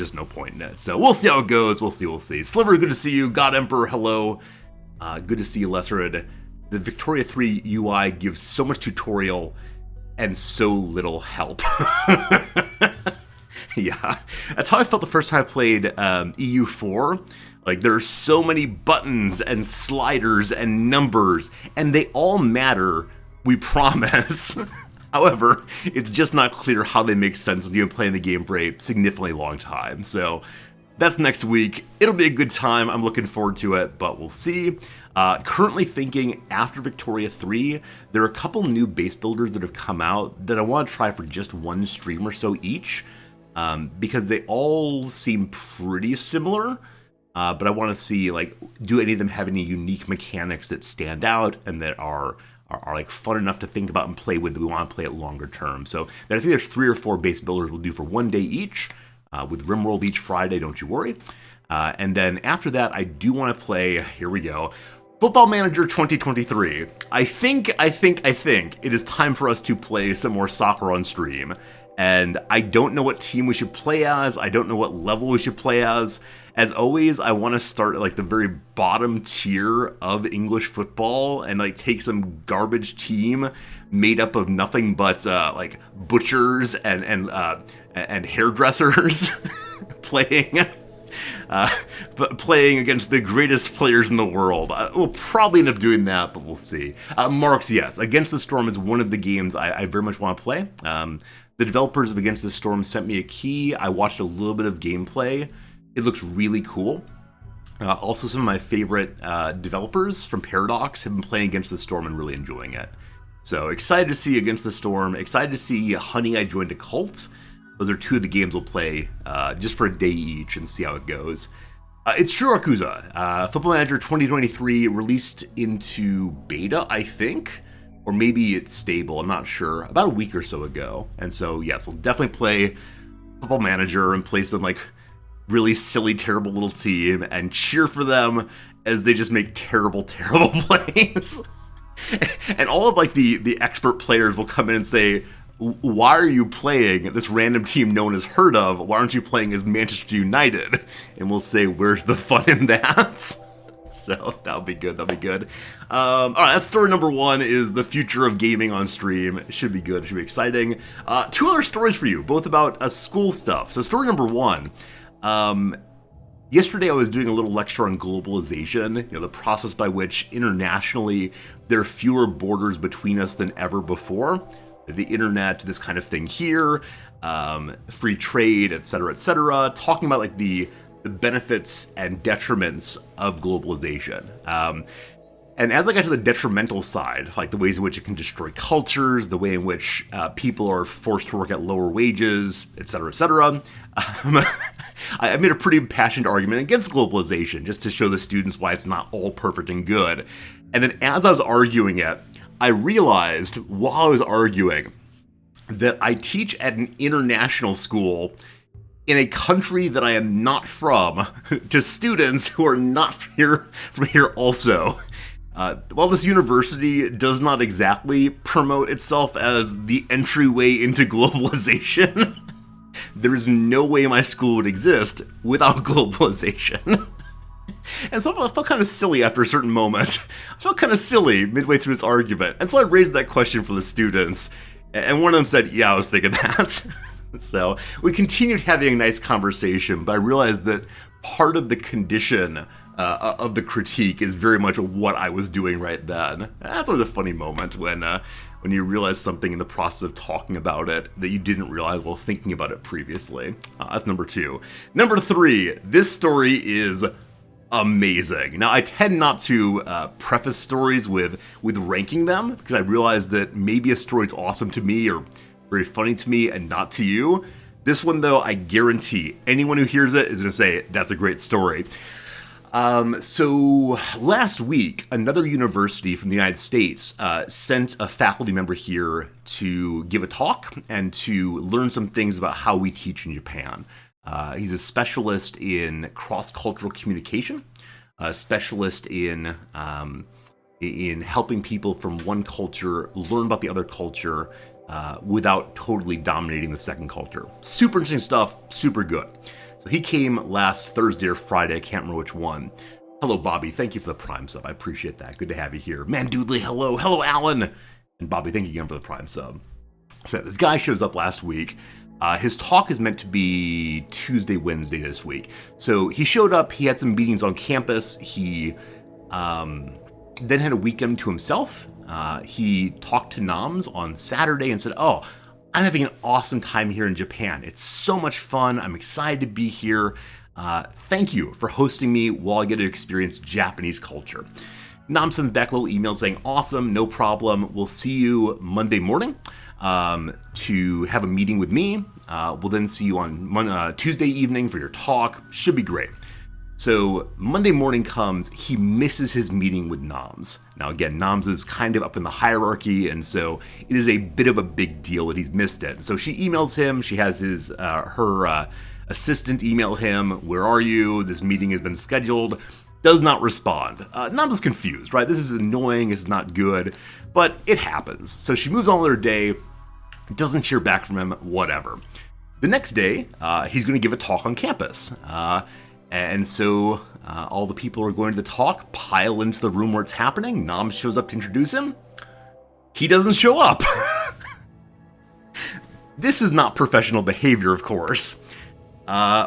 just no point in it. So we'll see how it goes. We'll see. Sliver, good to see you. God Emperor, hello. Good to see you, Lesserid. The Victoria 3 UI gives so much tutorial and so little help. Yeah, that's how I felt the first time I played EU4. Like, there are so many buttons and sliders and numbers, and they all matter, we promise. However, it's just not clear how they make sense when you've been playing the game for a significantly long time. So that's next week. It'll be a good time. I'm looking forward to it, but we'll see. Currently thinking after Victoria 3, there are a couple new base builders that have come out that I want to try for just one stream or so each, because they all seem pretty similar. But I want to see, like, do any of them have any unique mechanics that stand out and that are like fun enough to think about and play with that we want to play it longer term. So I think there's 3 or 4 base builders we'll do for one day each, with Rimworld each Friday, don't you worry. And then after that, I do want to play, here we go, Football Manager 2023. I think it is time for us to play some more soccer on stream. And I don't know what team we should play as. I don't know what level we should play as. As always, I want to start at like the very bottom tier of English football and like take some garbage team made up of nothing but like butchers and hairdressers playing against the greatest players in the world. We'll probably end up doing that, but we'll see. Marks, yes, Against the Storm is one of the games I very much want to play. The developers of Against the Storm sent me a key. I watched a little bit of gameplay. It looks really cool. Also, some of my favorite developers from Paradox have been playing Against the Storm and really enjoying it. So excited to see Against the Storm. Excited to see Honey, I Joined a Cult. Those are 2 of the games we'll play just for a day each and see how it goes. It's true, Arcusa. Football Manager 2023 released into beta, I think. Or maybe it's stable, I'm not sure. About a week or so ago. And so, yes, we'll definitely play Football Manager and play some, like, really silly, terrible little team and cheer for them as they just make terrible, terrible plays. And all of like the expert players will come in and say, why are you playing this random team no one has heard of? Why aren't you playing as Manchester United? And we'll say, where's the fun in that? So that'll be good. All right, that's story number 1 is the future of gaming on stream. It should be good. It should be exciting. 2 other stories for you, both about school stuff. So story number 1. Yesterday I was doing a little lecture on globalization, the process by which internationally there are fewer borders between us than ever before. The internet, this kind of thing here, free trade, etc., talking about like the benefits and detriments of globalization. And as I got to the detrimental side, like the ways in which it can destroy cultures, the way in which people are forced to work at lower wages, etc., I made a pretty impassioned argument against globalization, just to show the students why it's not all perfect and good. And then as I was arguing it, I realized while I was arguing that I teach at an international school in a country that I am not from, to students who are not from here also. While this university does not exactly promote itself as the entryway into globalization, there is no way my school would exist without globalization. And so I felt kind of silly after a certain moment. I felt kind of silly midway through this argument. And so I raised that question for the students, and one of them said, yeah, I was thinking that. So we continued having a nice conversation, but I realized that part of the condition of the critique is very much what I was doing right then. That's always a funny moment when you realize something in the process of talking about it that you didn't realize while thinking about it previously. That's number 2. Number 3, this story is amazing. Now, I tend not to preface stories with ranking them, because I realize that maybe a story's awesome to me or very funny to me and not to you. This one, though, I guarantee anyone who hears it is going to say, that's a great story. So last week, another university from the United States sent a faculty member here to give a talk and to learn some things about how we teach in Japan. He's a specialist in cross-cultural communication, a specialist in helping people from one culture learn about the other culture without totally dominating the second culture. Super interesting stuff, super good. So he came last Thursday or Friday, I can't remember which one. Hello, Bobby. Thank you for the Prime sub. I appreciate that. Good to have you here. Man, Doodley, hello. Hello, Alan. And Bobby, thank you again for the Prime sub. So this guy shows up last week. His talk is meant to be Tuesday, Wednesday this week. So he showed up. He had some meetings on campus. He then had a weekend to himself. He talked to Noms on Saturday and said, "Oh, I'm having an awesome time here in Japan. It's so much fun. I'm excited to be here. Thank you for hosting me while I get to experience Japanese culture." Nam sends back a little email saying, "Awesome, no problem. We'll see you Monday morning to have a meeting with me. We'll then see you on Tuesday evening for your talk. Should be great." So Monday morning comes, he misses his meeting with Noms. Now again, Noms is kind of up in the hierarchy, and so it is a bit of a big deal that he's missed it. So she emails him, she has her assistant email him, "Where are you? This meeting has been scheduled." Does not respond. Noms is confused, right? This is annoying, it's not good, but it happens. So she moves on with her day, doesn't hear back from him, whatever. The next day, he's going to give a talk on campus. And so all the people who are going to the talk pile into the room where it's happening. Nam shows up to introduce him. He doesn't show up. This is not professional behavior, of course.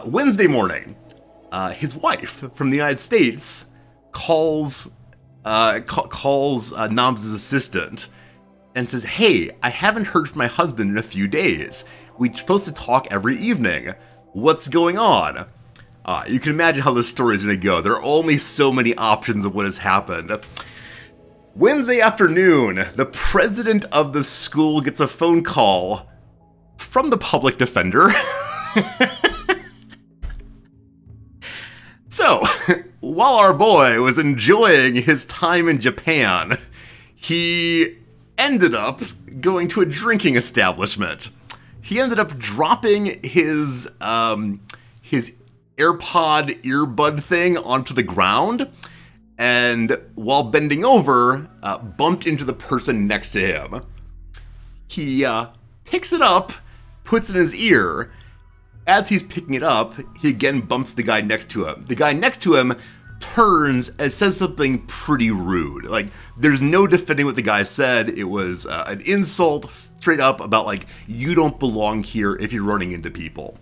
Wednesday morning, his wife from the United States calls Nam's assistant and says, "Hey, I haven't heard from my husband in a few days. We're supposed to talk every evening. What's going on?" You can imagine how this story is going to go. There are only so many options of what has happened. Wednesday afternoon, the president of the school gets a phone call from the public defender. So, while our boy was enjoying his time in Japan, he ended up going to a drinking establishment. He ended up dropping his AirPod earbud thing onto the ground, and while bending over, bumped into the person next to him. He picks it up, puts it in his ear. As he's picking it up, he again bumps the guy next to him. The guy next to him turns and says something pretty rude. Like, there's no defending what the guy said. It was an insult straight up about, like, you don't belong here if you're running into people.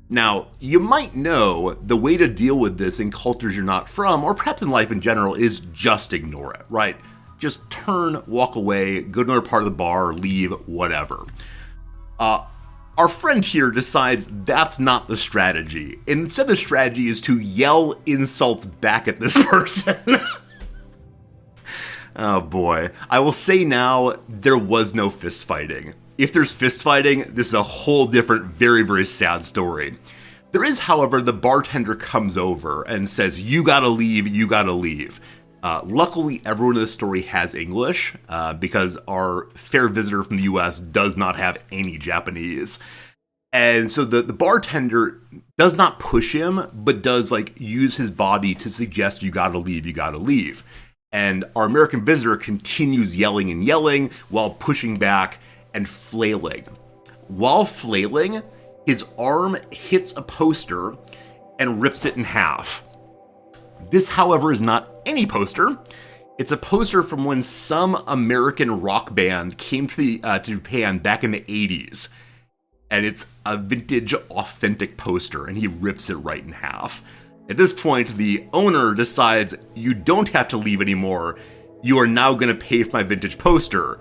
Now, you might know the way to deal with this in cultures you're not from, or perhaps in life in general, is just ignore it, right? Just turn, walk away, go to another part of the bar, leave, whatever. Our friend here decides that's not the strategy. Instead, the strategy is to yell insults back at this person. Oh boy. I will say now, there was no fist fighting. If there's fist fighting, this is a whole different, very, very sad story. There is, however, the bartender comes over and says, "You gotta leave, you gotta leave." Luckily, everyone in this story has English, because our fair visitor from the US does not have any Japanese. And so the bartender does not push him, but does, like, use his body to suggest, "You gotta leave, you gotta leave." And our American visitor continues yelling and yelling while pushing back and flailing. While flailing, his arm hits a poster and rips it in half. This, however, is not any poster. It's a poster from when some American rock band came to Japan back in the 80s. And it's a vintage, authentic poster, and he rips it right in half. At this point, the owner decides, "You don't have to leave anymore. You are now going to pay for my vintage poster."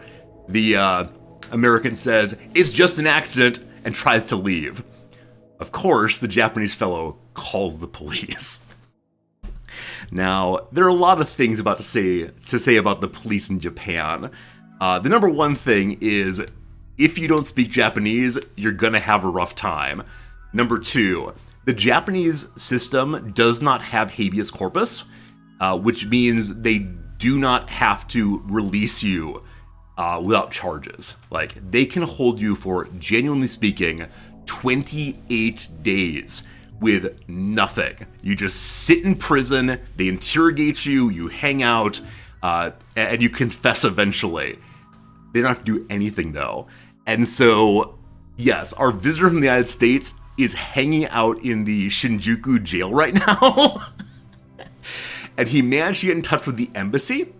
The American says, "It's just an accident," and tries to leave. Of course, the Japanese fellow calls the police. Now, there are a lot of things to say about the police in Japan. The number one thing is, if you don't speak Japanese, you're gonna have a rough time. Number two, the Japanese system does not have habeas corpus, which means they do not have to release you without charges. Like, they can hold you for, genuinely speaking, 28 days with nothing. You just sit in prison, they interrogate you, you hang out, and you confess eventually. They don't have to do anything, though. And so, yes, our visitor from the United States is hanging out in the Shinjuku jail right now. And he managed to get in touch with the embassy,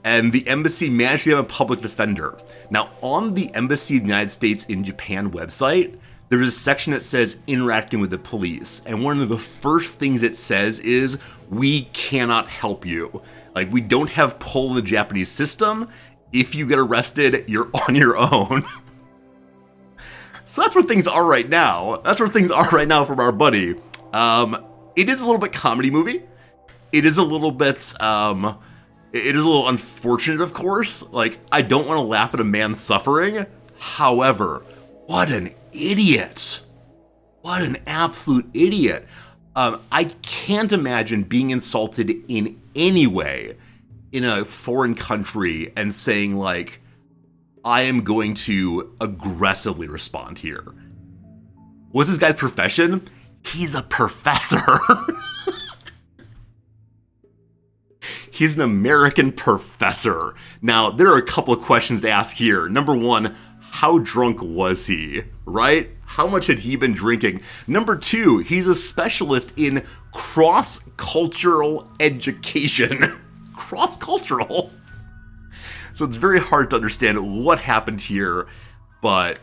and the embassy managed to have a public defender. Now, on the Embassy of the United States in Japan website, there is a section that says interacting with the police. And one of the first things it says is, we cannot help you. Like, we don't have pull in the Japanese system. If you get arrested, you're on your own. So that's where things are right now. That's where things are right now from our buddy. It is a little bit comedy movie. It is a little bit, it is a little unfortunate, of course. Like, I don't want to laugh at a man suffering. However, what an idiot. What an absolute idiot. I can't imagine being insulted in any way in a foreign country and saying, like, I am going to aggressively respond here. What's this guy's profession? He's a professor. He's an American professor. Now, there are a couple of questions to ask here. Number one, how drunk was he, right? How much had he been drinking? Number two, he's a specialist in cross-cultural education. Cross-cultural. So it's very hard to understand what happened here, but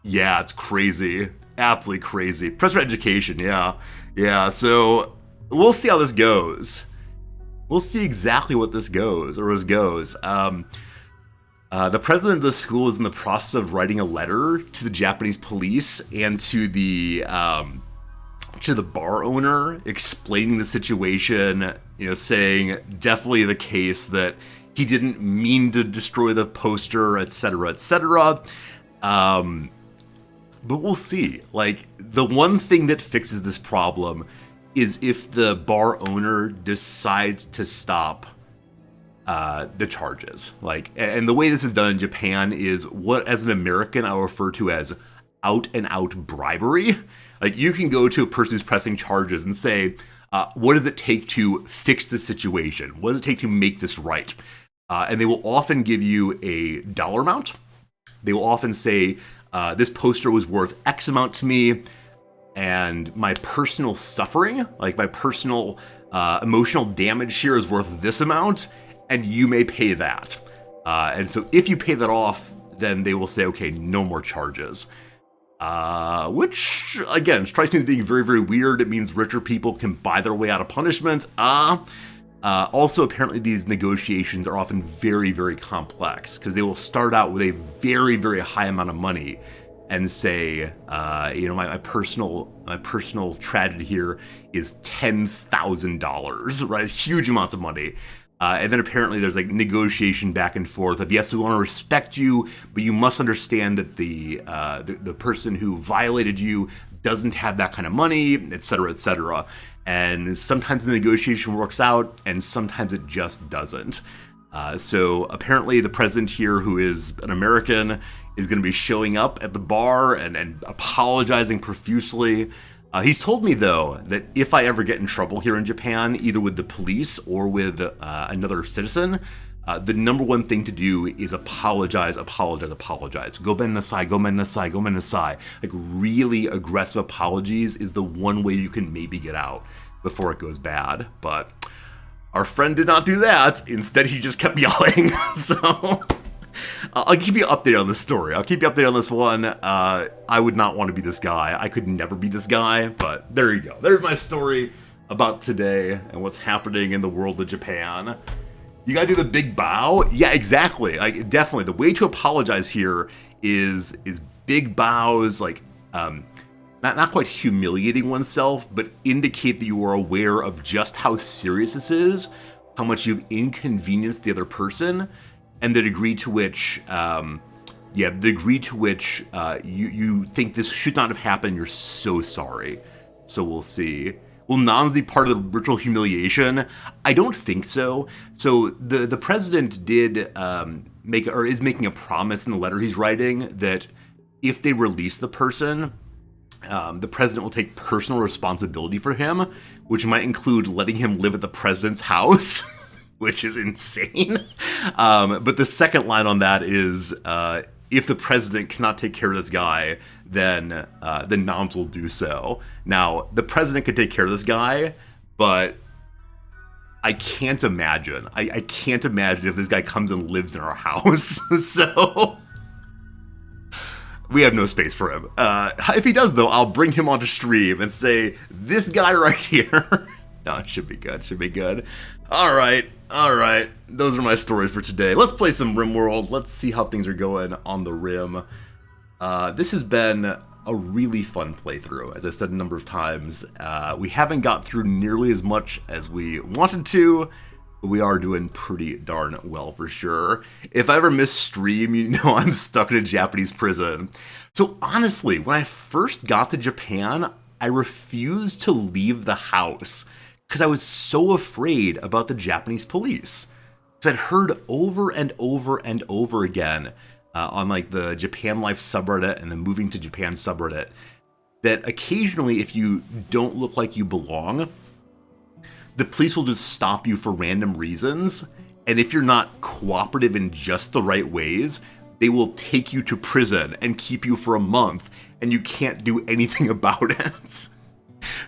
yeah, it's crazy. Absolutely crazy. Professor of education, yeah. Yeah, so we'll see how this goes. We'll see exactly what this goes. The president of the school is in the process of writing a letter to the Japanese police and to the bar owner, explaining the situation, saying definitely the case that he didn't mean to destroy the poster, etc., etc. But we'll see. Like, the one thing that fixes this problem is if the bar owner decides to stop the charges. Like, and the way this is done in Japan is what, as an American, I refer to as out-and-out bribery. Like, you can go to a person who's pressing charges and say, what does it take to fix this situation? What does it take to make this right? And they will often give you a dollar amount. They will often say, this poster was worth X amount to me, and my personal suffering, like my personal emotional damage here is worth this amount, and you may pay that. And so if you pay that off, then they will say, okay, no more charges. Which, again, strikes me as being very, very weird. It means richer people can buy their way out of punishment. Also, apparently these negotiations are often very, very complex, because they will start out with a very, very high amount of money and say, my personal tragedy here is $10,000, right? Huge amounts of money. And then apparently there's like negotiation back and forth of, yes, we want to respect you, but you must understand that the person who violated you doesn't have that kind of money, et cetera, et cetera. And sometimes the negotiation works out, and sometimes it just doesn't. So apparently the president here, who is an American, is going to be showing up at the bar and apologizing profusely. He's told me, though, that if I ever get in trouble here in Japan, either with the police or with another citizen, the number one thing to do is apologize. Gomen nasai. Like, really aggressive apologies is the one way you can maybe get out before it goes bad. But our friend did not do that. Instead, he just kept yelling. So I'll keep you updated on this story. I'll keep you updated on this one. I would not want to be this guy. I could never be this guy, but there you go. There's my story about today and what's happening in the world of Japan. You gotta do the big bow? Yeah, exactly. Like, definitely. The way to apologize here is big bows, like, not quite humiliating oneself, but indicate that you are aware of just how serious this is, how much you've inconvenienced the other person, and the degree to which, you think this should not have happened. You're so sorry. So we'll see. Will noms be part of the ritual humiliation? I don't think so. So the president did is making a promise in the letter he's writing that if they release the person, the president will take personal responsibility for him, which might include letting him live at the president's house. Which is insane. But the second line on that is, if the president cannot take care of this guy, then the noms will do so. Now, the president could take care of this guy, but I can't imagine. I can't imagine if this guy comes and lives in our house. So we have no space for him. If he does, though, I'll bring him onto stream and say, this guy right here. No, it should be good. Should be good. All right. Those are my stories for today. Let's play some Rimworld. Let's see how things are going on the Rim. This has been a really fun playthrough. As I've said a number of times, we haven't got through nearly as much as we wanted to, but we are doing pretty darn well for sure. If I ever miss stream, you know I'm stuck in a Japanese prison. So honestly, when I first got to Japan, I refused to leave the house because I was so afraid about the Japanese police. I'd heard over and over and over again on like the Japan Life subreddit and the Moving to Japan subreddit that occasionally if you don't look like you belong, the police will just stop you for random reasons, and if you're not cooperative in just the right ways, they will take you to prison and keep you for a month, and you can't do anything about it.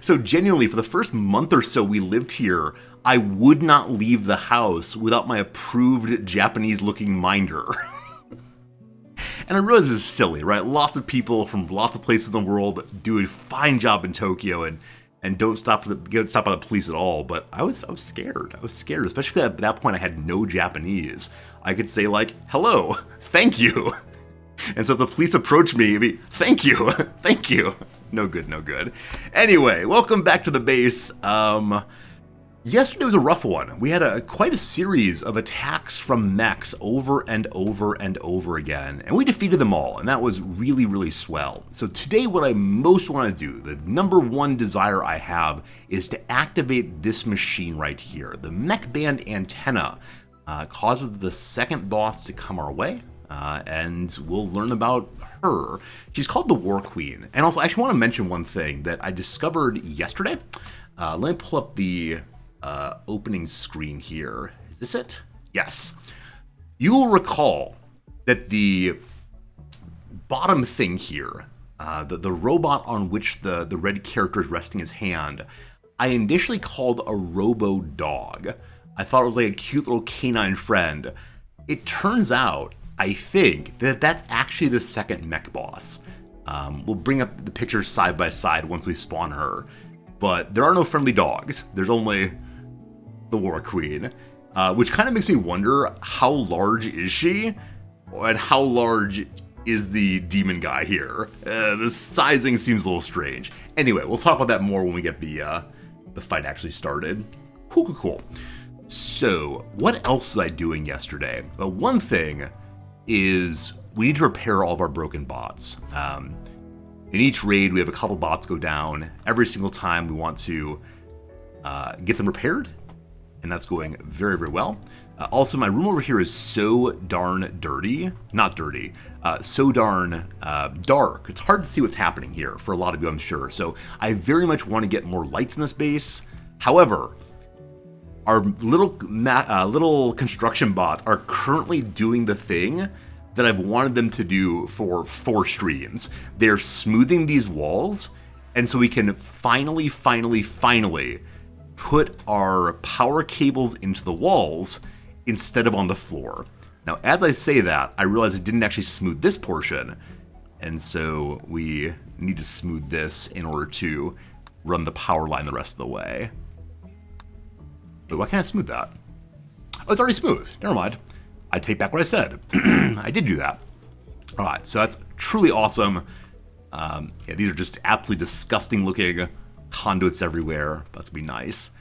So genuinely, for the first month or so we lived here, I would not leave the house without my approved Japanese-looking minder. And I realize this is silly, right? Lots of people from lots of places in the world do a fine job in Tokyo and don't get stopped by the police at all. But I was scared. I was scared, especially at that point I had no Japanese. I could say like, hello, thank you. And so if the police approach me, it'd be, thank you, thank you. No good, no good. Anyway, welcome back to the base. Yesterday was a rough one. We had quite a series of attacks from mechs over and over and over again, and we defeated them all, and that was really, really swell. So today what I most want to do, the number one desire I have, is to activate this machine right here. The mech band antenna causes the second boss to come our way, and we'll learn about her. She's called the War Queen. And also, I actually want to mention one thing that I discovered yesterday. Let me pull up the opening screen here. Is this it? Yes. You will recall that the bottom thing here, the robot on which the red character is resting his hand, I initially called a robo-dog. I thought it was like a cute little canine friend. It turns out, I think, that that's actually the second mech boss. We'll bring up the pictures side by side once we spawn her. But there are no friendly dogs. There's only the War Queen, which kind of makes me wonder, how large is she? And how large is the demon guy here? The sizing seems a little strange. Anyway, we'll talk about that more when we get the fight actually started. Cool. So, what else was I doing yesterday? Well, one thing is we need to repair all of our broken bots. In each raid, we have a couple bots go down. Every single time we want to get them repaired, and that's going very, very well. Also, my room over here is so darn dirty. Not dirty. So darn dark. It's hard to see what's happening here for a lot of you, I'm sure. So I very much want to get more lights in this base. However, our little construction bots are currently doing the thing that I've wanted them to do for 4 streams. They're smoothing these walls, and so we can finally put our power cables into the walls instead of on the floor. Now, as I say that, I realize it didn't actually smooth this portion, and so we need to smooth this in order to run the power line the rest of the way. But why can't I smooth that? Oh, it's already smooth. Never mind. I take back what I said. I did do that. All right, so that's truly awesome. Yeah, these are just absolutely disgusting looking conduits everywhere. That's gonna be nice.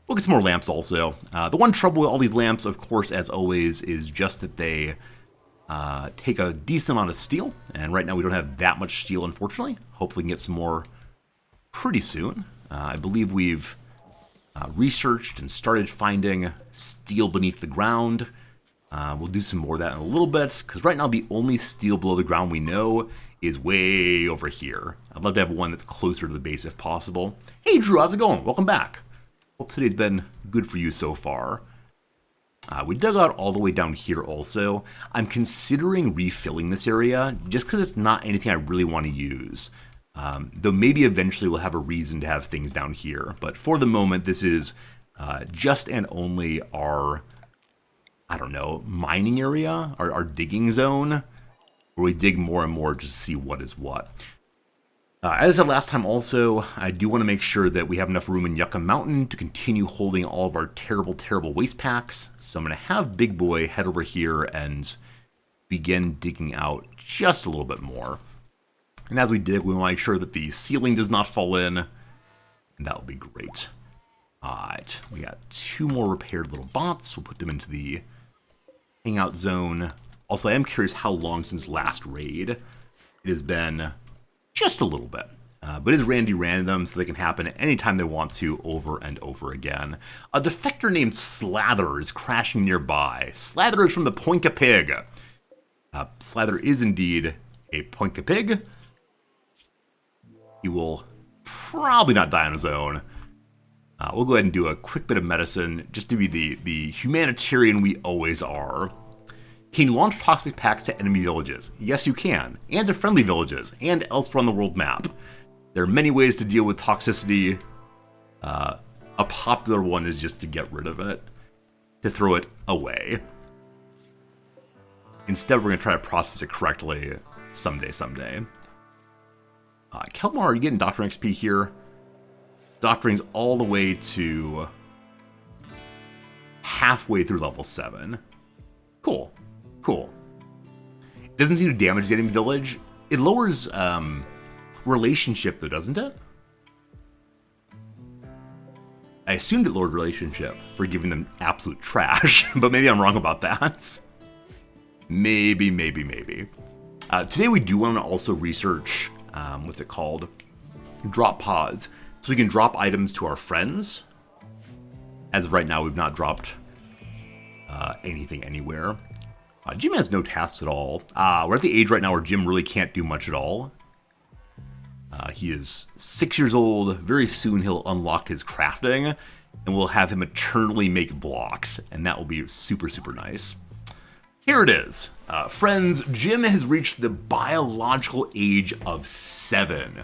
We'll get some more lamps also. The one trouble with all these lamps, of course, as always, is just that they take a decent amount of steel. And right now we don't have that much steel, unfortunately. Hopefully we can get some more pretty soon. I believe we've researched and started finding steel beneath the ground. We'll do some more of that in a little bit, because right now the only steel below the ground we know is way over here. I'd love to have one that's closer to the base if possible. Hey Drew, how's it going? Welcome back. Hope today's been good for you so far. We dug out all the way down here also. I'm considering refilling this area just because it's not anything I really want to use. Though maybe eventually we'll have a reason to have things down here. But for the moment, this is just and only our, I don't know, mining area, our digging zone, where we dig more and more just to see what is what. As I said last time also, I do want to make sure that we have enough room in Yucca Mountain to continue holding all of our terrible, terrible waste packs. So I'm going to have Big Boy head over here and begin digging out just a little bit more. And as we dig, we want to make sure that the ceiling does not fall in. And that will be great. Alright, we got 2 more repaired little bots. We'll put them into the hangout zone. Also, I am curious how long since last raid. It has been just a little bit. But it is Randy Random, so they can happen anytime they want to, over and over again. A defector named Slather is crashing nearby. Slather is from the Poinka Pig. Slather is indeed a Poinka Pig. He will probably not die on his own. We'll go ahead and do a quick bit of medicine, just to be the humanitarian we always are. Can you launch toxic packs to enemy villages? Yes, you can. And to friendly villages, and elsewhere on the world map. There are many ways to deal with toxicity. A popular one is just to get rid of it. To throw it away. Instead, we're going to try to process it correctly someday. Kelmar, are you getting Doctoring XP here? Doctoring's all the way to halfway through level 7. Cool. It doesn't seem to damage the enemy village. It lowers relationship, though, doesn't it? I assumed it lowered relationship for giving them absolute trash, but maybe I'm wrong about that. Maybe. Today we do want to also research, what's it called? Drop pods. So we can drop items to our friends. As of right now, we've not dropped anything anywhere. Jim has no tasks at all. We're at the age right now where Jim really can't do much at all. He is 6 years old. Very soon he'll unlock his crafting, and we'll have him eternally make blocks, and that will be super, super nice. Here it is. Friends, Jim has reached the biological age of 7.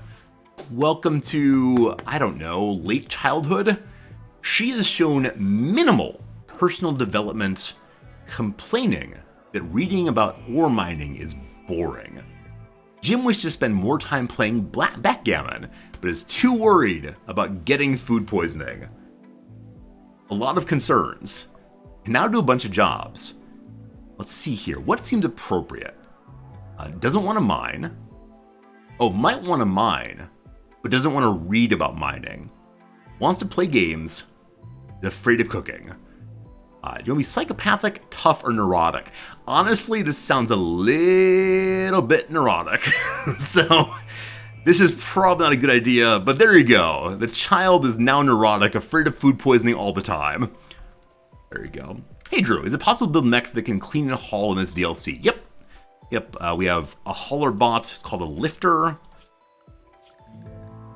Welcome to, I don't know, late childhood? She has shown minimal personal development, complaining that reading about ore mining is boring. Jim wishes to spend more time playing backgammon, but is too worried about getting food poisoning. A lot of concerns. Can now do a bunch of jobs. Let's see here. What seems appropriate? Doesn't want to mine. Oh, might want to mine, but doesn't want to read about mining. Wants to play games. Is afraid of cooking. Do you want to be psychopathic, tough, or neurotic? Honestly, this sounds a little bit neurotic. So, this is probably not a good idea, but there you go. The child is now neurotic, afraid of food poisoning all the time. There you go. Hey Drew, is it possible to build mechs that can clean and haul in this DLC? Yep. We have a hauler bot. It's called a lifter.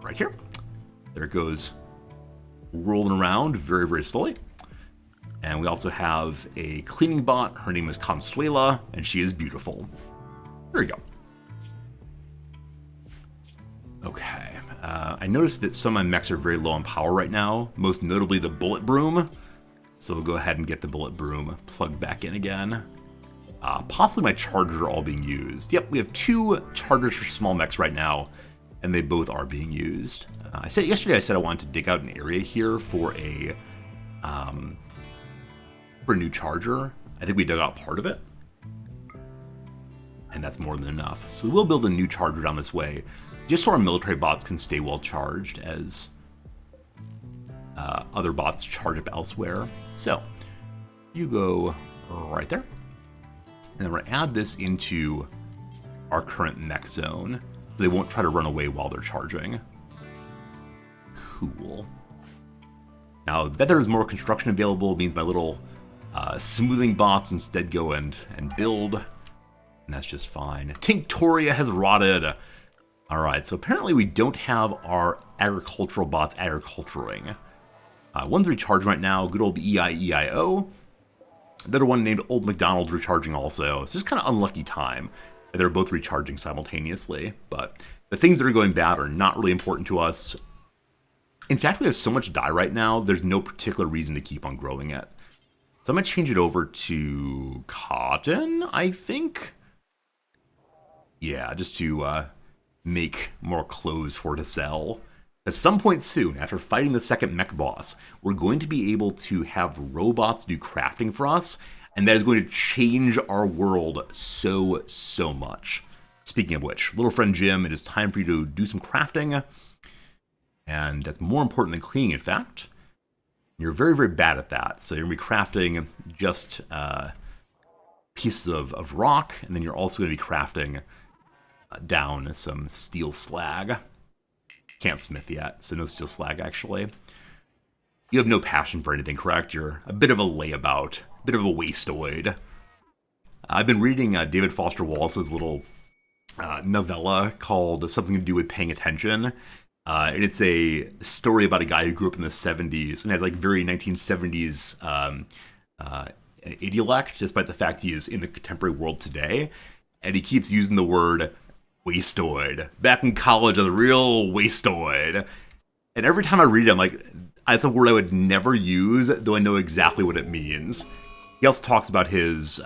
Right here. There it goes. Rolling around very, very slowly. And we also have a cleaning bot. Her name is Consuela, and she is beautiful. There you go. Okay. I noticed that some of my mechs are very low on power right now, most notably the bullet broom. So we'll go ahead and get the bullet broom plugged back in again. Possibly my chargers are all being used. Yep, we have 2 chargers for small mechs right now, and they both are being used. Yesterday I said I wanted to dig out an area here for a new charger. I think we dug out part of it, and that's more than enough. So we will build a new charger down this way, just so our military bots can stay well charged as other bots charge up elsewhere. So you go right there, and then we're going to add this into our current mech zone so they won't try to run away while they're charging. Cool. Now that there is more construction available means my little smoothing bots instead go and build, and that's just fine. Tinctoria has rotted. Alright, so apparently we don't have our agricultural bots agriculturing. One's recharging right now, good old EIEIO. The other one named Old McDonald's recharging also. It's just kind of unlucky time. They're both recharging simultaneously, but the things that are going bad are not really important to us. In fact, we have so much dye right now, there's no particular reason to keep on growing it. So I'm going to change it over to cotton, I think. Yeah, just to make more clothes for to sell. At some point soon, after fighting the second mech boss, we're going to be able to have robots do crafting for us, and that is going to change our world so much. Speaking of which, little friend Jim, it is time for you to do some crafting. And that's more important than cleaning, in fact. You're very bad at that. So you're going to be crafting just pieces of rock, and then you're also going to be crafting down some steel slag. Can't smith yet, so no steel slag, actually. You have no passion for anything, correct? You're a bit of a layabout, a bit of a wasteoid. I've been reading David Foster Wallace's little novella called Something to Do with Paying Attention. And it's a story about a guy who grew up in the 70s and had like very 1970s idiolect, despite the fact he is in the contemporary world today. And he keeps using the word wasteoid. Back in college, I was a real wasteoid. And every time I read it, I'm like, that's a word I would never use, though I know exactly what it means. He also talks about his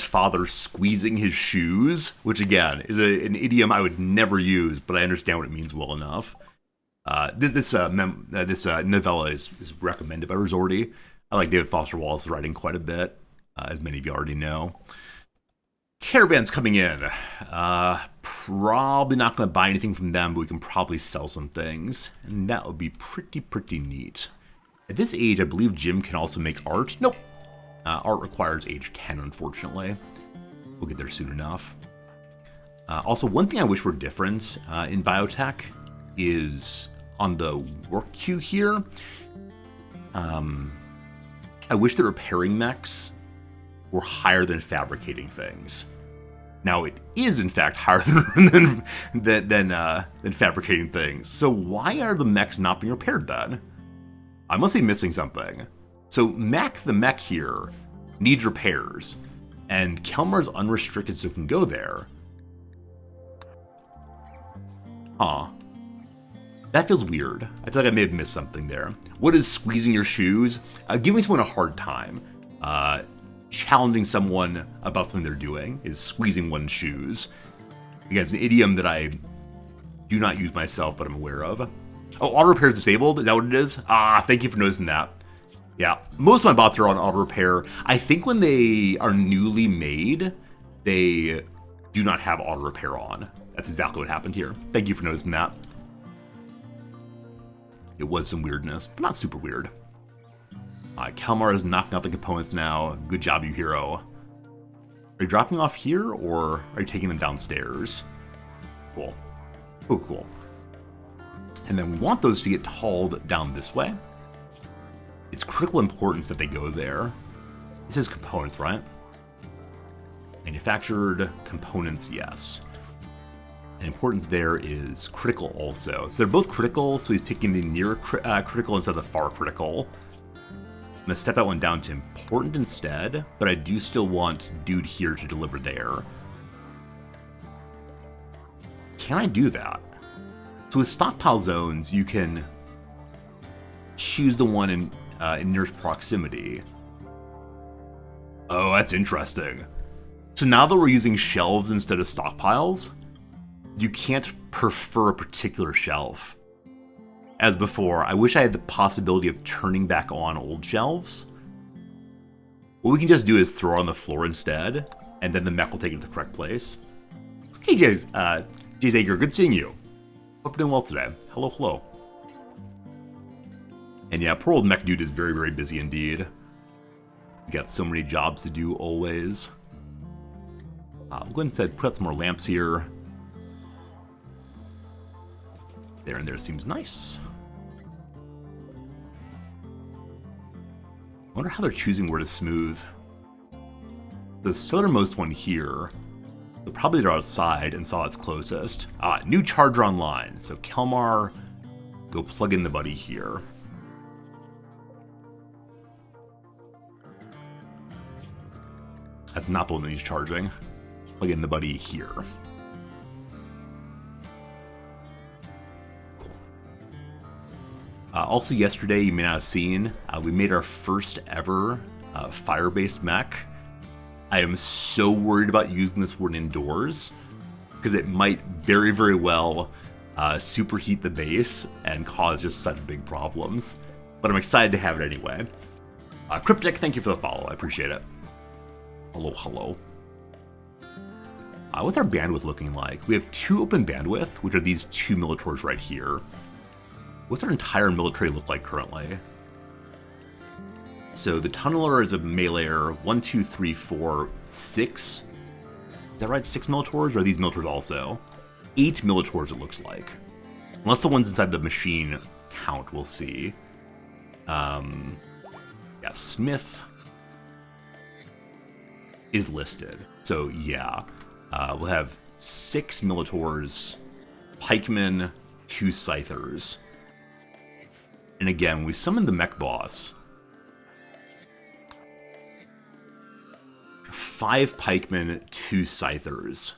father squeezing his shoes, which again is an idiom I would never use, but I understand what it means well enough. This novella is recommended by Resorti. I like David Foster Wallace's writing quite a bit, as many of you already know. Caravans coming in. Probably not going to buy anything from them, but we can probably sell some things, and that would be pretty neat. At this age, I believe Jim can also make art. Nope. Art requires age 10, unfortunately. We'll get there soon enough. Also, one thing I wish were different in Biotech is on the work queue here. I wish that repairing mechs were higher than fabricating things. Now, it is, in fact, higher than fabricating things. So why are the mechs not being repaired, then? I must be missing something. So Mac the mech here needs repairs, and Kelmar's unrestricted so it can go there. Huh. That feels weird. I feel like I may have missed something there. What is squeezing your shoes? Giving someone a hard time. Challenging someone about something they're doing is squeezing one's shoes. Again, it's an idiom that I do not use myself, but I'm aware of. Oh, auto repair is disabled? Is that what it is? Ah, thank you for noticing that. Yeah, most of my bots are on auto repair. I think when they are newly made, they do not have auto repair on. That's exactly what happened here. Thank you for noticing that. It was some weirdness, but not super weird. Kalmar is knocking out the components now. Good job, you hero. Are you dropping off here, or are you taking them downstairs? Cool. Oh, cool. And then we want those to get hauled down this way. It's critical importance that they go there. This is components, right? Manufactured components, yes. And importance there is critical also. So they're both critical, so he's picking the near critical instead of the far critical. I'm going to step that one down to important instead, but I do still want dude here to deliver there. Can I do that? So with stockpile zones, you can choose the one in nearest proximity. Oh, that's interesting. So now that we're using shelves instead of stockpiles, you can't prefer a particular shelf. As before, I wish I had the possibility of turning back on old shelves. What we can just do is throw it on the floor instead, and then the mech will take it to the correct place. Hey, Jazager, good seeing you. Hope you're doing well today. Hello, hello. And yeah, poor old mech dude is very busy indeed. He's got so many jobs to do always. We'll go ahead and put out some more lamps here. There and there seems nice. I wonder how they're choosing where to smooth. The southernmost one here, so probably they're outside and saw it's closest. New charger online. So Kelmar, go plug in the buddy here. That's not the one that needs charging. Plug in the buddy here. Cool. Also yesterday, you may not have seen, we made our first ever fire-based mech. I am so worried about using this one indoors, because it might very, very well superheat the base and cause just such big problems. But I'm excited to have it anyway. Cryptic, thank you for the follow. I appreciate it. Hello, hello. What's our bandwidth looking like? We have 2 open bandwidth, which are these 2 Militors right here. What's our entire military look like currently? So the Tunneler is a meleeer. 1, 2, 3, 4, 6. Is that right? 6 Militors? Or are these Militors also? 8 Militors, it looks like. Unless the ones inside the machine count, we'll see. Yeah, Smith is listed. So yeah, we'll have 6 Militors, Pikemen, 2 Scythers. And again, we summoned the mech boss. 5 Pikemen, 2 Scythers.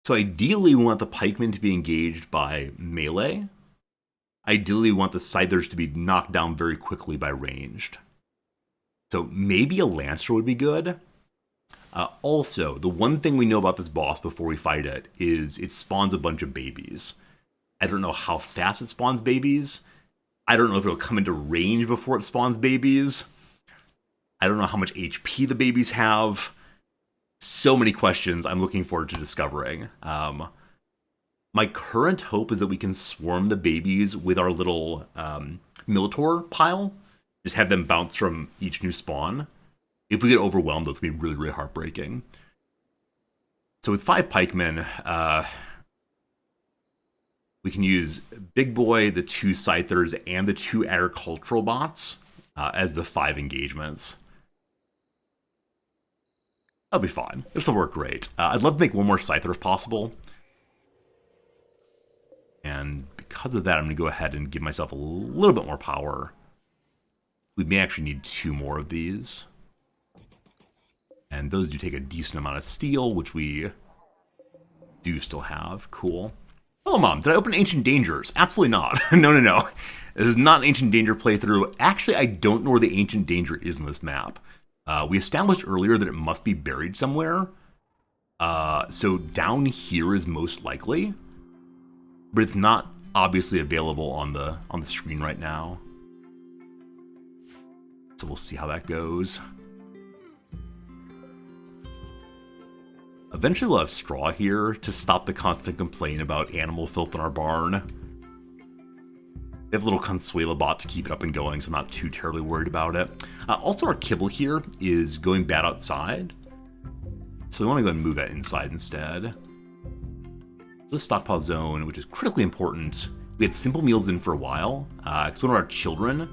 So ideally, we want the Pikemen to be engaged by melee. Ideally, we want the Scythers to be knocked down very quickly by ranged. So maybe a Lancer would be good. Also, the one thing we know about this boss before we fight it is it spawns a bunch of babies. I don't know how fast it spawns babies. I don't know if it'll come into range before it spawns babies. I don't know how much HP the babies have. So many questions I'm looking forward to discovering. My current hope is that we can swarm the babies with our little Militor pile. Just have them bounce from each new spawn. If we get overwhelmed, those would be really, really heartbreaking. So with 5 pikemen, we can use Big Boy, the 2 Scythers, and the 2 agricultural bots as the 5 engagements. That'll be fine. This will work great. I'd love to make one more Scyther if possible. And because of that, I'm going to go ahead and give myself a little bit more power. We may actually need 2 more of these. And those do take a decent amount of steel, which we do still have. Cool. Oh, Mom, did I open Ancient Dangers? Absolutely not. No. This is not an Ancient Danger playthrough. Actually, I don't know where the Ancient Danger is in this map. We established earlier that it must be buried somewhere. So down here is most likely. But it's not obviously available on the screen right now. So we'll see how that goes. Eventually we'll have straw here to stop the constant complaint about animal filth in our barn. We have a little Consuela bot to keep it up and going, so I'm not too terribly worried about it. Also, our kibble here is going bad outside. So we want to go ahead and move that inside instead. This stockpile zone, which is critically important. We had simple meals in for a while, because one of our children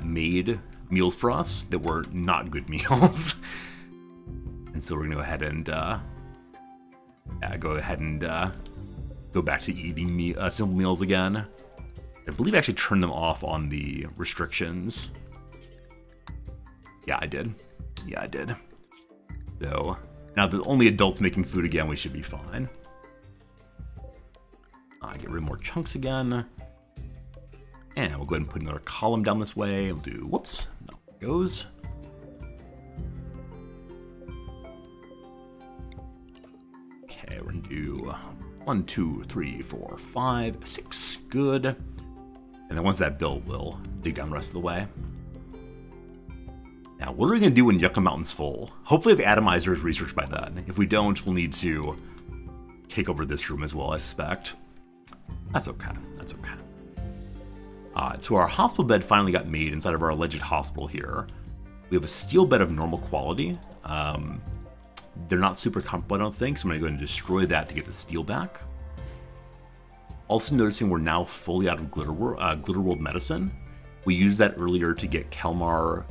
made meals for us that were not good meals. And so we're going to go ahead and go back to eating simple meals again. I believe I actually turned them off on the restrictions. Yeah, I did. So now that only adults making food again, we should be fine. Get rid of more chunks again. And we'll go ahead and put another column down this way. We'll do, whoops, no, it goes. Okay, we're gonna do 1, 2, 3, 4, 5, 6, good. And then once that built, we'll dig down the rest of the way. Now, what are we gonna do when Yucca Mountain's full? Hopefully we have atomizers researched by then. If we don't, we'll need to take over this room as well, I suspect. That's okay. So our hospital bed finally got made inside of our alleged hospital here. We have a steel bed of normal quality. They're not super comfortable, I don't think, so I'm going to go ahead and destroy that to get the steel back. Also noticing we're now fully out of Glitterworld medicine. We used that earlier to get Kelmar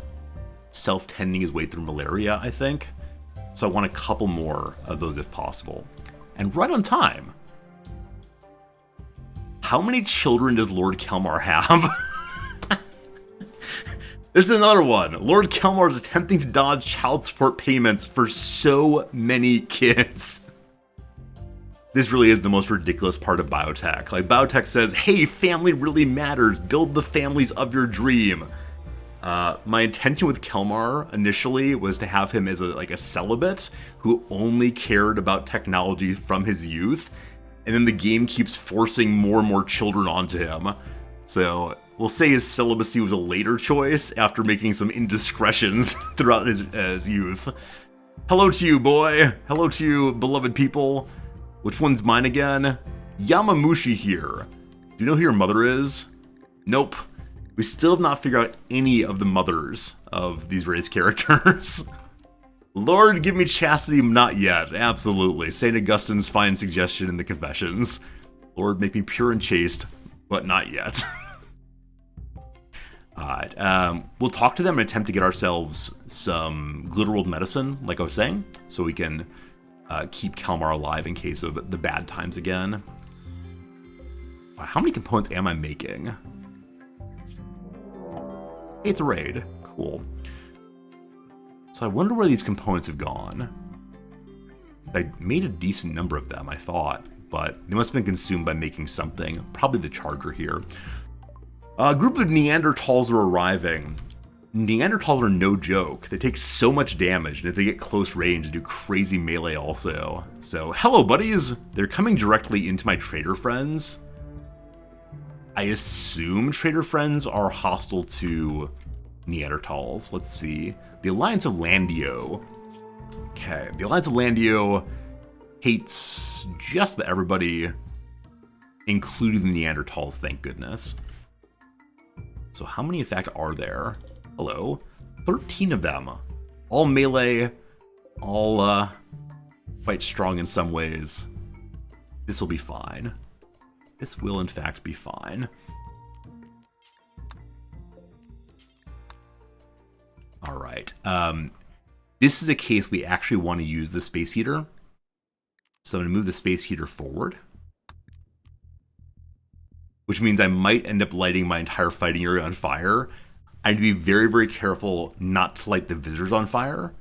self-tending his way through malaria, I think. So I want a couple more of those if possible. And right on time. How many children does Lord Kelmar have? This is another one. Lord Kelmar is attempting to dodge child support payments for so many kids. This really is the most ridiculous part of Biotech. Like, Biotech says, hey, family really matters. Build the families of your dream. My intention with Kelmar initially was to have him as a celibate who only cared about technology from his youth. And then the game keeps forcing more and more children onto him. So we'll say his celibacy was a later choice after making some indiscretions throughout his youth. Hello to you, boy. Hello to you, beloved people. Which one's mine again? Yamamushi here. Do you know who your mother is? Nope. We still have not figured out any of the mothers of these race characters. Lord, give me chastity, not yet. Absolutely. St. Augustine's fine suggestion in the Confessions. Lord, make me pure and chaste, but not yet. Alright, we'll talk to them and attempt to get ourselves some Glitterworld medicine, like I was saying, so we can keep Kelmar alive in case of the bad times again. How many components am I making? Hey, it's a raid. Cool. So I wonder where these components have gone. I made a decent number of them, I thought, but they must have been consumed by making something. Probably the charger here. A group of Neanderthals are arriving. Neanderthals are no joke. They take so much damage, and if they get close range, they do crazy melee also. So, hello buddies! They're coming directly into my trader friends. I assume trader friends are hostile to Neanderthals. Let's see. The Alliance of Landio. Okay, the Alliance of Landio hates just about everybody, including the Neanderthals, thank goodness. So how many in fact are there? Hello. 13 of them. All melee, all quite strong in some ways. This will be fine. This will in fact be fine. Alright. This is a case we actually want to use the space heater. So I'm going to move the space heater forward. Which means I might end up lighting my entire fighting area on fire. I need to be very, very careful not to light the visitors on fire.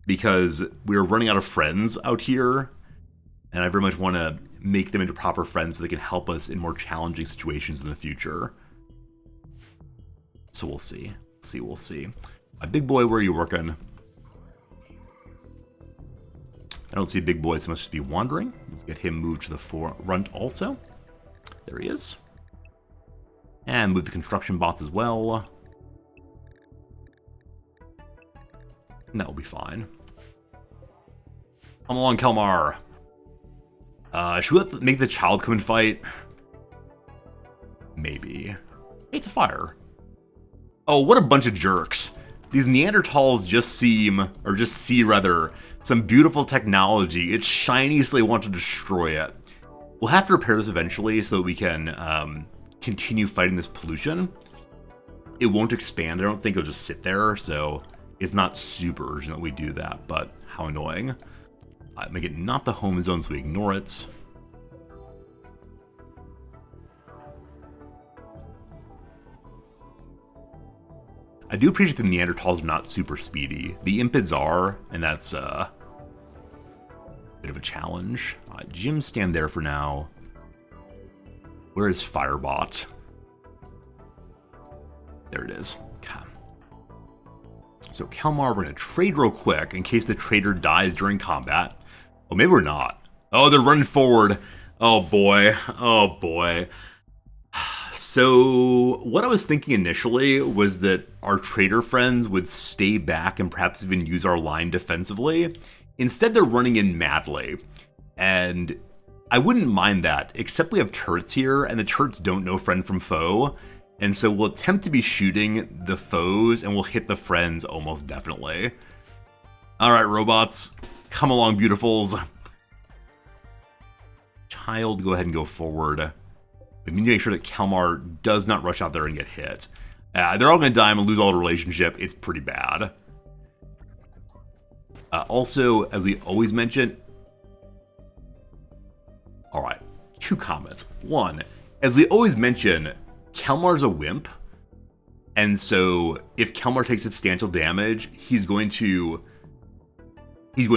Because we're running out of friends out here. And I very much want to make them into proper friends so they can help us in more challenging situations in the future. So we'll see. We'll see. My big boy, where are you working? I don't see a big boy, so he must just be wandering. Let's get him moved to the front also. There he is. And move the construction bots as well. And that will be fine. Come along, Kelmar. Should we make the child come and fight? Maybe. Hey, it's a fire. Oh, what a bunch of jerks. These Neanderthals just see some beautiful technology. It's shiny, so they want to destroy it. We'll have to repair this eventually so that we can continue fighting this pollution. It won't expand. I don't think it'll just sit there, so it's not super urgent that we do that, but how annoying. Make it not the home zone so we ignore it. I do appreciate the Neanderthals are not super speedy. The Impids are, and that's a bit of a challenge. Jim, stand there for now. Where is Firebot? There it is. Okay. So Kelmar, we're going to trade real quick in case the trader dies during combat. Oh, maybe we're not. Oh, they're running forward. Oh boy. Oh boy. So what I was thinking initially was that our trader friends would stay back and perhaps even use our line defensively. Instead, they're running in madly. And I wouldn't mind that, except we have turrets here, and the turrets don't know friend from foe. And so we'll attempt to be shooting the foes, and we'll hit the friends almost definitely. Alright, robots. Come along, beautifuls. Child, go ahead and go forward. We need to make sure that Kelmar does not rush out there and get hit. They're all going to die and lose all the relationship. It's pretty bad. Also, as we always mention... Alright, 2 comments. 1, as we always mention, Kelmar's a wimp. And so if Kelmar takes substantial damage, he's going to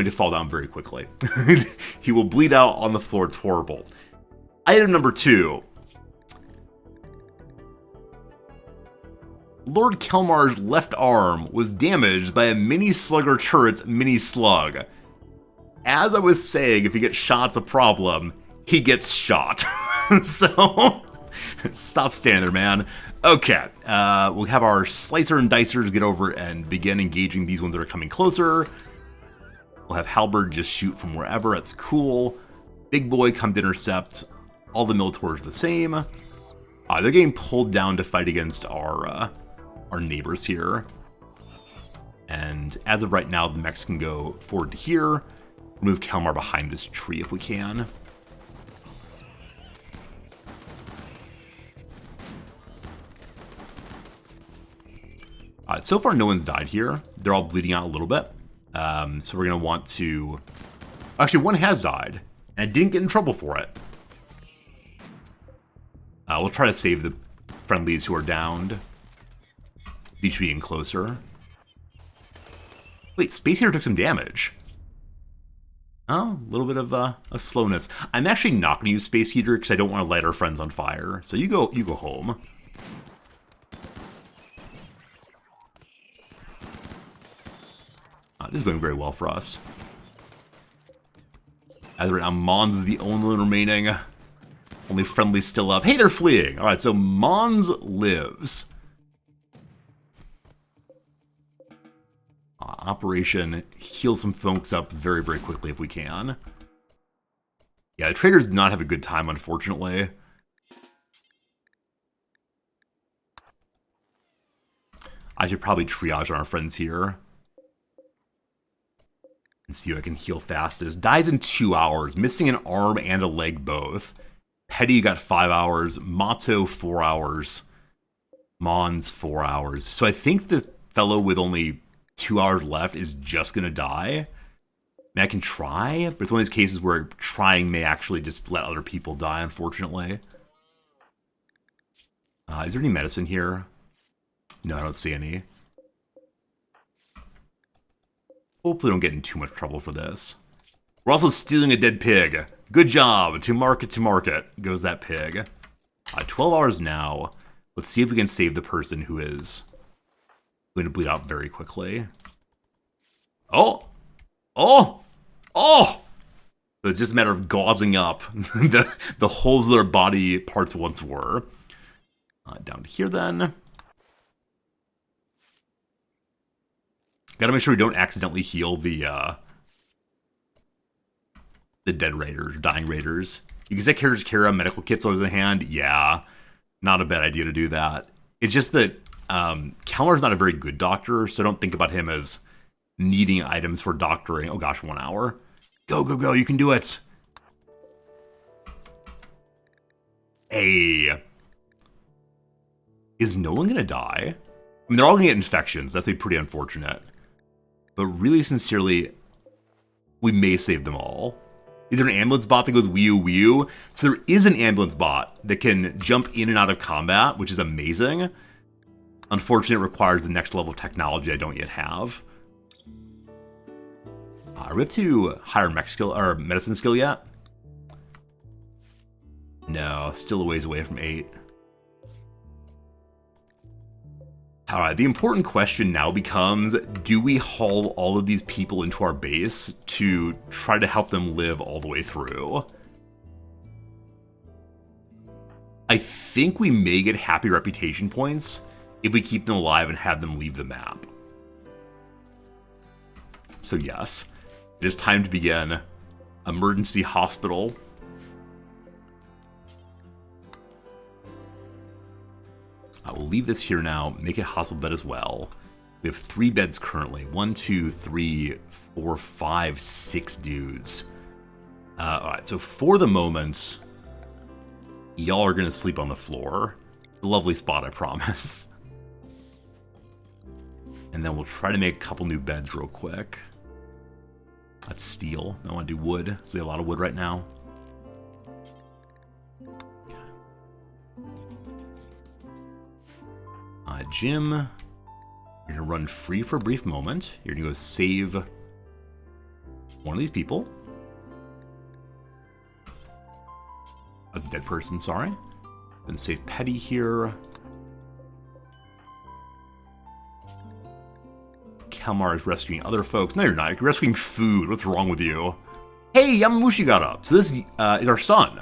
fall down very quickly. He will bleed out on the floor. It's horrible. Item number 2. Lord Kelmar's left arm was damaged by a mini slugger turret's mini slug. As I was saying, if he gets shot's a problem, he gets shot. So, stop standing there, man. Okay, we'll have our slicer and dicers get over and begin engaging these ones that are coming closer. We'll have Halberd just shoot from wherever. That's cool. Big boy come to intercept. All the Militors the same. They're getting pulled down to fight against our neighbors here. And as of right now, the mechs can go forward to here. Move Kelmar behind this tree if we can. So far, no one's died here. They're all bleeding out a little bit. So we're going to want to... Actually, one has died, and I didn't get in trouble for it. We'll try to save the friendlies who are downed. These should be in closer. Wait, Space Heater took some damage. Oh, a little bit of a slowness. I'm actually not going to use Space Heater because I don't want to light our friends on fire. So you go home. This is going very well for us. As right now, Mons is the only one remaining. Only friendly still up. Hey, they're fleeing. All right, so Mons lives. Operation heal some folks up very, very quickly if we can. Yeah, the traders do not have a good time, unfortunately. I should probably triage on our friends here. And see who I can heal fastest. Dies in 2 hours, missing an arm and a leg both. Petty got 5 hours. Mato, 4 hours. Mons, 4 hours. So I think the fellow with only 2 hours left is just going to die. I mean, I can try, but it's one of these cases where trying may actually just let other people die, unfortunately. Is there any medicine here? No, I don't see any. Hopefully don't get in too much trouble for this. We're also stealing a dead pig. Good job. To market goes that pig. 12 hours now. Let's see if we can save the person who is going to bleed out very quickly. Oh! Oh! Oh! So it's just a matter of gauzing up the holes that our body parts once were. Down to here then. Gotta make sure we don't accidentally heal the dead raiders, dying raiders. You can carry around medical kits always in hand. Yeah, not a bad idea to do that. It's just that Kelmar's not a very good doctor, so don't think about him as needing items for doctoring. Oh gosh, 1 hour. Go, go, go, you can do it. Hey. Is no one gonna die? I mean, they're all gonna get infections. That's pretty unfortunate. But really sincerely, we may save them all. Is there an ambulance bot that goes wee-oo, wee-oo? So there is an ambulance bot that can jump in and out of combat, which is amazing. Unfortunately, it requires the next level of technology I don't yet have. Are we up to higher mech skill or medicine skill yet? No, still a ways away from 8. Alright, the important question now becomes, do we haul all of these people into our base to try to help them live all the way through? I think we may get happy reputation points if we keep them alive and have them leave the map. So yes, it is time to begin emergency hospital. I will leave this here now, make a hospital bed as well. We have 3 beds currently. 1, 2, 3, 4, 5, 6 dudes. Alright, so for the moment, y'all are going to sleep on the floor. A lovely spot, I promise. And then we'll try to make a couple new beds real quick. That's steel. I want to do wood, so we have a lot of wood right now. Jim, you're going to run free for a brief moment. You're going to go save one of these people. That's a dead person, sorry. Then save Petty here. Kalmar is rescuing other folks. No, you're not. You're rescuing food. What's wrong with you? Hey, Yamamushi got up. So this is our son.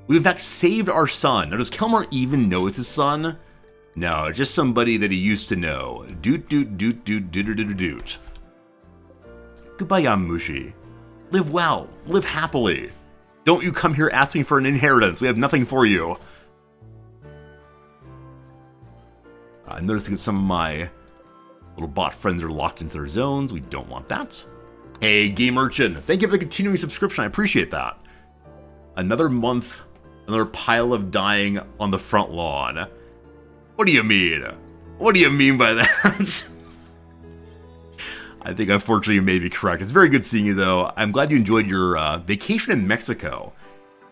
We've in fact saved our son. Now, does Kalmar even know it's his son? No, it's just somebody that he used to know. Doot, doot, doot, doot, doot, doot, doot, doot. Goodbye, Yamamushi. Live well. Live happily. Don't you come here asking for an inheritance. We have nothing for you. I'm noticing that some of my little bot friends are locked into their zones. We don't want that. Hey, Game Urchin. Thank you for the continuing subscription. I appreciate that. Another month, another pile of dying on the front lawn. What do you mean? What do you mean by that? I think unfortunately you may be correct. It's very good seeing you though. I'm glad you enjoyed your vacation in Mexico.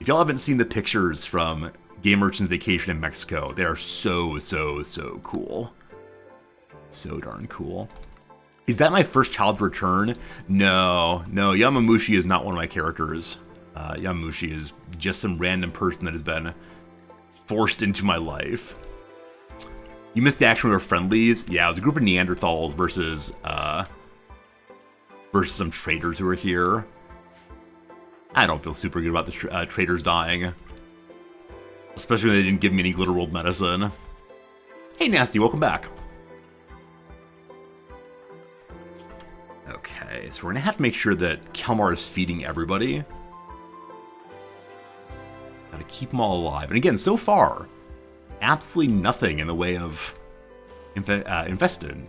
If y'all haven't seen the pictures from Game Urchin's vacation in Mexico, they are so cool. So darn cool. Is that my first child return? No, Yamamushi is not one of my characters. Yamamushi is just some random person that has been forced into my life. You missed the action with our friendlies? Yeah, it was a group of Neanderthals versus some traders who were here. I don't feel super good about the traders dying. Especially when they didn't give me any Glitter World medicine. Hey, Nasty, welcome back. Okay, so we're gonna have to make sure that Kalmar is feeding everybody. Gotta keep them all alive. And again, so far, absolutely nothing in the way of infection.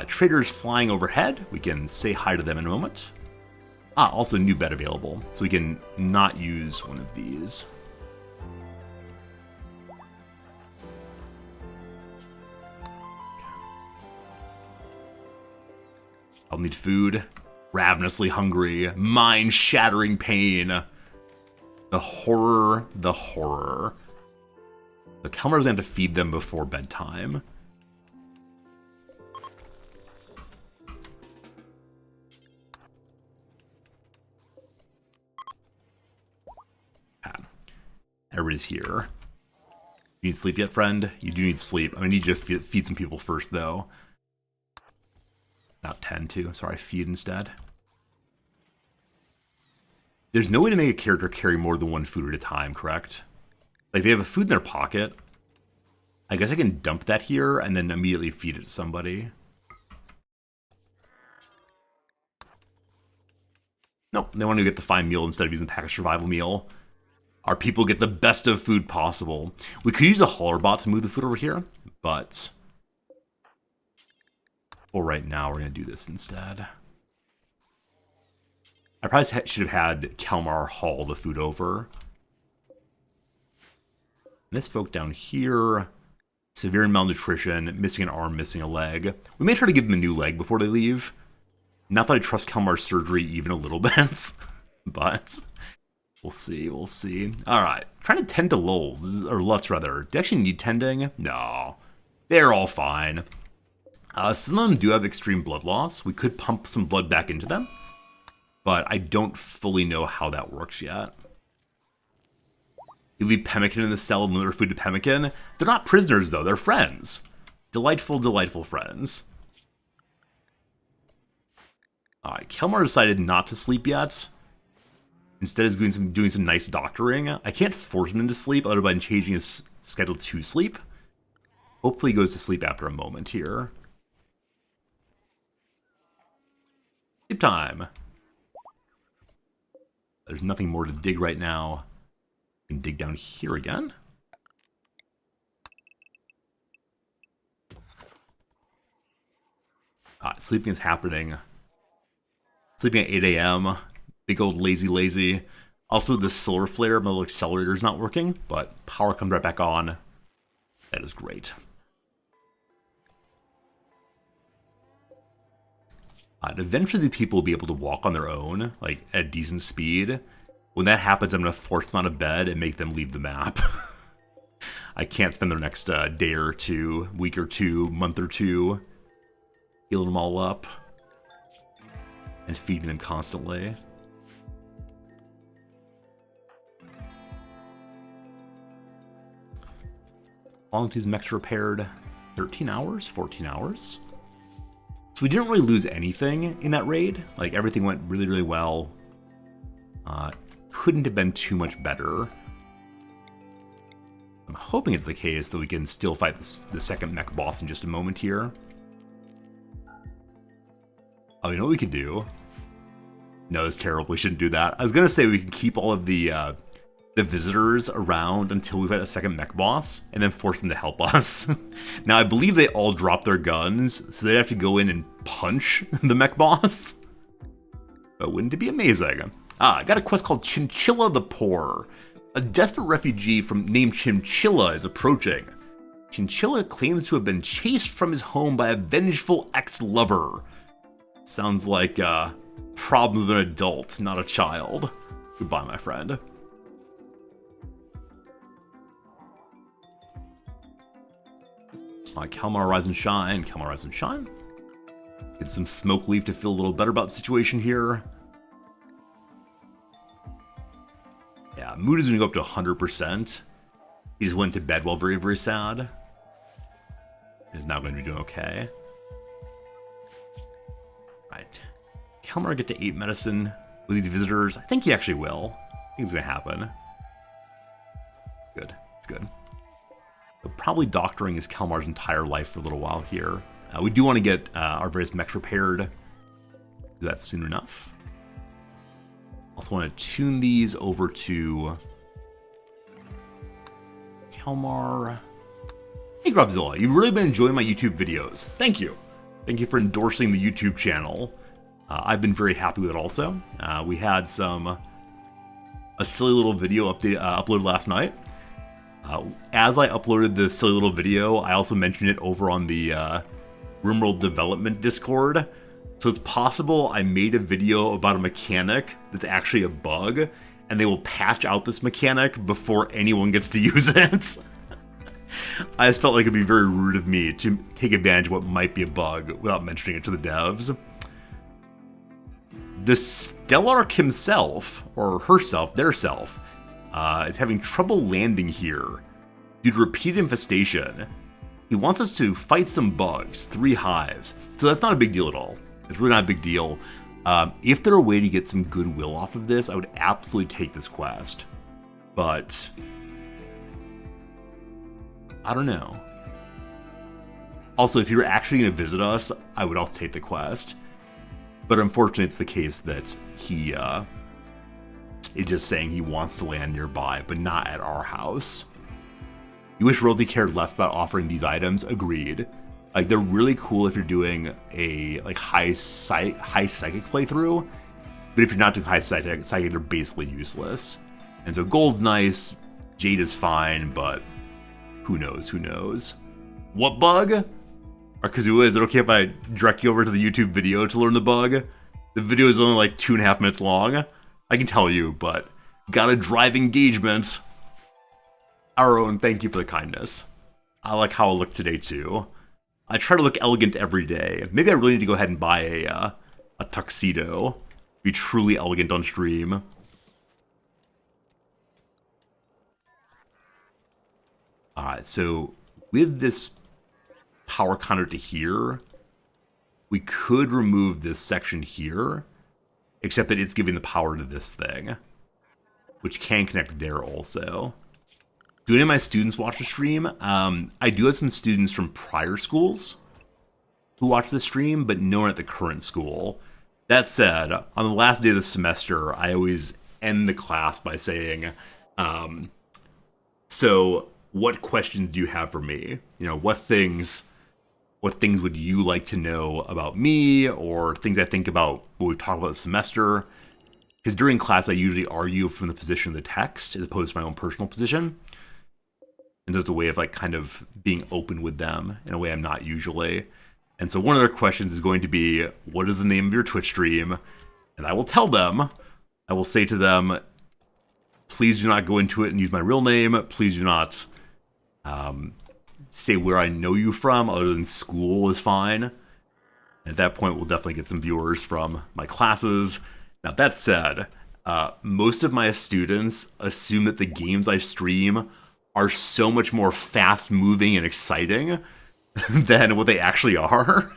Traders flying overhead. We can say hi to them in a moment. Also new bed available, so we can not use one of these. I'll need food. Ravenously hungry. Mind-shattering pain. The horror. The horror. The Kalmar's going to have to feed them before bedtime. Everybody's here. You need sleep yet, friend? You do need sleep. I'm going to need you to feed some people first, though. Not tend to. Sorry, feed instead. There's no way to make a character carry more than one food at a time, correct? Like, they have a food in their pocket. I guess I can dump that here and then immediately feed it to somebody. Nope, they want to get the fine meal instead of using the packaged survival meal. Our people get the best of food possible. We could use a hauler bot to move the food over here, but for right now, we're going to do this instead. I probably should have had Kalmar haul the food over. This folk down here, severe malnutrition, missing an arm, missing a leg. We may try to give them a new leg before they leave. Not that I trust Kalmar's surgery even a little bit, but we'll see, we'll see. All right, trying to tend to lulls, or Lutz rather. Do they actually need tending? No, they're all fine. Some of them do have extreme blood loss. We could pump some blood back into them, but I don't fully know how that works yet. You leave Pemmican in the cell and limit her food to Pemmican. They're not prisoners, though. They're friends. Delightful, delightful friends. All right, Kalmar decided not to sleep yet. Instead of doing some nice doctoring. I can't force him into sleep other than changing his schedule to sleep. Hopefully he goes to sleep after a moment here. Sleep time. There's nothing more to dig right now. We can dig down here again. Sleeping is happening. Sleeping at 8 a.m. Big old lazy. Also, the solar flare, my little accelerator is not working, but power comes right back on. That is great. And eventually the people will be able to walk on their own, like at decent speed. When that happens, I'm going to force them out of bed and make them leave the map. I can't spend their next day or two, week or two, month or two healing them all up and feeding them constantly. How long these mechs repaired? 13 hours? 14 hours? So we didn't really lose anything in that raid. Like, everything went really, really well. Couldn't have been too much better. I'm hoping it's the case that we can still fight the second mech boss in just a moment here. Oh, you know what we could do? No, it's terrible. We shouldn't do that. I was going to say we can keep all of the visitors around until we've had a second mech boss, and then force them to help us. Now, I believe they all drop their guns, so they'd have to go in and punch the mech boss. But wouldn't it be amazing? I got a quest called Chinchilla the Poor. A desperate refugee named Chinchilla is approaching. Chinchilla claims to have been chased from his home by a vengeful ex-lover. Sounds like problems of an adult, not a child. Goodbye, my friend. Kalmar Rise and Shine, Kalmar Rise and Shine. Get some smoke leaf to feel a little better about the situation here. Yeah, mood is going to go up to 100%. He just went to bed while very, very sad. He's now going to be doing okay. Right. Kalmar get to 8 medicine with these visitors. I think he actually will. I think it's going to happen. Good. It's good. So probably doctoring is Kalmar's entire life for a little while here. We do want to get our various mechs repaired. Do that soon enough. Also want to tune these over to Kalmar. Hey Grubzilla, you've really been enjoying my YouTube videos. Thank you. Thank you for endorsing the YouTube channel. I've been very happy with it also. We had a silly little video uploaded last night. As I uploaded this silly little video, I also mentioned it over on the Rimworld development Discord. So it's possible I made a video about a mechanic that's actually a bug, and they will patch out this mechanic before anyone gets to use it. I just felt like it'd be very rude of me to take advantage of what might be a bug without mentioning it to the devs. The Stellark himself, or herself, their self, is having trouble landing here due to repeated infestation. He wants us to fight some bugs, 3 hives. So that's not a big deal at all. It's really not a big deal. If there were a way to get some goodwill off of this, I would absolutely take this quest. But I don't know. Also, if you're actually going to visit us, I would also take the quest. But unfortunately, it's the case that he is just saying he wants to land nearby, but not at our house. You wish Royalty cared less about offering these items? Agreed. Like, they're really cool if you're doing a high psychic playthrough, but if you're not doing high psychic, they're basically useless. And so gold's nice, jade is fine, but who knows? Who knows? What bug? Arkazu, is it okay if I direct you over to the YouTube video to learn the bug? The video is only like 2.5 minutes long. I can tell you, but gotta drive engagement. Our own, thank you for the kindness. I like how I look today too. I try to look elegant every day. Maybe I really need to go ahead and buy a tuxedo. Be truly elegant on stream. Alright, so with this power conduit to here, we could remove this section here, except that it's giving the power to this thing, which can connect there also. Do any of my students watch the stream? I do have some students from prior schools who watch the stream, but no one at the current school. That said, on the last day of the semester, I always end the class by saying, so what questions do you have for me? You know, what things would you like to know about me, or things I think about what we've talked about this semester? Because during class, I usually argue from the position of the text as opposed to my own personal position. And so it's a way of like kind of being open with them in a way I'm not usually. And so one of their questions is going to be, what is the name of your Twitch stream? And I will tell them, I will say to them, please do not go into it and use my real name. Please do not Say where I know you from, other than school, is fine. At that point, we'll definitely get some viewers from my classes. Now, that said, most of my students assume that the games I stream are so much more fast-moving and exciting than what they actually are.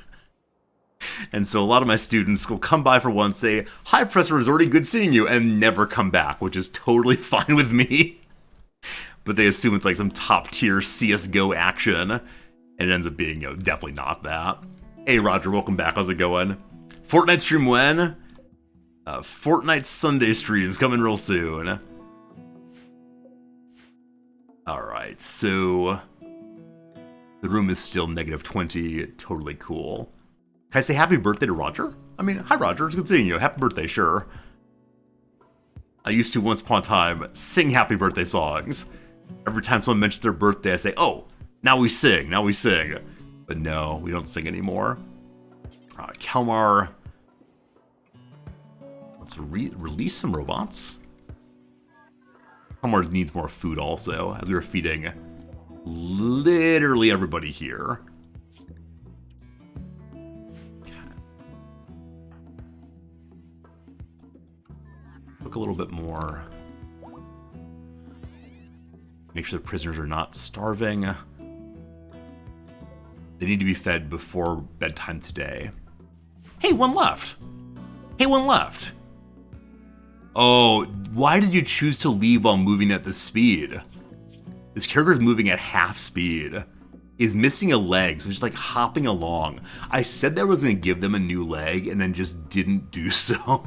And so a lot of my students will come by for once, say, "Hi, Professor Resorti, good seeing you," and never come back, which is totally fine with me. But they assume it's like some top-tier CSGO action, and it ends up being, definitely not that. Hey, Roger, welcome back. How's it going? Fortnite stream when? Fortnite Sunday stream's coming real soon. Alright, so the room is still -20. Totally cool. Can I say happy birthday to Roger? I mean, hi, Roger. It's good seeing you. Happy birthday, sure. I used to, once upon a time, sing happy birthday songs. Every time someone mentions their birthday, I say, "Oh, now we sing, now we sing." But no, we don't sing anymore. Kalmar. Let's release some robots. Kalmar needs more food also, as we were feeding literally everybody here. Look a little bit more. Make sure the prisoners are not starving. They need to be fed before bedtime today. Hey, one left. Hey, one left. Oh, why did you choose to leave while moving at this speed? This character is moving at half speed. Is missing a leg, so just like hopping along. I said that I was going to give them a new leg and then just didn't do so.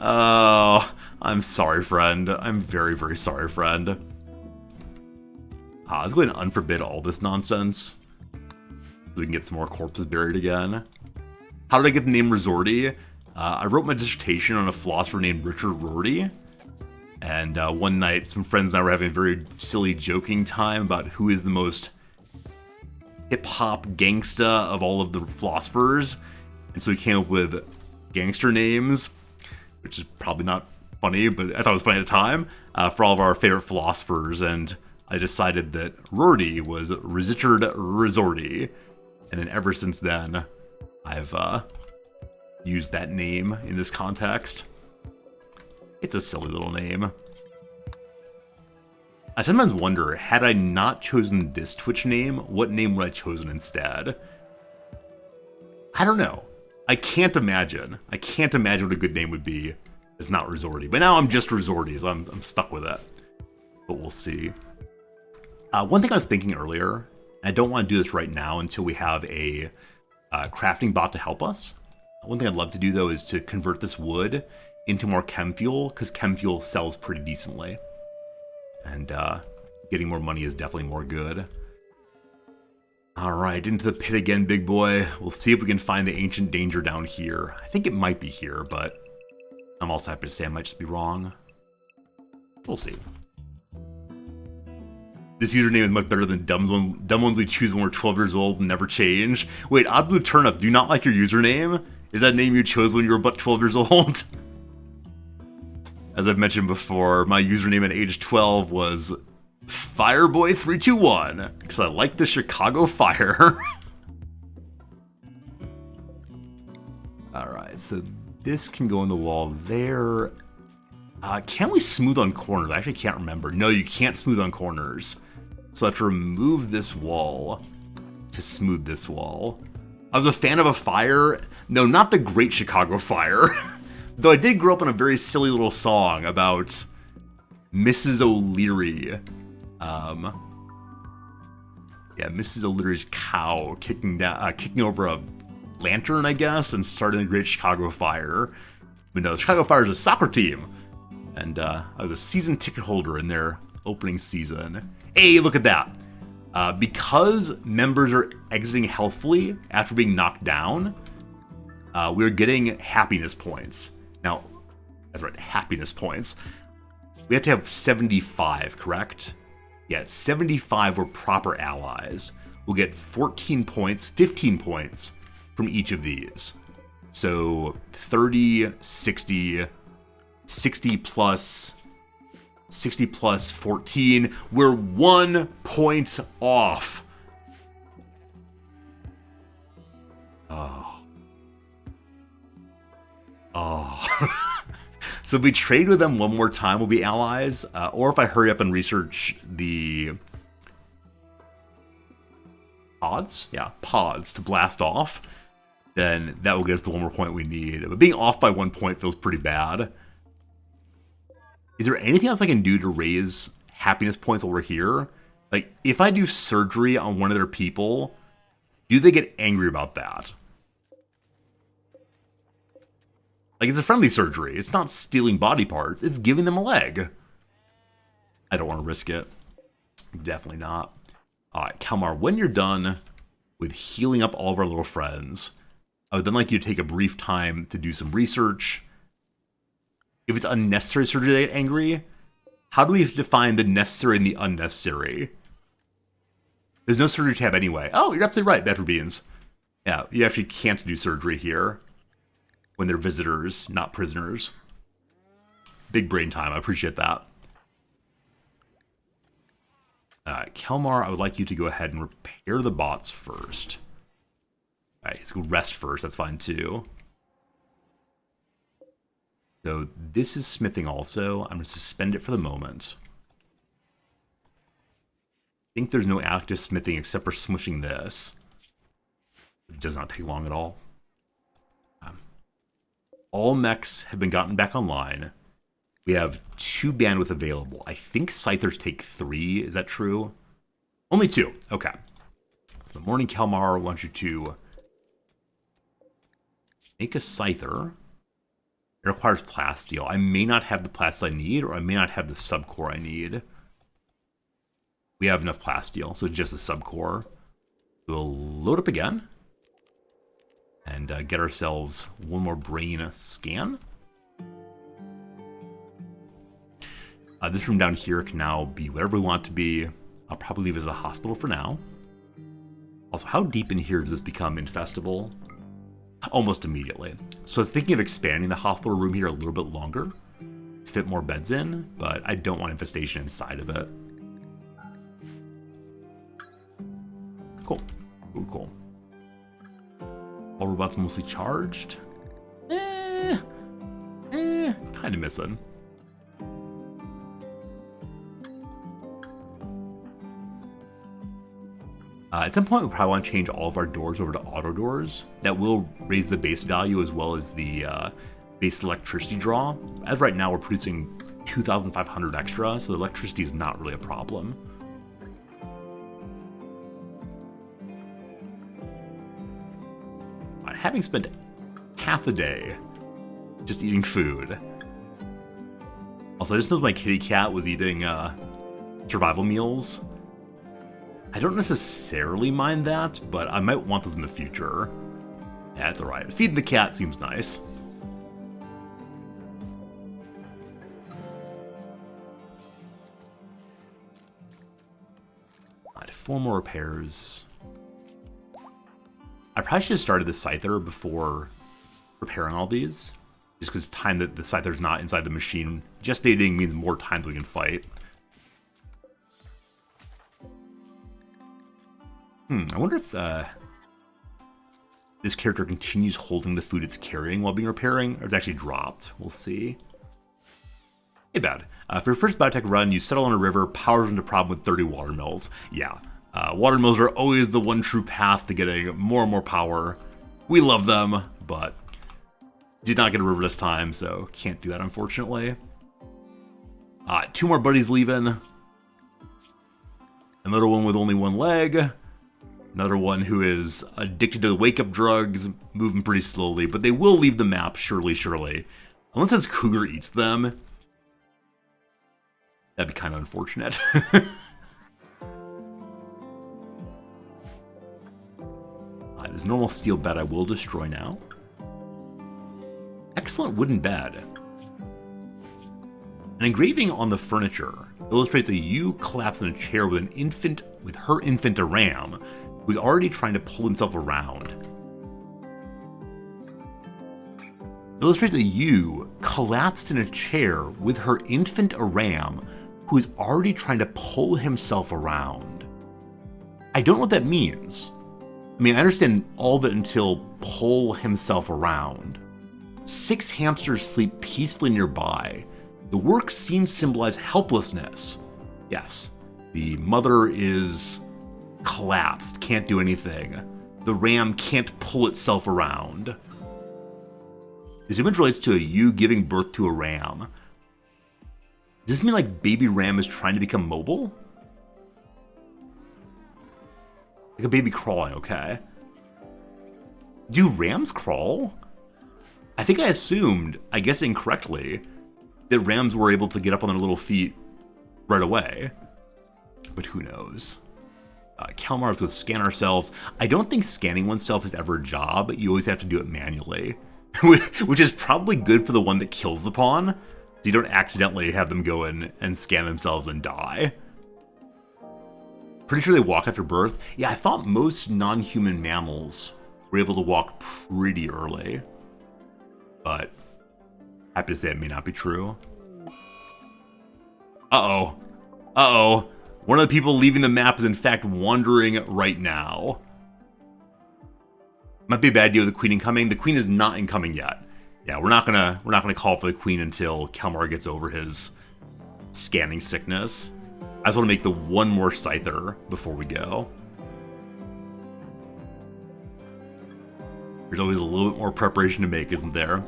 Oh, I'm sorry, friend. I'm very, very sorry, friend. Let's go ahead and unforbid all this nonsense, so we can get some more corpses buried again. How did I get the name Resorti? I wrote my dissertation on a philosopher named Richard Rorty. And one night, some friends and I were having a very silly joking time about who is the most hip-hop gangsta of all of the philosophers. And so we came up with gangster names, which is probably not funny, but I thought it was funny at the time, for all of our favorite philosophers. And I decided that Rorty was Richard Resorti. And then ever since then, I've used that name in this context. It's a silly little name. I sometimes wonder, had I not chosen this Twitch name, what name would I have chosen instead? I don't know. I can't imagine. I can't imagine what a good name would be. It's not Resorti. But now I'm just Resorti, so I'm stuck with it. But we'll see. One thing I was thinking earlier, and I don't want to do this right now until we have a crafting bot to help us. One thing I'd love to do, though, is to convert this wood into more chem fuel, because chem fuel sells pretty decently. And getting more money is definitely more good. Alright, into the pit again, big boy. We'll see if we can find the ancient danger down here. I think it might be here, but I'm also happy to say I might just be wrong. We'll see. This username is much better than dumb ones we choose when we're 12 years old and never change. Wait, Odd Blue Turnip, do you not like your username? Is that name you chose when you were but 12 years old? As I've mentioned before, my username at age 12 was Fireboy321, because I like the Chicago Fire. Alright, so this can go on the wall there. Can we smooth on corners? I actually can't remember. No, you can't smooth on corners. So I have to remove this wall to smooth this wall. I was a fan of a fire. No, not the Great Chicago Fire. Though I did grow up on a very silly little song about Mrs. O'Leary. Yeah, Mrs. O'Leary's cow kicking over a lantern, I guess, and starting the Great Chicago Fire. But no, the Chicago Fire is a soccer team. And I was a season ticket holder in their opening season. Hey, look at that. Because members are exiting healthfully after being knocked down, we're getting happiness points. Now, that's right, happiness points. We have to have 75, correct? Yeah, 75 were proper allies. We'll get 14 points, 15 points from each of these. So 30, 60, 60 plus 60 plus 14. We're 1 point off. Oh. So if we trade with them one more time, we'll be allies. Or if I hurry up and research the pods, pods to blast off, then that will get us the 1 more point we need. But being off by 1 point feels pretty bad. Is there anything else I can do to raise happiness points while we're here? Like, if I do surgery on one of their people, do they get angry about that? Like, it's a friendly surgery. It's not stealing body parts. It's giving them a leg. I don't want to risk it. Definitely not. All right, Kalmar, when you're done with healing up all of our little friends, I would then like you to take a brief time to do some research. If it's unnecessary surgery, they get angry. How do we define the necessary and the unnecessary? There's no surgery tab anyway. Oh, you're absolutely right, Better Beans. Yeah, you actually can't do surgery here when they're visitors, not prisoners. Big brain time, I appreciate that. Kelmar, I would like you to go ahead and repair the bots first. Alright, let's go rest first, that's fine too. So this is smithing also. I'm going to suspend it for the moment. I think there's no active smithing except for smushing this. It does not take long at all. All mechs have been gotten back online. We have 2 bandwidth available. I think Scythers take 3. Is that true? Only 2. Okay. So the morning Kalmar wants you to make a Scyther. It requires plasteel. I may not have the plast I need, or I may not have the subcore I need. We have enough plasteel, so it's just the subcore. We'll load up again. And get ourselves 1 more brain scan. This room down here can now be whatever we want it to be. I'll probably leave it as a hospital for now. Also, how deep in here does this become infestable? Almost immediately. So I was thinking of expanding the hospital room here a little bit longer to fit more beds in, but I don't want infestation inside of it. Cool. Ooh, cool. All robots mostly charged? Kind of missing. At some point, we probably want to change all of our doors over to auto doors. That will raise the base value as well as the base electricity draw. As right now, we're producing 2,500 extra, so the electricity is not really a problem. Having spent half the day just eating food. Also, I just noticed my kitty cat was eating survival meals. I don't necessarily mind that, but I might want those in the future. Yeah, it's alright. Feeding the cat seems nice. Alright, 4 more repairs. I probably should have started the Scyther before repairing all these. Just because time that the Scyther's not inside the machine gestating means more time that we can fight. I wonder if this character continues holding the food it's carrying while being repairing, or it's actually dropped. We'll see. Hey, bad. For your first biotech run, you settle on a river, powers into problem with 30 watermills. Yeah, watermills are always the one true path to getting more and more power. We love them, but did not get a river this time, so can't do that, unfortunately. 2 more buddies leaving. Another one with only 1 leg. Another one who is addicted to the wake-up drugs, moving pretty slowly, but they will leave the map, surely, surely. Unless this cougar eats them. That'd be kind of unfortunate. This normal steel bed I will destroy now. Excellent wooden bed. An engraving on the furniture illustrates a ewe collapsed in a chair with her infant Aram, who's already trying to pull himself around. Illustrates a ewe collapsed in a chair with her infant Aram, who is already trying to pull himself around. I don't know what that means. I mean, I understand all of it until pull himself around. 6 hamsters sleep peacefully nearby. The work seems to symbolize helplessness. Yes, the mother is collapsed, can't do anything. The ram can't pull itself around. This image relates to you giving birth to a ram. Does this mean like baby ram is trying to become mobile? Like a baby crawling, okay. Do rams crawl? I think I assumed, I guess incorrectly, that rams were able to get up on their little feet right away. But who knows? Kalmar, let's go scan ourselves. I don't think scanning oneself is ever a job. You always have to do it manually. Which is probably good for the one that kills the pawn. So you don't accidentally have them go in and scan themselves and die. Pretty sure they walk after birth. Yeah, I thought most non-human mammals were able to walk pretty early. But happy to say it may not be true. Uh-oh. Uh-oh. One of the people leaving the map is in fact wandering right now. Might be a bad deal with the queen incoming. The queen is not incoming yet. Yeah, we're not gonna call for the queen until Kalmar gets over his scanning sickness. I just want to make the one more scyther before we go. There's always a little bit more preparation to make, isn't there?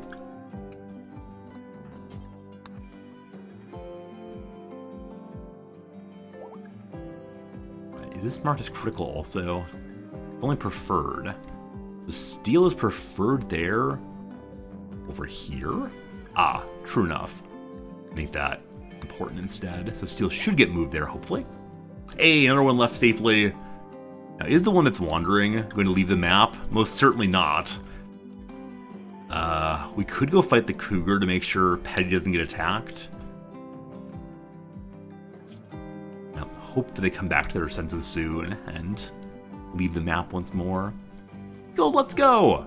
Is this marked as critical also? It's only preferred. The steel is preferred there. Over here? Ah, true enough. Make that important instead. So steel should get moved there, hopefully. Hey, another one left safely. Now, is the one that's wandering going to leave the map? Most certainly not. We could go fight the cougar to make sure Petty doesn't get attacked. Now, hope that they come back to their senses soon and leave the map once more. Go, let's go!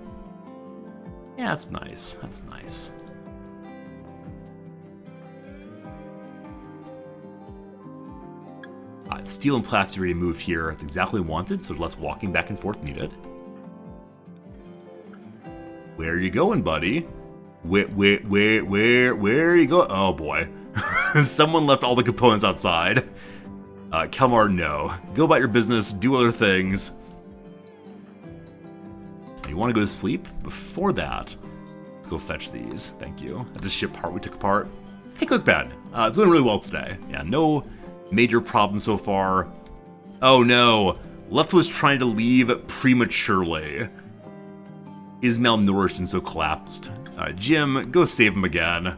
Yeah, that's nice. That's nice. Steel and plastic already moved here. That's exactly wanted, so there's less walking back and forth needed. Where are you going, buddy? Where are you going? Oh boy. Someone left all the components outside. Kalmar, no. Go about your business, do other things. You want to go to sleep? Before that, let's go fetch these. Thank you. That's a ship part we took apart. Hey, Cookpad. It's going really well today. Yeah, no major problem so far. Oh no. Lutz was trying to leave prematurely. He's malnourished and so collapsed. Jim, go save him again.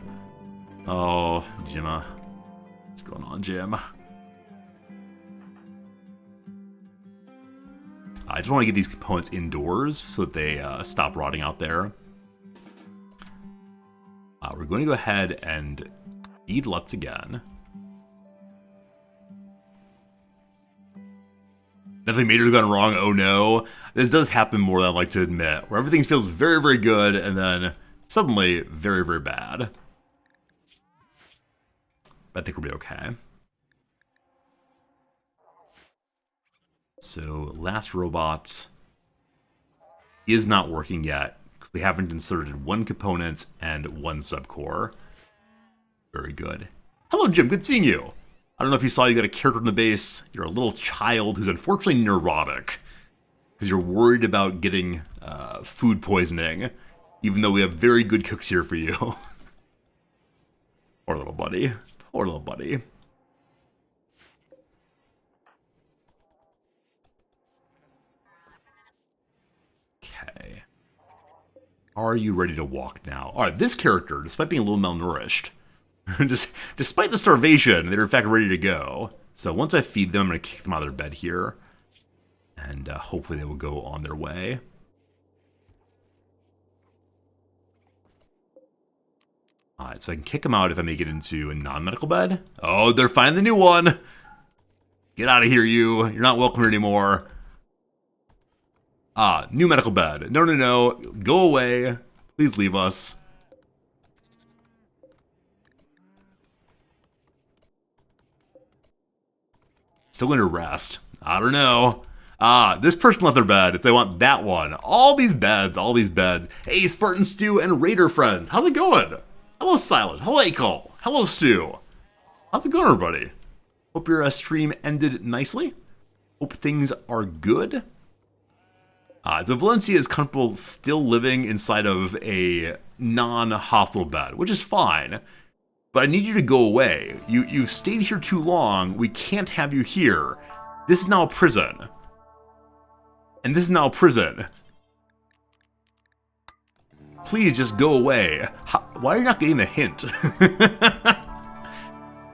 Oh, Jimma. What's going on, Jim? I just want to get these components indoors so that they stop rotting out there. We're going to go ahead and feed Lutz again. Nothing major has gone wrong, oh no. This does happen more than I'd like to admit, where everything feels very, very good, and then suddenly very, very bad. But I think we'll be okay. So, last robot is not working yet. We haven't inserted one component and one subcore. Very good. Hello, Jim. Good seeing you. I don't know if you saw you got a character in the base. You're a little child who's unfortunately neurotic. Because you're worried about getting food poisoning. Even though we have very good cooks here for you. Poor little buddy. Poor little buddy. Okay. Are you ready to walk now? Alright, this character, despite being a little malnourished, despite the starvation, they're in fact ready to go. So once I feed them, I'm going to kick them out of their bed here. And hopefully they will go on their way. Alright, so I can kick them out if I make it into a non-medical bed. Oh, they're finding the new one! Get out of here, you! You're not welcome here anymore. New medical bed. No, no, no. Go away. Please leave us. Still going to rest. I don't know. This person left their bed if they want that one. All these beds, all these beds. Hey, Spartan Stew and Raider friends, how's it going? Hello, Silent. Hello, Akol. Hello, Stew. How's it going, everybody? Hope your stream ended nicely. Hope things are good. So Valencia is comfortable still living inside of a non-hospital bed, which is fine. But I need you to go away. You've stayed here too long. We can't have you here. This is now a prison. And this is now a prison. Please just go away. Why are you not getting the hint?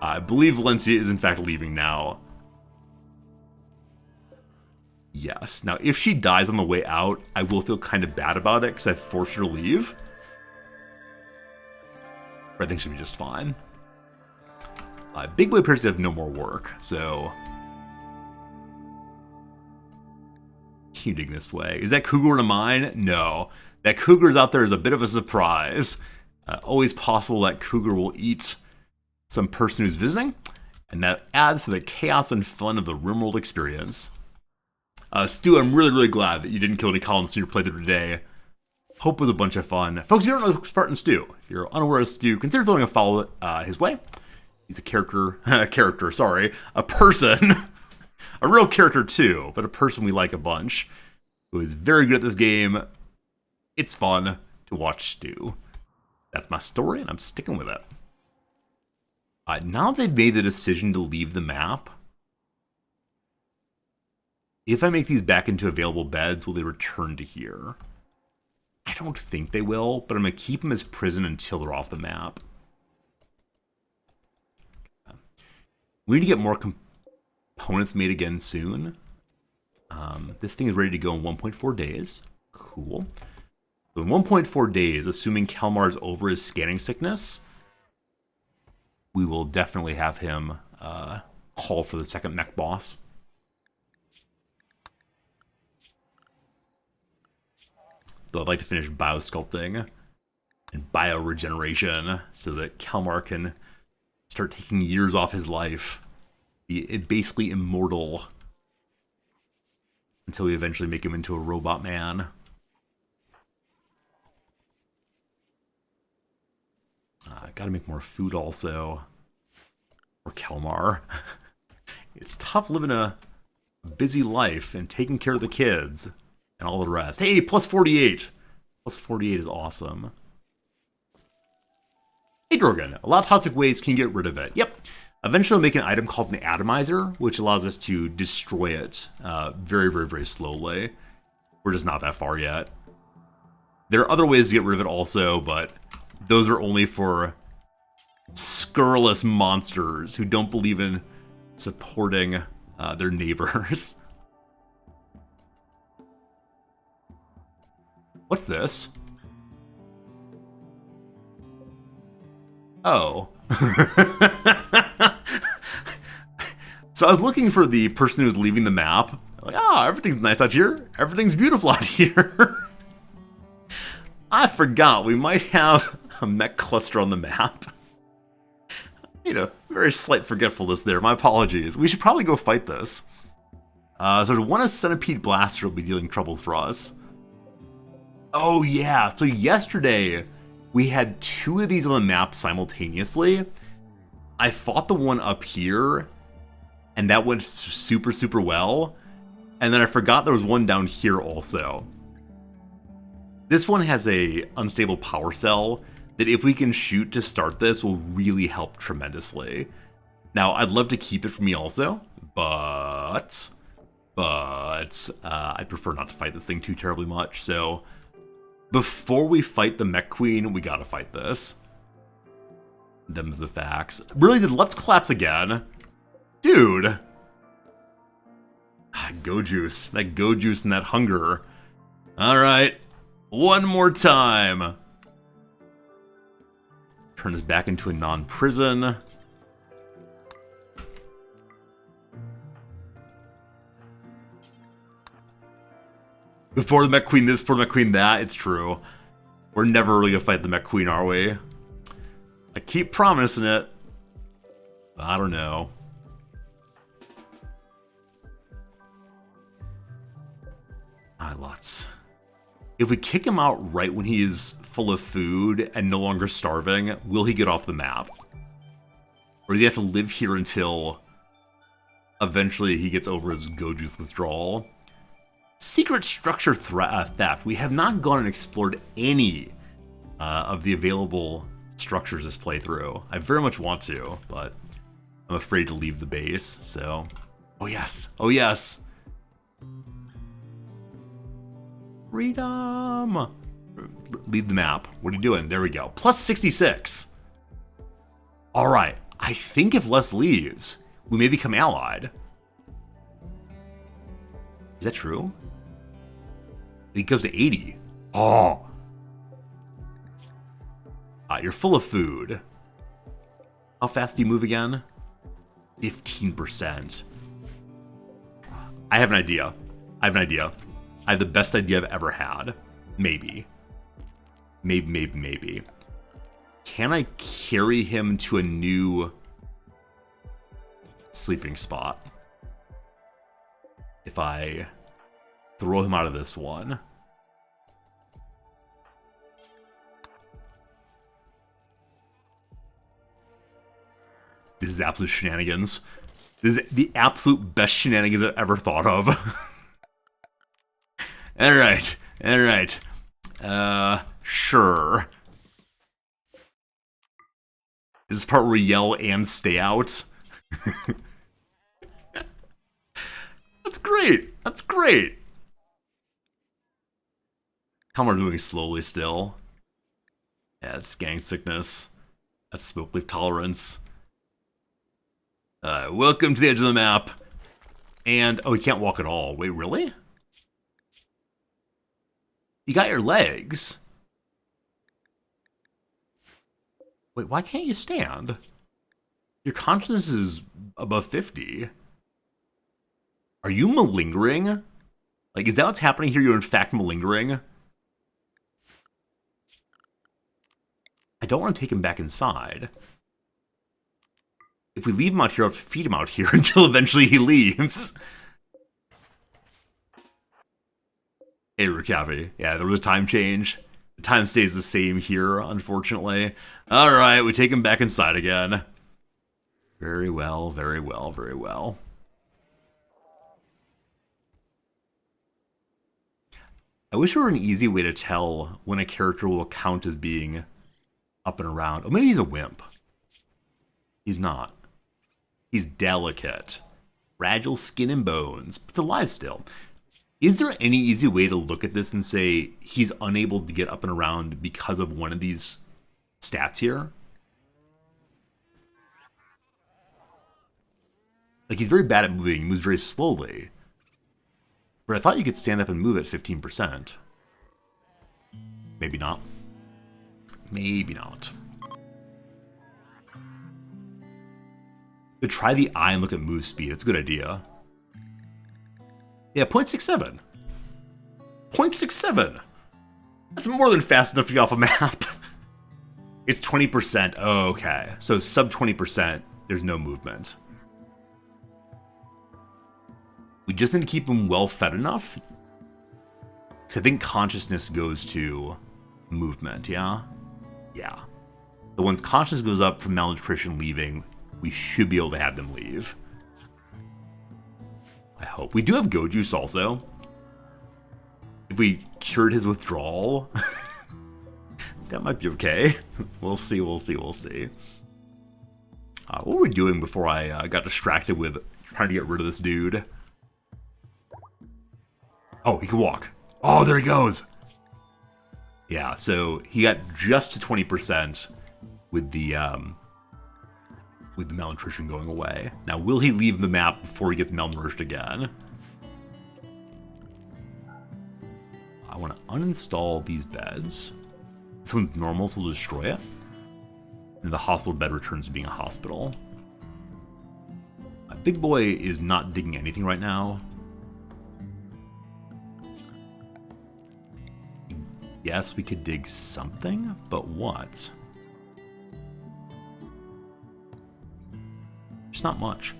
I believe Valencia is in fact leaving now. Yes. Now, if she dies on the way out, I will feel kind of bad about it because I forced her to leave. But I think she'll be just fine. Big Boy appears to have no more work, so... Heading this way. Is that cougar in a mine? No. That cougar's out there is a bit of a surprise. Always possible that cougar will eat some person who's visiting, and that adds to the chaos and fun of the Rimworld experience. Stu, I'm really glad that you didn't kill any colonists in your playthrough today. Hope was a bunch of fun. Folks, you don't know Spartan Stu. If you're unaware of Stu, consider throwing a follow his way. He's a a person. A real character too, but a person we like a bunch. Who is very good at this game. It's fun to watch Stu. That's my story, and I'm sticking with it. Now they've made the decision to leave the map, if I make these back into available beds, will they return to here? I don't think they will, but I'm going to keep them as prison until they're off the map. We need to get more components made again soon. This thing is ready to go in 1.4 days. Cool. So in 1.4 days, assuming Kelmar's over his scanning sickness, we will definitely have him haul for the second mech boss. Though I'd like to finish biosculpting and bioregeneration so that Kelmar can start taking years off his life. Be basically immortal until we eventually make him into a robot man. Gotta make more food also. For Kelmar. It's tough living a busy life and taking care of the kids and all the rest. Hey, plus 48! Plus 48 is awesome. Hey, Drogon. A lot of toxic waste can get rid of it. Yep. Eventually, we'll make an item called an atomizer, which allows us to destroy it very slowly. We're just not that far yet. There are other ways to get rid of it also, but those are only for scurrilous monsters who don't believe in supporting their neighbors. What's this? Oh. So I was looking for the person who's leaving the map. Like, everything's nice out here. Everything's beautiful out here. I forgot we might have a mech cluster on the map. Very slight forgetfulness there. My apologies. We should probably go fight this. So there's one centipede blaster will be dealing troubles for us. Oh yeah, so yesterday we had two of these on the map simultaneously. I fought the one up here, and that went super well. And then I forgot there was one down here also. This one has a unstable power cell that if we can shoot to start this will really help tremendously. Now, I'd love to keep it for me also, but I prefer not to fight this thing too terribly much, so before we fight the Mech Queen, we gotta fight this. Them's the facts. Really, let's collapse again. Dude. Go juice. That go juice and that hunger. Alright. One more time. Turn this back into a non-prison. Before the Mech Queen this, before the Mech Queen that, it's true. We're never really gonna fight the Mech Queen, are we? I keep promising it. I don't know. Lots. If we kick him out right when he is full of food and no longer starving, will he get off the map? Or do you have to live here until eventually he gets over his Goju's withdrawal? Secret structure theft. We have not gone and explored any of the available structures this playthrough. I very much want to, but I'm afraid to leave the base, so... Oh yes! Oh yes! Freedom! Leave the map. What are you doing? There we go. Plus 66! Alright, I think if Les leaves, we may become allied. Is that true? It goes to 80. Oh! You're full of food. How fast do you move again? 15%. I have an idea. I have the best idea I've ever had. Maybe. Maybe. Can I carry him to a new sleeping spot? If I throw him out of this one. This is absolute shenanigans. This is the absolute best shenanigans I've ever thought of. Alright. Sure. Is this part where we yell and stay out? That's great. Kamar's moving slowly still. Yeah, that's gang sickness. That's smoke leaf tolerance. Welcome to the edge of the map. And, oh, he can't walk at all. Wait, really? You got your legs. Wait, why can't you stand? Your consciousness is above 50. Are you malingering? Like, is that what's happening here? You're in fact malingering? I don't want to take him back inside. If we leave him out here, I'll have to feed him out here until eventually he leaves. Hey, Rukavi. Yeah, there was a time change. The time stays the same here, unfortunately. Alright, we take him back inside again. Very well. I wish there were an easy way to tell when a character will count as being up and around. Oh, maybe he's a wimp. He's not. He's delicate. Fragile skin and bones. But it's alive still. Is there any easy way to look at this and say he's unable to get up and around because of one of these stats here? Like, he's very bad at moving. He moves very slowly. But I thought you could stand up and move at 15%. Maybe not. Maybe not. To try the eye and look at move speed. It's a good idea. Yeah, 0.67. 0.67! That's more than fast enough to get off a map. It's 20%. Oh, okay. So sub 20%, there's no movement. We just need to keep him well fed enough. Because I think consciousness goes to movement, yeah? Yeah. So once consciousness goes up from malnutrition leaving, we should be able to have them leave. I hope. We do have Go Juice also. If we cured his withdrawal, that might be okay. We'll see. What were we doing before I got distracted with trying to get rid of this dude? Oh, he can walk. Oh, there he goes. Yeah, so he got just to 20% with the malnutrition going away. Now, will he leave the map before he gets malnourished again? I want to uninstall these beds. This one's normal, so we'll destroy it. And the hospital bed returns to being a hospital. My big boy is not digging anything right now. Yes, we could dig something, but what? Just not much.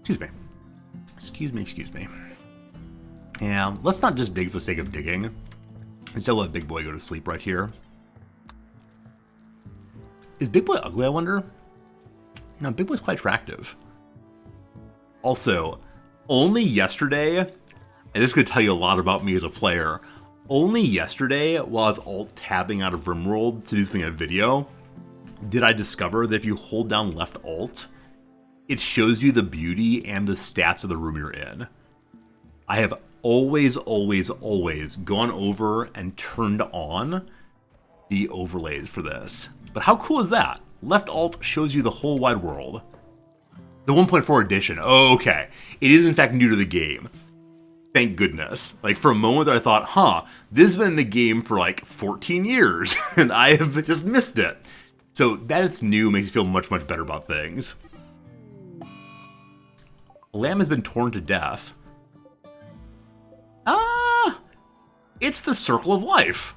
Excuse me. Excuse me, excuse me. Yeah, let's not just dig for the sake of digging. Instead, let Big Boy go to sleep right here. Is Big Boy ugly, I wonder? No, Big Boy's quite attractive. Also, only yesterday, and this is going to tell you a lot about me as a player, only yesterday, while I was alt-tabbing out of Rimworld to do something in a video, did I discover that if you hold down left alt, it shows you the beauty and the stats of the room you're in. I have always gone over and turned on the overlays for this. But how cool is that? Left alt shows you the whole wide world. The 1.4 edition, oh, okay. It is in fact new to the game. Thank goodness. Like for a moment there I thought, huh, this has been in the game for like 14 years and I have just missed it. So that it's new makes me feel much better about things. A lamb has been torn to death. It's the circle of life.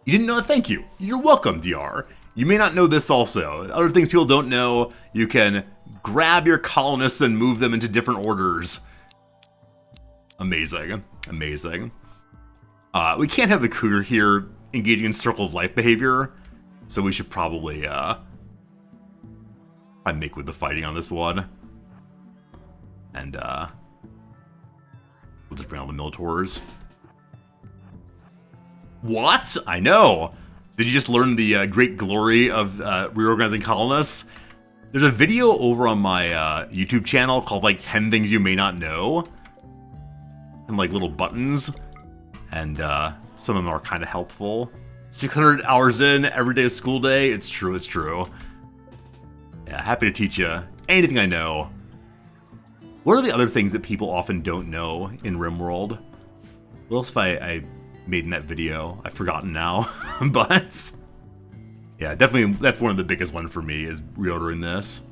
You didn't know that? Thank you. You're welcome, DR. You may not know this also. Other things people don't know, you can grab your colonists and move them into different orders. Amazing. Amazing. We can't have the Cooter here engaging in circle of life behavior, so we should probably make with the fighting on this one. And we'll just bring all the Militors. What? I know. Did you just learn the great glory of reorganizing colonists? There's a video over on my YouTube channel called like 10 Things You May Not Know. And like little buttons. And some of them are kind of helpful. 600 hours in, every day is school day. It's true, it's true. Yeah, happy to teach you anything I know. What are the other things that people often don't know in Rimworld? What else have I made in that video? I've forgotten now. But yeah, definitely that's one of the biggest ones for me is reordering this.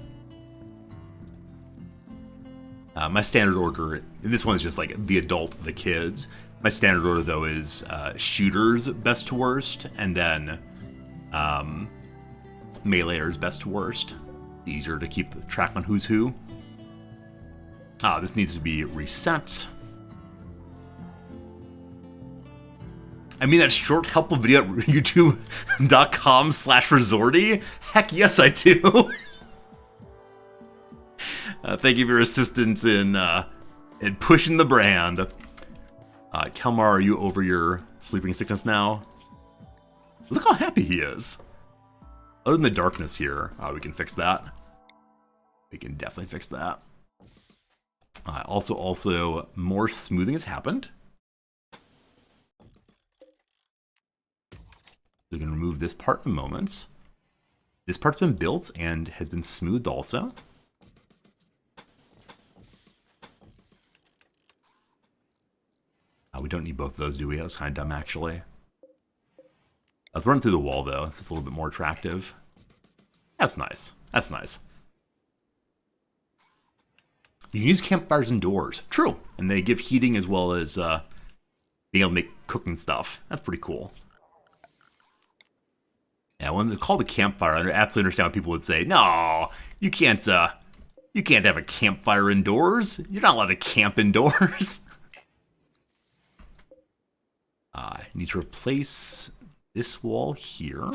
My standard order, and this one is just like the adult, the kids. My standard order though is shooters best to worst, and then meleeers best to worst. Easier to keep track on who's who. This needs to be reset. I mean that short helpful video at youtube.com/resorty? Heck yes I do. Thank you for your assistance in pushing the brand. Kelmar, are you over your sleeping sickness now? Look how happy he is. Other than the darkness here, we can fix that. We can definitely fix that. Also, more smoothing has happened. We're going to remove this part in a moment. This part's been built and has been smoothed also. We don't need both of those, do we? That was kind of dumb, actually. Let's run through the wall, though. It's just a little bit more attractive. That's nice. That's nice. You can use campfires indoors. True. And they give heating as well as being able to make cooking stuff. That's pretty cool. Yeah, when they call the campfire, I absolutely understand why people would say, no, you can't have a campfire indoors. You're not allowed to camp indoors. I need to replace this wall here.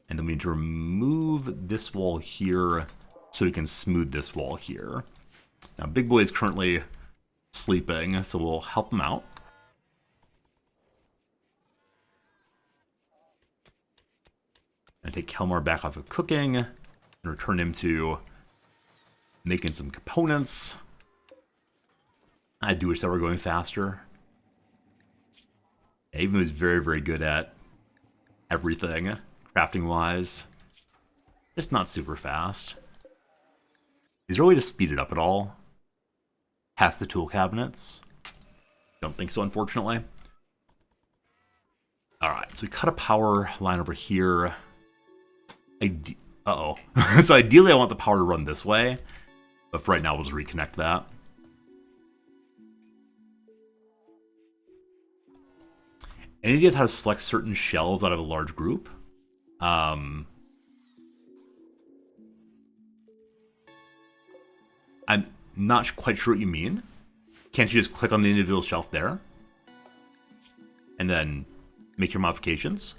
And then we need to remove this wall here so we can smooth this wall here. Now, Big Boy is currently sleeping, so we'll help him out. And take Kelmar back off of cooking and return him to making some components. I do wish that were going faster. Yeah, even though he's very good at everything, crafting-wise, just not super fast. Is there a way to speed it up at all? Past the tool cabinets? Don't think so, unfortunately. Alright, so we cut a power line over here. Uh-oh. So ideally I want the power to run this way, but for right now we'll just reconnect that. Any ideas how to select certain shelves out of a large group? I'm not quite sure what you mean. Can't you just click on the individual shelf there? And then make your modifications?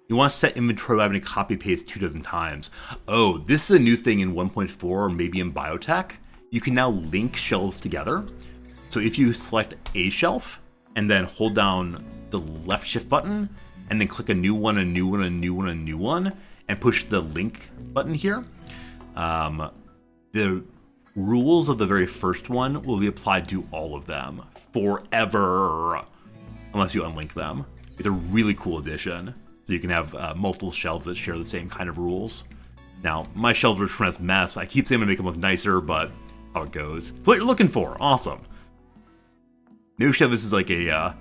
You want to set inventory by having to copy paste 24 times. Oh, this is a new thing in 1.4 or maybe in Biotech. You can now link shelves together. So if you select a shelf and then hold down the left shift button and then click a new one, a new one, a new one, a new one, and push the link button here, the rules of the very first one will be applied to all of them forever, unless you unlink them. It's a really cool addition. So you can have multiple shelves that share the same kind of rules. Now, my shelves are a tremendous mess. I keep saying I'm gonna make them look nicer, but how it goes. It's what you're looking for. Awesome. Maybe we should have this as like a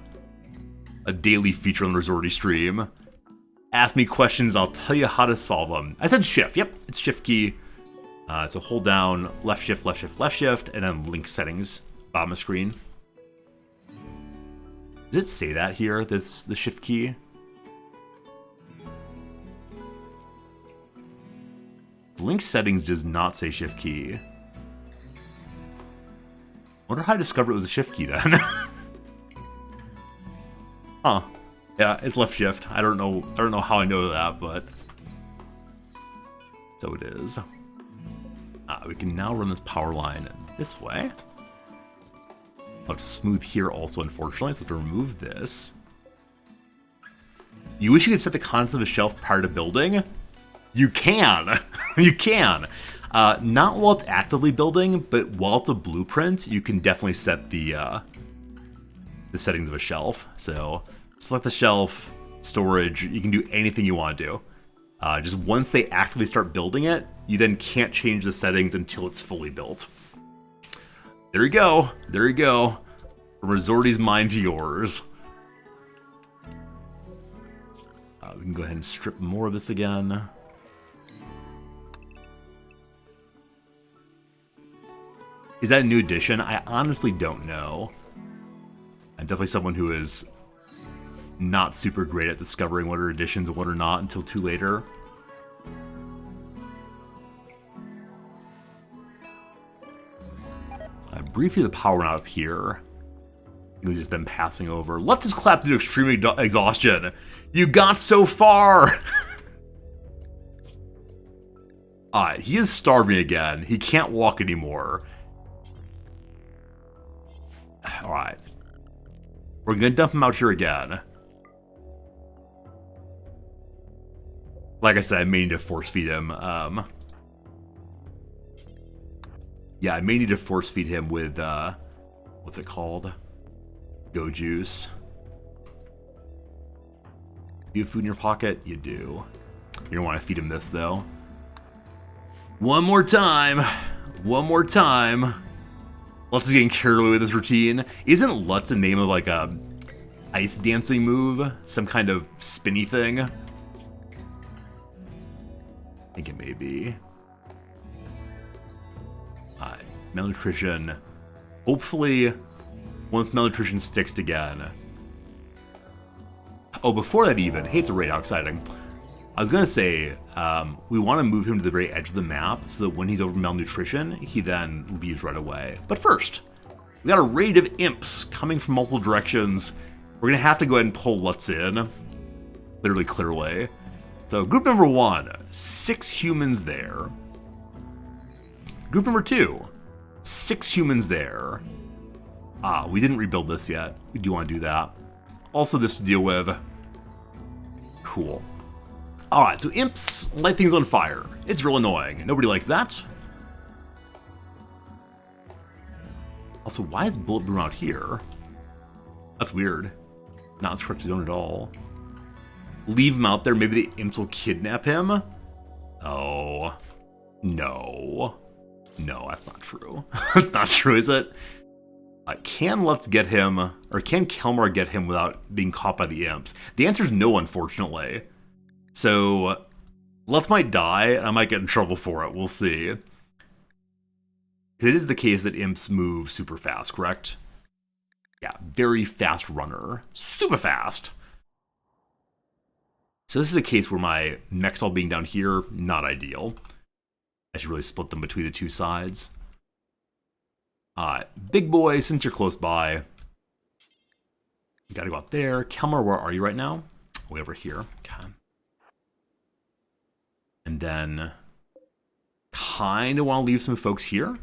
daily feature on the Resorty stream. Ask me questions, I'll tell you how to solve them. I said shift. Yep, it's shift key. So hold down left shift, left shift, left shift, and then link settings, bottom of screen. Does it say that here? That's the shift key? Link settings does not say shift key. Wonder how I discovered it was a shift key then. Huh. Yeah, it's left shift. I don't know how I know that, but so it is. We can now run this power line this way. I'll have to smooth here also, unfortunately, so I have to remove this. You wish you could set the contents of a shelf prior to building? You can! You can! Not while it's actively building, but while it's a blueprint, you can definitely set the settings of a shelf. So, select the shelf, storage, you can do anything you want to do. Just once they actively start building it, you then can't change the settings until it's fully built. There you go. There you go. From Resorty's mind to yours. We can go ahead and strip more of this again. Is that a new addition? I honestly don't know. I'm definitely someone who is not super great at discovering what are additions and what are not until too later. Briefly, the power went out up here. It was just them passing over. Let's just clap due to extreme exhaustion. You got so far! Alright, he is starving again. He can't walk anymore. Alright. We're gonna dump him out here again. Like I said, I may need to force feed him. Yeah, I may need to force feed him with, what's it called? Go juice. Do you have food in your pocket? You do. You don't want to feed him this, though. One more time. One more time. Lutz is getting carried away with this routine. Isn't Lutz the name of, like, a ice dancing move? Some kind of spinny thing? I think it may be. Malnutrition. Hopefully, once malnutrition's fixed again. Oh, before that even, hey, it's a raid, how exciting. I was gonna say, we want to move him to the very edge of the map so that when he's over malnutrition, he then leaves right away. But first, we got a raid of imps coming from multiple directions. We're gonna have to go ahead and pull Lutz in. Literally, clearly. So, group number 1, 6 humans there. Group number 2, 6 humans there. We didn't rebuild this yet. We do want to do that. Also this to deal with. Cool. Alright, so imps light things on fire. It's real annoying. Nobody likes that. Also, why is Bullet Broom out here? That's weird. Not scripted zone at all. Leave him out there. Maybe the imps will kidnap him? Oh. No. No, that's not true. That's not true, is it? Can Lutz get him, or can Kelmar get him without being caught by the imps? The answer is no, unfortunately. So, Lutz might die, and I might get in trouble for it. We'll see. It is the case that imps move super fast, correct? Yeah, very fast runner. Super fast! So this is a case where my mechs all being down here, not ideal. I should really split them between the two sides. Big boy, since you're close by, you gotta go out there. Kelmar, where are you right now? Way over here. Okay. And then kind of want to leave some folks here,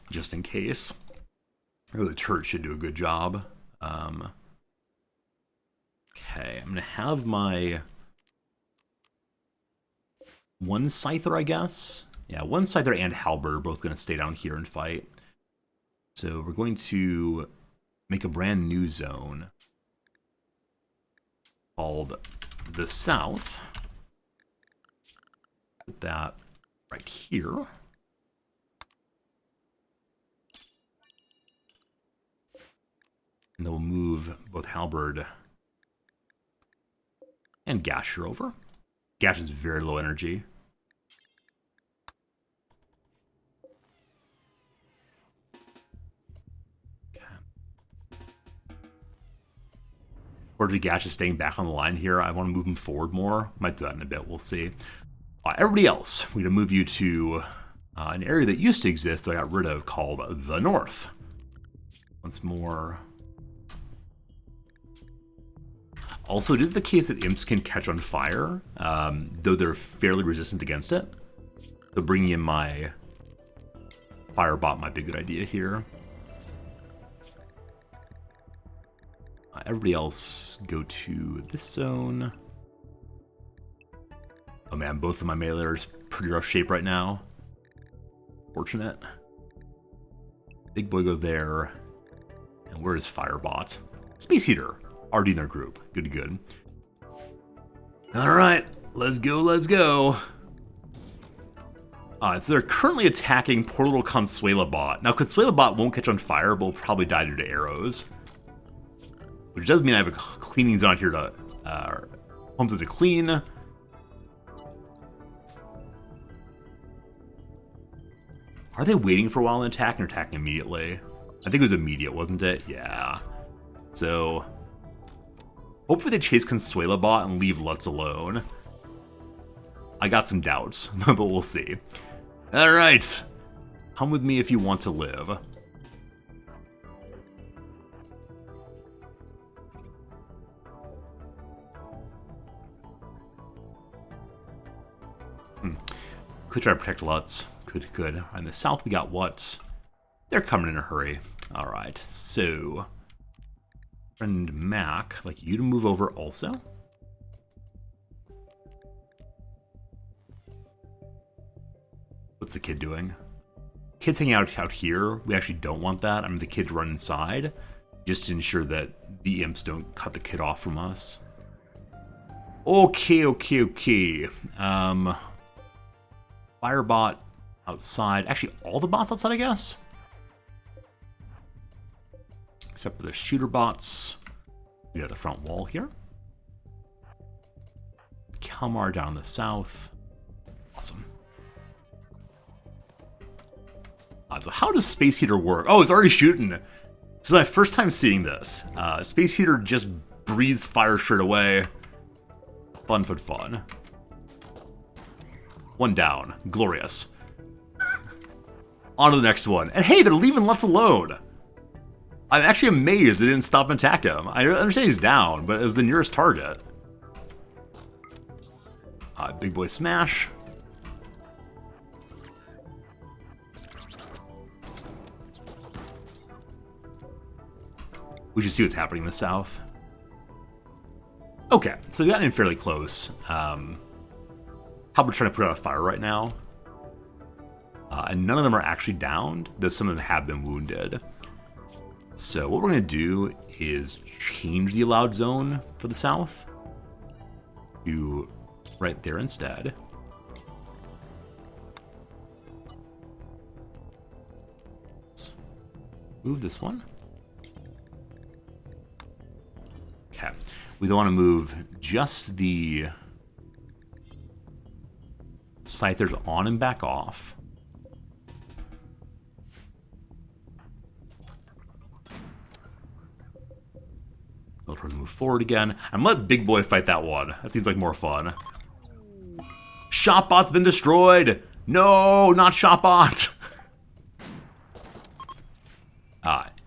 just in case. The turret should do a good job. Okay, I'm gonna have my one Scyther, I guess. Yeah, one Scyther and Halberd are both gonna stay down here and fight. So we're going to make a brand new zone called the South. Put that right here. And then we'll move both Halberd and Gasher over. Gash is very low energy. Okay. Fortunately, Gash is staying back on the line here. I want to move him forward more. Might do that in a bit. We'll see. Everybody else, we're going to move you to an area that used to exist that I got rid of called the North. Once more. Also, it is the case that imps can catch on fire, though they're fairly resistant against it. So bringing in my firebot might be a good idea here. Everybody else go to this zone. Oh man, both of my meleeers pretty rough shape right now. Fortunate. Big boy go there. And where is Firebot? Space Heater. Already in their group. Good to good. Alright, let's go, let's go. So they're currently attacking poor little Consuela Bot. Now, Consuela Bot won't catch on fire, but will probably die due to arrows. Which does mean I have a cleaning zone here to homes to clean. Are they waiting for a while and attacking or attacking immediately? I think it was immediate, wasn't it? Yeah. So hopefully they chase Consuela Bot and leave Lutz alone. I got some doubts, but we'll see. Alright. Come with me if you want to live. Could try to protect Lutz. Could. On the south, we got what? They're coming in a hurry. Alright, so friend Mac, I'd like you to move over also. What's the kid doing? Kid's hanging out here. We actually don't want that. I mean, the kid to run inside, just to ensure that the imps don't cut the kid off from us. Okay. Firebot outside. Actually, all the bots outside, I guess. Except for the shooter bots. We have the front wall here. Kalmar down in the south. Awesome. So how does Space Heater work? Oh, it's already shooting. This is my first time seeing this. Space Heater just breathes fire straight away. Fun. One down. Glorious. On to the next one. And hey, they're leaving Lutz alone. I'm actually amazed they didn't stop and attack him. I understand he's down, but it was the nearest target. Big boy smash. We should see what's happening in the south. Okay, so we got in fairly close. Probably trying to put out a fire right now. And none of them are actually downed, though some of them have been wounded. So what we're going to do is change the allowed zone for the south to right there instead. Let's move this one. Okay. We don't want to move just the Scythers on and back off. Let's move forward again. And let Big Boy fight that one. That seems like more fun. Shotbot's been destroyed! No, not Shotbot!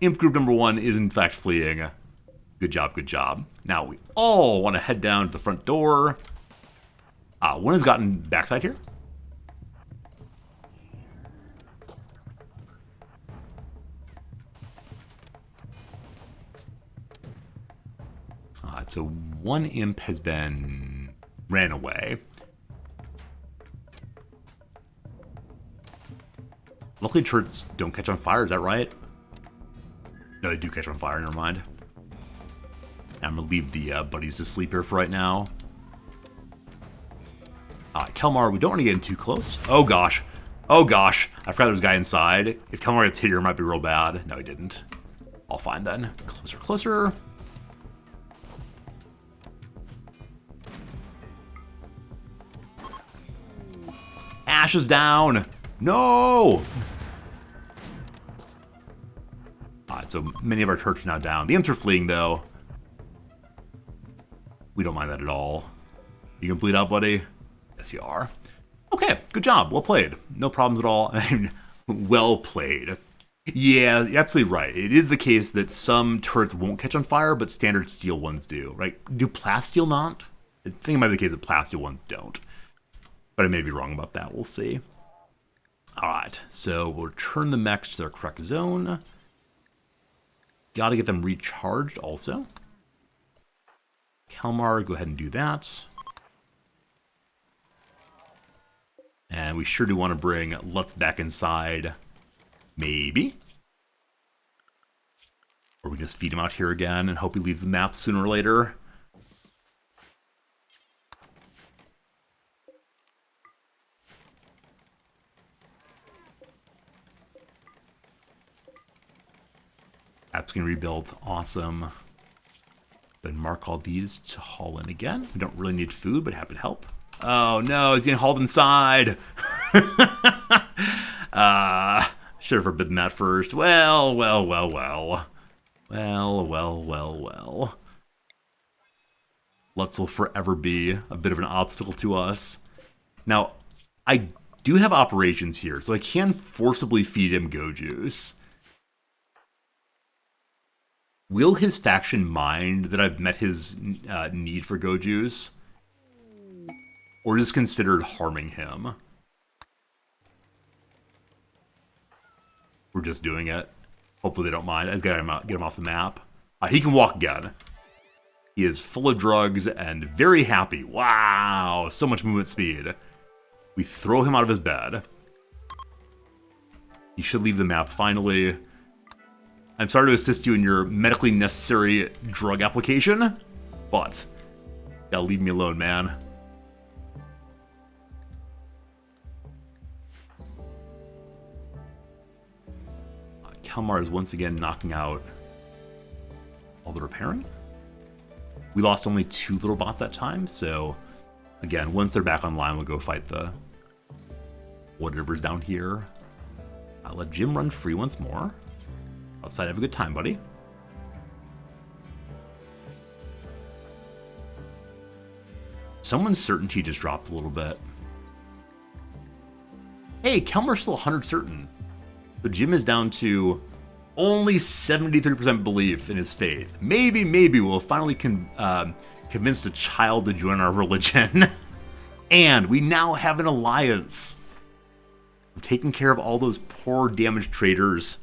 Imp group number 1 is in fact fleeing. Good job, good job. Now we all want to head down to the front door. One has gotten backside here. So one imp has ran away. Luckily turrets don't catch on fire, is that right? No, they do catch on fire, never mind. I'm gonna leave the buddies to sleep here for right now. Kelmar, we don't want to get in too close. Oh gosh. Oh gosh. I forgot there was a guy inside. If Kelmar gets hit here, it might be real bad. No, he didn't. All fine then. Closer, closer. Ash is down. No! Alright, so many of our turrets are now down. The imps are fleeing, though. We don't mind that at all. You can bleed out, buddy? Yes, you are. Okay, good job. Well played. No problems at all. I mean, well played. Yeah, you're absolutely right. It is the case that some turrets won't catch on fire, but standard steel ones do, right? Do plasteel not? I think it might be the case that plasteel ones don't. But I may be wrong about that. We'll see. Alright, so we'll return the mechs to their correct zone. Gotta get them recharged also. Kelmar, go ahead and do that. And we sure do want to bring Lutz back inside. Maybe. Or we just feed him out here again and hope he leaves the map sooner or later. App's getting rebuilt. Awesome. Then mark all these to haul in again. We don't really need food, but happy to help. Oh no, he's getting hauled inside. Should have forbidden that first. Well. Lutz will forever be a bit of an obstacle to us. Now, I do have operations here, so I can forcibly feed him Go Juice. Will his faction mind that I've met his need for Go Juice? Or is considered harming him? We're just doing it. Hopefully they don't mind. I just gotta get him off the map. He can walk again. He is full of drugs and very happy. Wow, so much movement speed. We throw him out of his bed. He should leave the map finally. I'm sorry to assist you in your medically necessary drug application, but gotta leave me alone, man. Kelmar is once again knocking out all the repairing. We lost only 2 little bots that time, so again, once they're back online, we'll go fight the whatever's down here. I'll let Jim run free once more. Outside, have a good time, buddy. Someone's certainty just dropped a little bit. Hey, Kelmar's still 100 certain. But Jim is down to only 73% belief in his faith. Maybe we'll finally convince the child to join our religion. And we now have an alliance. We're taking care of all those poor damaged traders.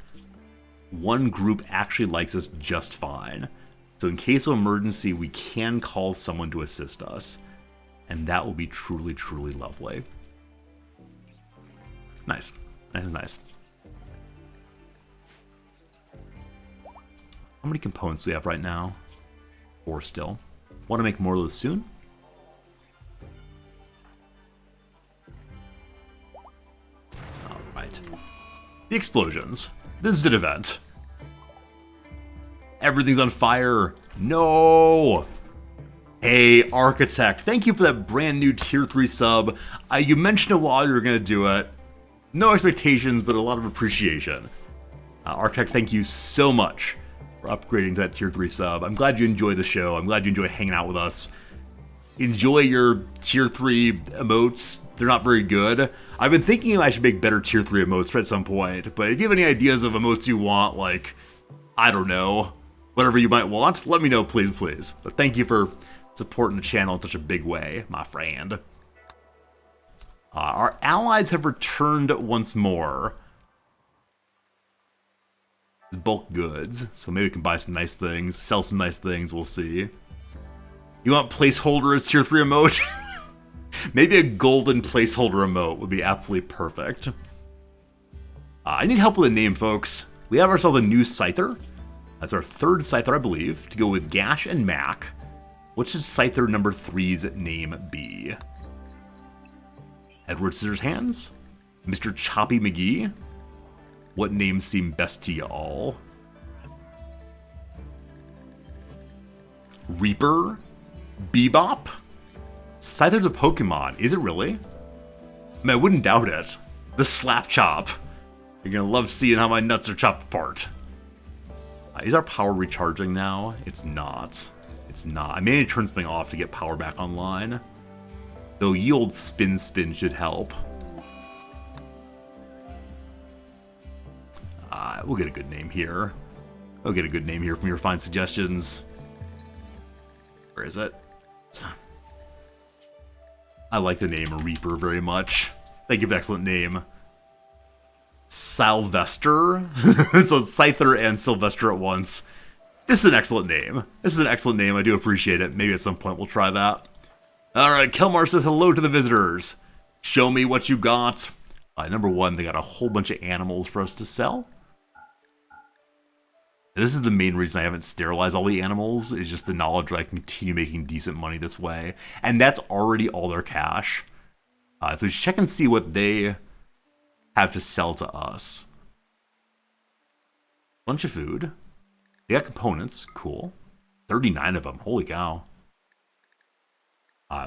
One group actually likes us just fine. So in case of emergency, we can call someone to assist us. And that will be truly, truly lovely. Nice. Nice. How many components do we have right now? 4 still. Want to make more of those soon? Alright. The explosions. This is an event. Everything's on fire. No! Hey, Architect. Thank you for that brand new tier 3 sub. You mentioned a while you were going to do it. No expectations, but a lot of appreciation. Architect, thank you so much for upgrading to that tier 3 sub. I'm glad you enjoy the show. I'm glad you enjoy hanging out with us. Enjoy your tier 3 emotes. They're not very good. I've been thinking I should make better tier 3 emotes at some point, but if you have any ideas of emotes you want, like I don't know. Whatever you might want, let me know, please, please. But thank you for supporting the channel in such a big way, my friend. Our allies have returned once more. It's bulk goods, so maybe we can buy some nice things, sell some nice things, we'll see. You want placeholder as tier 3 emote? Maybe a golden placeholder emote would be absolutely perfect. I need help with a name, folks. We have ourselves a new Scyther. That's our third Scyther, I believe, to go with Gash and Mac. What should Scyther number 3's name be? Edward Scissorhands? Mr. Choppy McGee? What names seem best to y'all? Reaper? Bebop? Scyther's a Pokemon. Is it really? I mean, I wouldn't doubt it. The Slap Chop. You're gonna love seeing how my nuts are chopped apart. Is our power recharging now? It's not. It's not. I may need to turn something off to get power back online. Though yield spin should help. We'll get a good name here. We'll get a good name here from your fine suggestions. Where is it? I like the name Reaper very much. Thank you for the excellent name. Sylvester. So Scyther and Sylvester at once. This is an excellent name. This is an excellent name. I do appreciate it. Maybe at some point we'll try that. Alright, Kelmar says hello to the visitors. Show me what you got. Number one, they got a whole bunch of animals for us to sell. This is the main reason I haven't sterilized all the animals, is just the knowledge that I can continue making decent money this way. And that's already all their cash. So just check and see what they have to sell to us. Bunch of food. They got components. Cool. 39 of them. Holy cow.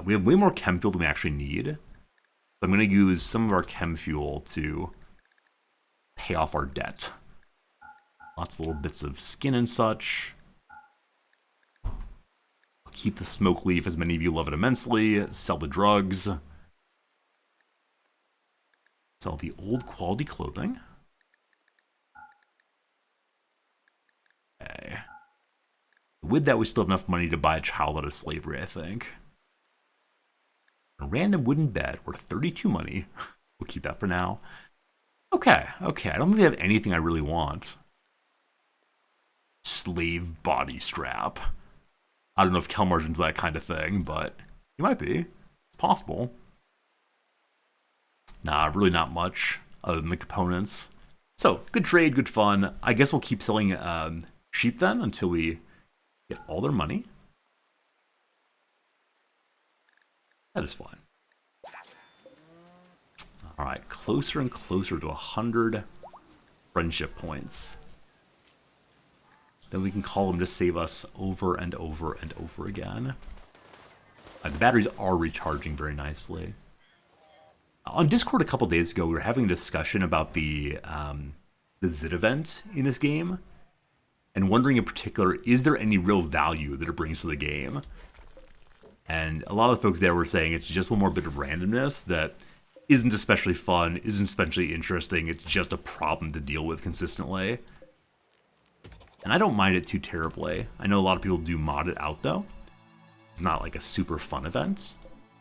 We have way more chem fuel than we actually need. So I'm going to use some of our chem fuel to pay off our debt. Lots of little bits of skin and such. I'll keep the smoke leaf, as many of you love it immensely. Sell the drugs. Sell the old quality clothing. Okay. With that, we still have enough money to buy a child out of slavery, I think. A random wooden bed worth 32 money. We'll keep that for now. Okay, okay. I don't think they have anything I really want. Slave body strap. I don't know if Kelmar's into that kind of thing, but he might be. It's possible. Nah, really not much other than the components. So, good trade, good fun. I guess we'll keep selling sheep then until we get all their money. That is fun. Alright, closer and closer to 100 friendship points. Then we can call them to save us over and over and over again. The batteries are recharging very nicely. On Discord a couple days ago, we were having a discussion about the Zit event in this game, and wondering in particular, is there any real value that it brings to the game? And a lot of folks there were saying it's just one more bit of randomness that isn't especially fun, isn't especially interesting, it's just a problem to deal with consistently. And I don't mind it too terribly. I know a lot of people do mod it out though. It's not like a super fun event,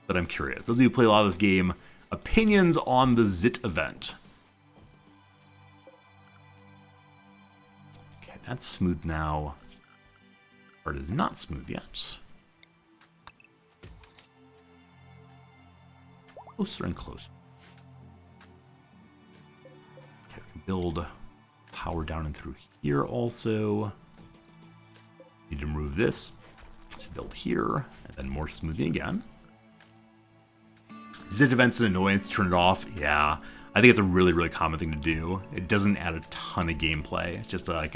but I'm curious. Those of you who play a lot of this game, opinions on the Zit event. Okay, that's smooth now. Or it is not smooth yet. Closer and closer. Okay, we can build power down and through here also. Need to remove this. Let's build here, and then more smoothing again. Zit events an annoyance, turn it off. Yeah, I think it's a really, really common thing to do. It doesn't add a ton of gameplay. It's just like,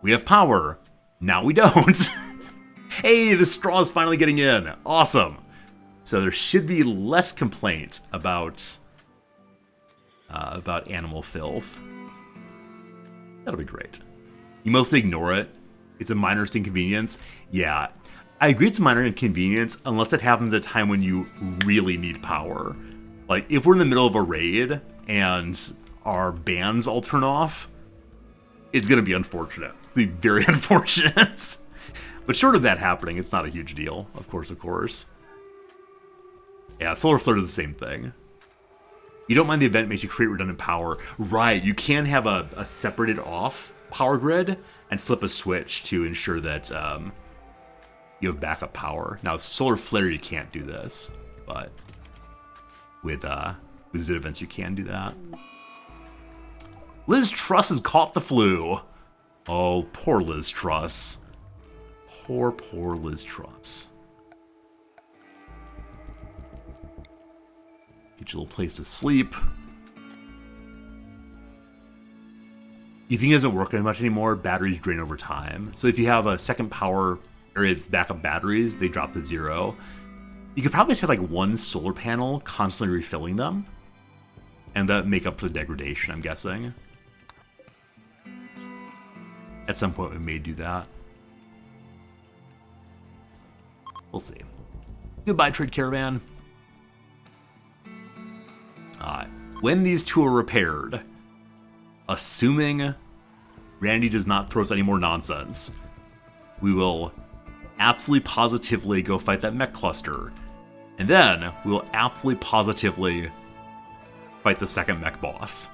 we have power. Now we don't. Hey, the straw is finally getting in. Awesome. So there should be less complaint about animal filth. That'll be great. You mostly ignore it. It's a minor inconvenience. Yeah, I agree it's a minor inconvenience unless it happens at a time when you really need power. Like, if we're in the middle of a raid and our bands all turn off, it's going to be unfortunate. be very unfortunate. But short of that happening, it's not a huge deal. Of course. Yeah, Solar Flare is the same thing. You don't mind the event makes you create redundant power. Right, you can have a separated off power grid and flip a switch to ensure that you have backup power. Now, Solar Flare, you can't do this, but with Zit events, you can do that. Liz Truss has caught the flu. Oh, poor Liz Truss. Poor Liz Truss. Get you a little place to sleep. You think it doesn't work much anymore? Batteries drain over time. So if you have a second power or its backup batteries, they drop to 0. You could probably set like one solar panel, constantly refilling them, and that make up for the degradation, I'm guessing. At some point we may do that. We'll see. Goodbye, Trade Caravan. When these two are repaired, assuming Randy does not throw us any more nonsense, we will absolutely positively go fight that mech cluster. And then we will absolutely positively fight the second mech boss.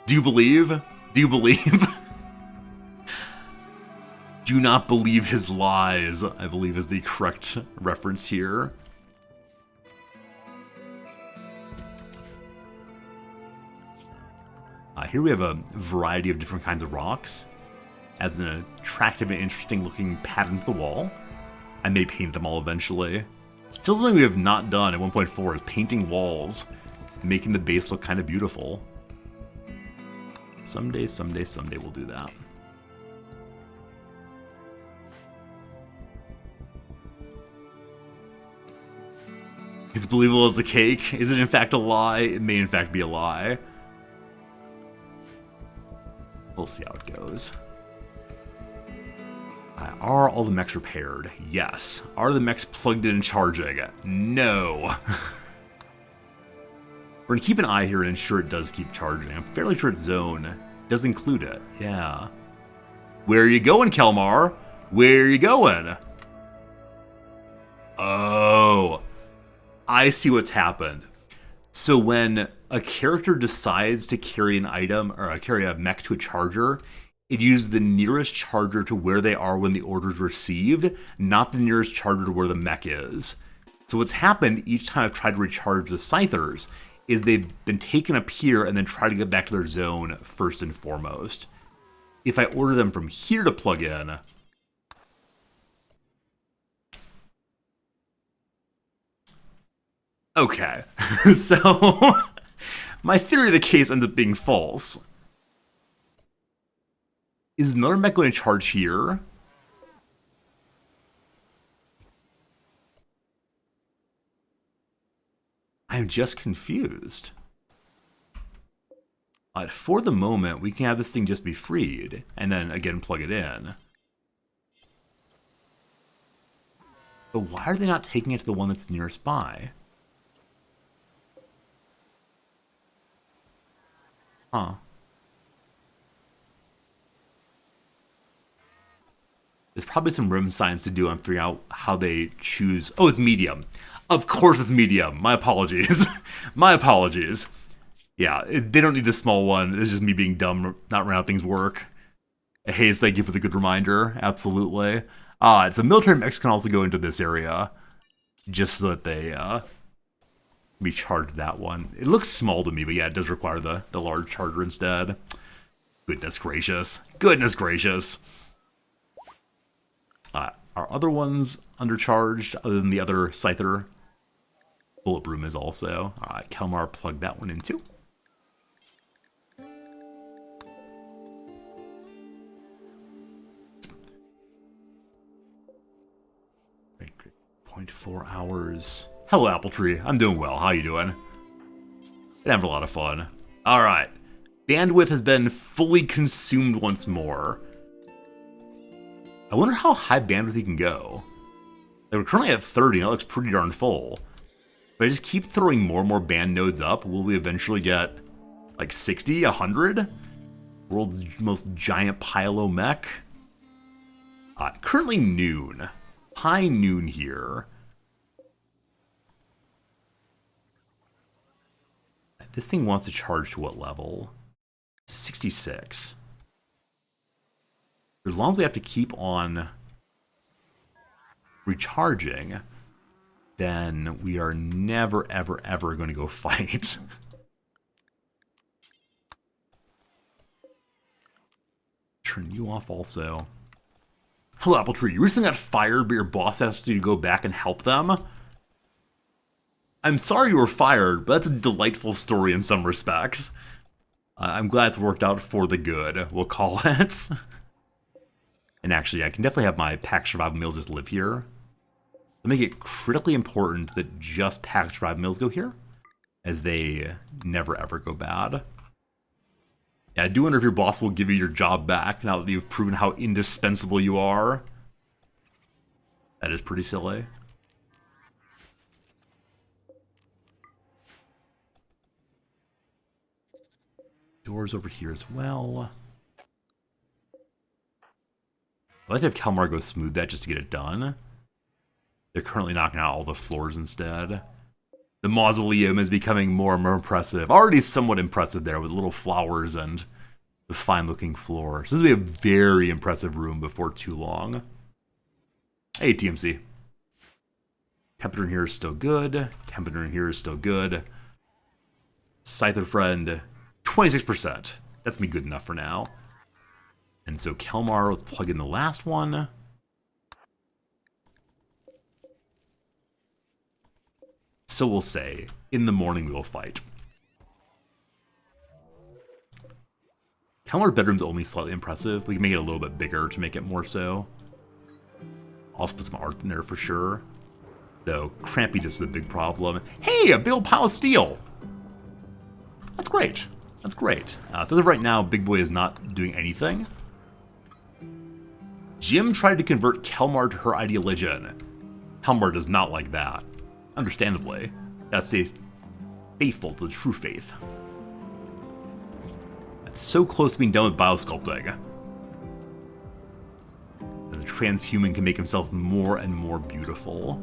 Do you believe? Do you believe? Do not believe his lies, I believe is the correct reference here. Here we have a variety of different kinds of rocks. Adds an attractive and interesting looking pattern to the wall. I may paint them all eventually. Still something we have not done at 1.4 is painting walls, making the base look kind of beautiful. Someday we'll do that. It's believable as the cake. Is it in fact a lie? It may in fact be a lie. We'll see how it goes. Are all the mechs repaired? Yes. Are the mechs plugged in and charging? No. We're going to keep an eye here and ensure it does keep charging. I'm fairly sure its zone does include it. Yeah. Where are you going, Kelmar? Where are you going? Oh. I see what's happened. So when a character decides to carry an item or carry a mech to a charger, it uses the nearest charger to where they are when the order is received, not the nearest charger to where the mech is. So what's happened each time I've tried to recharge the Scythers is they've been taken up here and then try to get back to their zone first and foremost. If I order them from here to plug in, okay, so my theory of the case ends up being false. Is another mech going to charge here? I'm just confused. For the moment, we can have this thing just be freed, and then again plug it in. But why are they not taking it to the one that's nearest by? Huh. There's probably some rim science to do on figuring out how they choose. Oh, it's medium. Of course it's medium. My apologies. My apologies. Yeah, they don't need the small one. It's just me being dumb, not around how things work. Hayes, thank you for the good reminder. Absolutely. So military mechs can also go into this area, just so that they be charged that one. It looks small to me, but yeah, it does require the large charger instead. Goodness gracious. Goodness gracious. Are other ones undercharged other than the other Scyther? Bullet Broom is also. Kelmar plugged that one in too. 0.4 hours. Hello, Apple Tree. I'm doing well. How you doing? Been having a lot of fun. All right. Bandwidth has been fully consumed once more. I wonder how high bandwidth you can go. Like, we're currently at 30, and that looks pretty darn full. But I just keep throwing more and more band nodes up. Will we eventually get, like, 60, 100? World's most giant Pylo mech? Currently noon. High noon here. This thing wants to charge to what level? 66. As long as we have to keep on recharging, then we are never, ever, ever going to go fight. Turn you off also. Hello, Apple Tree. You recently got fired, but your boss asked you to go back and help them? I'm sorry you were fired, but that's a delightful story in some respects. I'm glad it's worked out for the good, we'll call it. And actually, I can definitely have my packed survival meals just live here. I'll make it critically important that just packed survival meals go here, as they never ever go bad. Yeah, I do wonder if your boss will give you your job back now that you've proven how indispensable you are. That is pretty silly. Doors over here as well. I'd like to have Kalmar go smooth that just to get it done. They're currently knocking out all the floors instead. The mausoleum is becoming more and more impressive. Already somewhat impressive there with little flowers and the fine-looking floor. So this will be a very impressive room before too long. Hey, TMC. Temperature in here is still good. Temperature in here is still good. Scyther friend, 26%. That's me good enough for now. And so Kelmar, let's plug in the last one. So we'll say, in the morning we will fight. Kelmar bedroom's only slightly impressive. We can make it a little bit bigger to make it more so. Also put some art in there for sure. Though, crampiness is a big problem. Hey, a big old pile of steel! That's great. That's great. So as of right now, Big Boy is not doing anything. Jim tried to convert Kelmar to her ideologian. Kelmar does not like that. Understandably. Gotta stay faithful to the true faith. That's so close to being done with biosculpting. And the transhuman can make himself more and more beautiful.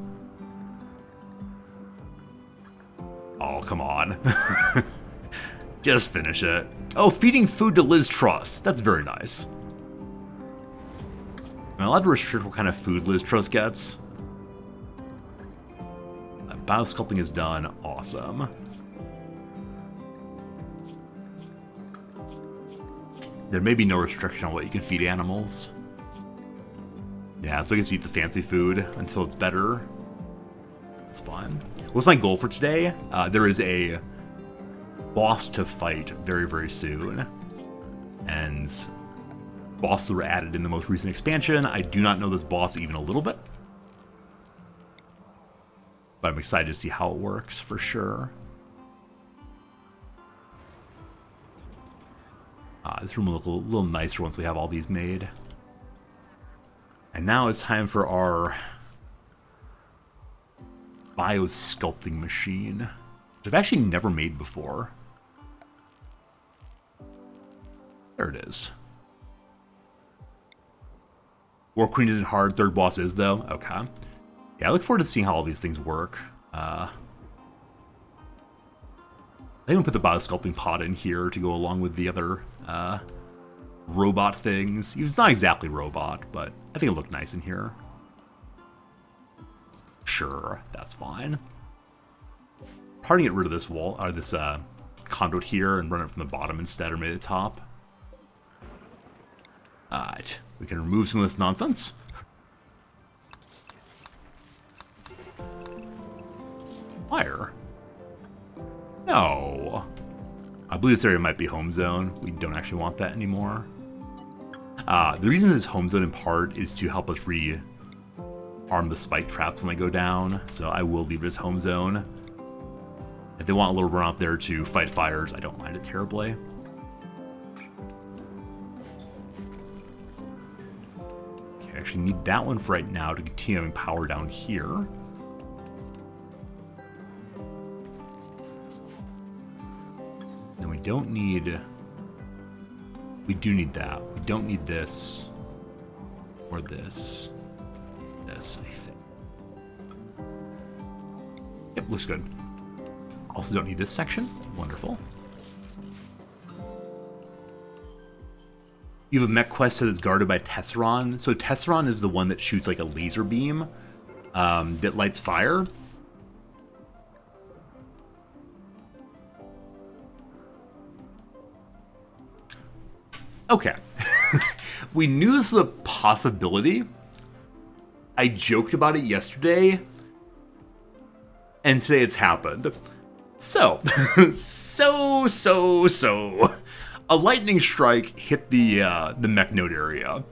Oh, come on. Just finish it. Oh, feeding food to Liz Truss. That's very nice. Am I allowed to restrict what kind of food Liz Truss gets? Biosculpting is done. Awesome. There may be no restriction on what you can feed animals. Yeah, so I guess you eat the fancy food until it's better. That's fine. What's my goal for today? There is a boss to fight very, very soon. And bosses were added in the most recent expansion. I do not know this boss even a little bit. But I'm excited to see how it works, for sure. This room will look a little nicer once we have all these made. And now it's time for our biosculpting machine, which I've actually never made before. There it is. War Queen isn't hard, third boss is, though. Okay. Yeah, I look forward to seeing how all these things work. I even put the biosculpting pod in here to go along with the other robot things. It's not exactly robot, but I think it looked nice in here. Sure, that's fine. Probably get rid of this wall, or this conduit here and run it from the bottom instead, or maybe the top. Alright, we can remove some of this nonsense. Fire? No. I believe this area might be home zone. We don't actually want that anymore. The reason it's home zone in part is to help us re-arm the spike traps when they go down. So I will leave it as home zone. If they want a little run out there to fight fires, I don't mind it terribly. Okay, I actually need that one for right now to continue having power down here. Then we don't need... We do need that. We don't need this. Or this. This, I think. Yep, looks good. Also don't need this section. Wonderful. You have a mech quest that is guarded by Tesseron. So Tesseron is the one that shoots like a laser beam that lights fire. Okay. We knew this was a possibility. I joked about it yesterday. And today it's happened. So. A lightning strike hit the mech node area.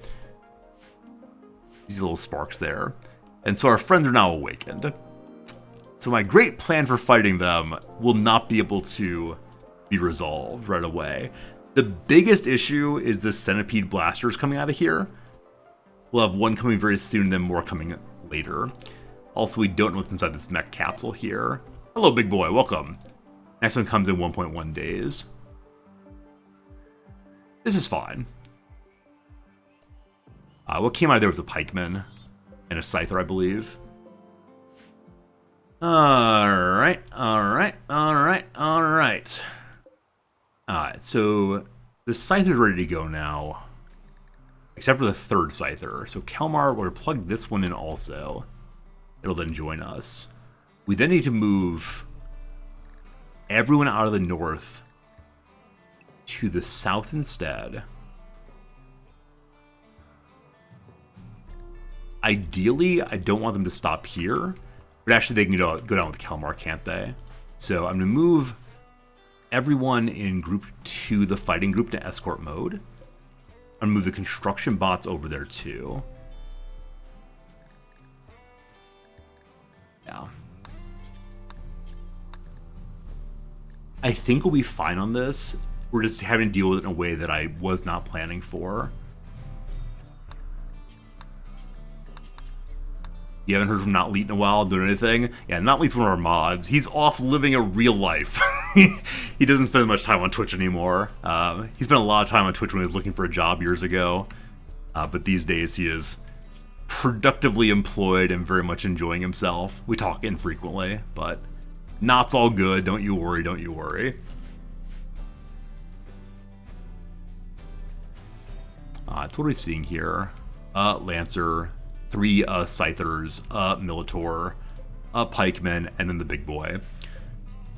These little sparks there. And so our friends are now awakened. So my great plan for fighting them will not be able to be resolved right away. The biggest issue is the centipede blasters coming out of here. We'll have one coming very soon, then more coming later. Also, we don't know what's inside this mech capsule here. Hello, big boy. Welcome. Next one comes in 1.1 days. This is fine. What came out of there was a pikeman and a scyther, I believe. Alright, so the scyther's ready to go now. Except for the third scyther. So Kelmar, we'll plug this one in also. It'll then join us. We then need to move everyone out of the north to the south instead. Ideally, I don't want them to stop here, but actually they can go down with Kelmar, can't they? So I'm going to move everyone in group 2, the fighting group, to escort mode. I'm going to move the construction bots over there too. Yeah. I think we'll be fine on this. We're just having to deal with it in a way that I was not planning for. You haven't heard from Not Leet in a while doing anything? Yeah, Not Leet's one of our mods. He's off living a real life. He doesn't spend much time on Twitch anymore. He spent a lot of time on Twitch when he was looking for a job years ago. But these days he is productively employed and very much enjoying himself. We talk infrequently, but Not's all good. Don't you worry, don't you worry. So what are we seeing here? Lancer, 3 Scythers, Militor, Pikemen, and then the big boy.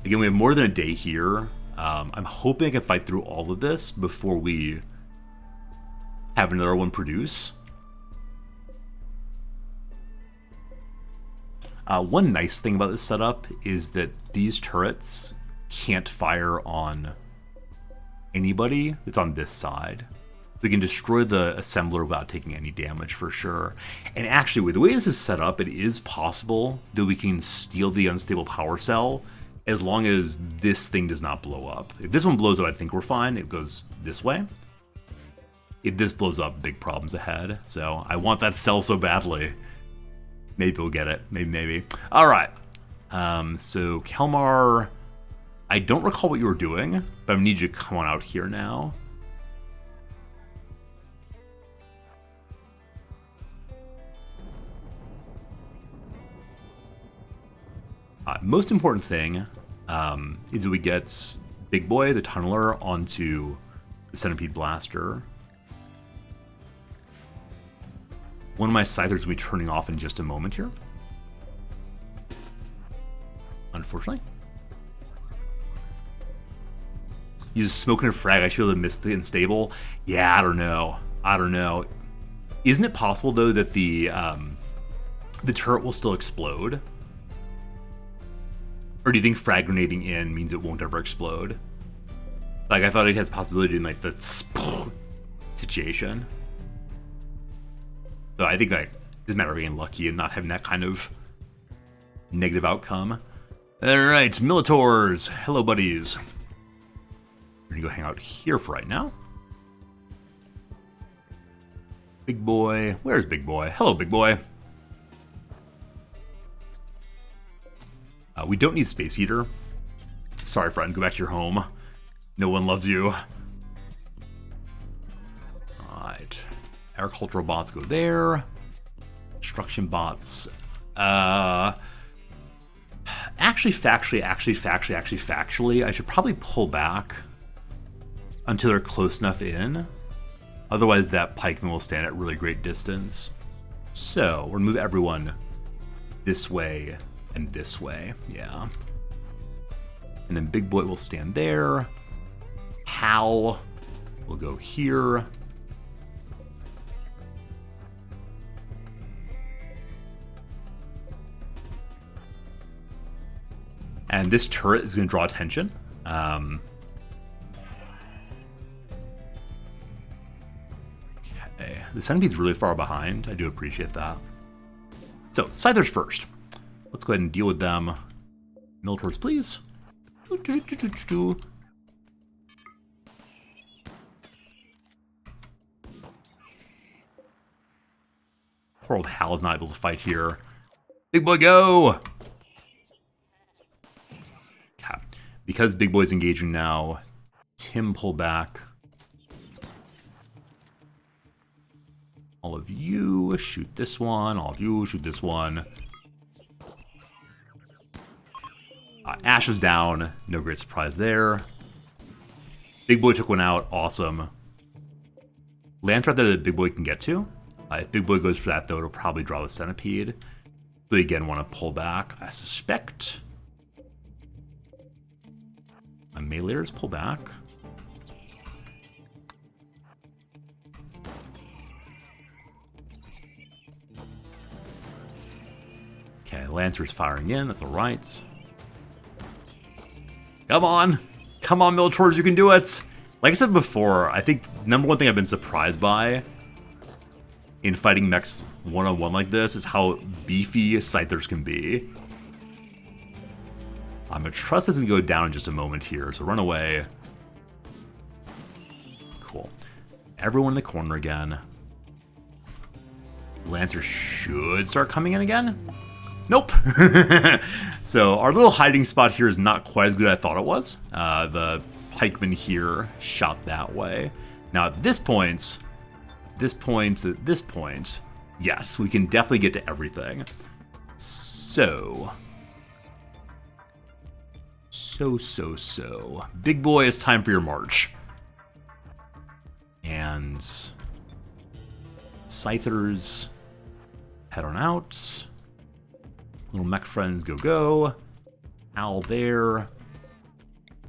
Again, we have more than a day here. I'm hoping I can fight through all of this before we have another one produce. One nice thing about this setup is that these turrets can't fire on anybody that's on this side. We can destroy the assembler without taking any damage for sure. And actually, with the way this is set up, it is possible that we can steal the unstable power cell as long as this thing does not blow up. If this one blows up, I think we're fine. It goes this way. If this blows up, big problems ahead. So I want that cell so badly. Maybe we'll get it. Maybe. All right. So Kelmar, I don't recall what you were doing, but I need you to come on out here now. Most important thing is that we get Big Boy, the Tunneler, onto the Centipede Blaster. One of my Scythers will be turning off in just a moment here. Unfortunately. Use smoking a frag. I should have missed the unstable. Yeah, I don't know. Isn't it possible though that the turret will still explode? Or do you think frag grenading in means it won't ever explode? Like, I thought it has possibility in like the situation. So I think like it's a matter of being lucky and not having that kind of negative outcome. Alright, Militors. Hello, buddies. We're gonna go hang out here for right now. Big Boy. Where's Big Boy? Hello, Big Boy. We don't need Space Heater. Sorry, friend. Go back to your home. No one loves you. Alright. Agricultural bots go there. Construction bots. Actually, factually, I should probably pull back until they're close enough in. Otherwise, that pikeman will stand at really great distance. So, we're gonna move everyone this way and this way. Yeah. And then Big Boy will stand there. Hal will go here. And this turret is going to draw attention. Okay. The centipede's really far behind. I do appreciate that. So, Scythers first. Let's go ahead and deal with them. Militors, please. Poor old Hal is not able to fight here. Big Boy, go! Okay. Because Big Boy's engaging now, Tim, pull back. All of you shoot this one. All of you shoot this one. Ash is down. No great surprise there. Big Boy took one out. Awesome. Land threat that Big Boy can get to. If Big Boy goes for that, though, it'll probably draw the centipede. So again, want to pull back. I suspect. My meleeers pull back. Okay, Lancer's firing in. That's all right. Come on. Come on, Militors, you can do it. Like I said before, I think number one thing I've been surprised by in fighting mechs one-on-one like this is how beefy Scythers can be. I'm going to trust this is going to go down in just a moment here, so run away. Cool. Everyone in the corner again. Lancer should start coming in again. Nope. So our little hiding spot here is not quite as good as I thought it was. The pikeman here shot that way. Now at this point, yes, we can definitely get to everything. So. Big Boy, it's time for your march. And Scythers, head on out. Little mech friends, go. Al there.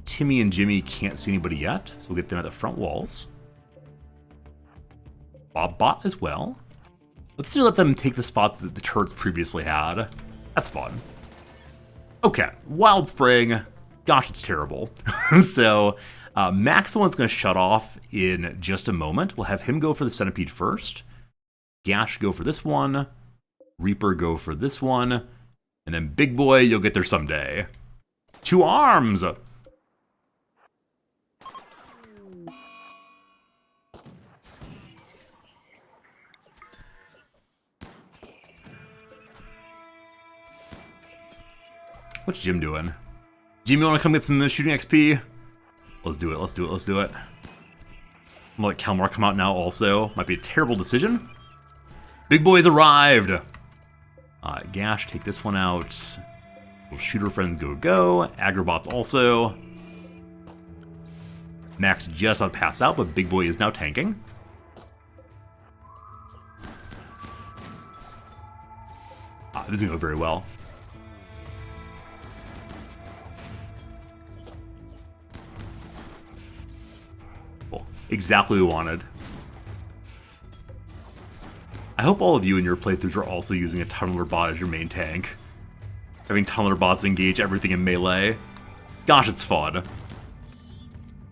Timmy and Jimmy can't see anybody yet, so we'll get them at the front walls. Bob bot as well. Let's still let them take the spots that the turrets previously had. That's fun. Okay, Wild Spring. Gosh, it's terrible. So, Max the one's going to shut off in just a moment. We'll have him go for the centipede first. Gash go for this one. Reaper go for this one. And then Big Boy, you'll get there someday. 2 arms! What's Jim doing? Jim, you want to come get some shooting XP? Let's do it. I'm gonna let Kalmar come out now also. Might be a terrible decision. Big Boy's arrived! Gash, take this one out. Little shooter friends go. Agrobots also. Max just about to pass out, but Big Boy is now tanking. This is gonna go very well. Cool. Exactly what we wanted. I hope all of you in your playthroughs are also using a tunneler bot as your main tank. Having tunneler bots engage everything in melee. Gosh, it's fun.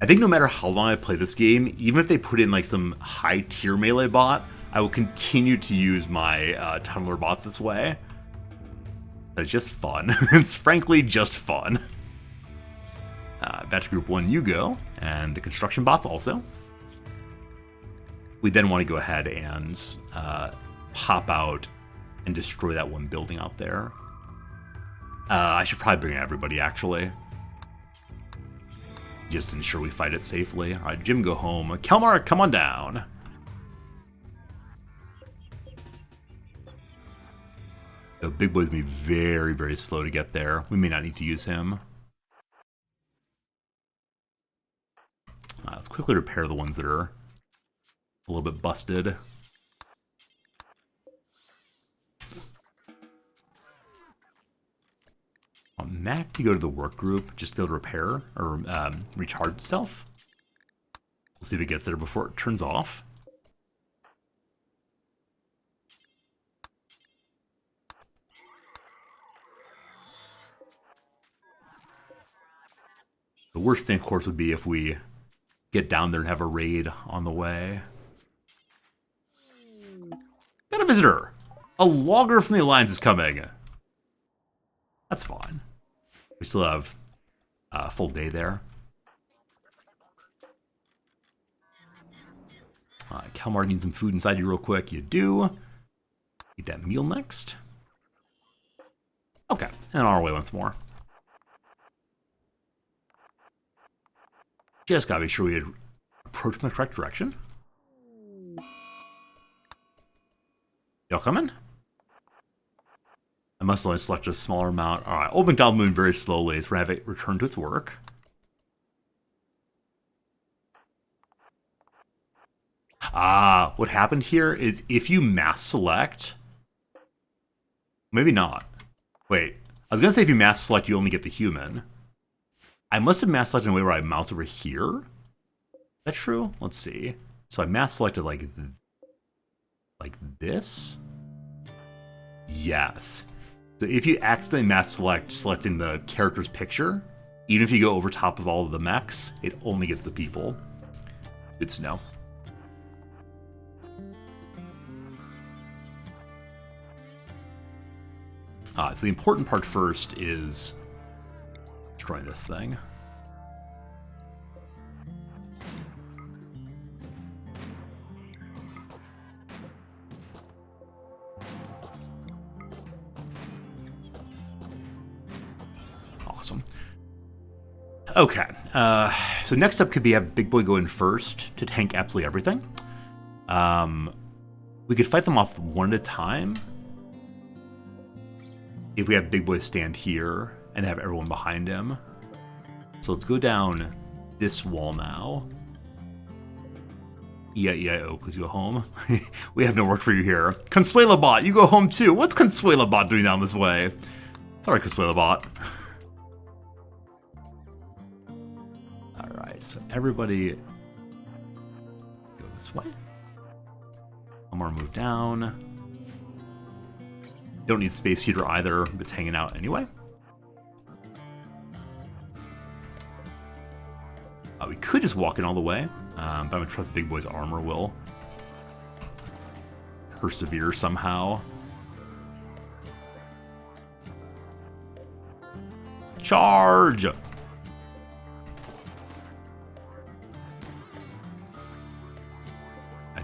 I think no matter how long I play this game, even if they put in like some high tier melee bot, I will continue to use my tunneler bots this way. It's just fun. It's frankly just fun. Back to group 1 you go, and the construction bots also. We then want to go ahead and pop out and destroy that one building out there. I should probably bring everybody, actually. Just to ensure we fight it safely. Alright, Jim, go home. Kalmar, come on down. Big Boy's going to be very, very slow to get there. We may not need to use him. Let's quickly repair the ones that are a little bit busted. Mac to go to the work group just to be able to repair or recharge itself. We'll see if it gets there before it turns off. The worst thing, of course, would be if we get down there and have a raid on the way. Got a visitor! A logger from the Alliance is coming! That's fine. We still have a full day there. Kalmar needs some food inside you real quick. You do. Eat that meal next. Okay, and on our way once more. Just gotta be sure we approach in the correct direction. Y'all coming? I must only select a smaller amount. Alright, Old McDonald moving very slowly, so we're gonna have it return to its work. What happened here is if you mass select... Maybe not. Wait, I was gonna say if you mass select, you only get the human. I must have mass selected in a way where I mouse over here. Is that true? Let's see. So I mass selected like this? Yes. So if you accidentally mass select, selecting the character's picture, even if you go over top of all of the mechs, it only gets the people. Good to know. So the important part first is destroying this thing. Awesome. Okay, so next up could be have Big Boy go in first to tank absolutely everything. We could fight them off one at a time. If we have Big Boy stand here and have everyone behind him. So let's go down this wall now. EIEIO, please go home. We have no work for you here. Consuela Bot, you go home too. What's Consuela Bot doing down this way? Sorry, Consuela Bot. Alright, so everybody go this way. One more move down. Don't need Space Heater either, but it's hanging out anyway. We could just walk in all the way, but I'm going to trust Big Boy's armor will persevere somehow. Charge!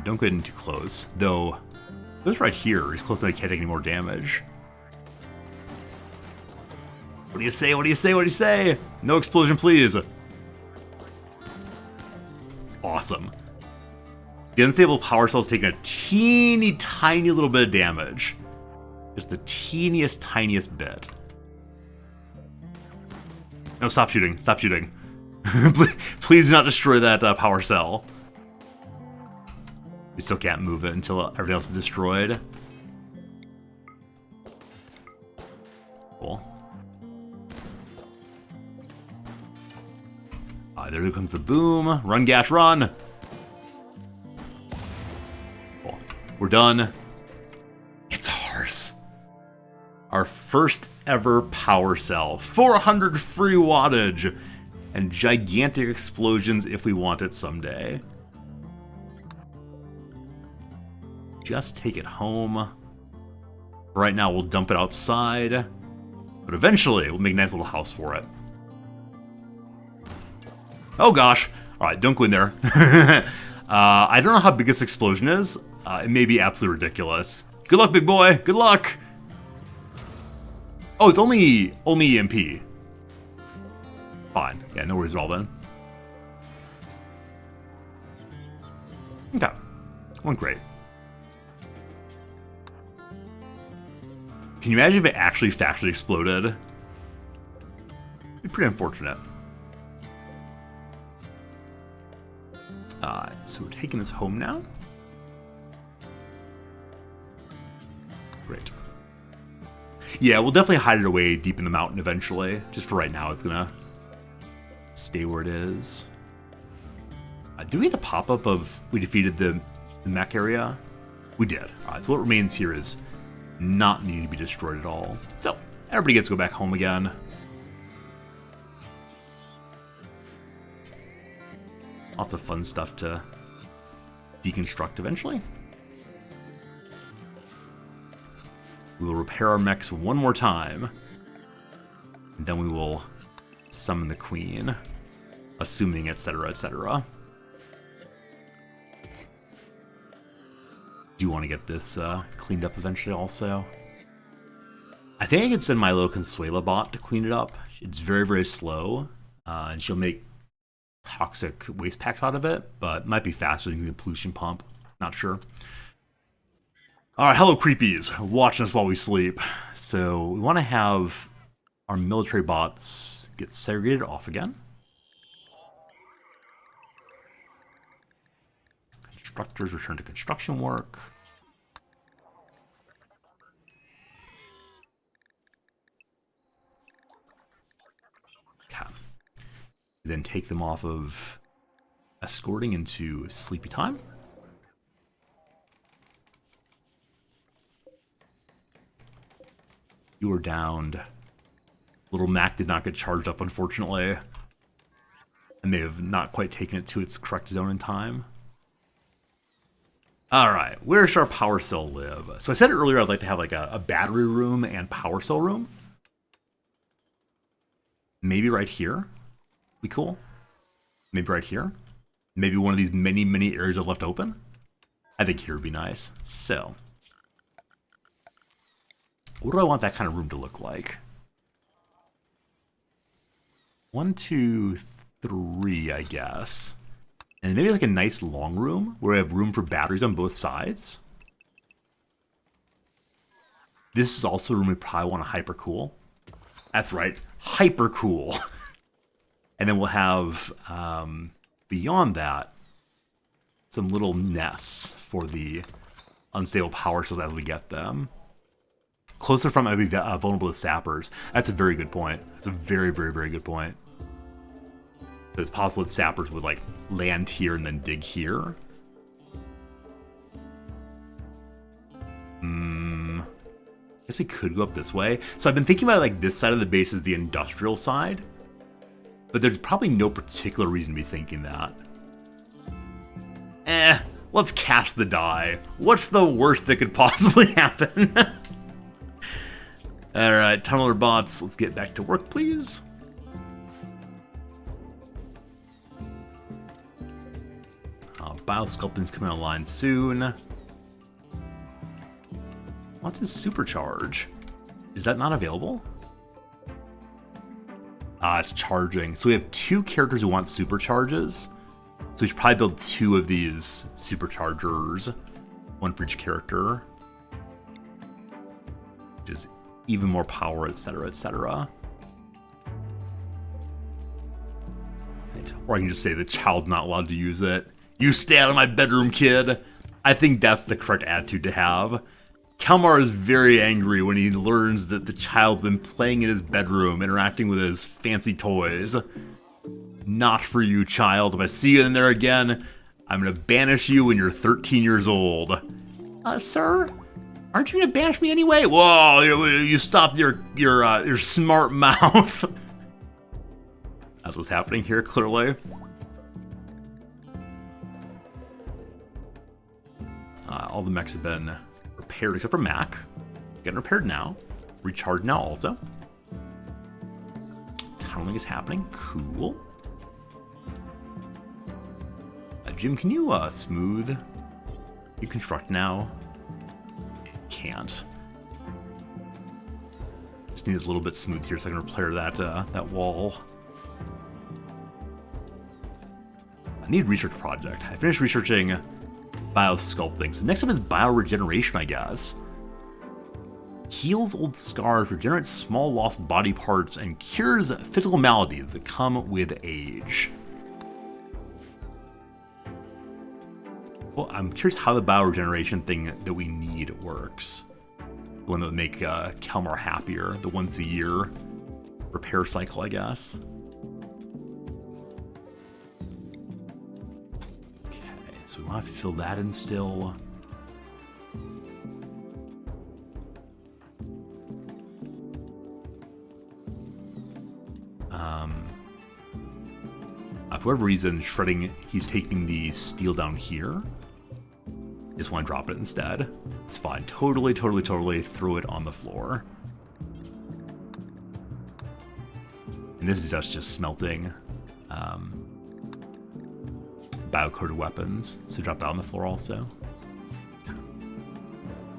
Don't get in too close, though. This right here is close enough I can't take any more damage. What do you say? What do you say? What do you say? No explosion, please. Awesome. The unstable power cell's taking a teeny tiny little bit of damage. Just the teeniest, tiniest bit. No, stop shooting. Stop shooting. Please do not destroy that power cell. We still can't move it until everything else is destroyed. Cool. There comes the boom. Run, Gash, run! Cool. We're done. It's ours. Our first ever power cell. 400 free wattage. And gigantic explosions if we want it someday. Just take it home. Right now, we'll dump it outside. But eventually, we'll make a nice little house for it. Oh gosh. Alright, don't go in there. I don't know how big this explosion is. It may be absolutely ridiculous. Good luck, big boy. Good luck. Oh, it's only EMP. Fine. Yeah, no worries at all then. Okay. Went great. Can you imagine if it actually factually exploded? It'd be pretty unfortunate. So we're taking this home now. Great. Yeah, we'll definitely hide it away deep in the mountain eventually. Just for right now, it's gonna stay where it is. Do we get the pop-up of we defeated the mech area? We did. Alright, so what remains here is not needing to be destroyed at all. So, everybody gets to go back home again. Lots of fun stuff to deconstruct eventually. We will repair our mechs one more time. And then we will summon the queen. Assuming, etc., etc. Do want to get this cleaned up eventually also. I think I can send my little Consuela bot to clean it up. It's very, very slow. And she'll make toxic waste packs out of it, but it might be faster using the pollution pump. Not sure. Alright, hello creepies. Watching us while we sleep. So we want to have our military bots get segregated off again. Constructors return to construction work. Okay. Then take them off of escorting into sleepy time. You were downed. Little Mac did not get charged up, unfortunately. And they have not quite taken it to its correct zone in time. Alright, where should our power cell live? So I said earlier I'd like to have like a battery room and power cell room. Maybe right here. Be cool. Maybe right here. Maybe one of these many, many areas I've left open. I think here would be nice. So, what do I want that kind of room to look like? 1, 2, 3, I guess. And maybe like a nice long room where we have room for batteries on both sides. This is also a room we probably want to hyper cool. That's right, hyper cool. And then we'll have, beyond that, some little nests for the unstable power cells as we get them. Closer from might be vulnerable to sappers. That's a very good point. That's a very, very, very good point. So it's possible that sappers would like land here and then dig here. I guess we could go up this way. So I've been thinking about like this side of the base is the industrial side. But there's probably no particular reason to be thinking that. Let's cast the die. What's the worst that could possibly happen? Alright, tunneler bots, let's get back to work, please. Biosculpting's coming online soon. What's his supercharge? Is that not available? It's charging. So we have 2 characters who want supercharges. So we should probably build 2 of these superchargers. 1 for each character. Which is even more power, etc., etc. Right. Or I can just say the child's not allowed to use it. You stay out of my bedroom, kid. I think that's the correct attitude to have. Kalmar is very angry when he learns that the child's been playing in his bedroom, interacting with his fancy toys. Not for you, child. If I see you in there again, I'm gonna banish you when you're 13 years old. Sir? Aren't you gonna banish me anyway? Whoa, you stopped your smart mouth. That's what's happening here, clearly. All the mechs have been repaired except for Mac. Getting repaired now. Recharged now also. Tunneling is happening. Cool. Jim, can you smooth? You construct now? Can't. Just need this a little bit smooth here so I can repair that wall. I need research project. I finished researching biosculpting. So next up is bioregeneration, I guess. Heals old scars, regenerates small lost body parts, and cures physical maladies that come with age. Well, I'm curious how the bioregeneration thing that we need works. The one that would make Kelmar happier, the once a year repair cycle, I guess. Okay, so we want to fill that in still. For whatever reason, shredding, he's taking the steel down here. Just want to drop it instead. It's fine. Totally throw it on the floor. And this is us just smelting bio-coated weapons. So drop that on the floor also.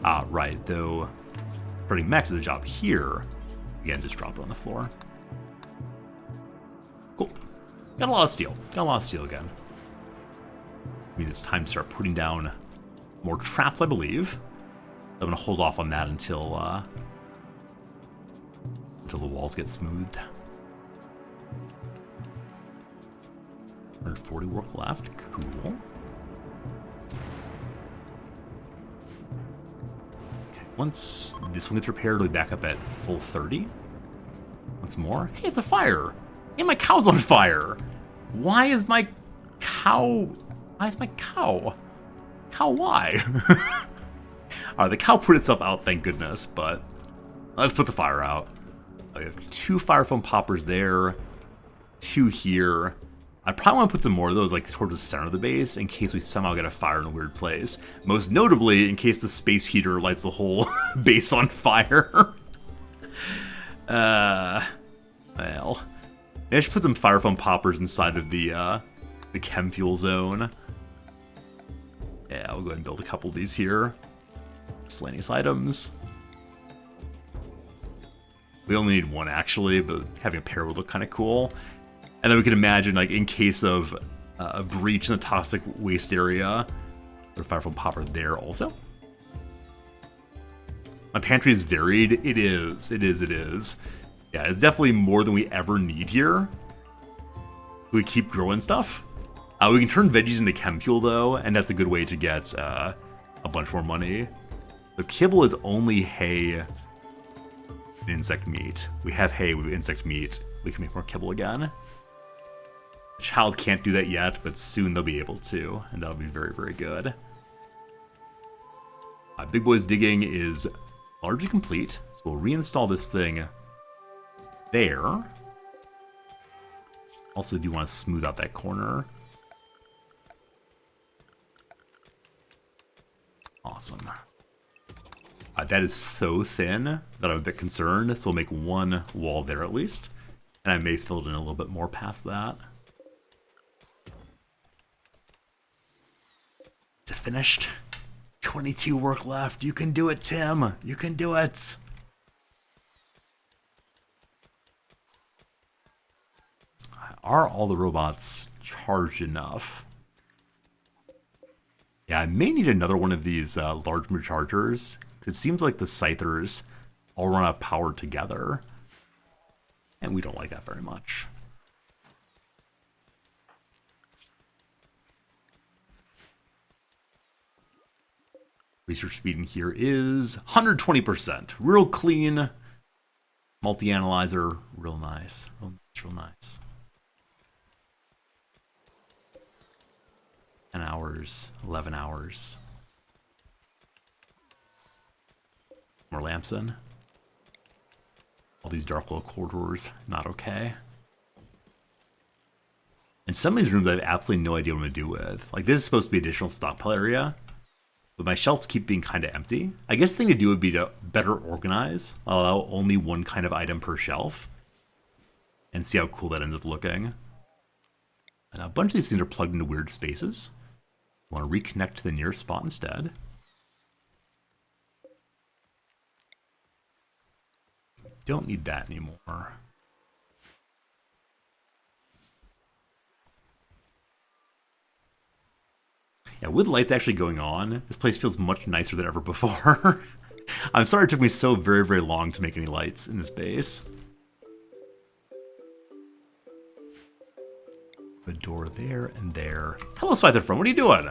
Ah, right. Though, shredding mechs is the job here. Again, just drop it on the floor. Cool. Got a lot of steel. Got a lot of steel again. I mean, it's time to start putting down more traps, I believe. I'm gonna hold off on that until the walls get smoothed. 140 work left. Cool. Okay, once this one gets repaired, we'll be back up at full 30. Once more. Hey, it's a fire! Hey, my cow's on fire! Why is my cow... Why is my cow? Cow, why? The cow put itself out, thank goodness, but let's put the fire out. We have 2 fire foam poppers there, 2 here. I probably want to put some more of those like towards the center of the base in case we somehow get a fire in a weird place. Most notably, in case the space heater lights the whole base on fire. Well... Maybe I should put some fire foam poppers inside of the chem fuel zone. Yeah, I'll go ahead and build a couple of these here. Miscellaneous items. We only need 1 actually, but having a pair would look kind of cool. And then we can imagine, like, in case of a breach in the toxic waste area, put a fire foam popper there also. My pantry is varied. It is. Yeah, it's definitely more than we ever need here. We keep growing stuff. We can turn veggies into chem fuel, though, and that's a good way to get a bunch more money. The kibble is only hay and insect meat. We have hay with insect meat. We can make more kibble again. The child can't do that yet, but soon they'll be able to, and that'll be very, very good. Big Boy's digging is largely complete, so we'll reinstall this thing there. Also do want to smooth out that corner. Awesome. That is so thin that I'm a bit concerned, so we'll make 1 wall there at least. And I may fill it in a little bit more past that. Is it finished? 22 work left. You can do it, Tim. You can do it. Are all the robots charged enough? Yeah, I may need another one of these large rechargers. It seems like the scythers all run out of power together. And we don't like that very much. Research speed in here is 120%. Real clean. Multi-analyzer. Real nice. Real nice. 10 hours, 11 hours. More lamps in. All these dark little corridors, not okay. And some of these rooms I have absolutely no idea what I'm going to do with. Like, this is supposed to be additional stockpile area, but my shelves keep being kind of empty. I guess the thing to do would be to better organize, allow only 1 kind of item per shelf, and see how cool that ends up looking. And a bunch of these things are plugged into weird spaces. Want to reconnect to the nearest spot instead. Don't need that anymore. Yeah, with lights actually going on, this place feels much nicer than ever before. I'm sorry it took me so very, very long to make any lights in this base. A door there and there. Hello, Scyther From. What are you doing?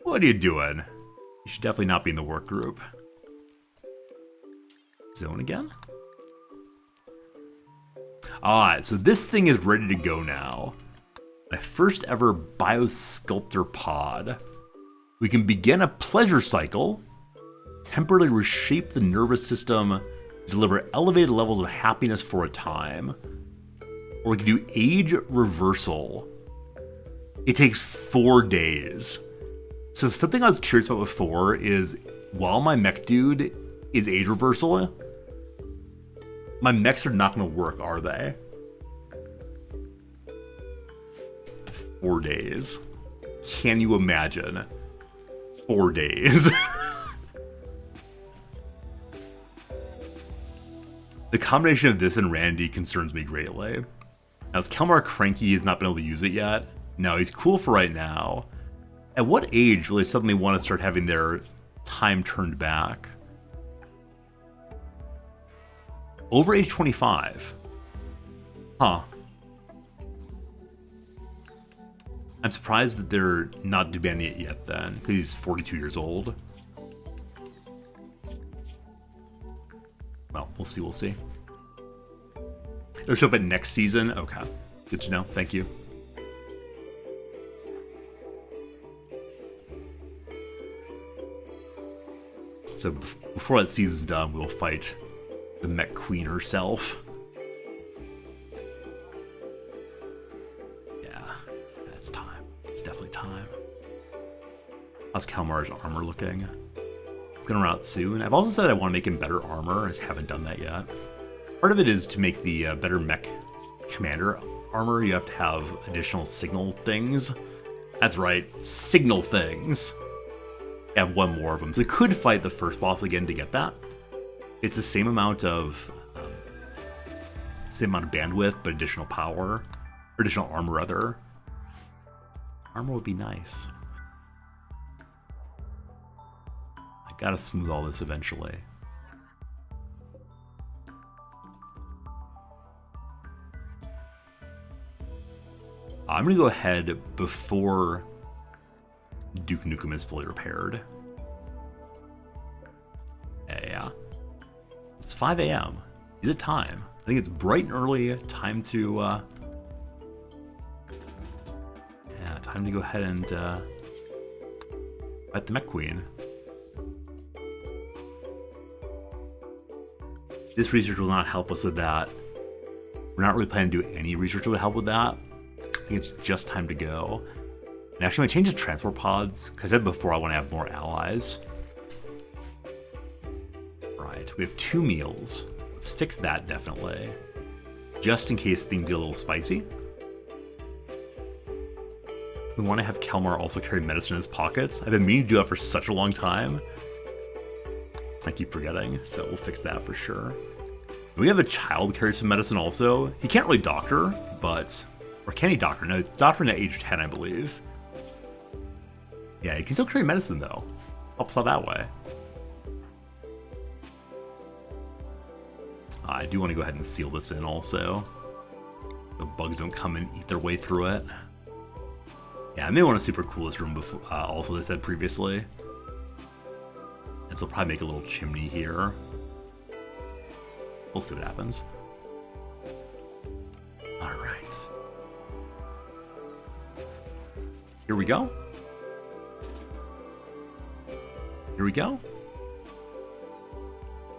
What are you doing? You should definitely not be in the work group. Zone again? Alright, so this thing is ready to go now. My first ever Biosculptor pod. We can begin a pleasure cycle, temporarily reshape the nervous system, deliver elevated levels of happiness for a time. Or we can do age reversal. It takes 4 days. So something I was curious about before is, while my mech dude is age reversal, my mechs are not going to work, are they? 4 days. Can you imagine? 4 days. The combination of this and Randy concerns me greatly. Now, as Kelmar cranky, has not been able to use it yet. No, he's cool for right now. At what age will they suddenly want to start having their time turned back? Over age 25. Huh. I'm surprised that they're not debanning it yet then, because he's 42 years old. Well, we'll see, we'll see. They'll show up at next season? Okay. Good to know, thank you. So before that season's done, we'll fight the Mech Queen herself. Yeah, that's time. It's definitely time. How's Kalmar's armor looking? It's gonna run out soon. I've also said I want to make him better armor. I haven't done that yet. Part of it is to make the better Mech Commander armor, you have to have additional signal things. That's right, signal things. I have one more of them, so we could fight the first boss again to get that. It's the same amount of bandwidth, but additional power, or additional armor rather. Armor would be nice. I gotta smooth all this eventually. I'm gonna go ahead before Duke Nukem is fully repaired. Yeah. It's 5 a.m. Is it time? I think it's bright and early. Time to, yeah, time to go ahead and, fight the Mech Queen. This research will not help us with that. We're not really planning to do any research that would help with that. I think it's just time to go. And actually, I'm going to change the transport pods, because I said before I want to have more allies. Right, we have 2 meals. Let's fix that, definitely. Just in case things get a little spicy. We want to have Kelmar also carry medicine in his pockets. I've been meaning to do that for such a long time. I keep forgetting, so we'll fix that for sure. We have a child carry some medicine also. He can't really doctor, but... Or can he doctor? No, doctoring at age 10, I believe. Yeah, he can still carry medicine, though. Helps out that way. I do want to go ahead and seal this in also. The bugs don't come and eat their way through it. Yeah, I may want to super cool this room before, also, as I said previously. And so I'll probably make a little chimney here. We'll see what happens. Alright. Here we go. Here we go.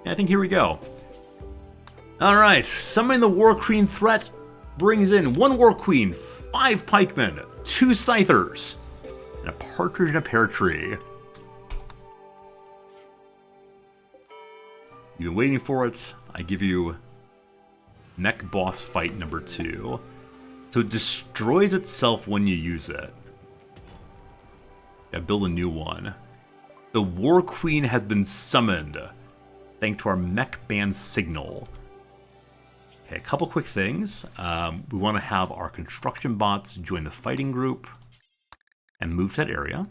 Yeah, I think here we go. Alright, summoning the War Queen threat brings in 1 War Queen, 5 pikemen, 2 scythers, and a partridge in a pear tree. You've been waiting for it. I give you Mech Boss Fight number 2. So it destroys itself when you use it. Yeah, build a new one. The War Queen has been summoned, thanks to our mech band signal. Okay, a couple quick things. We want to have our construction bots join the fighting group and move to that area.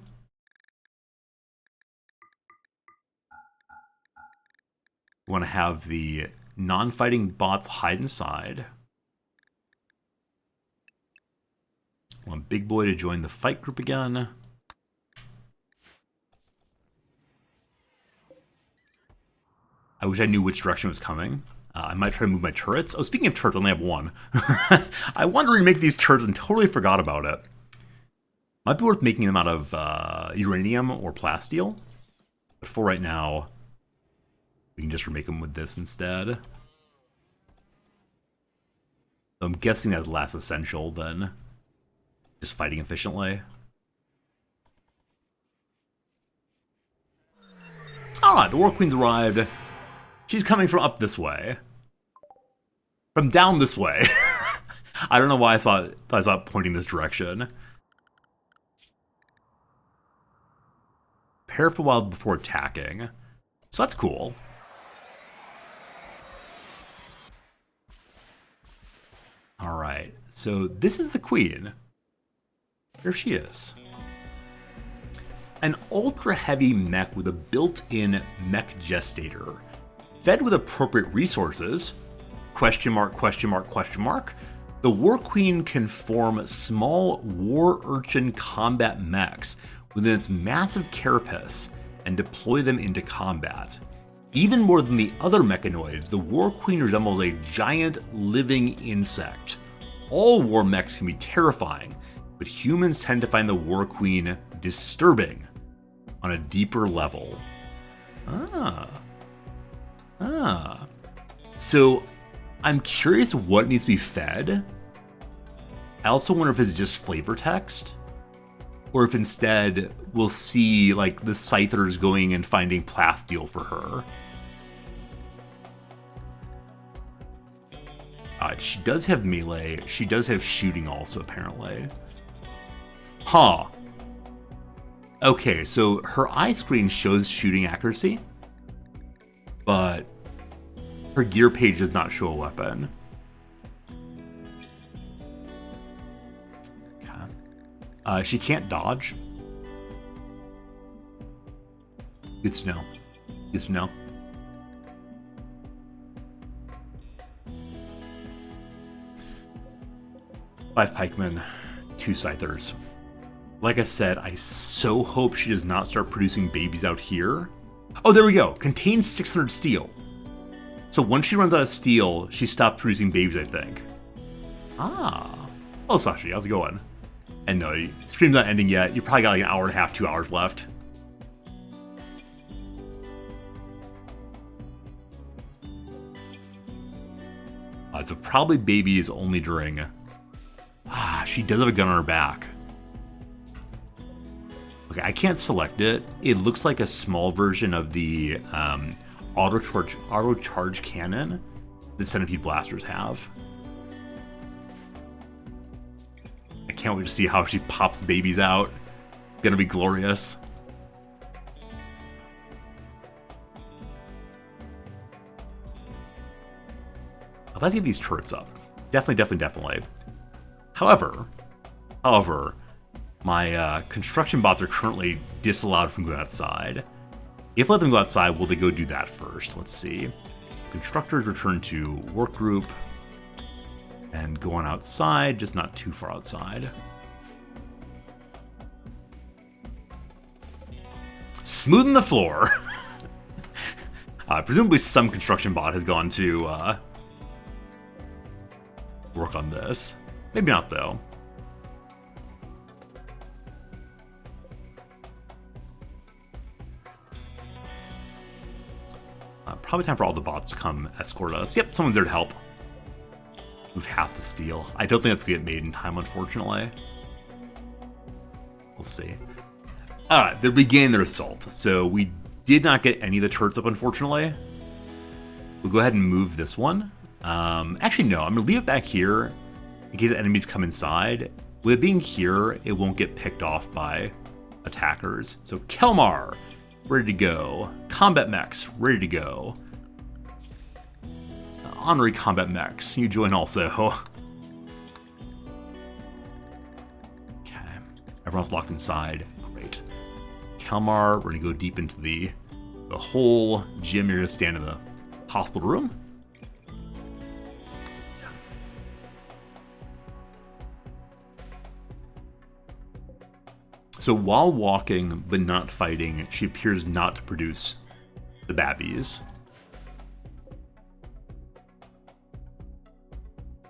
We want to have the non-fighting bots hide inside. I want Big Boy to join the fight group again. I wish I knew which direction was coming. I might try to move my turrets. Oh, speaking of turrets, I only have one. I wanted to remake these turrets and totally forgot about it. Might be worth making them out of uranium or plasteel. But for right now, we can just remake them with this instead. So I'm guessing that's less essential than just fighting efficiently. Alright, the War Queen's arrived. She's coming from up this way. From down this way. I don't know why I thought I saw it pointing this direction. Prepare for a while before attacking. So that's cool. Alright, so this is the Queen. There she is. An ultra-heavy mech with a built-in mech gestator. Fed with appropriate resources, question mark, question mark, question mark, the War Queen can form small war urchin combat mechs within its massive carapace and deploy them into combat. Even more than the other mechanoids, the War Queen resembles a giant living insect. All war mechs can be terrifying, but humans tend to find the War Queen disturbing on a deeper level. So I'm curious what needs to be fed. I also wonder if it's just flavor text, or if instead we'll see like the Scythers going and finding plasteel for her. She does have melee. She does have shooting also, apparently. Huh. Okay, so her eye screen shows shooting accuracy, but her gear page does not show a weapon. Okay. She can't dodge. Good to know. Good to know. Five pikemen, 2 scythers. Like I said, I so hope she does not start producing babies out here. Oh, there we go. Contains 600 steel. So once she runs out of steel, she stopped producing babies, I think. Ah. Oh, Sashi, how's it going? And no, stream's not ending yet. You probably got like an hour and a half, 2 hours left. So probably babies only during... she does have a gun on her back. Okay, I can't select it. It looks like a small version of the auto charge cannon that centipede blasters have. I can't wait to see how she pops babies out. Gonna be glorious. I'd like to get these turrets up. Definitely. However, my construction bots are currently disallowed from going outside. If I let them go outside, will they go do that first? Let's see. Constructors return to work group and go on outside, just not too far outside. Smoothing the floor. Presumably some construction bot has gone to work on this. Maybe not, though. Probably time for all the bots to come escort us. Yep, someone's there to help. Move half the steel. I don't think that's going to get made in time, unfortunately. We'll see. Alright, they're beginning their assault. So we did not get any of the turrets up, unfortunately. We'll go ahead and move this one. Actually, no. I'm going to leave it back here in case enemies come inside. With it being here, it won't get picked off by attackers. So Kelmar, ready to go. Combat mechs, ready to go. Honorary combat mechs, you join also. Okay, everyone's locked inside. Great. Kelmar, we're gonna go deep into the whole gym. You're gonna stand in the possible room. So while walking but not fighting, she appears not to produce the babbies.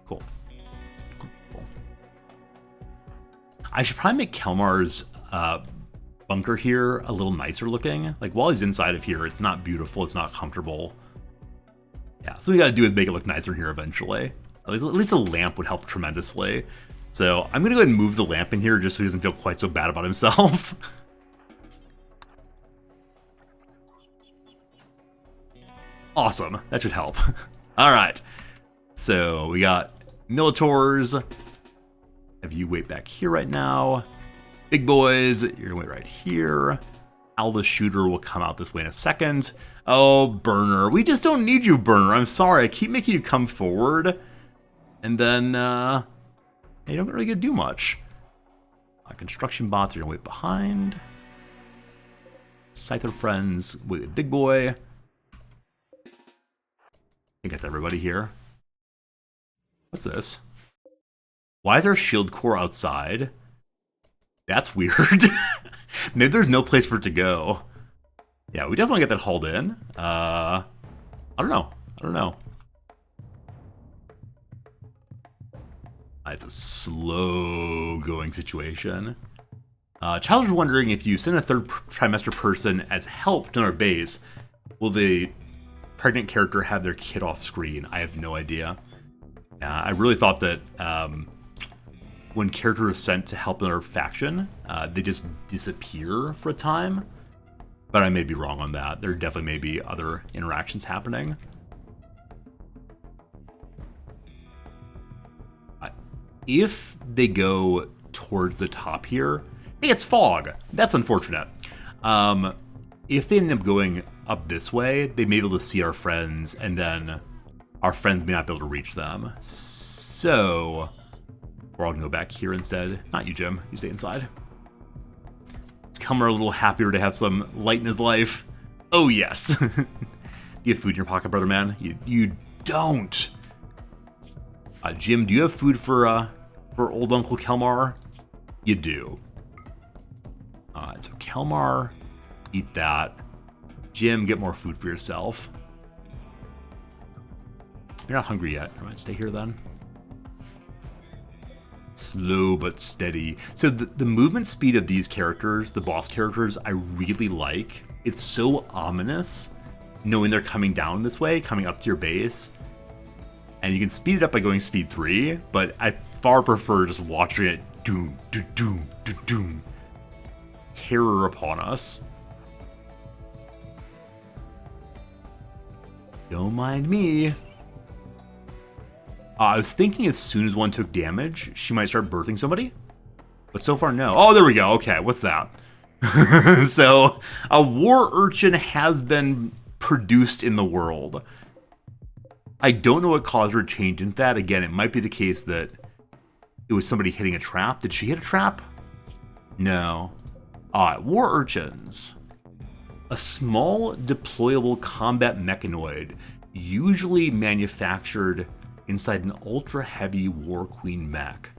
Cool. Cool. I should probably make Kelmar's bunker here a little nicer looking. Like while he's inside of here, it's not beautiful, it's not comfortable. Yeah, so what we gotta do is make it look nicer here eventually. At least a lamp would help tremendously. So I'm gonna go ahead and move the lamp in here just so he doesn't feel quite so bad about himself. Awesome, that should help. All right, so we got Militors. Have you wait back here right now. Big boys, you're gonna wait right here. Al the Shooter will come out this way in a second. Oh, Burner, we just don't need you, Burner. I'm sorry, I keep making you come forward. And then, you don't really get to do much. Construction bots are gonna wait behind. Scyther friends, wait with Big Boy. I think that's everybody here. What's this? Why is there a shield core outside? That's weird. Maybe there's no place for it to go. Yeah, we definitely get that hauled in. I don't know. It's a slow going situation. Child was wondering if you send a third trimester person as help to our base, will the pregnant character have their kid off screen? I have no idea. I really thought that when characters are sent to help another faction, they just disappear for a time. But I may be wrong on that. There definitely may be other interactions happening. If they go towards the top here, hey, it's fog. That's unfortunate. If they end up going up this way, they may be able to see our friends, and then our friends may not be able to reach them. So we're all gonna go back here instead. Not you, Jim. You stay inside. Kummer a little happier to have some light in his life. Oh yes. You have food in your pocket, brother man? You don't. Jim, do you have food for old Uncle Kelmar? You do. So Kelmar, eat that. Jim, get more food for yourself. You're not hungry yet. All right, stay here then. Slow but steady. So the movement speed of these characters, the boss characters, I really like. It's so ominous knowing they're coming down this way, coming up to your base. And you can speed it up by going speed 3, but I far prefer just watching it doom, doom, doom, doom, doom. Terror upon us. Don't mind me. I was thinking as soon as one took damage, she might start birthing somebody. But so far, no. Oh, there we go. Okay, what's that? So, a war urchin has been produced in the world. I don't know what caused her to change into that. Again, it might be the case that it was somebody hitting a trap. Did she hit a trap? No. War urchins. A small deployable combat mechanoid, usually manufactured inside an ultra-heavy War Queen mech.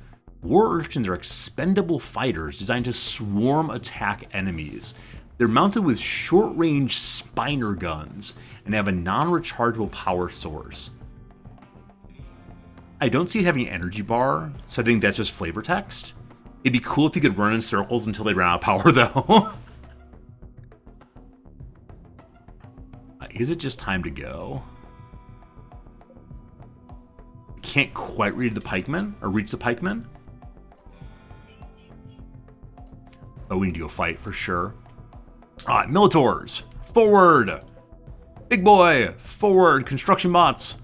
War urchins are expendable fighters designed to swarm attack enemies. They're mounted with short-range spiner guns and have a non-rechargeable power source. I don't see it having an energy bar, so I think that's just flavor text. It'd be cool if you could run in circles until they ran out of power, though. Is it just time to go? I can't quite read the pikeman, or reach the pikeman. Oh, we need to go fight for sure. Militors, forward! Big boy, forward! Construction bots,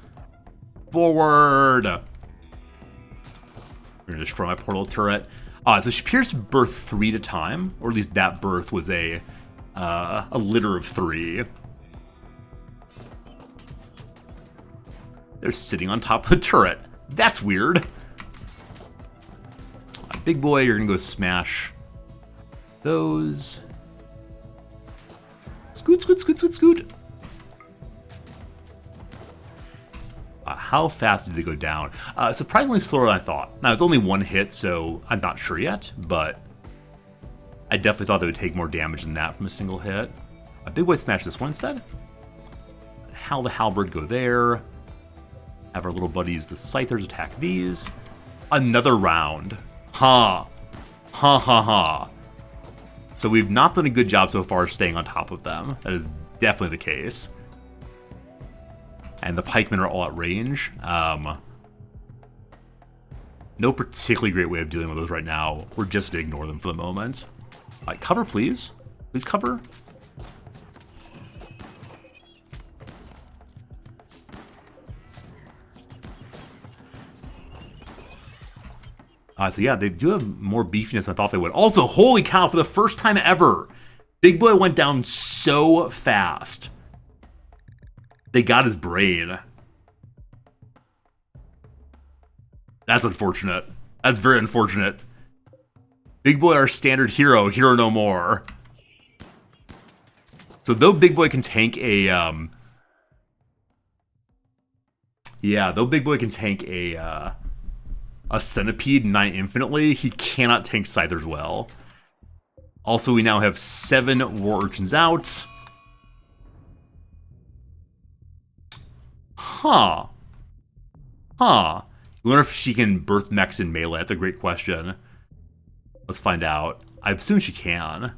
forward! We're gonna destroy my portal turret. So she pierced birth 3 at a time, or at least that birth was a litter of 3. They're sitting on top of the turret. That's weird. Big boy, you're gonna go smash those. Scoot, scoot, scoot, scoot, scoot. how fast did they go down? Surprisingly slower than I thought. Now, it's only one hit, so I'm not sure yet, but I definitely thought they would take more damage than that from a single hit. A Big Boy smash this one instead. Hal the Halberd go there. Have our little buddies, the Scythers, attack these. Another round. Ha. Ha ha ha. So we've not done a good job so far staying on top of them. That is definitely the case. And the pikemen are all at range. No particularly great way of dealing with those right now. We're just going to ignore them for the moment. Cover, please. Please cover. So yeah, they do have more beefiness than I thought they would. Also, holy cow, for the first time ever, Big Boy went down so fast. They got his brain. That's unfortunate. That's very unfortunate. Big Boy, our standard hero, hero no more. So though Big Boy can tank a, though Big Boy can tank a centipede nigh infinitely, he cannot tank Scythers well. Also, we now have 7 War Urchins out. Huh. Huh. I wonder if she can birth mechs in melee. That's a great question. Let's find out. I assume she can.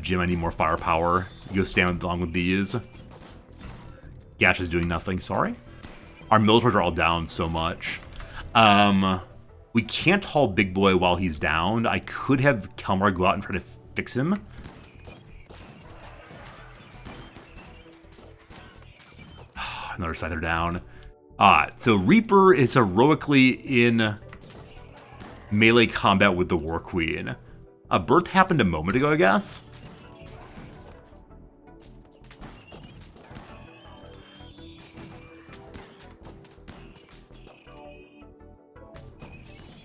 Jim, I need more firepower. You go stand along with these. Gash is doing nothing, sorry. Our militaries are all down so much. We can't haul Big Boy while he's down. I could have Kelmar go out and try to fix him. Another Scyther down. So Reaper is heroically in melee combat with the War Queen. A birth happened a moment ago, I guess.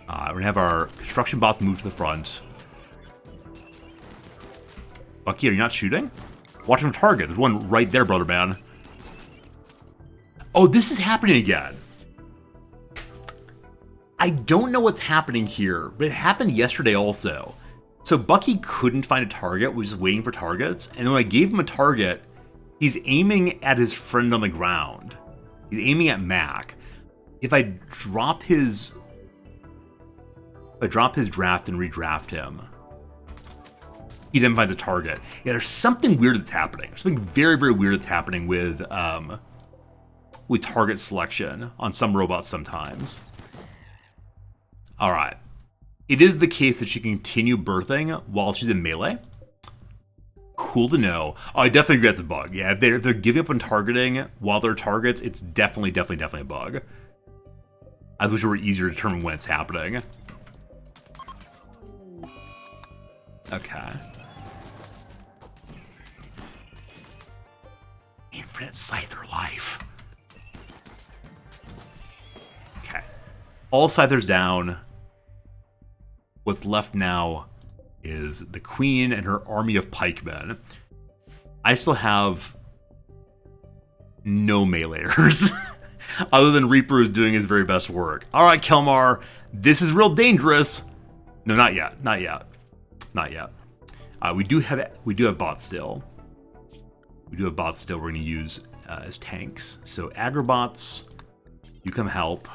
We're going to have our construction bots move to the front. Bucky, are you not shooting? Watch him target. There's one right there, brother man. Oh, this is happening again. I don't know what's happening here, but it happened yesterday also. So Bucky couldn't find a target, was just waiting for targets, and then when I gave him a target, he's aiming at his friend on the ground. He's aiming at Mac. If I drop his draft and redraft him, he then finds a target. Yeah, there's something weird that's happening. There's something very, very weird that's happening with target selection on some robots sometimes. All right. It is the case that she can continue birthing while she's in melee. Cool to know. Oh, I definitely agree that's a bug. Yeah, if they're giving up on targeting while they're targets, it's definitely a bug. I wish it were easier to determine when it's happening. Okay. Infinite Scyther life. Okay. All Scythers down. What's left now is the Queen and her army of pikemen. I still have no meleeers. Other than Reaper is doing his very best work. Alright, Kelmar. This is real dangerous. No, not yet. Not yet. Not yet. We do have bots still. We do have bots still we're going to use as tanks. So Agrobots, you come help.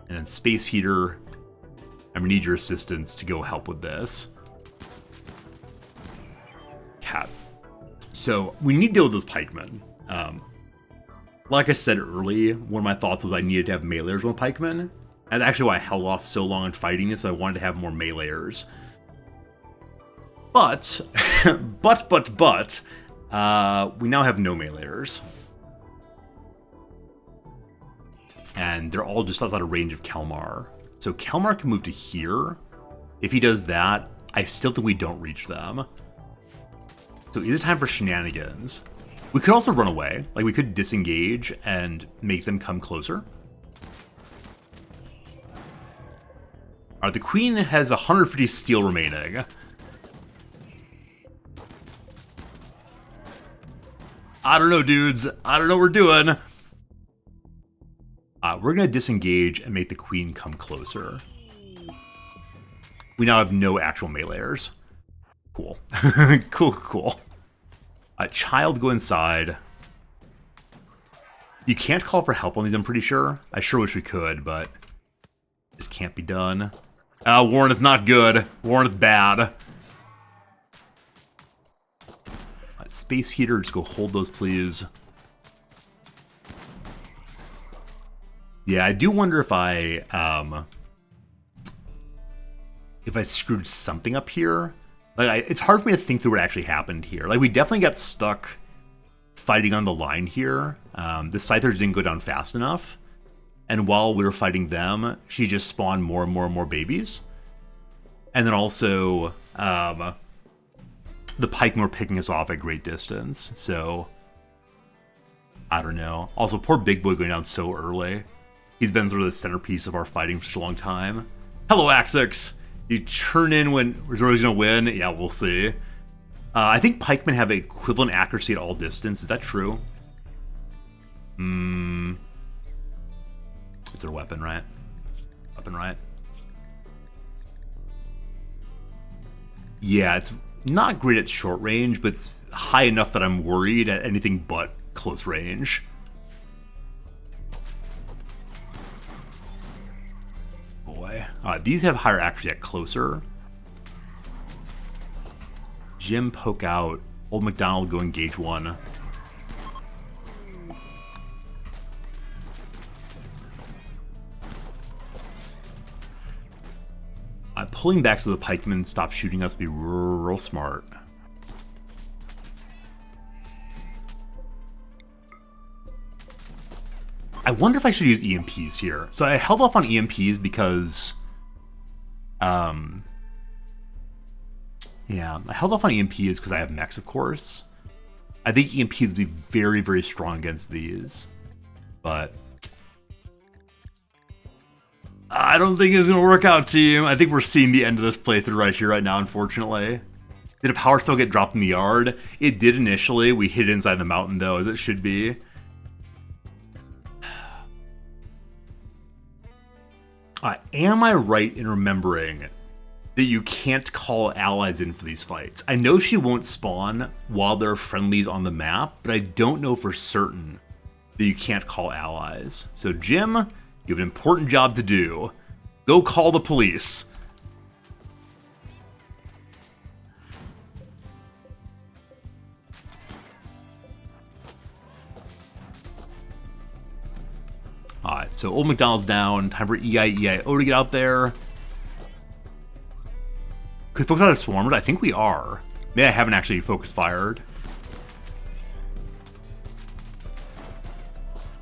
And then Space Heater, I'm going to need your assistance to go help with this. Cat. So we need to deal with those pikemen. Like I said early, one of my thoughts was I needed to have meleeers with pikemen. That's actually why I held off so long on fighting this. I wanted to have more meleeers. But, we now have no meleeers. And they're all just outside of range of Kelmar. So Kelmar can move to here. If he does that, I still think we don't reach them. So it is time for shenanigans. We could also run away. Like, we could disengage and make them come closer. Alright, the Queen has 150 steel remaining. I don't know, dudes. I don't know what we're doing. We're going to disengage and make the queen come closer. We now have no actual meleeers. Cool. Cool. Child, go inside. You can't call for help on these, I'm pretty sure. I sure wish we could, but this can't be done. Warren, it's not good. Warren, it's bad. Space heater, just go hold those, please. Yeah, I do wonder if I screwed something up here. Like, it's hard for me to think through what actually happened here. Like, we definitely got stuck fighting on the line here. The Scythers didn't go down fast enough. And while we were fighting them, she just spawned more and more babies. And then also, the pikemen were picking us off at great distance. So, I don't know. Also, poor Big Boy going down so early. He's been sort of the centerpiece of our fighting for such a long time. Hello, Axix! You turn in when Zoro's gonna win? Yeah, we'll see. I think pikemen have equivalent accuracy at all distance. Is that true? It's their weapon, right? Weapon, right? Yeah, it's not great at short range, but it's high enough that I'm worried at anything but close range. Boy. These have higher accuracy at closer. Jim, poke out. Old McDonald, go engage one. Pulling back so the pikemen stop shooting us would be real smart. I wonder if I should use EMPs here. So I held off on EMPs because... yeah, I held off on EMPs because I have mechs, of course. I think EMPs would be very, very strong against these. But... I don't think it's going to work out, team. I think we're seeing the end of this playthrough right here, right now, unfortunately. Did a power still get dropped in the yard? It did initially. We hid inside the mountain, though, as it should be. Am I right in remembering that you can't call allies in for these fights? I know she won't spawn while there are friendlies on the map, but I don't know for certain that you can't call allies. So, Jim, you have an important job to do. Go call the police. Alright, so Old McDonald's down. Time for EIEIO to get out there. Could we focus on a swarmers? I think we are. Maybe I haven't actually focus fired.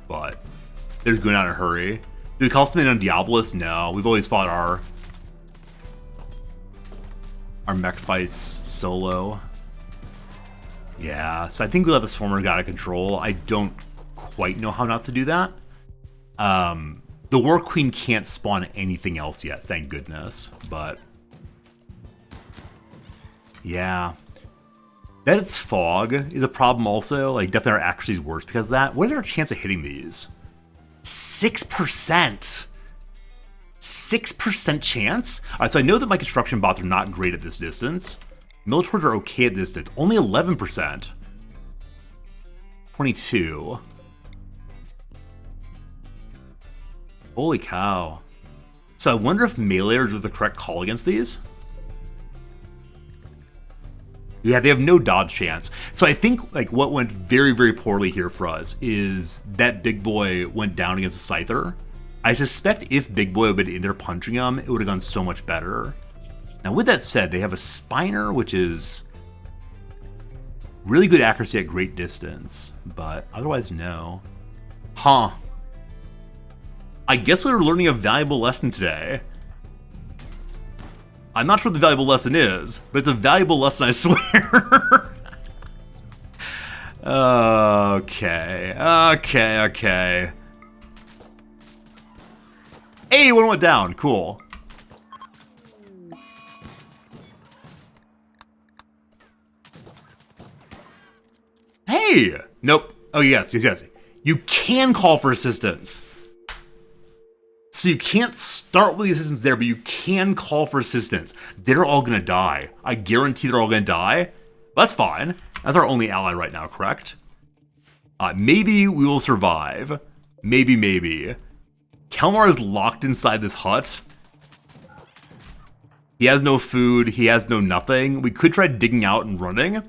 But they're going out in a hurry. Do we call something on Diabolus? No. We've always fought our mech fights solo. Yeah, so I think we let the swarmers get out of control. I don't quite know how not to do that. The War Queen can't spawn anything else yet, thank goodness. But yeah, that it's fog is a problem also. Like, definitely our accuracy is worse because of that. What is our chance of hitting these? 6%. 6% chance? Alright, so I know that my construction bots are not great at this distance. Militors are okay at this distance. Only 11%. 22. Holy cow. So I wonder if meleeers are the correct call against these? Yeah, they have no dodge chance. So I think like what went very, very poorly here for us is that Big Boy went down against a Scyther. I suspect if Big Boy had been in there punching him, it would have gone so much better. Now with that said, they have a Spiner, which is really good accuracy at great distance, but otherwise no. Huh. I guess we were learning a valuable lesson today. I'm not sure what the valuable lesson is, but it's a valuable lesson, I swear. Okay. Hey, one went down. Cool. Hey, Nope. Oh, yes. You can call for assistance. So you can't start with the assistance there, but you can call for assistance. They're all going to die. I guarantee they're all going to die. That's fine. That's our only ally right now, correct? Maybe we will survive. Maybe. Kelmar is locked inside this hut. He has no food. He has no nothing. We could try digging out and running.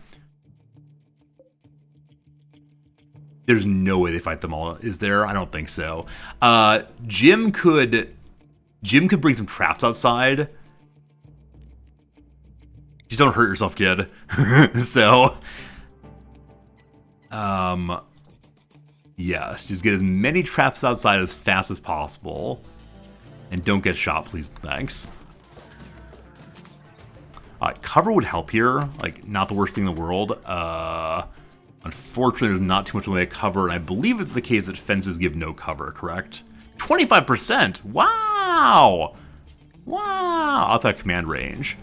There's no way they fight them all, is there? I don't think so. Jim could bring some traps outside. Just don't hurt yourself, kid. So, yes, just get as many traps outside as fast as possible. And don't get shot, please. Thanks. Cover would help here. Like, not the worst thing in the world. Unfortunately, there's not too much in the way of cover, and I believe it's the case that fences give no cover, correct? 25%! Wow! Wow! Outside command range.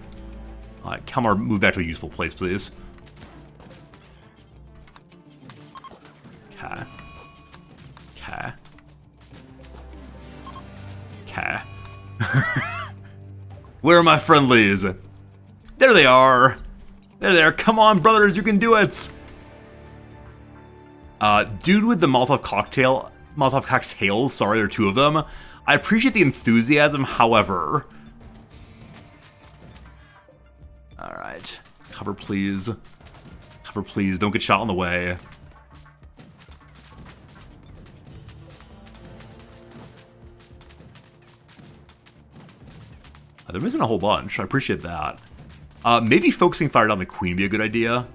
Kelmar, move back to a useful place, please. Okay. Where are my friendlies? There they are! There they are! Come on, brothers, you can do it! Dude with the Molotov cocktails, sorry, there are two of them. I appreciate the enthusiasm, however. Alright. Cover, please. Cover, please. Don't get shot on the way. They're missing a whole bunch. I appreciate that. Maybe focusing fire on the queen would be a good idea.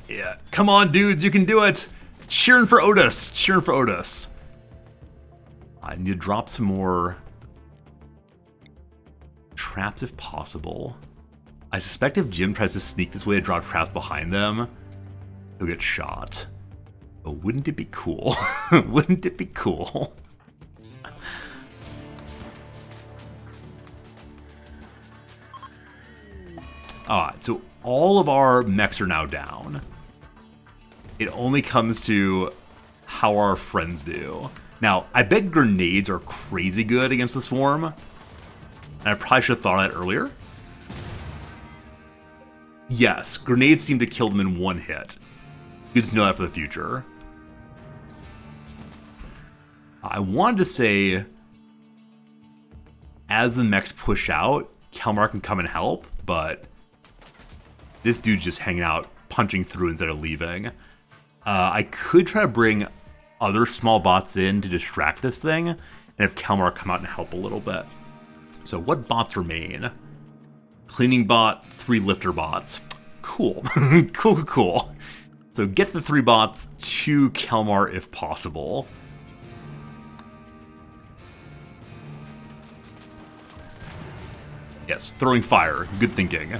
Yeah. Come on, dudes, you can do it. Cheering for Otis. I need to drop some more traps if possible. I suspect if Jim tries to sneak this way to drop traps behind them, he'll get shot. But wouldn't it be cool? Wouldn't it be cool? Alright, so all of our mechs are now down. It only comes to how our friends do. Now, I bet grenades are crazy good against the swarm. And I probably should have thought of that earlier. Yes, grenades seem to kill them in one hit. Good to know that for the future. I wanted to say, as the mechs push out, Kelmar can come and help, but this dude's just hanging out, punching through instead of leaving. I could try to bring other small bots in to distract this thing, and have Kelmar come out and help a little bit. So what bots remain? Cleaning bot, 3 lifter bots. Cool. Cool. So get the 3 bots to Kelmar if possible. Yes, throwing fire. Good thinking.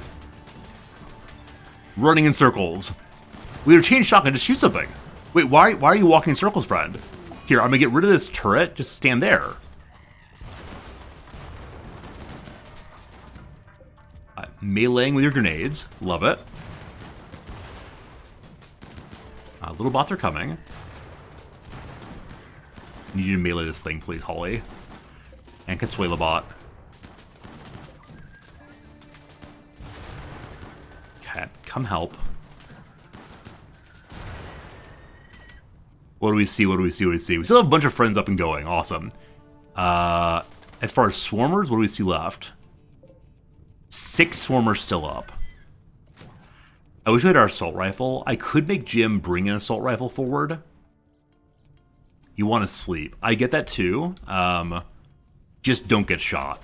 Running in circles. We either change shotgun, just shoot something. Wait, why are you walking in circles, friend? Here, I'm gonna get rid of this turret. Just stand there. Meleeing with your grenades. Love it. Little bots are coming. I need you to melee this thing, please, Holly. And Consuela bot. Okay, come help. What do we see? We still have a bunch of friends up and going. Awesome. As far as swarmers, what do we see left? 6 swarmers still up. I wish we had our assault rifle. I could make Jim bring an assault rifle forward. You want to sleep. I get that too. Just don't get shot.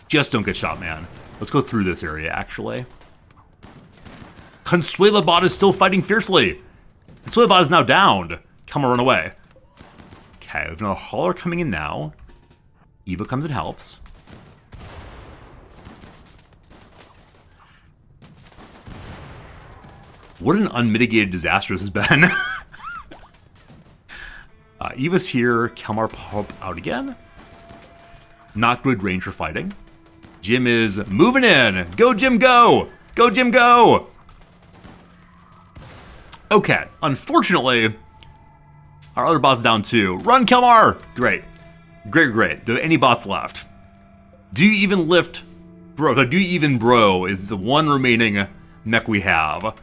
Just don't get shot, man. Let's go through this area, actually. Consuela bot is still fighting fiercely. Consuela bot is now downed. Come on, run away. Okay, we have another hauler coming in now. Eva comes and helps. What an unmitigated disaster this has been. Eva's here. Kelmar pop out again. Not good range for fighting. Jim is moving in. Go, Jim, go! Go, Jim, go! Okay, unfortunately, our other bot's down too. Run, Kelmar! Great. Great. Do any bots left? Do you even lift? Bro, do you even bro is the one remaining mech we have.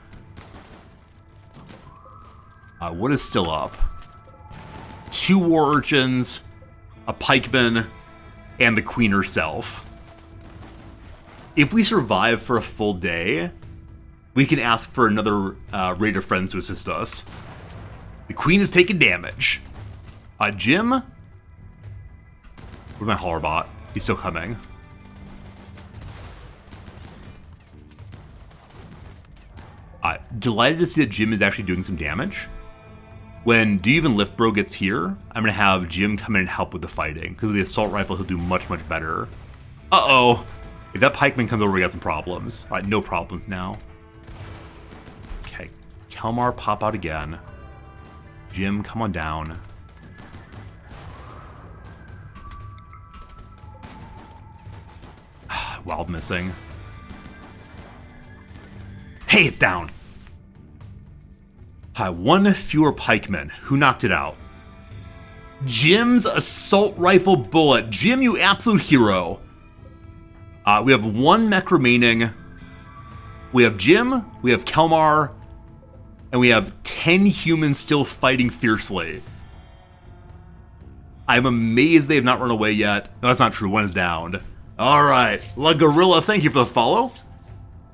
What is still up? 2 war urchins, a pikeman, and the queen herself. If we survive for a full day, we can ask for another raid of friends to assist us. The queen is taking damage. Jim? Where's my hauler bot? He's still coming. Delighted to see that Jim is actually doing some damage. When Do You Even Lift Bro gets here, I'm going to have Jim come in and help with the fighting. Because with the assault rifle, he'll do much, much better. Uh-oh. If that pikeman comes over, we got some problems. All right, no problems now. Okay. Kelmar, pop out again. Jim, come on down. Wild missing. Hey, it's down. 1 fewer pikemen. Who knocked it out? Jim's assault rifle bullet. Jim, you absolute hero. We have 1 mech remaining. We have Jim, we have Kelmar, and we have 10 humans still fighting fiercely. I'm amazed they have not run away yet. No, that's not true. 1 is downed. All right. La Gorilla, thank you for the follow.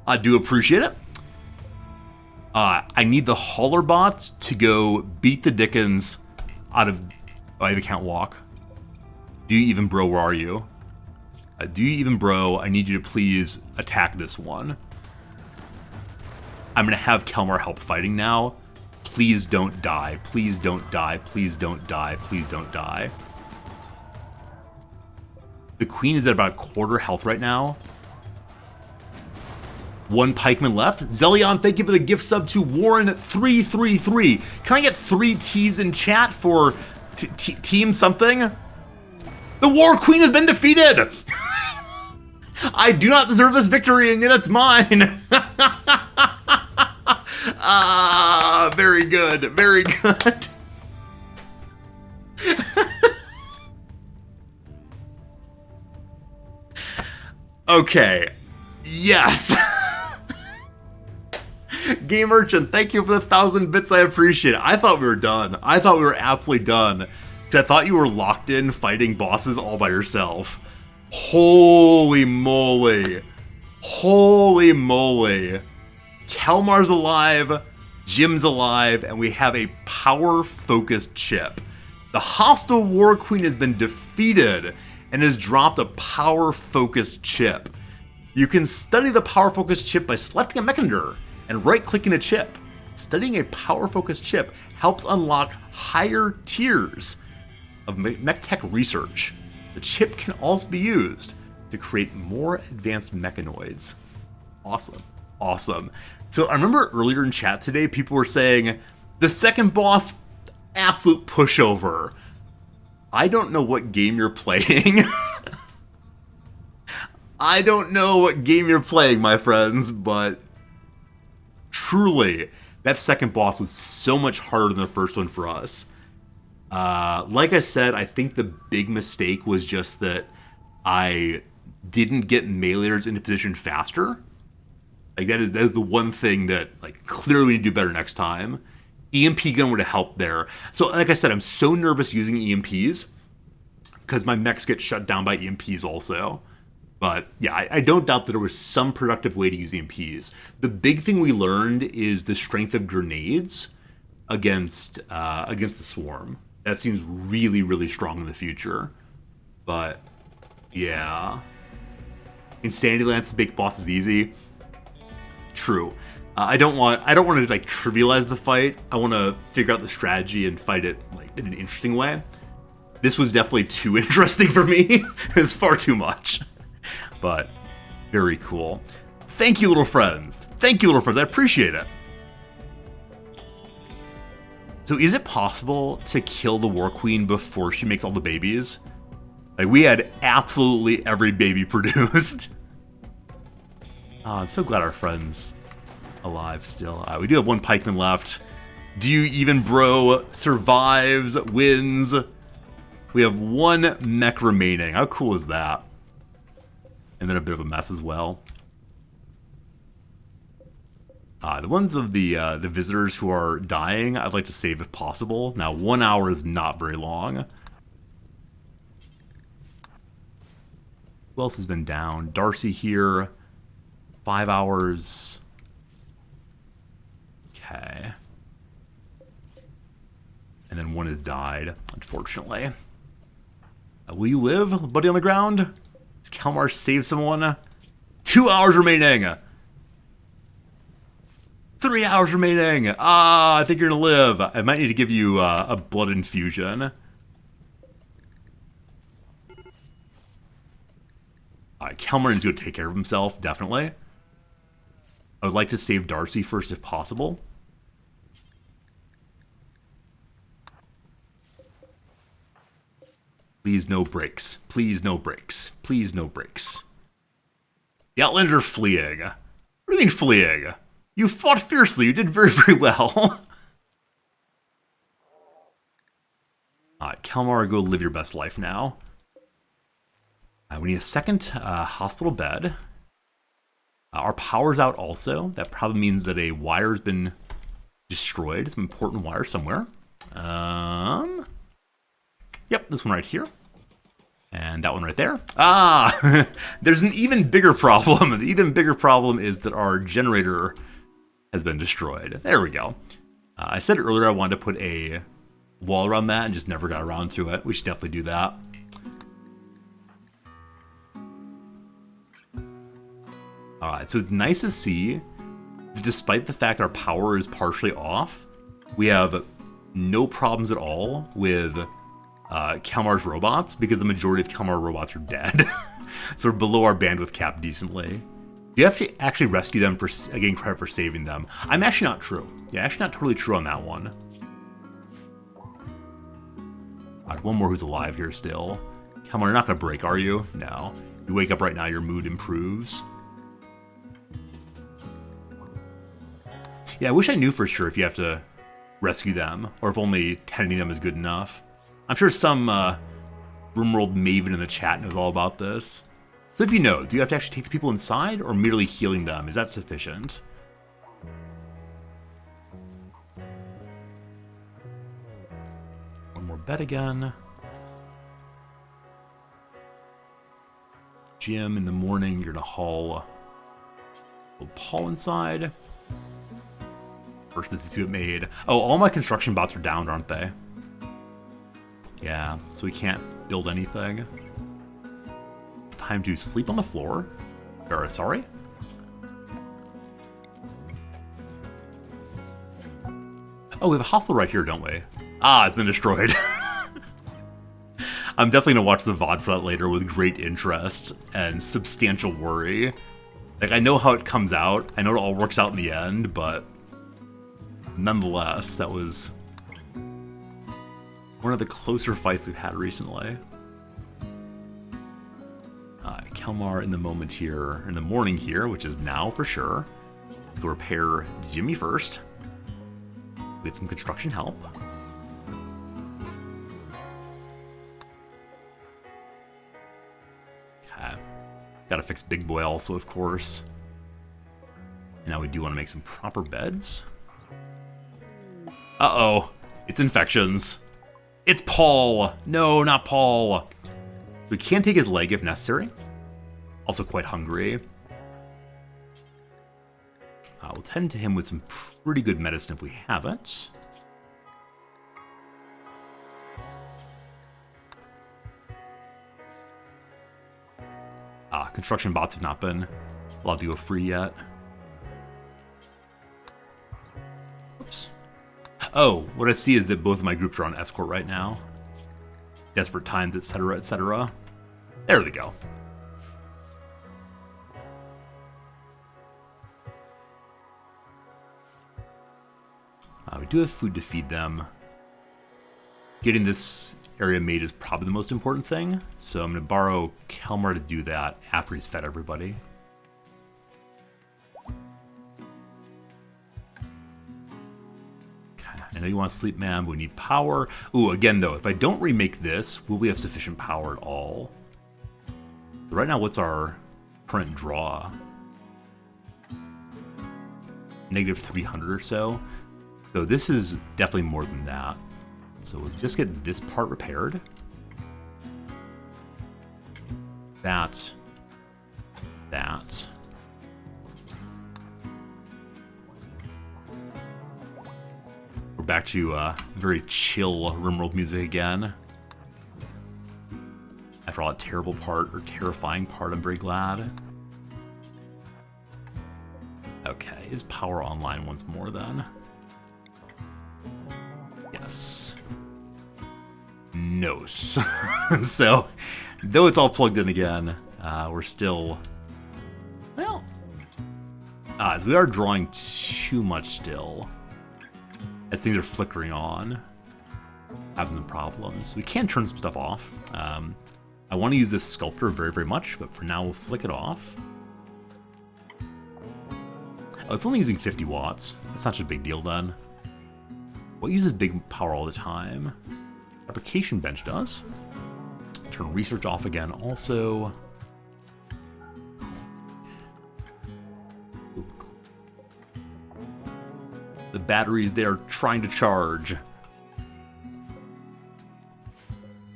I do appreciate it. I need the hauler bots to go beat the dickens out of... Oh, I can't walk. Do you even bro? Where are you? Do you even bro? I need you to please attack this one. I'm going to have Kelmar help fighting now. Please don't die. Please don't die. Please don't die. Please don't die. The queen is at about 1/4 health right now. 1 pikeman left. Zelion, thank you for the gift sub to Warren333. Can I get 3 T's in chat for team something? The war queen has been defeated! I do not deserve this victory, and yet it's mine! Very good, very good. Okay, yes! Game Merchant, thank you for the 1,000 bits, I appreciate it. I thought we were done. I thought we were absolutely done. Because I thought you were locked in fighting bosses all by yourself. Holy moly. Holy moly. Kelmar's alive, Jim's alive, and we have a power-focused chip. The hostile War Queen has been defeated and has dropped a power-focused chip. You can study the power-focused chip by selecting a mechanism and right-clicking a chip. Studying a power-focused chip helps unlock higher tiers of mech tech research. The chip can also be used to create more advanced mechanoids. Awesome. Awesome. So I remember earlier in chat today, people were saying, the second boss, absolute pushover. I don't know what game you're playing. I don't know what game you're playing, my friends, but truly, that second boss was so much harder than the first one for us. Like I said, I think the big mistake was just that I didn't get meleeers into position faster. Like that is the one thing that like clearly we need to do better next time. EMP gun would have helped there. So like I said, I'm so nervous using EMPs because my mechs get shut down by EMPs also. But yeah, I don't doubt that there was some productive way to use EMPs. The big thing we learned is the strength of grenades against the swarm. That seems really, really strong in the future. But yeah, Insanity Lance's big boss is easy. True. I don't want to like trivialize the fight. I want to figure out the strategy and fight it like in an interesting way. This was definitely too interesting for me. It's far too much. But very cool. Thank you, little friends. Thank you, little friends. I appreciate it. So is it possible to kill the War Queen before she makes all the babies? Like we had absolutely every baby produced. I'm so glad our friend's alive still. We do have one pikeman left. Do you even, bro? Survives, wins. We have one mech remaining. How cool is that? And then a bit of a mess as well. The ones of the visitors who are dying, I'd like to save if possible. Now, 1 hour is not very long. Who else has been down? Darcy here. 5 hours. Okay. And then one has died, unfortunately. Will you live, buddy on the ground? Does Kalmar save someone? 2 hours remaining! 3 hours remaining! I think you're gonna live. I might need to give you a blood infusion. Alright, Kalmar needs to go take care of himself, definitely. I would like to save Darcy first if possible. Please no breaks. Please no breaks. Please no breaks. The Outlanders are fleeing. What do you mean fleeing? You fought fiercely. You did very, very well. Alright, Kalmar, go live your best life now. We need a second hospital bed. Our power's out also. That probably means that a wire's been destroyed. Some important wire somewhere. Yep, this one right here. And that one right there. There's an even bigger problem. The even bigger problem is that our generator has been destroyed. There we go. I said earlier I wanted to put a wall around that and just never got around to it. We should definitely do that. Alright, so it's nice to see that despite the fact our power is partially off, we have no problems at all with Kalmar's robots, because the majority of Kalmar robots are dead. So we're below our bandwidth cap decently. You have to actually rescue them for getting credit for saving them. I'm actually not true. Yeah, actually not totally true on that one. Alright, one more who's alive here still. Kalmar, you're not going to break, are you? No. You wake up right now, your mood improves. Yeah, I wish I knew for sure if you have to rescue them, or if only tending them is good enough. I'm sure some Rimworld maven in the chat knows all about this. So if you know, do you have to actually take the people inside, or merely healing them? Is that sufficient? One more bed again. Jim, in the morning, you're gonna haul Paul inside. First, this is to get made. Oh, all my construction bots are down, aren't they? Yeah, so we can't build anything. Time to sleep on the floor. Or, sorry. Oh, we have a hospital right here, don't we? It's been destroyed. I'm definitely going to watch the VOD for that later with great interest and substantial worry. Like, I know how it comes out. I know it all works out in the end, but nonetheless, that was one of the closer fights we've had recently. Kalmar in the moment here, in the morning here, which is now for sure. Let's go repair Jimmy first. Get some construction help. Okay. Gotta fix Big Boy also, of course. And now we do want to make some proper beds. Uh-oh. It's infections. It's Paul! No, not Paul! We can take his leg if necessary. Also quite hungry. We'll tend to him with some pretty good medicine if we have it. Construction bots have not been allowed to go free yet. Oops. Oh, what I see is that both of my groups are on escort right now. Desperate times, etc., etc. There we go. We do have food to feed them. Getting this area made is probably the most important thing, so I'm going to borrow Kalmar to do that after he's fed everybody. I know you want to sleep, man, but we need power. Ooh, again, though, if I don't remake this, will we have sufficient power at all? Right now, what's our current draw? Negative 300 or so. So this is definitely more than that. So let's just get this part repaired. That. We're back to very chill Rimworld music again. After all that terrible part, or terrifying part, I'm very glad. Okay, is power online once more then? Yes. No. So, though it's all plugged in again, we're still... Well... as we are drawing too much still. As things are flickering on. Having some problems. We can turn some stuff off. I want to use this sculptor very, very much, but for now we'll flick it off. Oh, it's only using 50 watts. That's not such a big deal then. What uses big power all the time? Fabrication bench does. Turn research off again also. The batteries, they are trying to charge.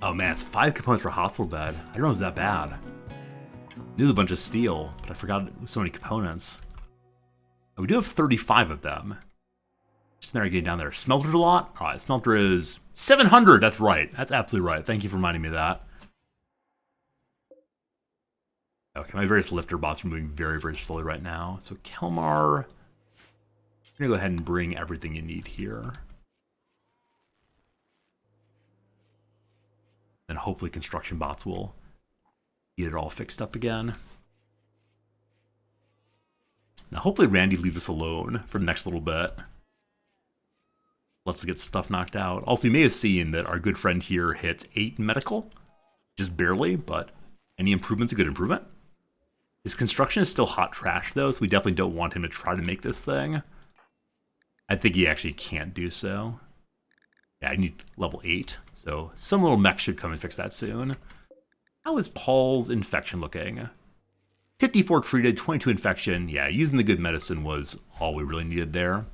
Oh man, it's 5 components for a hospital bed. I don't know if it's that bad. Knew a bunch of steel, but I forgot it was so many components. Oh, we do have 35 of them. Just now getting down there. Smelter's a lot? Alright, smelter is 700. That's right. That's absolutely right. Thank you for reminding me of that. Okay, my various lifter bots are moving very, very slowly right now. So Kelmar, I'm going to go ahead and bring everything you need here. And hopefully construction bots will get it all fixed up again. Now hopefully Randy leaves us alone for the next little bit. Let's get stuff knocked out. Also, you may have seen that our good friend here hit 8 in medical. Just barely, but any improvement's a good improvement. His construction is still hot trash, though, so we definitely don't want him to try to make this thing. I think he actually can't do so. Yeah, I need level 8, so some little mech should come and fix that soon. How is Paul's infection looking? 54 treated, 22 infection. Yeah, using the good medicine was all we really needed there.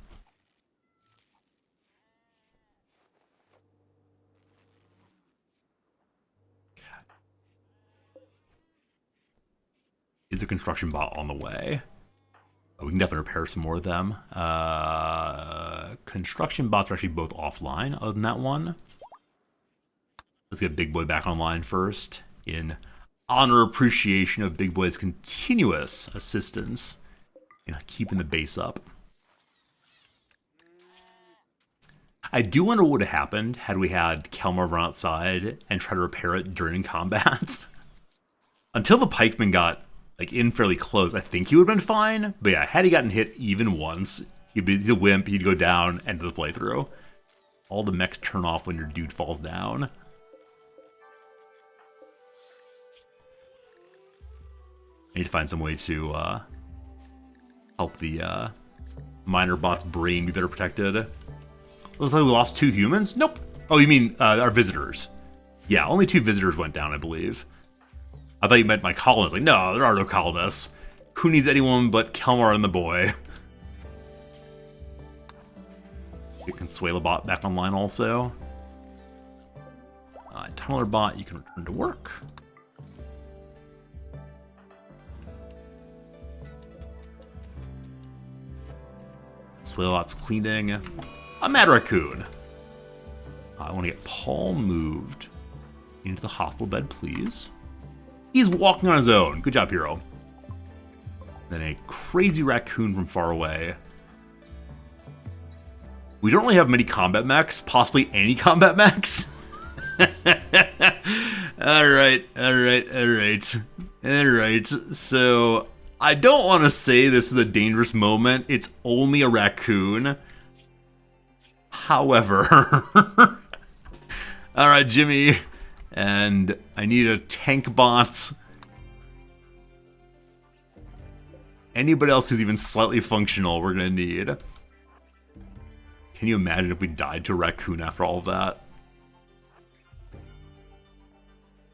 Is a construction bot on the way? Oh, we can definitely repair some more of them. Construction bots are actually both offline, other than that one. Let's get Big Boy back online first, in honor appreciation of Big Boy's continuous assistance in keeping the base up. I do wonder what would have happened had we had Kelmar run outside and try to repair it during combat. Until the pikeman got in fairly close, I think he would have been fine. But yeah, had he gotten hit even once, he'd be the wimp, he'd go down, end of the playthrough. All the mechs turn off when your dude falls down. I need to find some way to help the minor bot's brain be better protected. Looks like we lost 2 humans? Nope. Oh, you mean our visitors. Yeah, only 2 visitors went down, I believe. I thought you meant my colonists. Like, no, there are no colonists. Who needs anyone but Kelmar and the boy? Get Consuela bot back online also. Tunneler bot, you can return to work. Consuela bot's cleaning. A mad raccoon. I want to get Paul moved into the hospital bed, please. He's walking on his own. Good job, hero. Then a crazy raccoon from far away. We don't really have many combat mechs. Possibly any combat mechs. Alright. So, I don't want to say this is a dangerous moment. It's only a raccoon. However... Alright, Jimmy... And I need a tank bot. Anybody else who's even slightly functional, we're gonna need. Can you imagine if we died to a raccoon after all of that?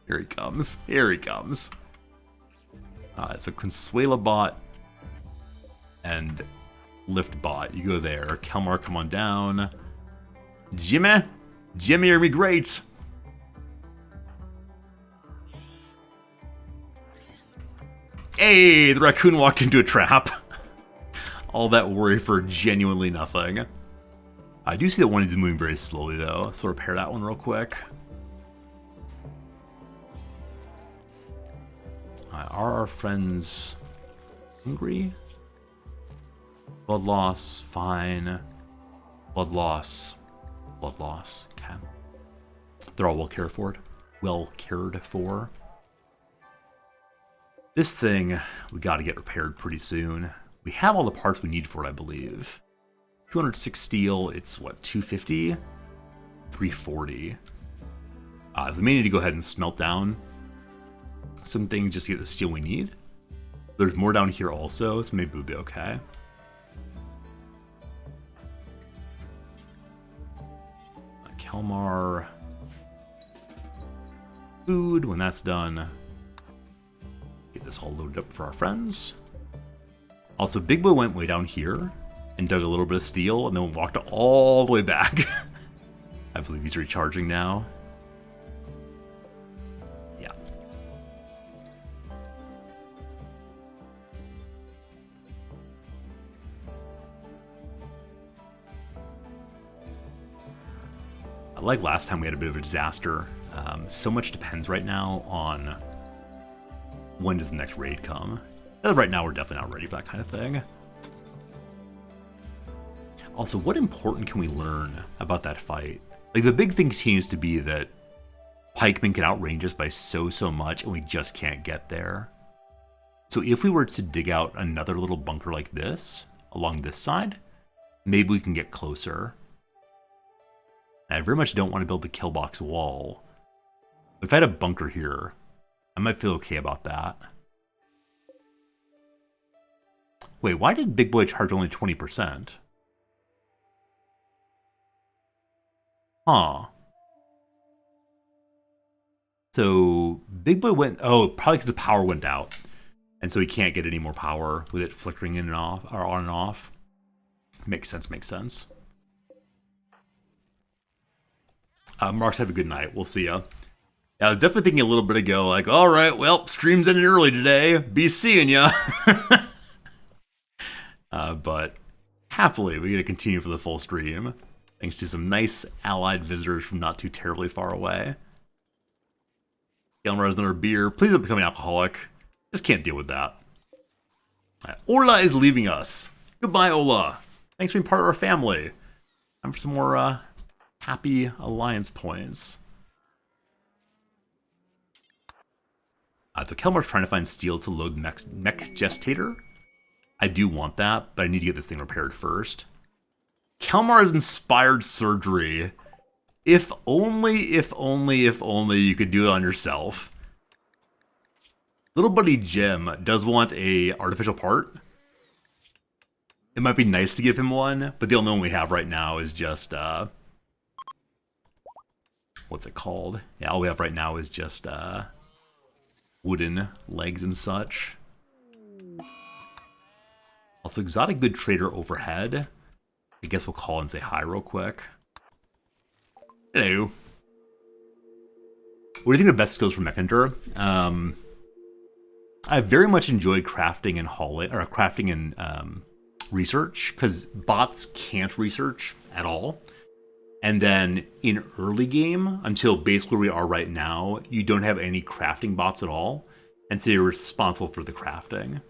Here he comes. Here he comes. So Consuela bot and Lift bot. You go there. Kelmar, come on down. Jimmy! Jimmy, you're gonna be great! Hey! The raccoon walked into a trap. All that worry for genuinely nothing. I do see that one is moving very slowly, though, so repair that one real quick. Are our friends hungry? Blood loss, fine. Blood loss. Blood loss. Okay. They're all well cared for. Well cared for. This thing, we gotta get repaired pretty soon. We have all the parts we need for it, I believe. 206 steel, it's what, 250? 340. So we may need to go ahead and smelt down some things just to get the steel we need. There's more down here also, so maybe we'll be okay. Kelmar. Food, when that's done. Get this all loaded up for our friends. Also, Big Boy went way down here and dug a little bit of steel and then walked all the way back. I believe he's recharging now. Yeah. Like last time, we had a bit of a disaster. So much depends right now on when does the next raid come. As of right now, we're definitely not ready for that kind of thing. Also, what important can we learn about that fight? Like, the big thing continues to be that pikemen can outrange us by so much, and we just can't get there. So if we were to dig out another little bunker like this, along this side, maybe we can get closer. I very much don't want to build the kill box wall. If I had a bunker here, I might feel okay about that. Wait, why did Big Boy charge only 20%? Huh. So, Big Boy went... Oh, probably because the power went out. And so he can't get any more power with it flickering in and off, or on and off. Makes sense, makes sense. Marks, have a good night. We'll see ya. Yeah, I was definitely thinking a little bit ago, like, alright, well, stream's ending early today. Be seeing ya. But happily, we get to continue for the full stream. Thanks to some nice allied visitors from not too terribly far away. Gelmar has another beer. Please don't become an alcoholic. Just can't deal with that. Orla is leaving us. Goodbye, Ola. Thanks for being part of our family. Time for some more happy alliance points. So Kelmar's trying to find steel to load Mech Gestator. I do want that, but I need to get this thing repaired first. Kelmar has inspired surgery. If only you could do it on yourself. Little buddy Jim does want a artificial part. It might be nice to give him one, but the only one we have right now is just, what's it called? Yeah, all we have right now is just, wooden legs and such. Also, exotic good trader overhead. I guess we'll call and say hi real quick. Hello. What do you think of the best skills for Mech Hunter? I very much enjoyed crafting and hauling, or crafting and research, because bots can't research at all. And then in early game, until basically where we are right now, you don't have any crafting bots at all, and so you're responsible for the crafting.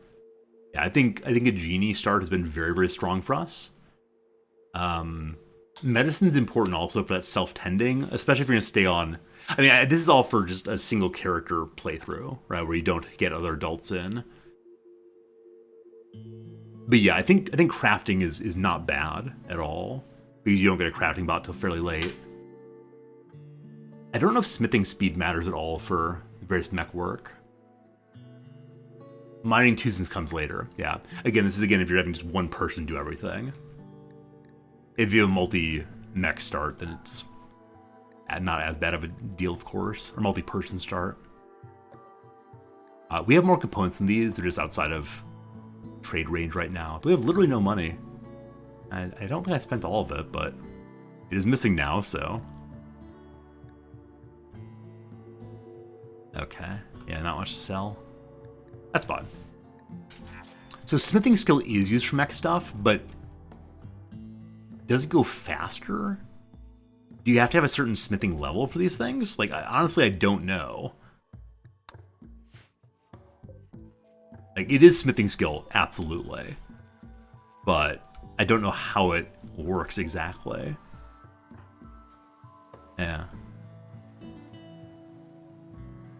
Yeah, I think a genie start has been very strong for us. Medicine's important also for that self-tending, especially if you're going to stay on... I mean, this is all for just a single character playthrough, right, where you don't get other adults in. But yeah, I think crafting is not bad at all, because you don't get a crafting bot till fairly late. I don't know if smithing speed matters at all for various mech work. Mining Tuesdays comes later, yeah. Again, this is if you're having just one person do everything. If you have a multi-mech start, then it's not as bad of a deal, of course. Or multi-person start. We have more components than these. They're just outside of trade range right now. We have literally no money. I don't think I spent all of it, but it is missing now, so... Okay. Yeah, not much to sell. That's fine. So smithing skill is used for mech stuff, but does it go faster? Do you have to have a certain smithing level for these things? Like, honestly, I don't know. Like, it is smithing skill, absolutely. But I don't know how it works exactly. Yeah.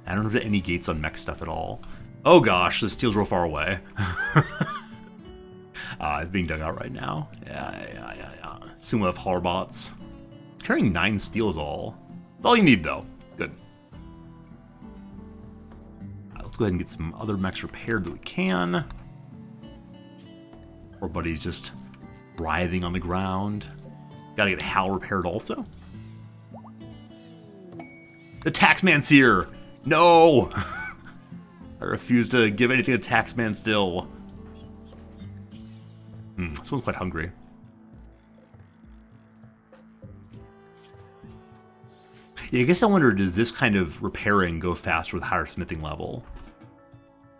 I don't have any gates on mech stuff at all. Oh gosh, the steel's real far away. It's being dug out right now. Yeah. Soon we'll have Harbots. It's carrying 9 steel is all. That's all you need, though. Good. Let's go ahead and get some other mechs repaired that we can. Poor buddy's just writhing on the ground. Gotta get Hal repaired also. The Taxman's here! No! I refuse to give anything to Taxman still. Someone's quite hungry. Yeah, I guess I wonder, does this kind of repairing go faster with higher smithing level?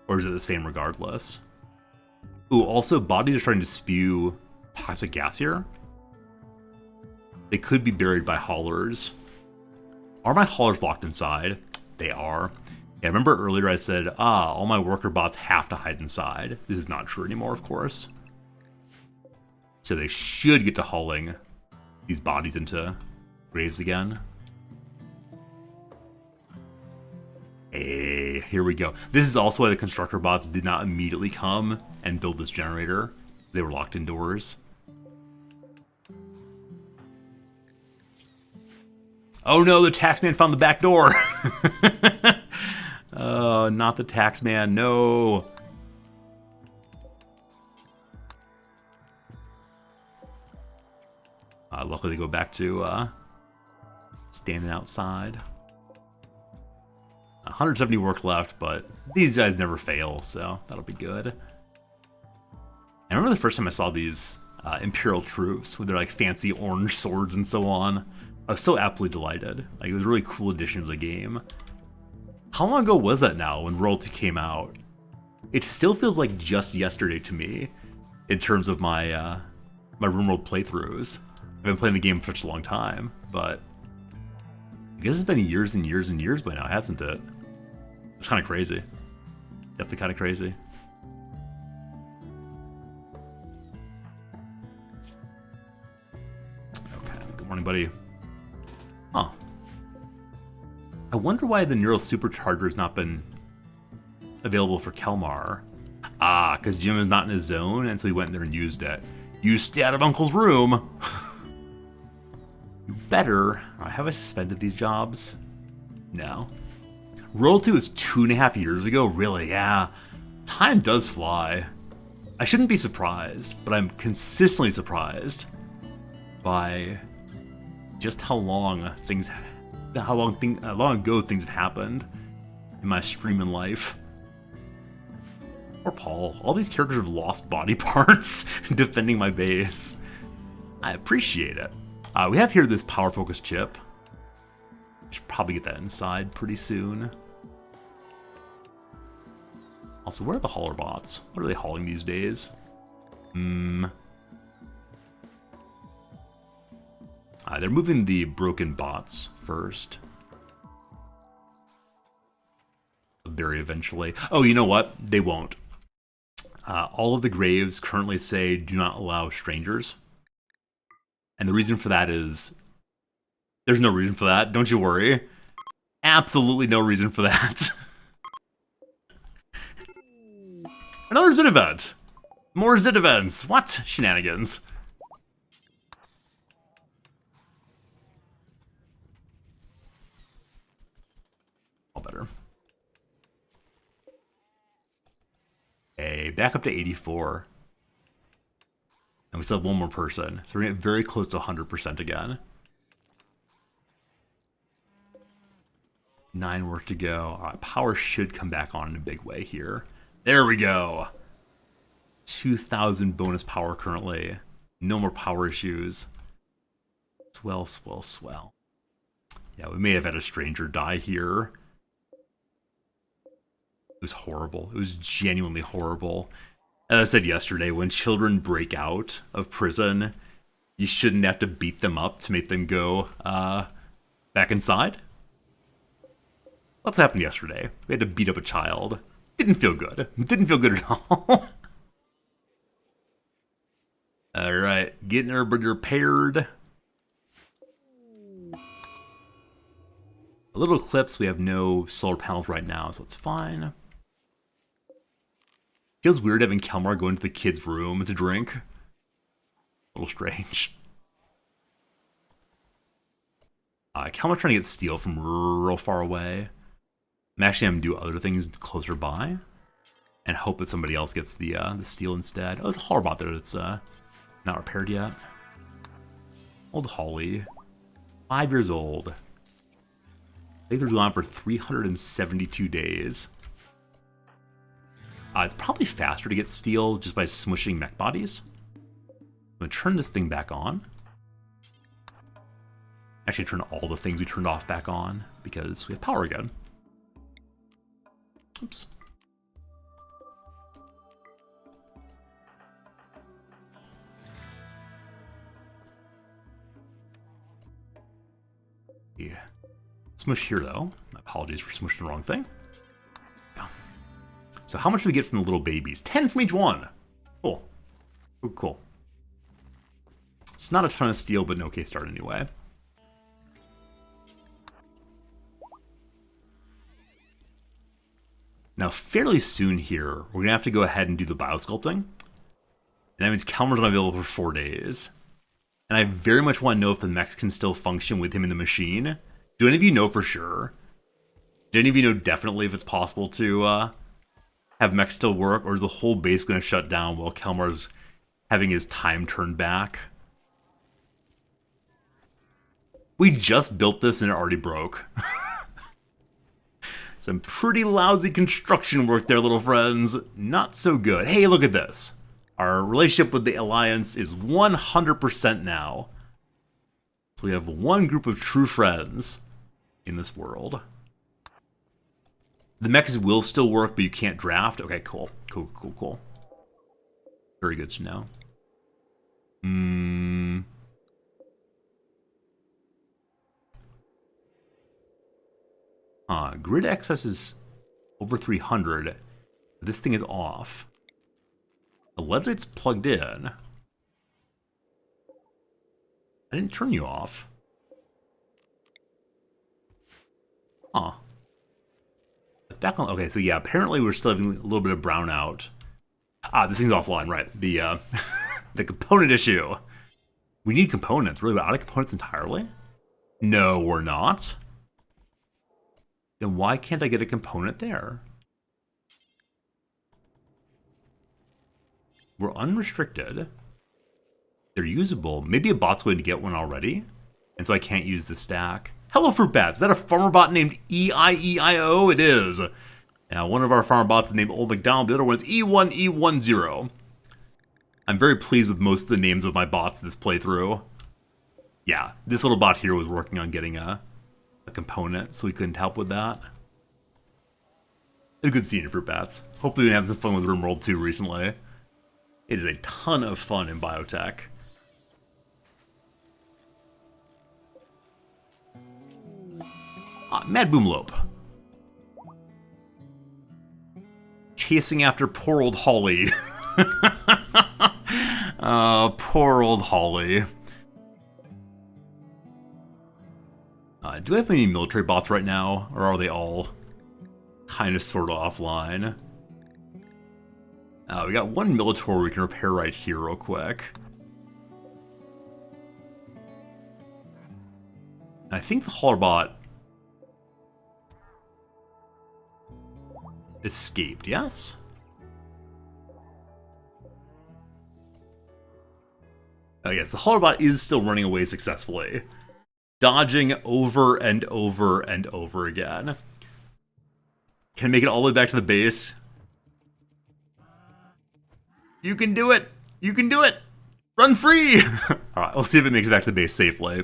Or is it the same regardless? Ooh, also, bodies are starting to spew toxic gas here. They could be buried by haulers. Are my haulers locked inside? They are. Yeah, remember earlier I said, all my worker bots have to hide inside. This is not true anymore, of course. So they should get to hauling these bodies into graves again. Hey, here we go. This is also why the constructor bots did not immediately come and build this generator. They were locked indoors. Oh no, the Taxman found the back door. Oh, not the Taxman, no. Luckily they go back to standing outside. 170 work left, but these guys never fail, so that'll be good. I remember the first time I saw these Imperial troops with their like fancy orange swords and so on. I was so absolutely delighted. Like, it was a really cool addition to the game. How long ago was that now when World 2 came out? It still feels like just yesterday to me in terms of my my Rimworld playthroughs. I've been playing the game for such a long time, but I guess it's been years and years and years by now, hasn't it? It's kind of crazy. Definitely kind of crazy. Okay, good morning, buddy. Huh. I wonder why the Neural Supercharger has not been available for Kelmar. Ah, because Jim is not in his zone, and so he went in there and used it. You stay out of Uncle's room! You better. Have I suspended these jobs? No. Roll 2 is 2.5 years ago? Really? Yeah. Time does fly. I shouldn't be surprised, but I'm consistently surprised by just how long ago things have happened in my streaming life. Or Paul. All these characters have lost body parts defending my base. I appreciate it. We have here this power focus chip. I should probably get that inside pretty soon. Also, where are the hauler bots? What are they hauling these days? They're moving the broken bots first. Very eventually. Oh, you know what? They won't. All of the graves currently say do not allow strangers. And the reason for that is... There's no reason for that, don't you worry. Absolutely no reason for that. Another Zit event! More Zit events! What? Shenanigans. All better. Hey, back up to 84. And we still have one more person. So we're going to get very close to 100% again. 9 work to go. All right, power should come back on in a big way here. There we go. 2,000 bonus power currently. No more power issues. Swell, swell, swell. Yeah, we may have had a stranger die here. It was horrible. It was genuinely horrible. As I said yesterday, when children break out of prison, you shouldn't have to beat them up to make them go back inside. That's what happened yesterday. We had to beat up a child. Didn't feel good. Didn't feel good at all. Alright, getting everybody repaired. A little eclipse, we have no solar panels right now, so it's fine. Feels weird having Kelmar go into the kid's room to drink. A little strange. Kelmar's trying to get steel from real far away. I'm actually going to do other things closer by. And hope that somebody else gets the steel instead. Oh, there's a Hollarbot there that's not repaired yet. Old Holly. 5 years old. I think they're going on for 372 days. It's probably faster to get steel just by smushing mech bodies. I'm going to turn this thing back on. Actually, turn all the things we turned off back on because we have power again. Oops. Yeah. Smush here, though. My apologies for smushing the wrong thing. Yeah. So how much do we get from the little babies? 10 from each one. Cool. Ooh, cool. It's not a ton of steel, but an okay start anyway. Now, fairly soon here, we're going to have to go ahead and do the biosculpting. And that means Kelmar's not available for 4 days. And I very much want to know if the mechs can still function with him in the machine. Do any of you know for sure? Do any of you know definitely if it's possible to have mechs still work? Or is the whole base going to shut down while Kelmar's having his time turned back? We just built this and it already broke. Some pretty lousy construction work there, little friends. Not so good. Hey, look at this. Our relationship with the Alliance is 100% now. So we have one group of true friends in this world. The mechs will still work, but you can't draft. Okay, cool. Cool, cool, cool. Very good to know. Grid excess is over 300. This thing is off. The leadlight's plugged in. I didn't turn you off. Huh. It's back on. Okay, so yeah, apparently we're still having a little bit of brownout. This thing's offline, right? The the component issue. We need components. Really, we're out of components entirely? No, we're not. Then why can't I get a component there? We're unrestricted. They're usable. Maybe a bot's going to get one already, and so I can't use the stack. Hello, Fruit Bats. Is that a farmer bot named E-I-E-I-O? It is. Now, one of our farmer bots is named Old McDonald. The other one is E1E10. I'm very pleased with most of the names of my bots this playthrough. Yeah, this little bot here was working on getting a component, so we couldn't help with that. It's good seeing you, Fruit Bats. Hopefully, we've been having some fun with Rimworld 2 recently. It is a ton of fun in Biotech. Mad Boomlope. Chasing after poor old Holly. Poor old Holly. Do I have any military bots right now? Or are they all kind of sort of offline? We got one military we can repair right here real quick. I think the Hollarbot escaped, yes? Oh yes, the Hollowbot is still running away successfully. Dodging over and over and over again. Can make it all the way back to the base. You can do it! You can do it! Run free! Alright, we'll see if it makes it back to the base safely.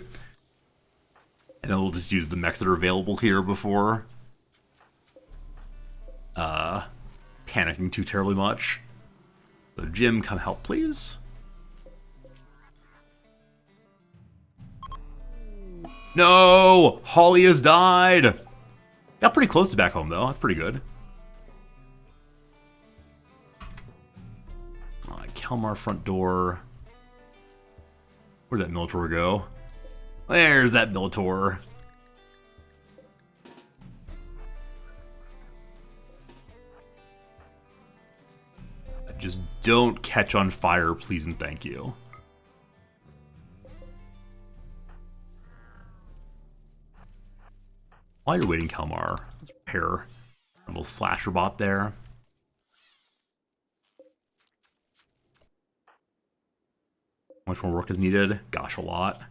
And then we'll just use the mechs that are available here before panicking too terribly much. So Jim, come help, please. No! Holly has died! Got pretty close to back home, though. That's pretty good. Kelmar front door. Where'd that Militor go? There's that Militor. Just don't catch on fire, please and thank you. While you're waiting, Kelmar, let's repair a little slasher bot there. How much more work is needed? Gosh, a lot.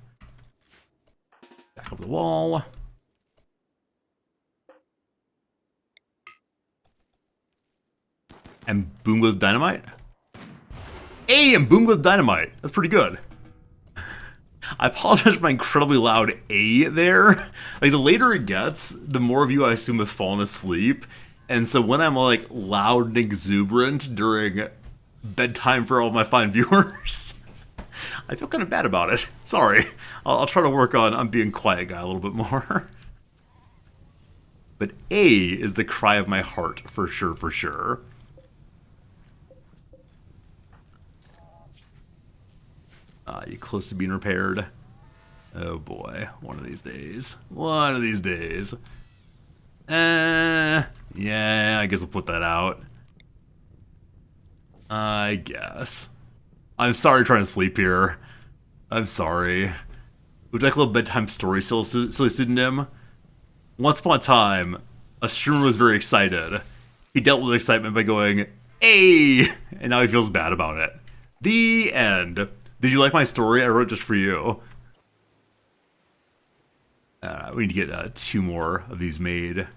Back over the wall. And boom goes dynamite. Hey, and boom goes dynamite. That's pretty good. I apologize for my incredibly loud A there. Like, the later it gets, the more of you I assume have fallen asleep. And so when I'm, like, loud and exuberant during bedtime for all my fine viewers, I feel kind of bad about it. Sorry. I'll try to work on being quiet guy a little bit more. But A is the cry of my heart, for sure, for sure. You close to being repaired? Oh boy, one of these days. One of these days. Yeah, I guess I'll put that out. I guess. I'm sorry trying to sleep here. I'm sorry. Would you like a little bedtime story, silly pseudonym? Once upon a time, a streamer was very excited. He dealt with excitement by going, "Hey!" And now he feels bad about it. The end. Did you like my story? I wrote just for you. We need to get 2 more of these made.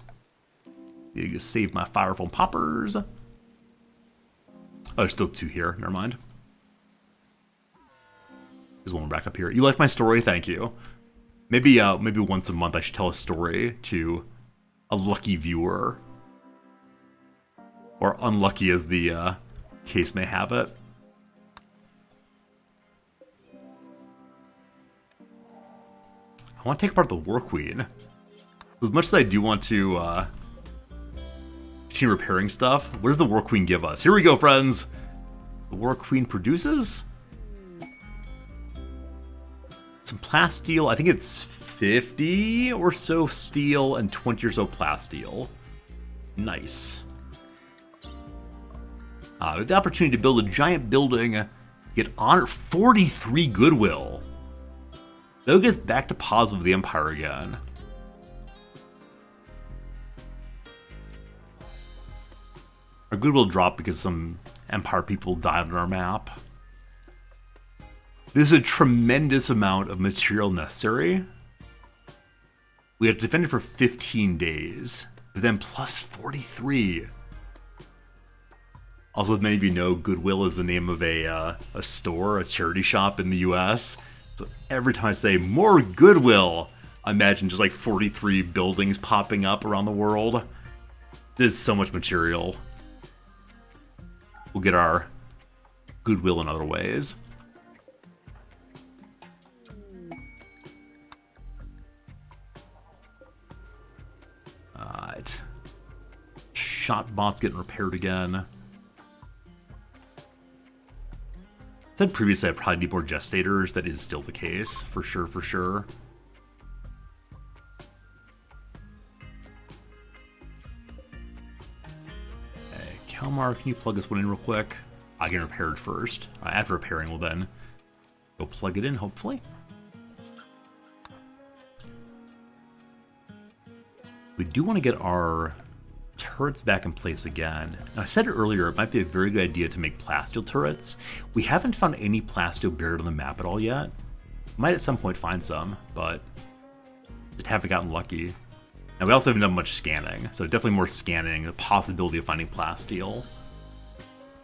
Need to save my fire foam poppers. Oh, there's still 2 here. Never mind. There's one more back up here. You like my story? Thank you. Maybe once a month I should tell a story to a lucky viewer. Or unlucky as the case may have it. I want to take apart the War Queen. As much as I do want to continue repairing stuff, what does the War Queen give us? Here we go, friends! The War Queen produces some plasteel. I think it's 50 or so steel and 20 or so plasteel. Nice. With the opportunity to build a giant building, get honor 43 goodwill. Though gets back to positive of the Empire again. Our goodwill dropped because some Empire people died on our map. There's a tremendous amount of material necessary. We have to defend it for 15 days, but then plus 43. Also, as many of you know, Goodwill is the name of a store, a charity shop in the US. So every time I say more Goodwill, I imagine just like 43 buildings popping up around the world. There's so much material. We'll get our Goodwill in other ways. Alright. Shot bot's getting repaired again. I said previously I probably need more gestators. That is still the case, for sure, for sure. Hey, Kalmar, can you plug this one in real quick? I can repair it first. After repairing, we'll then go plug it in, hopefully. We do want to get our turrets back in place again. Now, I said earlier it might be a very good idea to make plasteel turrets. We haven't found any plasteel buried on the map at all yet. Might at some point find some, but just haven't gotten lucky. And we also haven't done much scanning, so definitely more scanning. The possibility of finding plasteel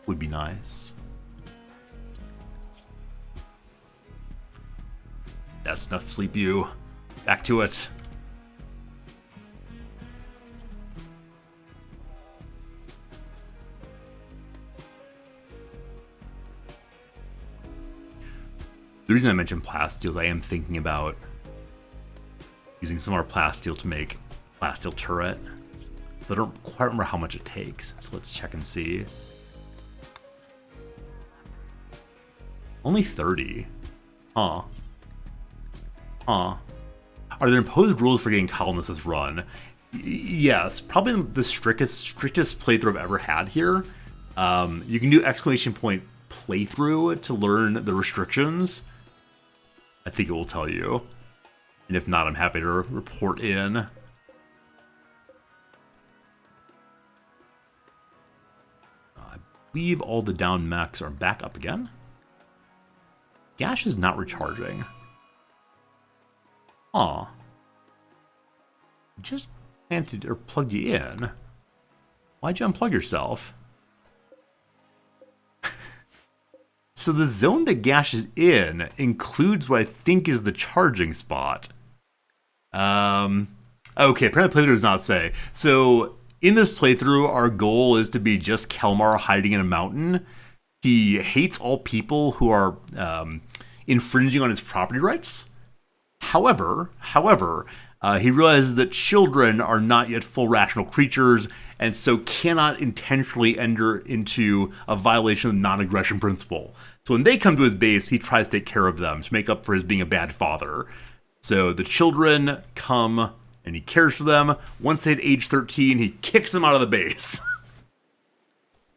would be nice. That's enough, sleep you. Back to it. The reason I mentioned plasteel is I am thinking about using some more plasteel to make plasteel turret. But I don't quite remember how much it takes, so let's check and see. Only 30. Huh. Huh. Are there imposed rules for getting colonists run? Yes, probably the strictest playthrough I've ever had here. You can do exclamation point playthrough to learn the restrictions. I think it will tell you. And if not, I'm happy to report in. I believe all the down mechs are back up again. Gash is not recharging. Aw. Just planted or plugged you in. Why'd you unplug yourself? So the zone that Gash is in includes what I think is the charging spot. Okay, apparently playthrough does not say. So in this playthrough, our goal is to be just Kelmar hiding in a mountain. He hates all people who are infringing on his property rights. However, he realizes that children are not yet full rational creatures and so cannot intentionally enter into a violation of the non-aggression principle. So when they come to his base, he tries to take care of them to make up for his being a bad father. So the children come and he cares for them. Once they hit age 13, he kicks them out of the base.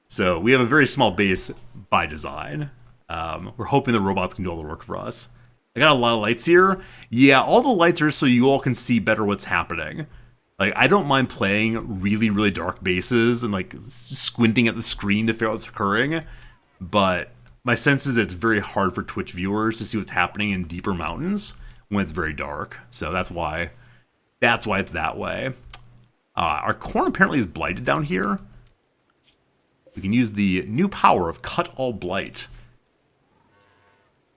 So we have a very small base by design. We're hoping the robots can do all the work for us. I got a lot of lights here. Yeah, all the lights are so you all can see better what's happening. Like, I don't mind playing really, really dark bases and, like, squinting at the screen to figure out what's occurring. But my sense is that it's very hard for Twitch viewers to see what's happening in deeper mountains when it's very dark. So that's why it's that way. Our corn apparently is blighted down here. We can use the new power of Cut All Blight.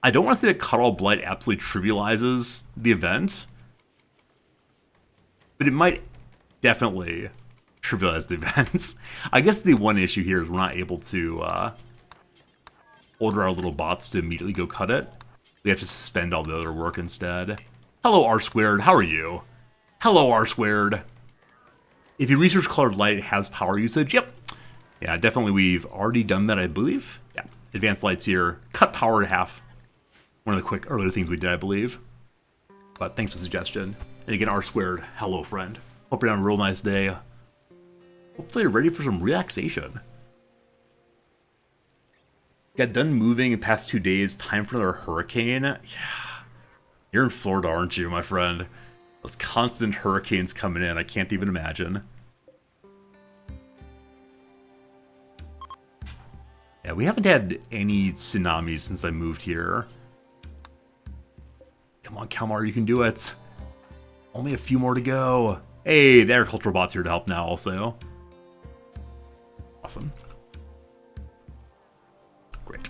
I don't want to say that Cut All Blight absolutely trivializes the event, but it might definitely trivialize the events. I guess the one issue here is we're not able to order our little bots to immediately go cut it. We have to suspend all the other work instead. Hello, R-Squared. How are you? Hello, R-Squared. If you research colored light, it has power usage. Yep. Yeah, definitely we've already done that, I believe. Yeah, advanced lights here. Cut power to half. One of the quick earlier things we did, I believe. But thanks for the suggestion. And again, R-Squared, hello, friend. Hope you're having a real nice day. Hopefully you're ready for some relaxation. Got done moving in the past 2 days. Time for another hurricane. Yeah. You're in Florida, aren't you, my friend? Those constant hurricanes coming in. I can't even imagine. Yeah, we haven't had any tsunamis since I moved here. Come on, Kalmar, you can do it. Only a few more to go. Hey, the agricultural bot's here to help now also. Awesome. Great.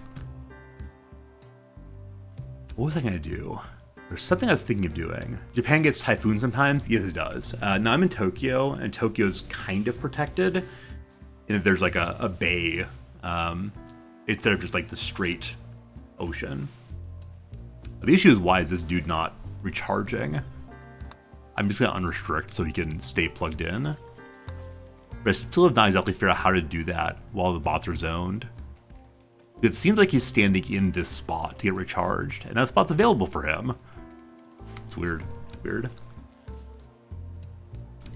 What was I going to do? There's something I was thinking of doing. Japan gets typhoons sometimes? Yes, it does. Now I'm in Tokyo, and Tokyo's kind of protected. And there's like a bay, instead of just like the straight ocean. The issue is, why is this dude not recharging? I'm just going to unrestrict so he can stay plugged in. But I still have not exactly figured out how to do that while the bots are zoned. It seems like he's standing in this spot to get recharged, and that spot's available for him. It's weird. Weird.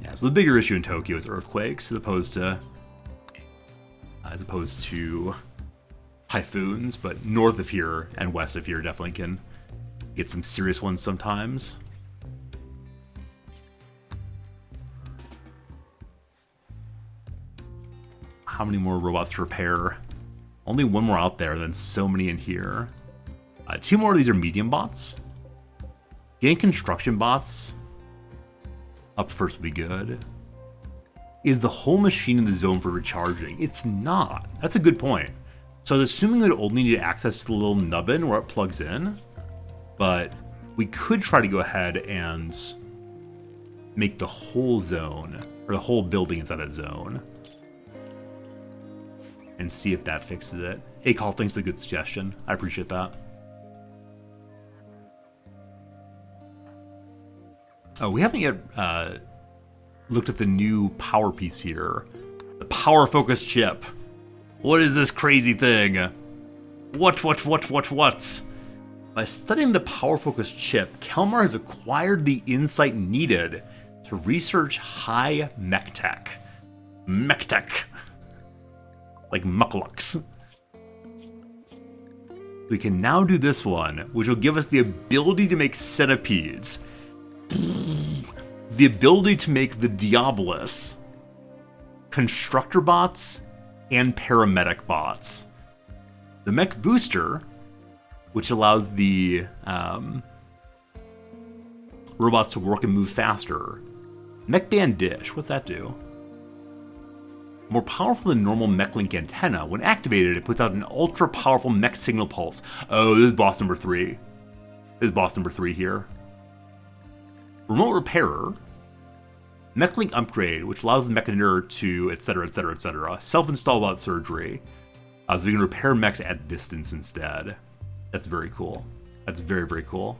Yeah, so the bigger issue in Tokyo is earthquakes as opposed to typhoons, but north of here and west of here definitely can get some serious ones sometimes. how many more robots to repair? Only one more out there, then so many in here. 2 more of these are medium bots. Getting construction bots up first would be good. Is the whole machine in the zone for recharging? It's not. That's a good point. So I was assuming it only need access to the little nubbin where it plugs in, but we could try to go ahead and make the whole zone, or the whole building inside that zone, and see if that fixes it. Hey, Call, thanks for the good suggestion. I appreciate that. Oh, we haven't yet looked at the new power piece here. The power focus chip. What is this crazy thing? What? By studying the power focus chip, Kelmar has acquired the insight needed to research high mech tech. Mech tech. Like mucklux. We can now do this one, which will give us the ability to make centipedes. The ability to make the Diabolus, constructor bots, and paramedic bots. The mech booster, which allows the robots to work and move faster. Mech band dish, what's that do? More powerful than normal mech link antenna. When activated, it puts out an ultra powerful mech signal pulse. Oh, this is boss number 3. This is boss number 3 here. Remote repairer, mech link upgrade, which allows the mechaneer to etc. Self-install without surgery, so we can repair mechs at distance instead. That's very cool. That's very, very cool.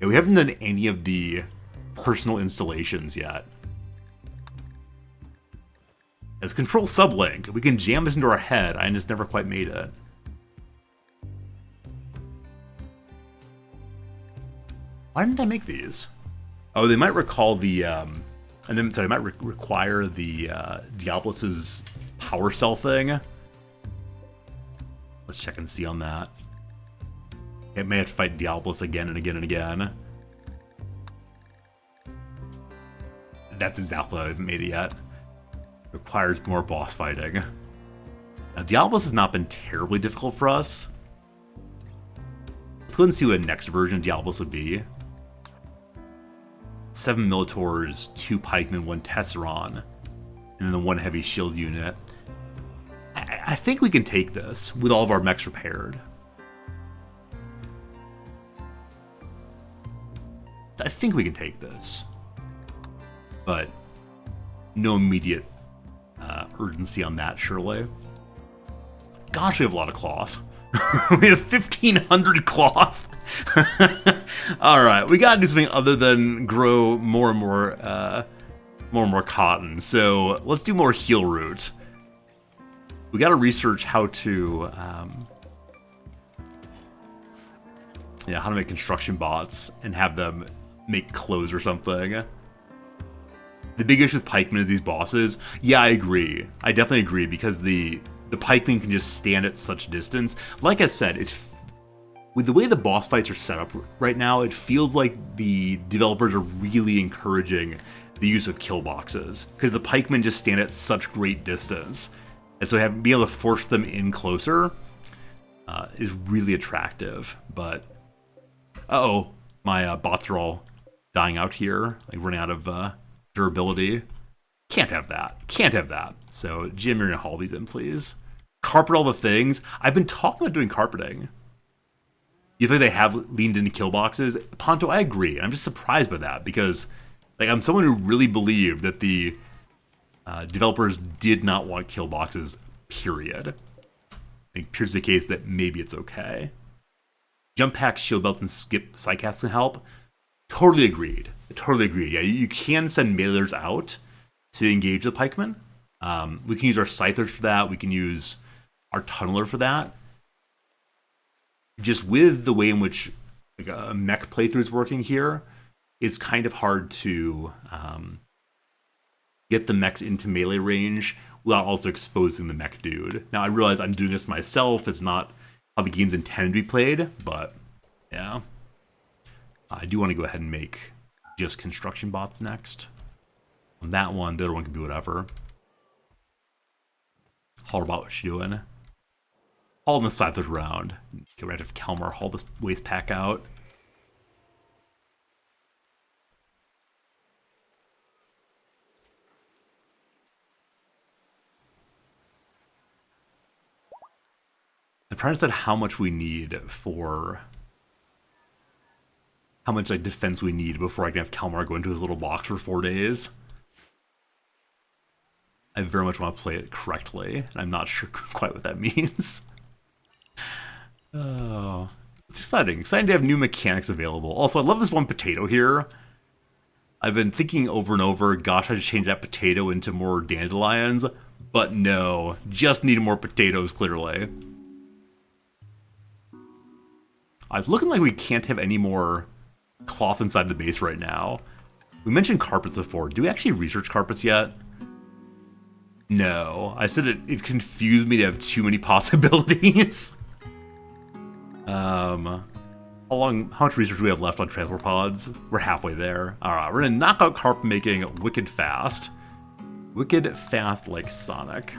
Yeah, we haven't done any of the personal installations yet. As control sublink, we can jam this into our head. I just never quite made it. Why didn't I make these? Oh, they might recall the, they might require the Diabolus's power cell thing. Let's check and see on that. It may have to fight Diabolus again and again and again. That's exactly why I haven't made it yet. Requires more boss fighting. Now, Diabolus has not been terribly difficult for us. Let's go ahead and see what a next version of Diabolus would be. 7 Militaurs, 2 Pikemen, 1 Tesseron, and then 1 heavy shield unit. I think we can take this with all of our mechs repaired. I think we can take this. But no immediate urgency on that, surely. Gosh, we have a lot of cloth. We have 1,500 cloth. Alright, we gotta do something other than grow more and more cotton. So let's do more heal root. We gotta research how to how to make construction bots and have them make clothes or something. The big issue with pikemen is these bosses. Yeah, I agree. I definitely agree, because the pikemen can just stand at such distance. Like I said, with the way the boss fights are set up right now, it feels like the developers are really encouraging the use of kill boxes, because the pikemen just stand at such great distance. And so being able to force them in closer is really attractive. But, uh-oh, my bots are all dying out here, like running out of durability. Can't have that. Can't have that. So, Jim, you're going to haul these in, please. Carpet all the things. I've been talking about doing carpeting. You think they have leaned into kill boxes? Ponto, I agree. I'm just surprised by that, because I'm someone who really believed that the developers did not want kill boxes, period. I think here's the case that maybe it's okay. Jump packs, shield belts, and skip psycasts can help. Totally agreed. Totally agreed. Yeah, you can send mailers out to engage the pikemen. We can use our scythers for that. We can use our tunneler for that. Just with the way in which a mech playthrough is working here, it's kind of hard to get the mechs into melee range without also exposing the mech dude. Now, I realize I'm doing this myself. It's not how the game's intended to be played, but yeah. I do want to go ahead and make just construction bots next. On that one, the other one can be whatever. Haul about what she's doing. Hauling the scythers around. Get rid of Kalmar, haul this waste pack out. I'm trying to decide how much we need for... How much like defense we need before I can have Kalmar go into his little box for 4 days. I very much want to play it correctly, and I'm not sure quite what that means. Oh, it's exciting. Exciting to have new mechanics available. Also, I love this one potato here. I've been thinking over and over, gosh, I should change that potato into more dandelions. But no, just need more potatoes, clearly. It's looking like we can't have any more cloth inside the base right now. We mentioned carpets before. Do we actually research carpets yet? No. I said it confused me to have too many possibilities. How much research do we have left on transport pods? We're halfway there. Alright, we're gonna knock out carpet making wicked fast. Wicked fast like Sonic.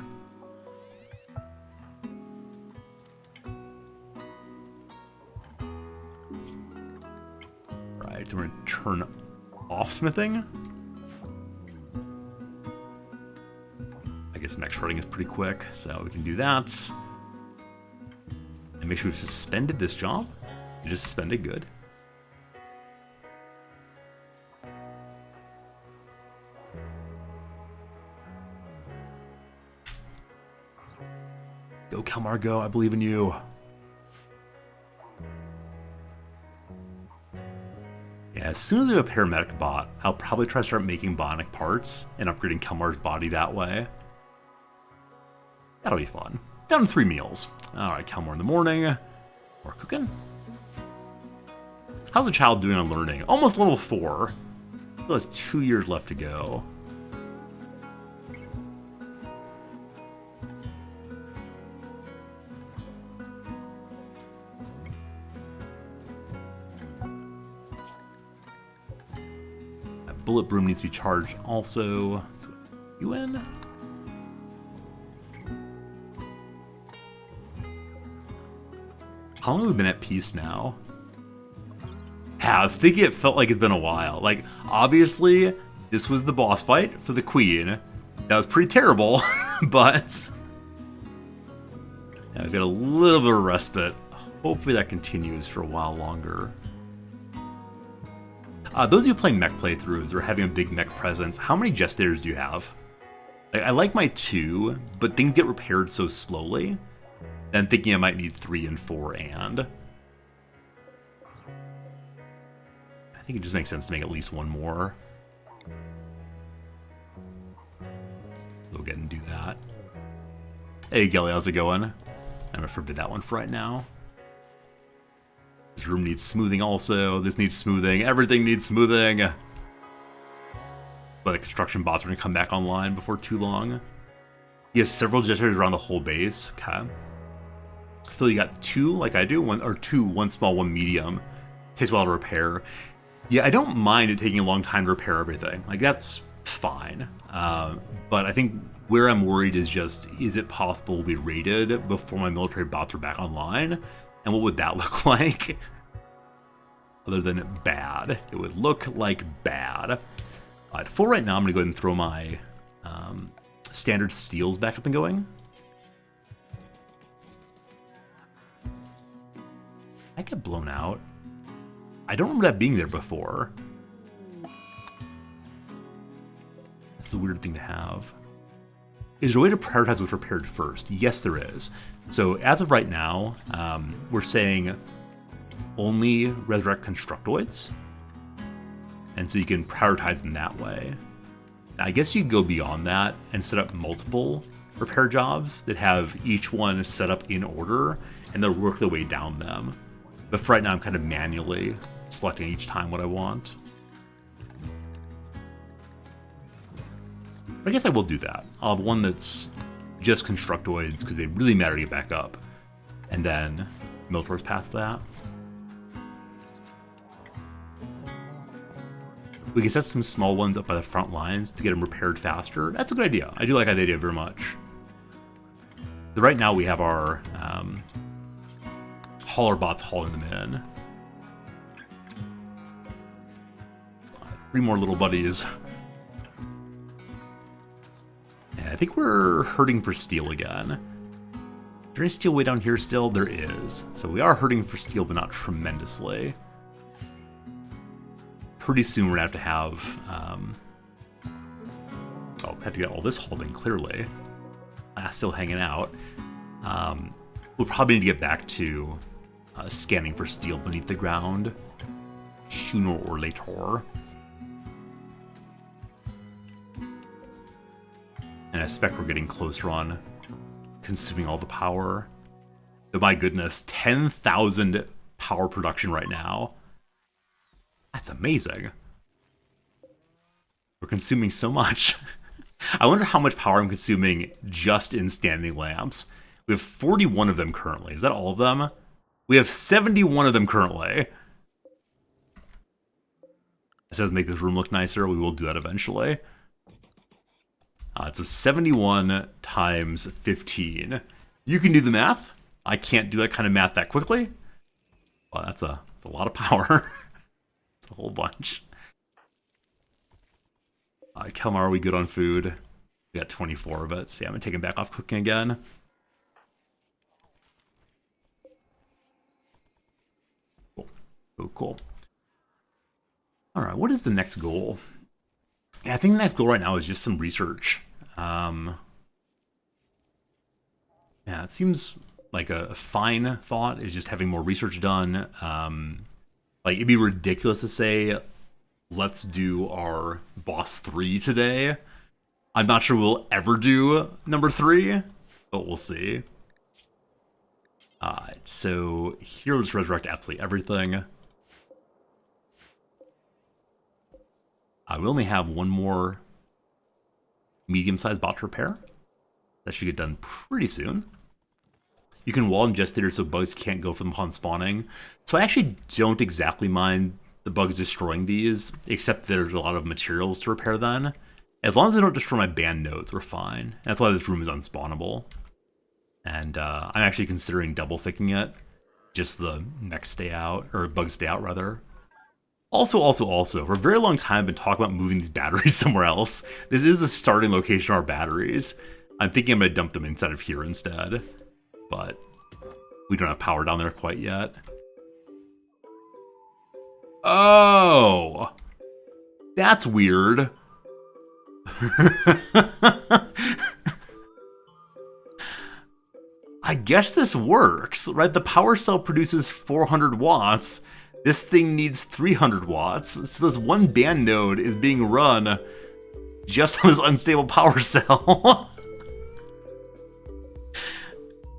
Right, we're gonna turn off smithing. I guess mech shredding is pretty quick, so we can do that. And make sure we've suspended this job. You just suspended, good. Go, Kalmar, go. I believe in you. Yeah, as soon as we have a paramedic bot, I'll probably try to start making bionic parts and upgrading Kalmar's body that way. That'll be fun. Down to 3 meals. Alright, Kalmar in the morning. More cooking. How's the child doing on learning? Almost level 4. Still has 2 years left to go. That bullet broom needs to be charged also. So you in? How long have we been at peace now? Yeah, I was thinking it felt like it's been a while. Like, obviously, this was the boss fight for the Queen. That was pretty terrible, but... Yeah, we've got a little bit of respite. Hopefully that continues for a while longer. Those of you playing mech playthroughs or having a big mech presence, how many gestators do you have? Like, I like my 2, but things get repaired so slowly. Then thinking I might need 3 and 4 and... I think it just makes sense to make at least 1 more. Go ahead and do that. Hey, Gelly, how's it going? I'm gonna forbid that one for right now. This room needs smoothing also. This needs smoothing. Everything needs smoothing. But the construction bots are gonna come back online before too long. You have several generators around the whole base. Okay. Phil, you got 2 like I do, 1 small, 1 medium. Takes a while to repair. Yeah, I don't mind it taking a long time to repair everything. Like, that's fine. But I think where I'm worried is just, is it possible we'll be raided before my military bots are back online? And what would that look like? Other than bad. It would look like bad. For right now, I'm going to go ahead and throw my standard steels back up and going. I get blown out. I don't remember that being there before. This is a weird thing to have. Is there a way to prioritize what's repaired first? Yes, there is. So as of right now, we're saying only resurrect constructoids. And so you can prioritize in that way. Now, I guess you could go beyond that and set up multiple repair jobs that have each one set up in order, and they'll work their way down them. But for right now, I'm kind of manually selecting each time what I want. I guess I will do that. I'll have one that's just constructoids because they really matter to get back up. And then Miltor's past that. We can set some small ones up by the front lines to get them repaired faster. That's a good idea. I do like that idea very much. Right now we have our hauler bots hauling them in. 3 more little buddies. And I think we're hurting for steel again. Is there any steel way down here still? There is. So we are hurting for steel, but not tremendously. Pretty soon we're going to have have to get all this hauled in, clearly. Still hanging out. We'll probably need to get back to scanning for steel beneath the ground. Sooner or later. And I suspect we're getting closer on consuming all the power. But my goodness, 10,000 power production right now. That's amazing. We're consuming so much. I wonder how much power I'm consuming just in standing lamps. We have 41 of them currently. Is that all of them? We have 71 of them currently. It says make this room look nicer. We will do that eventually. It's a 71 times 15. You can do the math. I can't do that kind of math that quickly. Well, that's a lot of power. It's a whole bunch. Kelmar, are we good on food? We got 24 of it. So yeah, I'm going to take him back off cooking again. Cool. Oh, cool. All right, what is the next goal? Yeah, I think the next goal right now is just some research. Yeah, it seems like a fine thought is just having more research done. Like, it'd be ridiculous to say, let's do our boss 3 today. I'm not sure we'll ever do number 3, but we'll see. So here we'll just resurrect absolutely everything. We only have one more medium-sized bot to repair. That should get done pretty soon. You can wall ingestators so bugs can't go from upon spawning. So I actually don't exactly mind the bugs destroying these, except there's a lot of materials to repair then. As long as they don't destroy my band nodes, we're fine. That's why this room is unspawnable. And I'm actually considering double thicking it. Just the next stay out, or bug stay out rather. Also, for a very long time I've been talking about moving these batteries somewhere else. This is the starting location of our batteries. I'm thinking I'm going to dump them inside of here instead. But we don't have power down there quite yet. Oh! That's weird. I guess this works, right? The power cell produces 400 watts. This thing needs 300 watts. So this one band node is being run just on this unstable power cell.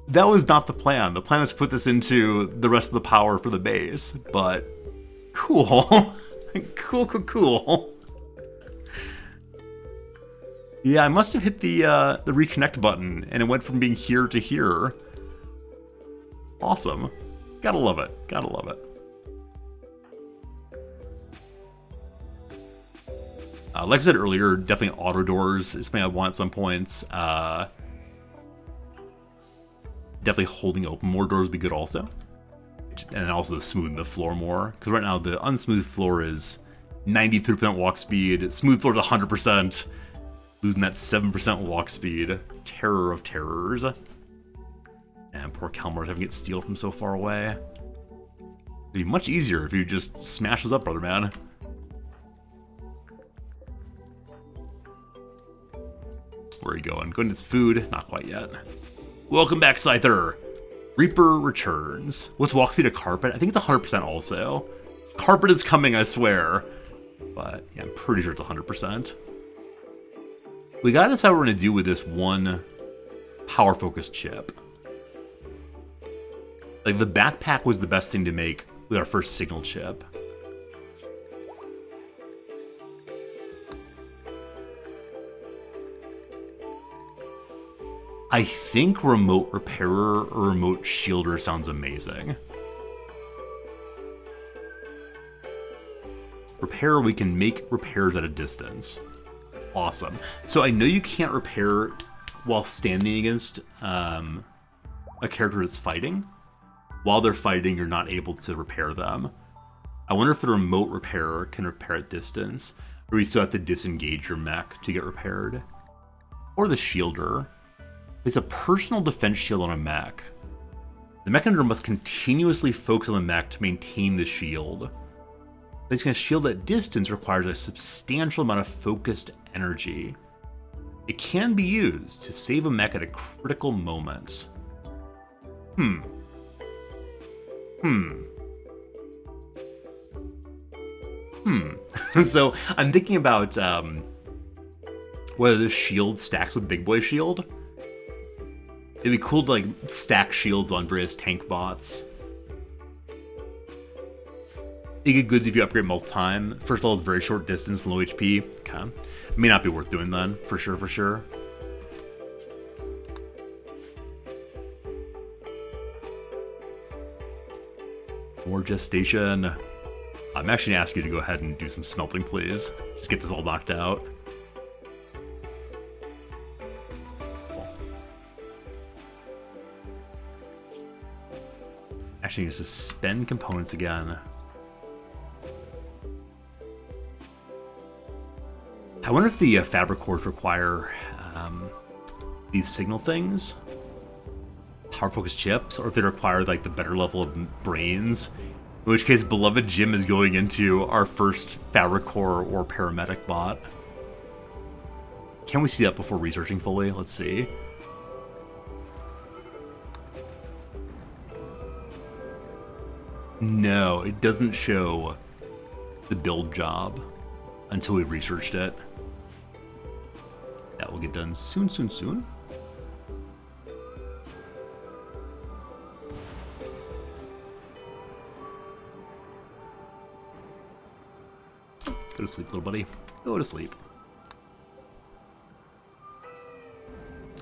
That was not the plan. The plan was to put this into the rest of the power for the base, but cool. Cool. Yeah, I must have hit the reconnect button, and it went from being here to here. Awesome. Gotta love it. Like I said earlier, definitely auto doors is something I want at some points. Definitely holding open more doors would be good also. And also smoothing the floor more. Because right now the unsmooth floor is 93% walk speed. Smooth floor is 100%. Losing that 7% walk speed. Terror of terrors. And poor Kalmar having to get steel from so far away. It'd be much easier if you just smash us up, brother man. Where are you going? Going to his food? Not quite yet. Welcome back, Scyther. Reaper returns. Let's walk through to carpet. I think it's 100% also. Carpet is coming, I swear. But yeah, I'm pretty sure it's 100%. We gotta decide what we're gonna do with this one power focused chip. Like, the backpack was the best thing to make with our first signal chip. I think remote repairer or remote shielder sounds amazing. Repair, we can make repairs at a distance. Awesome. So I know you can't repair while standing against a character that's fighting. While they're fighting, you're not able to repair them. I wonder if the remote repairer can repair at distance, or you still have to disengage your mech to get repaired. Or the shielder. It's a personal defense shield on a mech. The mech commander must continuously focus on the mech to maintain the shield. Placing a shield at distance requires a substantial amount of focused energy. It can be used to save a mech at a critical moment. So I'm thinking about whether this shield stacks with Big Boy Shield. It'd be cool to like stack shields on various tank bots. You get goods if you upgrade multiple time. First of all, it's very short distance, low HP. Okay. May not be worth doing then, for sure. More gestation. I'm actually gonna ask you to go ahead and do some smelting, please. Just get this all knocked out. Actually, need to suspend components again. I wonder if the fabric cores require these signal things, power focus chips, or if they require like the better level of brains. In which case, Beloved Jim is going into our first fabric core or paramedic bot. Can we see that before researching fully? Let's see. No, it doesn't show the build job until we've researched it. That will get done soon. Go to sleep, little buddy. Go to sleep.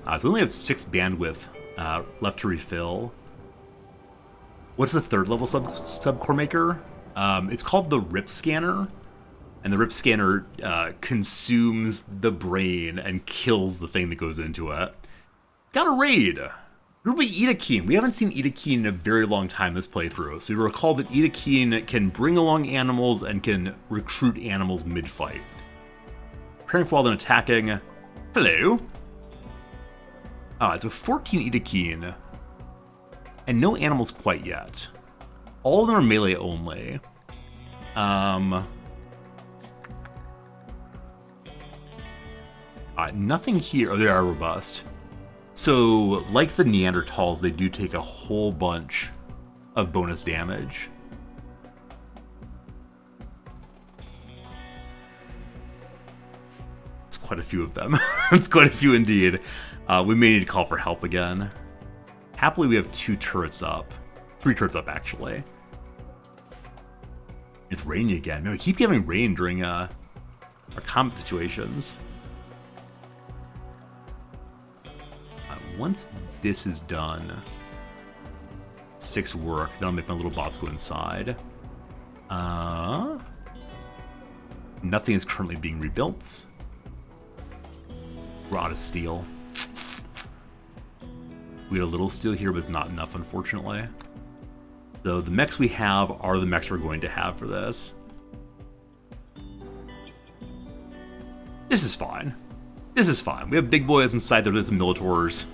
So we only have 6 bandwidth left to refill. What's the third level sub-core maker? It's called the Rip Scanner. And the Rip Scanner consumes the brain and kills the thing that goes into it. Got a raid! Group of Edakeen. We haven't seen Edakeen in a very long time this playthrough. So you recall that Edakeen can bring along animals and can recruit animals mid-fight. Preparing for while then attacking. Hello! It's a 14 Edakeen. And no animals quite yet. All of them are melee only. Nothing here. Oh, they are robust. So, like the Neanderthals, they do take a whole bunch of bonus damage. It's quite a few of them. It's quite a few indeed. We may need to call for help again. Happily, we have 2 turrets up. 3 turrets up, actually. It's raining again. Man, we keep getting rain during our combat situations. Once this is done, 6 work, then I'll make my little bots go inside. Nothing is currently being rebuilt. We're out of steel. We had a little steel here, but it's not enough, unfortunately. So the mechs we have are the mechs we're going to have for this. This is fine. This is fine. We have big boys inside there with some Militors.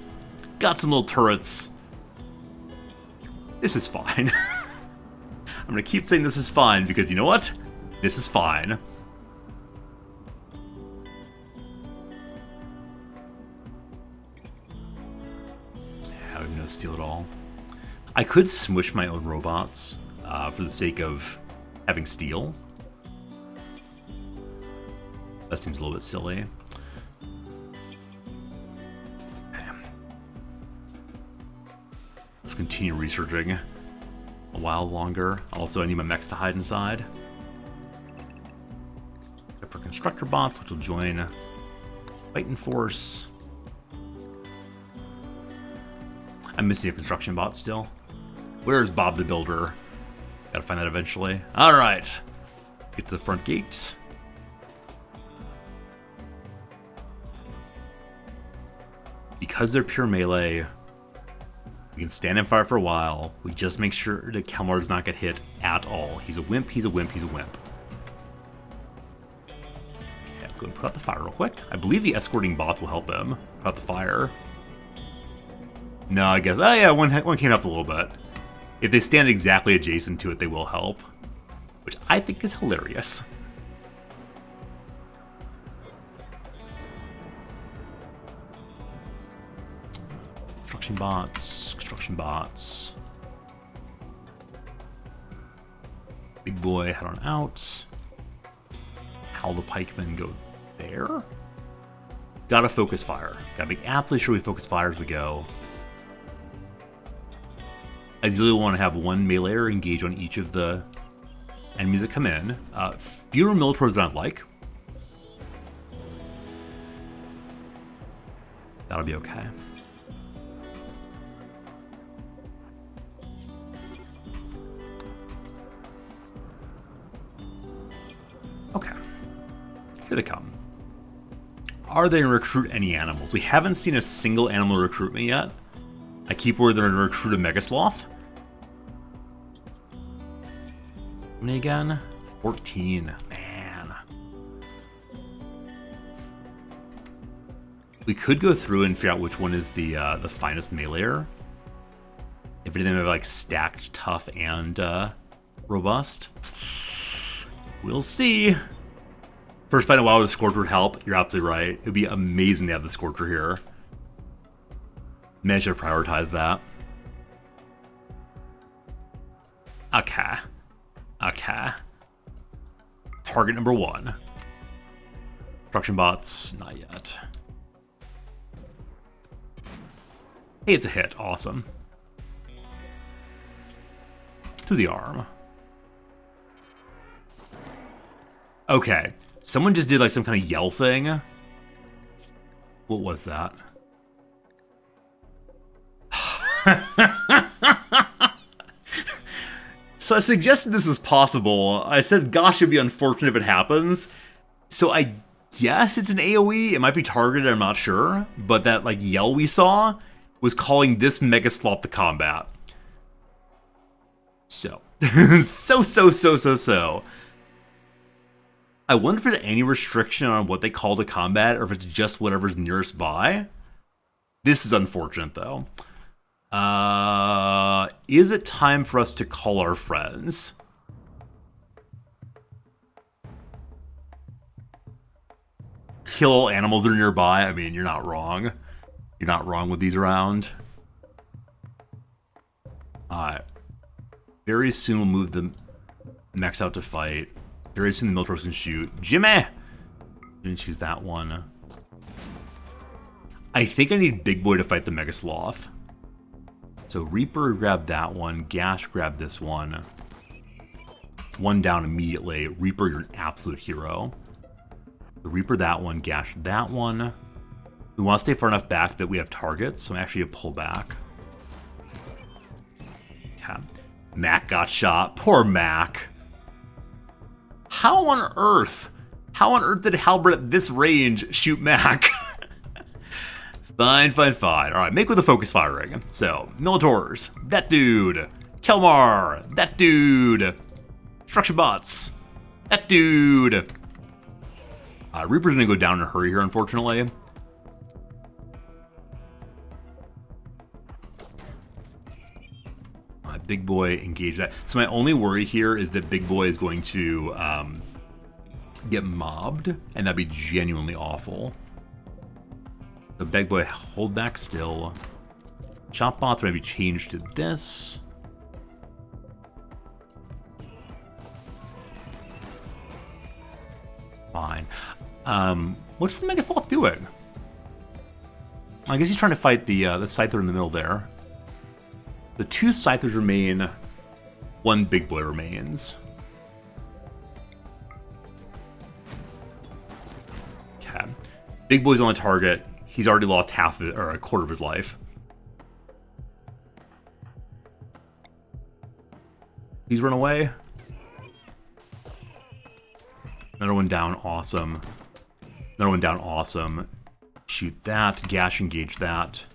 Got some little turrets. This is fine. I'm gonna keep saying this is fine because you know what? This is fine. I have no steel at all. I could smush my own robots for the sake of having steel. That seems a little bit silly. Let's continue researching a while longer. Also, I need my mechs to hide inside. Except for constructor bots, which will join Fighting Force. I'm missing a construction bot still. Where's Bob the Builder? Gotta find that eventually. Alright. Let's get to the front gates. Be because they're pure melee, we can stand and fire for a while. We just make sure that Kelmar does not get hit at all. He's a wimp, he's a wimp, he's a wimp. Okay, let's go and put out the fire real quick. I believe the escorting bots will help him. Put out the fire. No, I guess, oh yeah, one came up a little bit. If they stand exactly adjacent to it, they will help. Which I think is hilarious. Construction bots, construction bots. Big boy, head on out. How the pikemen go there? Gotta focus fire. Gotta be absolutely sure we focus fire as we go. Ideally, we want to have one meleeer engage on each of the enemies that come in. Fewer Minotaurs than I'd like. That'll be okay. Okay. Here they come. Are they going to recruit any animals? We haven't seen a single animal recruitment yet. I keep where they're going to recruit a Megasloth. How many again? 14. Man. We could go through and figure out which one is the finest meleeer. If any of them are like stacked, tough, and robust. We'll see. First fight in a while with the Scorcher would help. You're absolutely right. It would be amazing to have the Scorcher here. Maybe I should prioritize that. Okay. Okay. Target number 1. Construction bots, not yet. Hey, it's a hit. Awesome. Through the arm. Okay. Someone just did like some kind of yell thing. What was that? So I suggested this was possible. I said, gosh, it'd be unfortunate if it happens. So I guess it's an AoE. It might be targeted, I'm not sure. But that like yell we saw was calling this Megasloth to combat. So. so. I wonder if there's any restriction on what they call to combat, or if it's just whatever's nearest by. This is unfortunate, though. Is it time for us to call our friends? Kill all animals that are nearby? I mean, you're not wrong. You're not wrong with these around. Alright. Very soon we'll move the mechs out to fight. Very soon the Minotaurs can shoot. Jimmy! Didn't choose that one. I think I need Big Boy to fight the Megasloth. So Reaper grabbed that one. Gash grabbed this one. One down immediately. Reaper, you're an absolute hero. The Reaper that one. Gash that one. We want to stay far enough back that we have targets, so I'm actually going to pull back. Okay. Mac got shot. Poor Mac. How on earth did Halberd at this range shoot Mac? Fine. Alright, make with the focus firing. So, Minotaurs, that dude. Kelmar, that dude. Construction bots, that dude. Reaper's gonna go down in a hurry here, unfortunately. Big Boy engage that. So my only worry here is that Big Boy is going to get mobbed, and that'd be genuinely awful. The Big Boy, hold back still. Chop bots maybe change to this. Fine. What's the Megasloth doing? I guess he's trying to fight the Scyther in the middle there. The 2 Scythers remain. 1 Big Boy remains. Okay. Big Boy's on the target. He's already lost half of it, or a quarter of his life. He's run away. Another one down, awesome. Another one down, awesome. Shoot that. Gash engage that.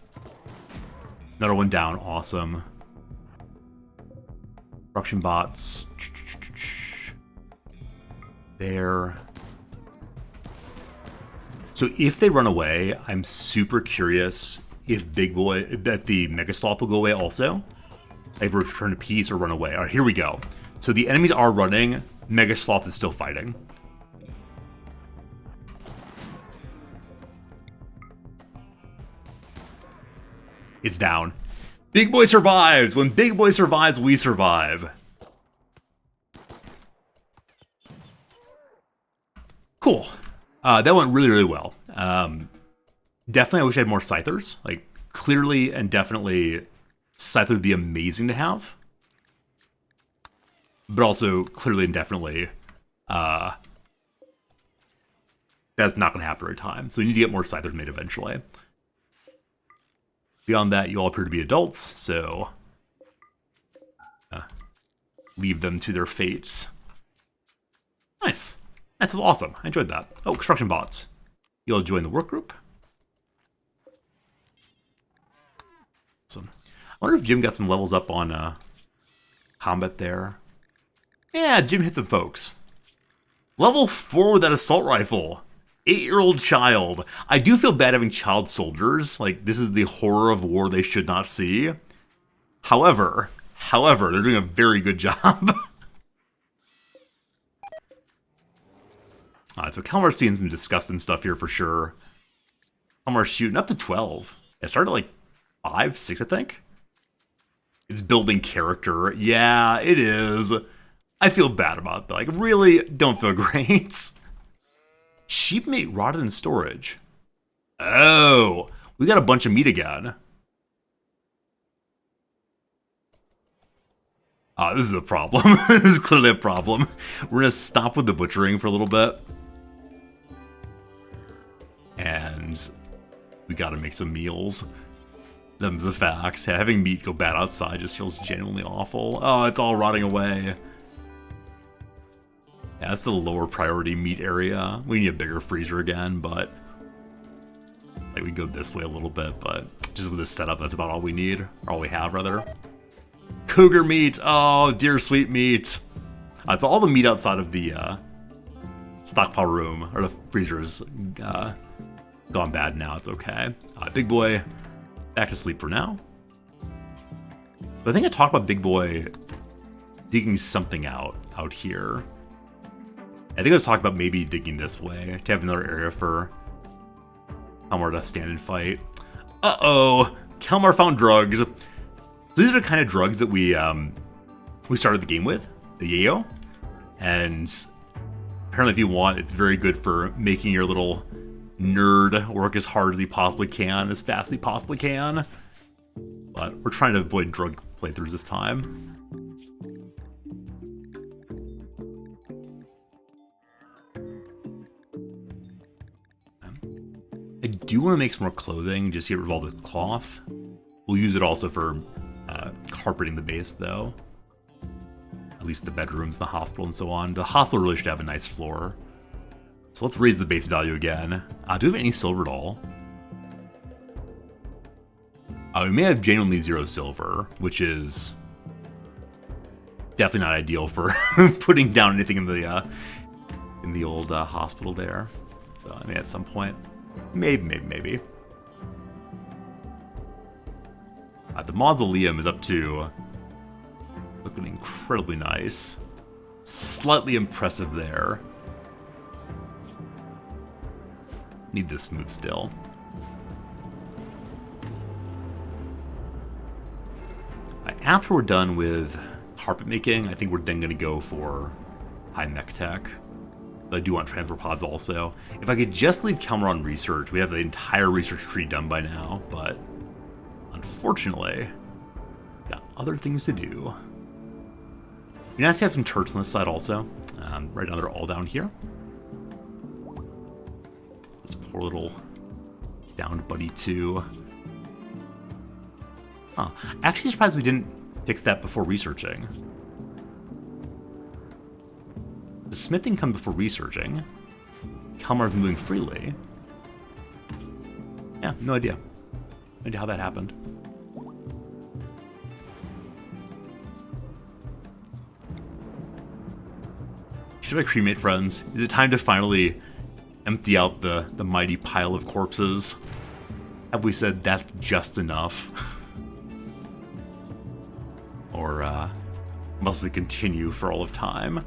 Another one down. Awesome. Construction bots. There. So if they run away, I'm super curious if the Mega Sloth will go away also. They've returned to peace or run away. All right, here we go. So the enemies are running. Mega Sloth is still fighting. It's down. Big Boy survives. When Big Boy survives, we survive. Cool. That went really, really well. Definitely, I wish I had more Scythers. Like, clearly and definitely, Scyther would be amazing to have. But also, clearly and definitely, that's not going to happen every time. So we need to get more Scythers made eventually. Beyond that, you all appear to be adults, so leave them to their fates. Nice. That's awesome. I enjoyed that. Oh, construction bots. You all join the work group. Awesome. I wonder if Jim got some levels up on combat there. Yeah, Jim hit some folks. Level 4 with that assault rifle. 8-year-old child. I do feel bad having child soldiers. Like, this is the horror of war they should not see. However, they're doing a very good job. Alright, so Kalmar's seeing some disgusting stuff here for sure. Kalmar's shooting up to 12. It started at like 5, 6, I think. It's building character. Yeah, it is. I feel bad about that. Like, really don't feel great. Sheepmate rotted in storage. Oh, we got a bunch of meat again. This is a problem. This is clearly a problem. We're going to stop with the butchering for a little bit. And we got to make some meals. Them's the facts. Having meat go bad outside just feels genuinely awful. Oh, it's all rotting away. Yeah, that's the lower priority meat area. We need a bigger freezer again, but like we go this way a little bit, but just with this setup, that's about all we need, or all we have rather. Cougar meat, oh dear sweet meat. So all the meat outside of the stockpile room, or the freezer is gone bad now, it's okay. Big Boy, back to sleep for now. But I think I talked about Big Boy digging something out here. I think I was talking about maybe digging this way to have another area for Kalmar to stand and fight. Uh-oh! Kalmar found drugs. So these are the kind of drugs that we started the game with, the yayo. And apparently if you want, it's very good for making your little nerd work as hard as he possibly can, as fast as he possibly can. But we're trying to avoid drug playthroughs this time. I do want to make some more clothing, just get rid of all the cloth. We'll use it also for carpeting the base, though. At least the bedrooms, the hospital, and so on. The hospital really should have a nice floor. So let's raise the base value again. Do we have any silver at all? We may have genuinely 0 silver, which is definitely not ideal for putting down anything in the old hospital there. So I mean, at some point. Maybe. The mausoleum is up to looking incredibly nice. Slightly impressive there. Need this smooth still. After we're done with carpet making, I think we're then going to go for high mech tech. I do want transport pods also. If I could just leave Kalmar on research, we'd have the entire research tree done by now, but unfortunately, got other things to do. It'd be nice to have some turrets on this side also. Right now they're all down here. This poor little downed buddy too. Huh. Actually surprised we didn't fix that before researching. The smithing come before researching. Kalmar's moving freely. Yeah, no idea. No idea how that happened. Should I cremate, friends? Is it time to finally empty out the mighty pile of corpses? Have we said that's just enough? Or must we continue for all of time?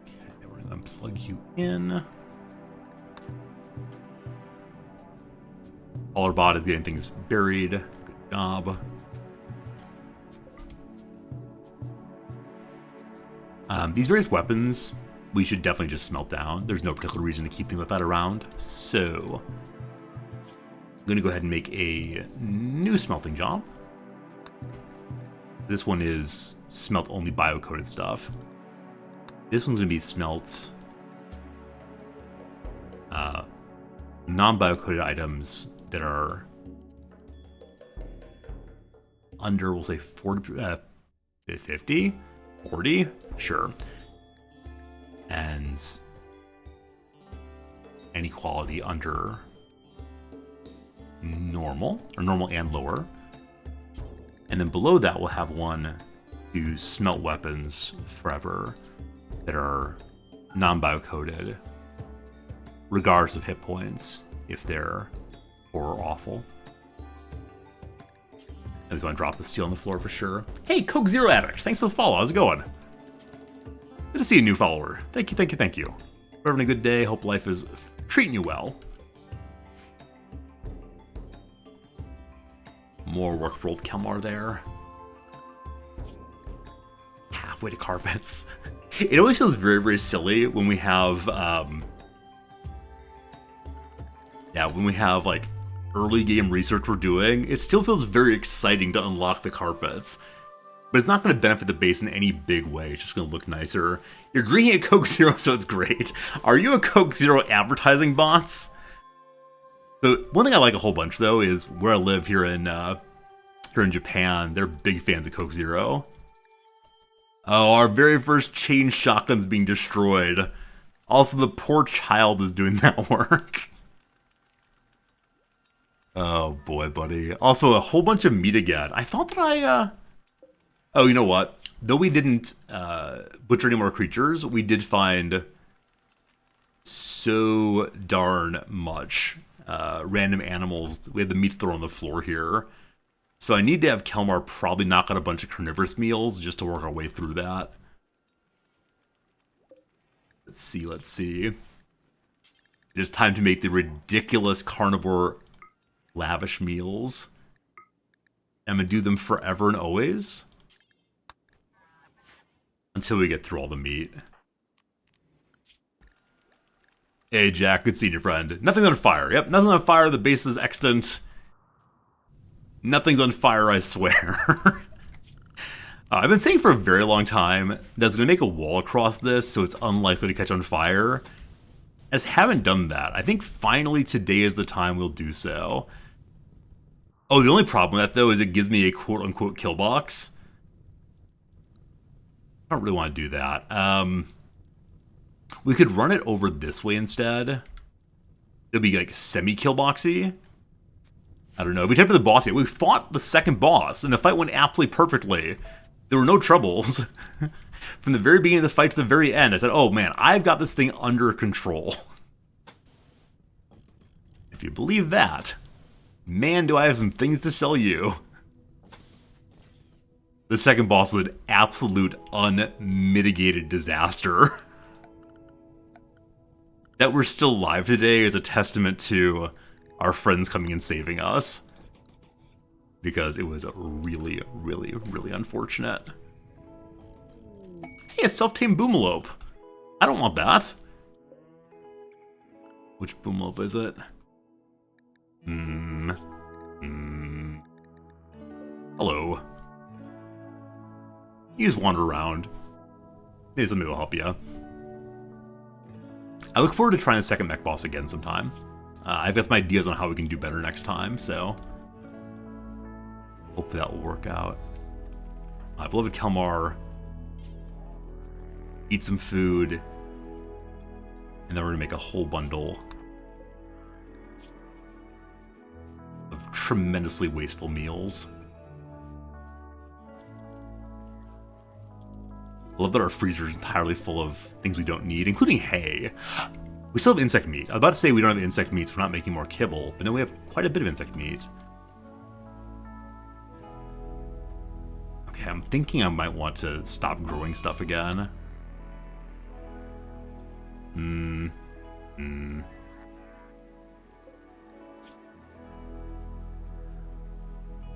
Okay, we're gonna unplug you in. Our bot is getting things buried. Good job. These various weapons, we should definitely just smelt down. There's no particular reason to keep things like that around. So, I'm going to go ahead and make a new smelting job. This one is smelt only bio-coated stuff. This one's going to be smelt non-bio-coated items that are under, we'll say 40, 50, 40, sure. And any quality under normal, or normal and lower. And then below that, we'll have one to smelt weapons forever that are non-bio-coated, regardless of hit points, if they're poor or awful. I just want to drop the steel on the floor for sure. Hey, Coke Zero Addict, thanks for the follow. How's it going? Good to see a new follower. Thank you, thank you, thank you. We're having a good day. Hope life is treating you well. More work for old Kelmar there. Halfway to carpets. It always feels very, very silly when we have, when we have like early game research we're doing. It still feels very exciting to unlock the carpets. But it's not going to benefit the base in any big way. It's just going to look nicer. You're drinking a Coke Zero, so it's great. Are you a Coke Zero advertising bots? So one thing I like a whole bunch, though, is where I live here in Japan. They're big fans of Coke Zero. Oh, our very first chain shotgun's being destroyed. Also, the poor child is doing that work. Oh boy, buddy. Also, a whole bunch of meat again. I thought that I, Oh, you know what? Though we didn't butcher any more creatures, we did find so darn much random animals. We had the meat thrown on the floor here. So I need to have Kelmar probably knock out a bunch of carnivorous meals just to work our way through that. Let's see, let's see. It is time to make the ridiculous carnivore lavish meals. I'm going to do them forever and always. Until we get through all the meat. Hey, Jack. Good seeing you, friend. Nothing's on fire. Yep, nothing's on fire. The base is extant. Nothing's on fire, I swear. I've been saying for a very long time that I was going to make a wall across this so it's unlikely to catch on fire. I just haven't done that. I think finally today is the time we'll do so. Oh, the only problem with that, though, is it gives me a quote-unquote kill box. I don't really want to do that. We could run it over this way instead. It'll be like semi-kill boxy. I don't know. We tempted the boss yet. We fought the second boss, and the fight went absolutely perfectly. There were no troubles. From the very beginning of the fight to the very end, I said, oh man, I've got this thing under control. If you believe that, man, do I have some things to sell you. The second boss was an absolute unmitigated disaster. That we're still alive today is a testament to our friends coming and saving us. Because it was really, really, really unfortunate. Hey, a self-tamed boomalope. I don't want that. Which boomalope is it? Hello. You just wander around. Maybe somebody will help you. I look forward to trying the second mech boss again sometime. I've got some ideas on how we can do better next time, so hopefully that will work out. My beloved Kelmar eat some food, and then we're gonna make a whole bundle of tremendously wasteful meals. I love that our freezer is entirely full of things we don't need, including hay. We still have insect meat. I was about to say we don't have insect meat, so we're not making more kibble, but no, we have quite a bit of insect meat. Okay, I'm thinking I might want to stop growing stuff again.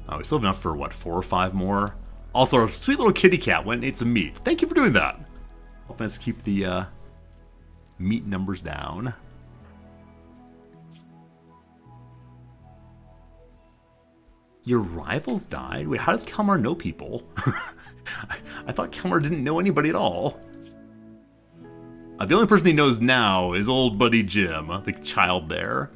Oh, we still have enough for, what, 4 or 5 more? Also, our sweet little kitty cat went and ate some meat. Thank you for doing that. Helping us keep the meat numbers down. Your rivals died? Wait, how does Kelmar know people? I thought Kelmar didn't know anybody at all. The only person he knows now is old buddy Jim, the child there.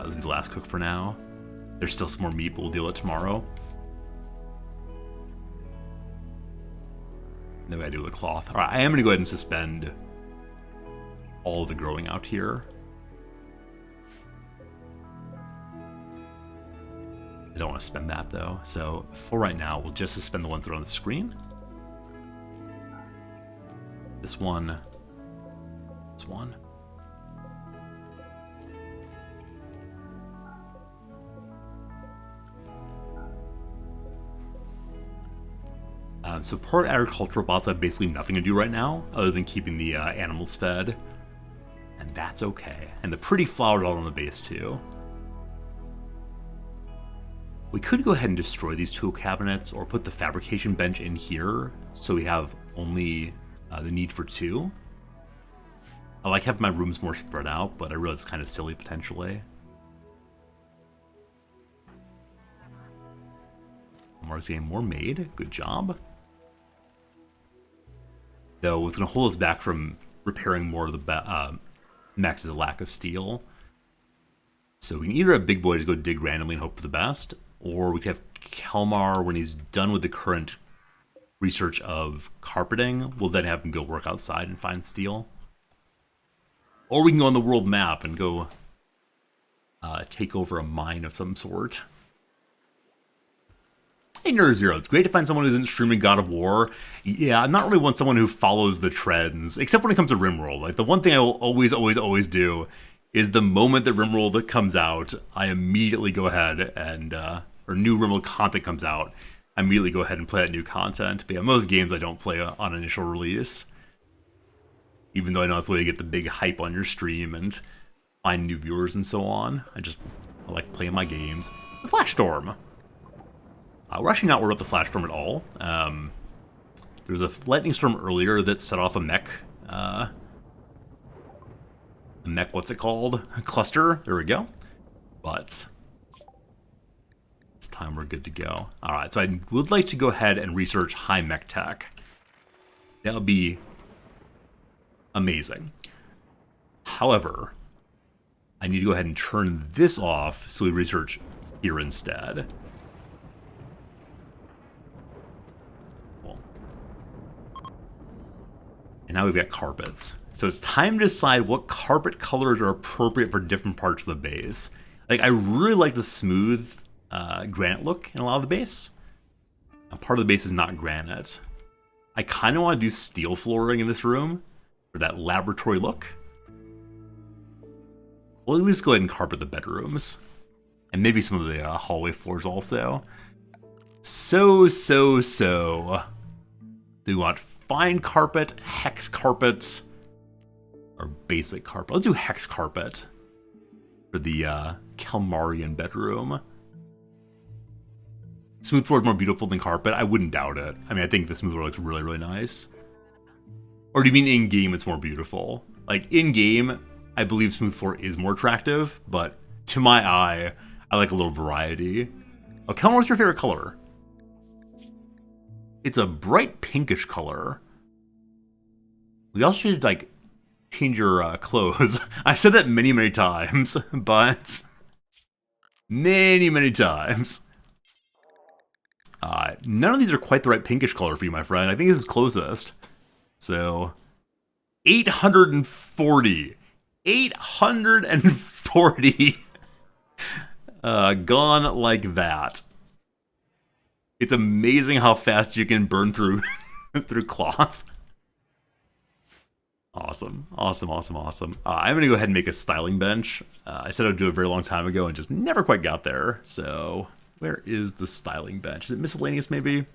This is the last cook for now. There's still some more meat, but we'll deal with it tomorrow. Then we gotta do the cloth. Alright, I am gonna go ahead and suspend all of the growing out here. I don't want to spend that though, so for right now, we'll just suspend the ones that are on the screen. This one. This one. So poor agricultural bots have basically nothing to do right now, other than keeping the animals fed. And that's okay. And the pretty flowers all on the base too. We could go ahead and destroy these tool cabinets or put the fabrication bench in here so we have only the need for 2. I like having my rooms more spread out, but I realize it's kind of silly potentially. Mars getting more made. Good job. Though what's going to hold us back from repairing more of the mechs is a lack of steel. So we can either have Big Boy just go dig randomly and hope for the best, or we could have Kelmar, when he's done with the current research of carpeting, we'll then have him go work outside and find steel. Or we can go on the world map and go take over a mine of some sort. Hey, Nerd0, it's great to find someone who's streaming God of War. Yeah, I'm not really one someone who follows the trends, except when it comes to Rimworld. Like, the one thing I will always do is the moment that Rimworld comes out, I immediately go ahead and, or new Rimworld content comes out, I immediately go ahead and play that new content. But yeah, most games I don't play on initial release. Even though I know it's the way to get the big hype on your stream and find new viewers and so on. I like playing my games. The Flash Storm. We're actually not worried about the Flash Storm at all. There was a lightning storm earlier that set off a mech. What's it called? A cluster. There we go. But this time we're good to go. Alright, so I would like to go ahead and research high mech tech. That would be amazing. However, I need to go ahead and turn this off so we research here instead. And now we've got carpets. So it's time to decide what carpet colors are appropriate for different parts of the base. Like, I really like the smooth granite look in a lot of the base. Now, part of the base is not granite. I kind of want to do steel flooring in this room for that laboratory look. We'll at least go ahead and carpet the bedrooms. And maybe some of the hallway floors also. So. Do we want fine carpet, hex carpets, or basic carpet? Let's do hex carpet for the Kelmarian bedroom. Smooth floor is more beautiful than carpet? I wouldn't doubt it. I mean, I think the smooth floor looks really, really nice. Or do you mean in-game it's more beautiful? Like, in-game, I believe smooth floor is more attractive, but to my eye, I like a little variety. Oh, Kelmar, what's your favorite color? It's a bright pinkish color. We also should, like, change your clothes. I've said that many, many times, but many, many times. None of these are quite the right pinkish color for you, my friend. I think this is closest. So, 840. 840. Gone like that. It's amazing how fast you can burn through through cloth. Awesome. Awesome, awesome, awesome. I'm going to go ahead and make a styling bench. I said I'd do it a very long time ago and just never quite got there. So, where is the styling bench? Is it miscellaneous, maybe?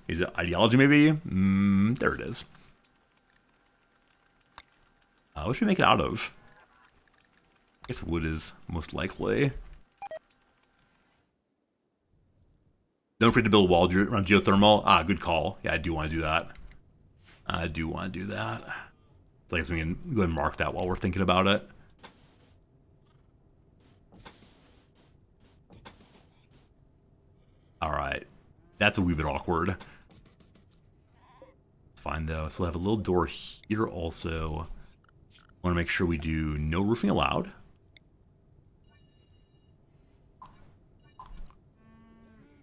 Is it ideology, maybe? There it is. What should we make it out of? I guess wood is most likely. Don't forget to build a wall around geothermal. Good call. Yeah, I do want to do that. I do want to do that. So I guess we can go ahead and mark that while we're thinking about it. Alright. That's a wee bit awkward. It's fine though. So we'll have a little door here also. I want to make sure we do no roofing allowed.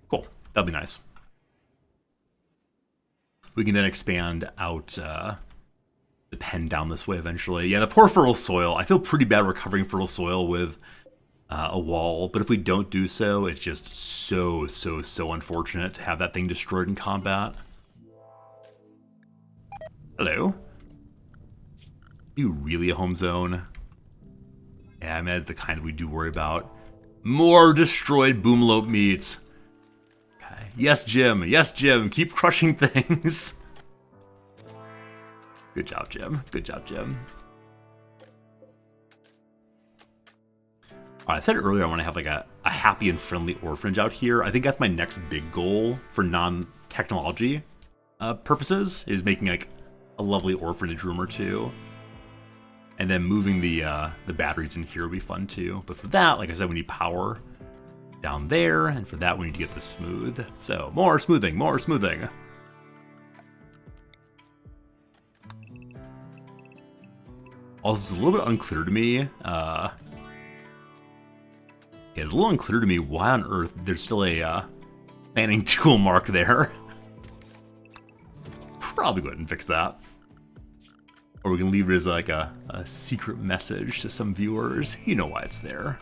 Cool. That'll be nice. We can then expand out the pen down this way eventually. Yeah, the poor fertile soil. I feel pretty bad recovering fertile soil with a wall, but if we don't do so, it's just so unfortunate to have that thing destroyed in combat. Hello. You really a home zone? Yeah, I mean, that's the kind we do worry about. More destroyed boomlope meats. Okay. Yes, Jim. Yes, Jim. Keep crushing things. Good job, Jim. Good job, Jim. I said earlier I want to have like a happy and friendly orphanage out here. I think that's my next big goal for non-technology purposes, is making like a lovely orphanage room or two. And then moving the batteries in here would be fun too. But for that, like I said, we need power down there. And for that, we need to get this smooth. So more smoothing, more smoothing. Also, it's a little bit unclear to me. It's a little unclear to me why on earth there's still a fanning tool mark there. Probably go ahead and fix that. Or we can leave it as like a secret message to some viewers. You know why it's there.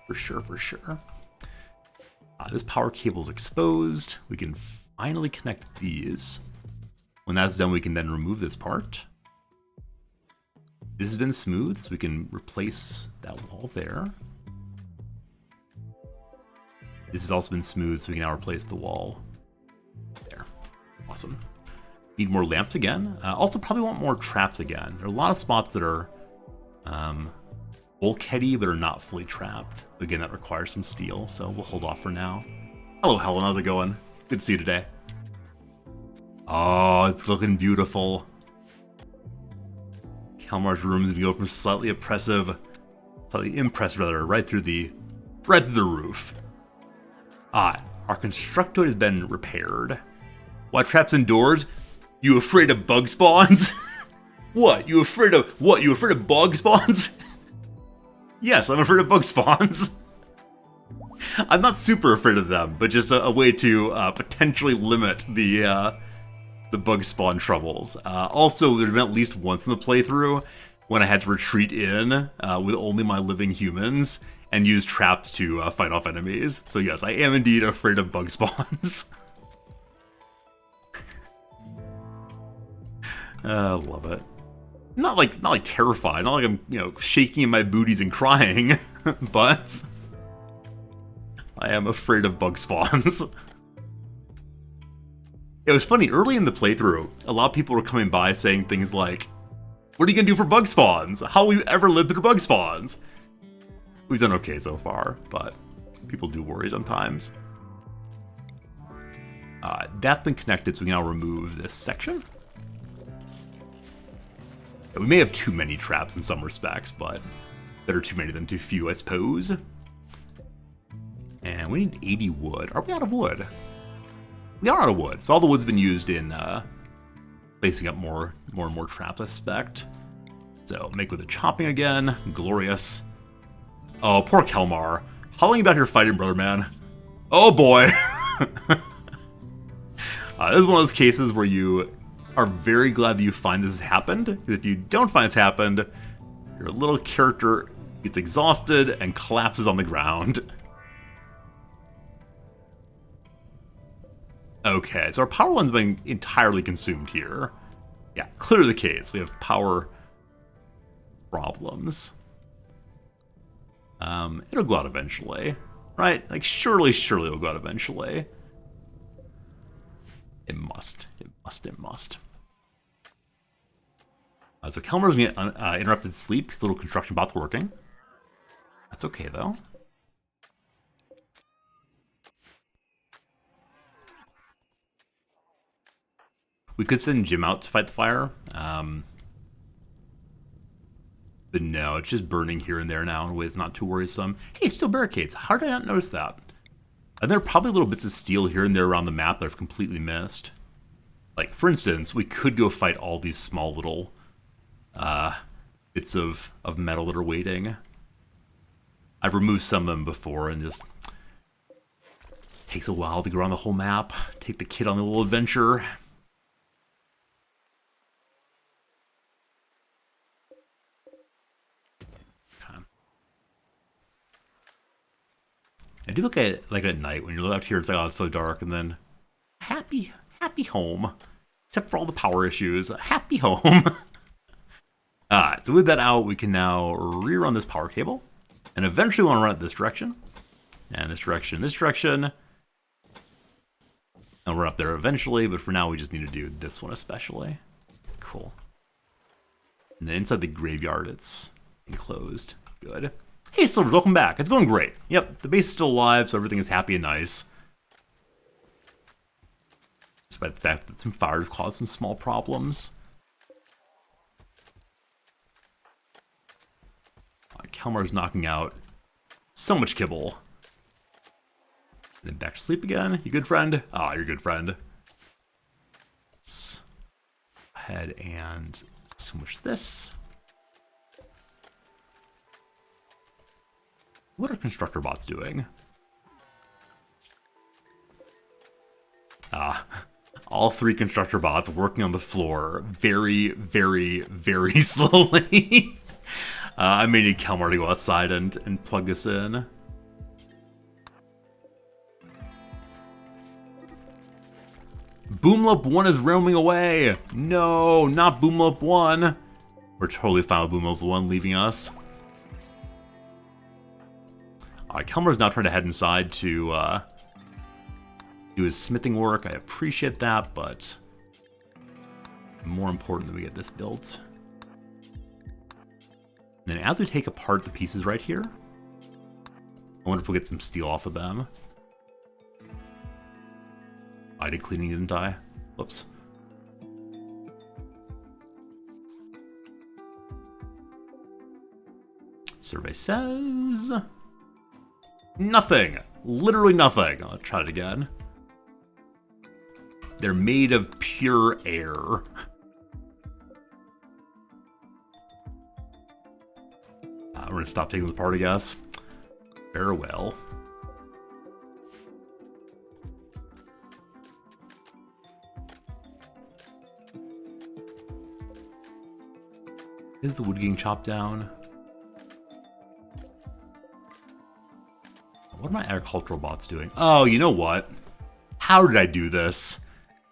For sure, for sure. This power cable is exposed. We can finally connect these. When that's done, we can then remove this part. This has been smooth, so we can replace that wall there. This has also been smooth, so we can now replace the wall there. Awesome. Need more lamps again. Also probably want more traps again. There are a lot of spots that are bulkheady but are not fully trapped. Again, that requires some steel, so we'll hold off for now. Hello, Helen. How's it going? Good to see you today. Oh, it's looking beautiful. Kalmar's room is going to go from slightly impressive, right through the roof. Our constructoid has been repaired. What, traps indoors? You afraid of bug spawns? What? You afraid of what? You afraid of bug spawns? Yes, I'm afraid of bug spawns. I'm not super afraid of them, but just a way to potentially limit the bug spawn troubles. Also, there's been at least once in the playthrough when I had to retreat in with only my living humans and use traps to fight off enemies. So yes, I am indeed afraid of bug spawns. Love it. Not like terrified. Not like I'm shaking in my booties and crying, but I am afraid of bug spawns. It was funny, early in the playthrough, a lot of people were coming by saying things like, what are you gonna do for bug spawns? How will you ever live through bug spawns? We've done okay so far, but people do worry sometimes. That's been connected, so we can now remove this section. We may have too many traps in some respects, but better too many than too few, I suppose. And we need 80 wood. Are we out of wood? We are out of wood. So all the wood's been used in placing up more and more traps, I suspect. So make with the chopping again. Glorious. Oh, poor Kelmar. How long you been out here fighting, brother man? Oh boy! This is one of those cases where you are very glad that you find this has happened. If you don't find this happened, your little character gets exhausted and collapses on the ground. Okay, so our power one's been entirely consumed here. Yeah, clearly the case. We have power problems. It'll go out eventually, right? Like, surely it'll go out eventually. It must. It must. So Kelmer's gonna get interrupted sleep. His little construction bot's working. That's okay, though. We could send Jim out to fight the fire. But no, it's just burning here and there now in a way that's not too worrisome. Hey, still barricades. How did I not notice that? And there are probably little bits of steel here and there around the map that I've completely missed. Like, for instance, we could go fight all these small little bits of metal that are waiting. I've removed some of them before and just takes a while to go around the whole map. Take the kid on a little adventure. I do look at it like at night when you're out here. It's like, oh, it's so dark, and then happy home, except for all the power issues. Happy home. Alright, so with that out, we can now rerun this power cable, and eventually we want to run it this direction, and this direction, and we're up there eventually. But for now, we just need to do this one especially. Cool. And then inside the graveyard, it's enclosed. Good. Hey, Silvers, welcome back. It's going great. Yep, the base is still alive, so everything is happy and nice. Despite the fact that some fires caused some small problems. Kelmar's knocking out so much kibble. And then back to sleep again. You good, friend? Ah, you're good, friend. Let's go ahead and switch this. What are constructor bots doing? All three constructor bots working on the floor very, very, very slowly. I may need Kelmar to go outside and plug this in. Boomloop 1 is roaming away! No, not Boomloop 1! We're totally fine with Boomloop 1 leaving us. Kelmar's now trying to head inside to do his smithing work. I appreciate that, but more important that we get this built. And then as we take apart the pieces right here, I wonder if we'll get some steel off of them. I did cleaning, didn't I? Whoops. Survey says nothing. Literally nothing. I'll try it again. They're made of pure air. We're gonna stop taking them apart, I guess. Farewell. Is the wood getting chopped down? What are my agricultural bots doing? Oh, you know what? How did I do this?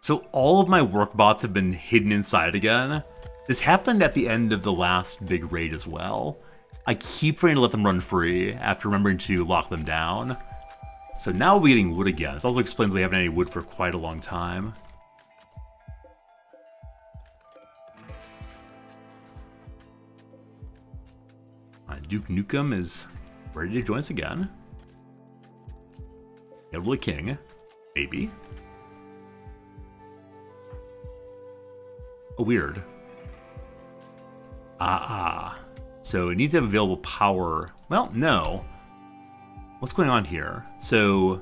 So all of my work bots have been hidden inside again. This happened at the end of the last big raid as well. I keep trying to let them run free after remembering to lock them down. So now we'll be getting wood again. This also explains we haven't had any wood for quite a long time. Duke Nukem is ready to join us again. Notably King, maybe. Oh, weird. So it needs to have available power. Well, no. What's going on here? So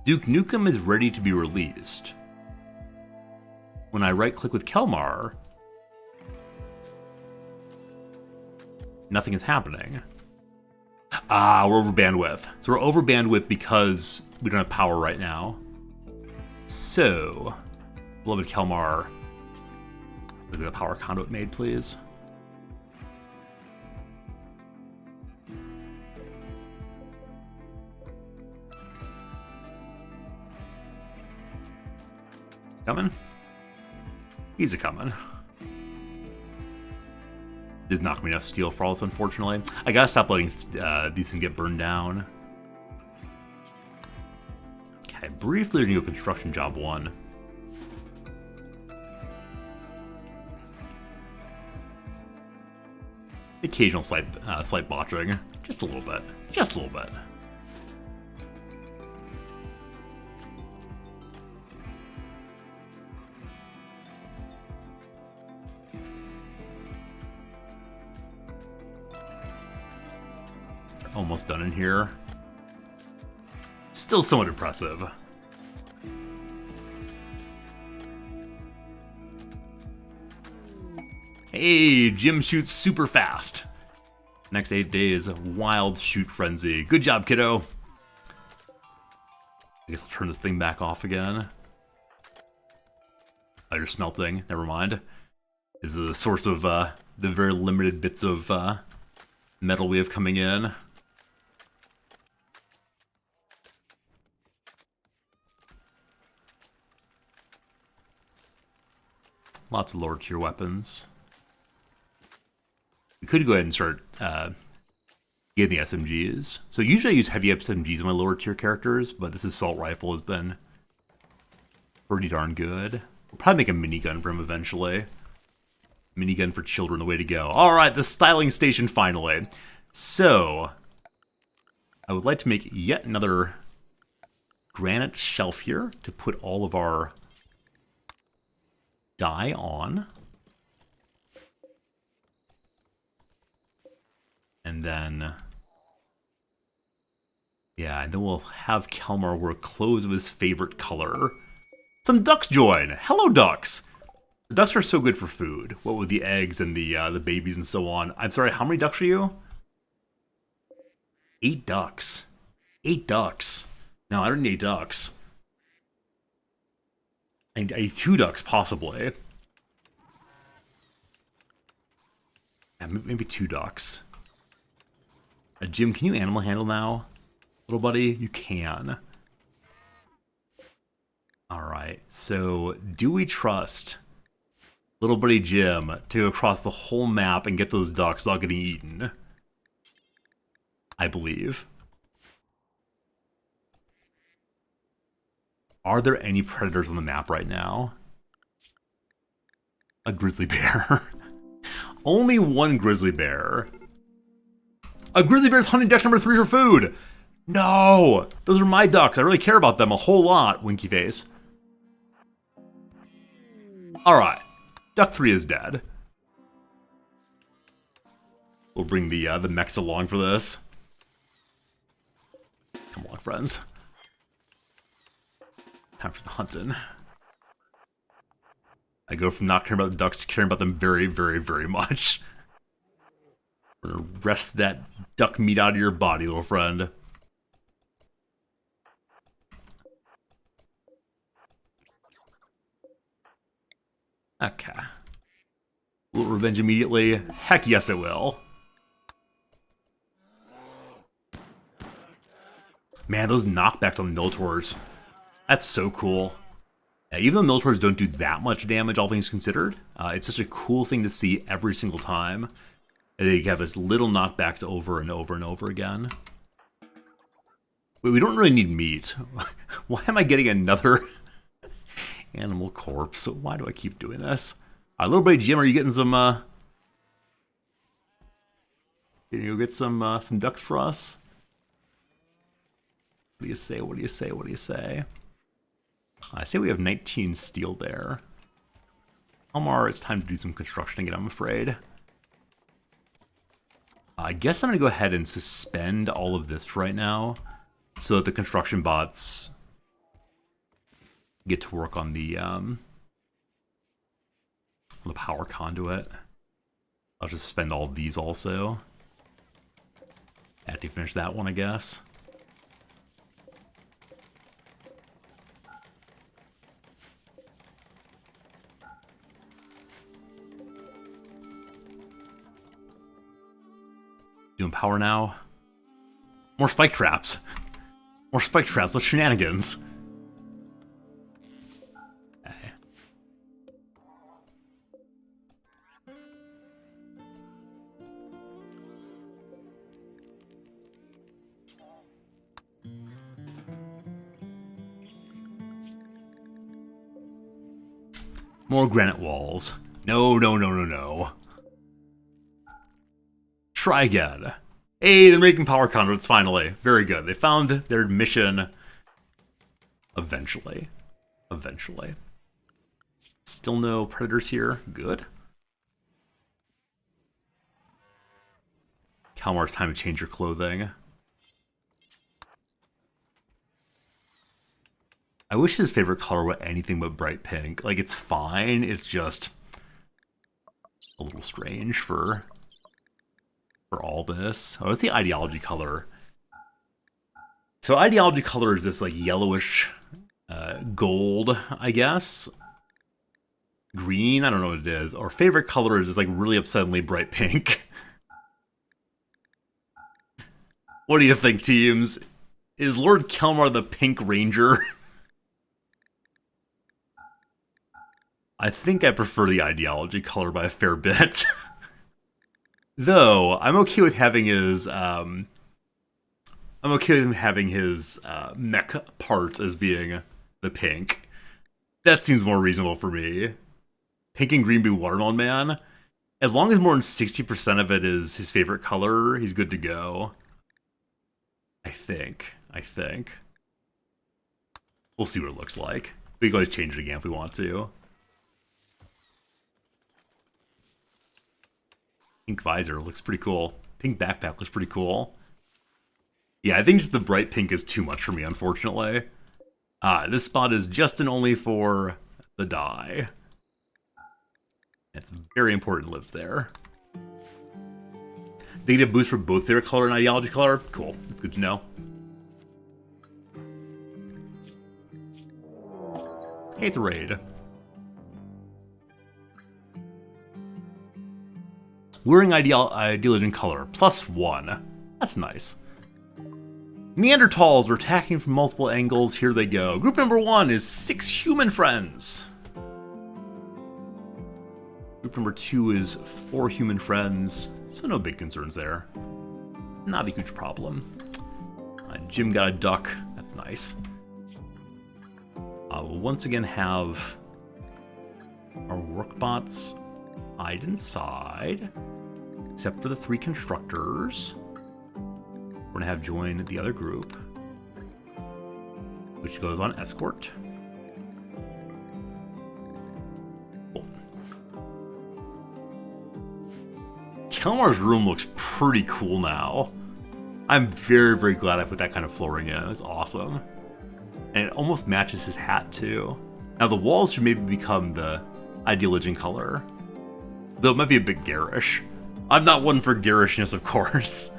Duke Nukem is ready to be released. When I right-click with Kelmar, nothing is happening. Ah, we're over bandwidth. So we're over bandwidth because we don't have power right now. So, beloved Kelmar, look at the power conduit made, please. Coming? He's a coming. There's not gonna be enough steel for all this, unfortunately. I gotta stop letting these things get burned down. Okay, briefly renew construction job 1. Occasional slight botching, just a little bit, just a little bit. Almost done in here. Still somewhat impressive. Hey, Jim shoots super fast. Next 8 days, wild shoot frenzy. Good job, kiddo. I guess I'll turn this thing back off again. Oh, you're smelting. Never mind. This is a source of the very limited bits of metal we have coming in. Lots of lower tier weapons. We could go ahead and start getting the SMGs. So usually I use heavy SMGs on my lower tier characters, but this assault rifle has been pretty darn good. We'll probably make a minigun for him eventually. Minigun for children, the way to go. Alright, the styling station finally. So, I would like to make yet another granite shelf here to put all of our dye on. And then, yeah, and then we'll have Kelmar wear clothes of his favorite color. Some ducks join! Hello, ducks! The ducks are so good for food. What with the eggs and the babies and so on. I'm sorry, how many ducks are you? 8 ducks. 8 ducks. No, I don't need 8 ducks. I need 2 ducks, possibly. Yeah, maybe 2 ducks. Jim, can you animal handle now? Little buddy, you can. Alright, so do we trust little buddy Jim to go across the whole map and get those ducks without getting eaten? I believe. Are there any predators on the map right now? A grizzly bear. Only 1 grizzly bear. A grizzly bear's hunting duck number 3 for food! No! Those are my ducks. I really care about them a whole lot, Winky Face. Alright. Duck 3 is dead. We'll bring the mechs along for this. Come along, friends. Time for the hunting. I go from not caring about the ducks to caring about them very, very, very much. We're gonna wrest that duck meat out of your body, little friend. Okay. Will it revenge immediately? Heck yes, it will. Man, those knockbacks on the Miltors. That's so cool. Yeah, even though Miltors don't do that much damage, all things considered, it's such a cool thing to see every single time. And they have this little knockbacks over and over and over again. Wait, we don't really need meat. Why am I getting another animal corpse? Why do I keep doing this? Little buddy Jim, are you getting some, can you go get some ducks for us? What do you say, what do you say, what do you say? I say we have 19 steel there. Elmar, it's time to do some construction again, I'm afraid. I guess I'm going to go ahead and suspend all of this right now so that the construction bots get to work on the power conduit. I'll just spend all of these also. Had to finish that one, I guess. Doing power now. More spike traps. More spike traps with shenanigans. Okay. More granite walls. No, no, no, no, no. Try again. Hey, they're making power conduits finally. Very good. They found their mission eventually. Eventually. Still no predators here. Good. Kalmar's time to change your clothing. I wish his favorite color were anything but bright pink. Like, it's fine. It's just a little strange for all this. Oh, it's the ideology color. So ideology color is this like yellowish gold, I guess. Green, I don't know what it is. Our favorite color is this like really upsettingly bright pink. What do you think, teams? Is Lord Kelmar the Pink Ranger? I think I prefer the ideology color by a fair bit. Though, I'm okay with having his, mech parts as being the pink. That seems more reasonable for me. Pink and green be Watermelon Man. As long as more than 60% of it is his favorite color, he's good to go. I think. We'll see what it looks like. We can always change it again if we want to. Pink visor looks pretty cool. Pink backpack looks pretty cool. Yeah, I think just the bright pink is too much for me, unfortunately. This spot is just and only for the dye. It's very important lives there. They get a boost for both their color and ideology color. Cool, that's good to know. Hey, it's a raid. Luring ideology color, +1. That's nice. Neanderthals are attacking from multiple angles. Here they go. Group number 1 is 6 human friends. Group number 2 is 4 human friends. So no big concerns there. Not a huge problem. Jim got a duck. That's nice. We'll once again have our workbots hide inside. Except for the 3 constructors. We're going to have join the other group, which goes on escort. Cool. Kelmar's room looks pretty cool now. I'm very, very glad I put that kind of flooring in. It's awesome. And it almost matches his hat, too. Now, the walls should maybe become the ideology color. Though it might be a bit garish. I'm not one for garishness, of course.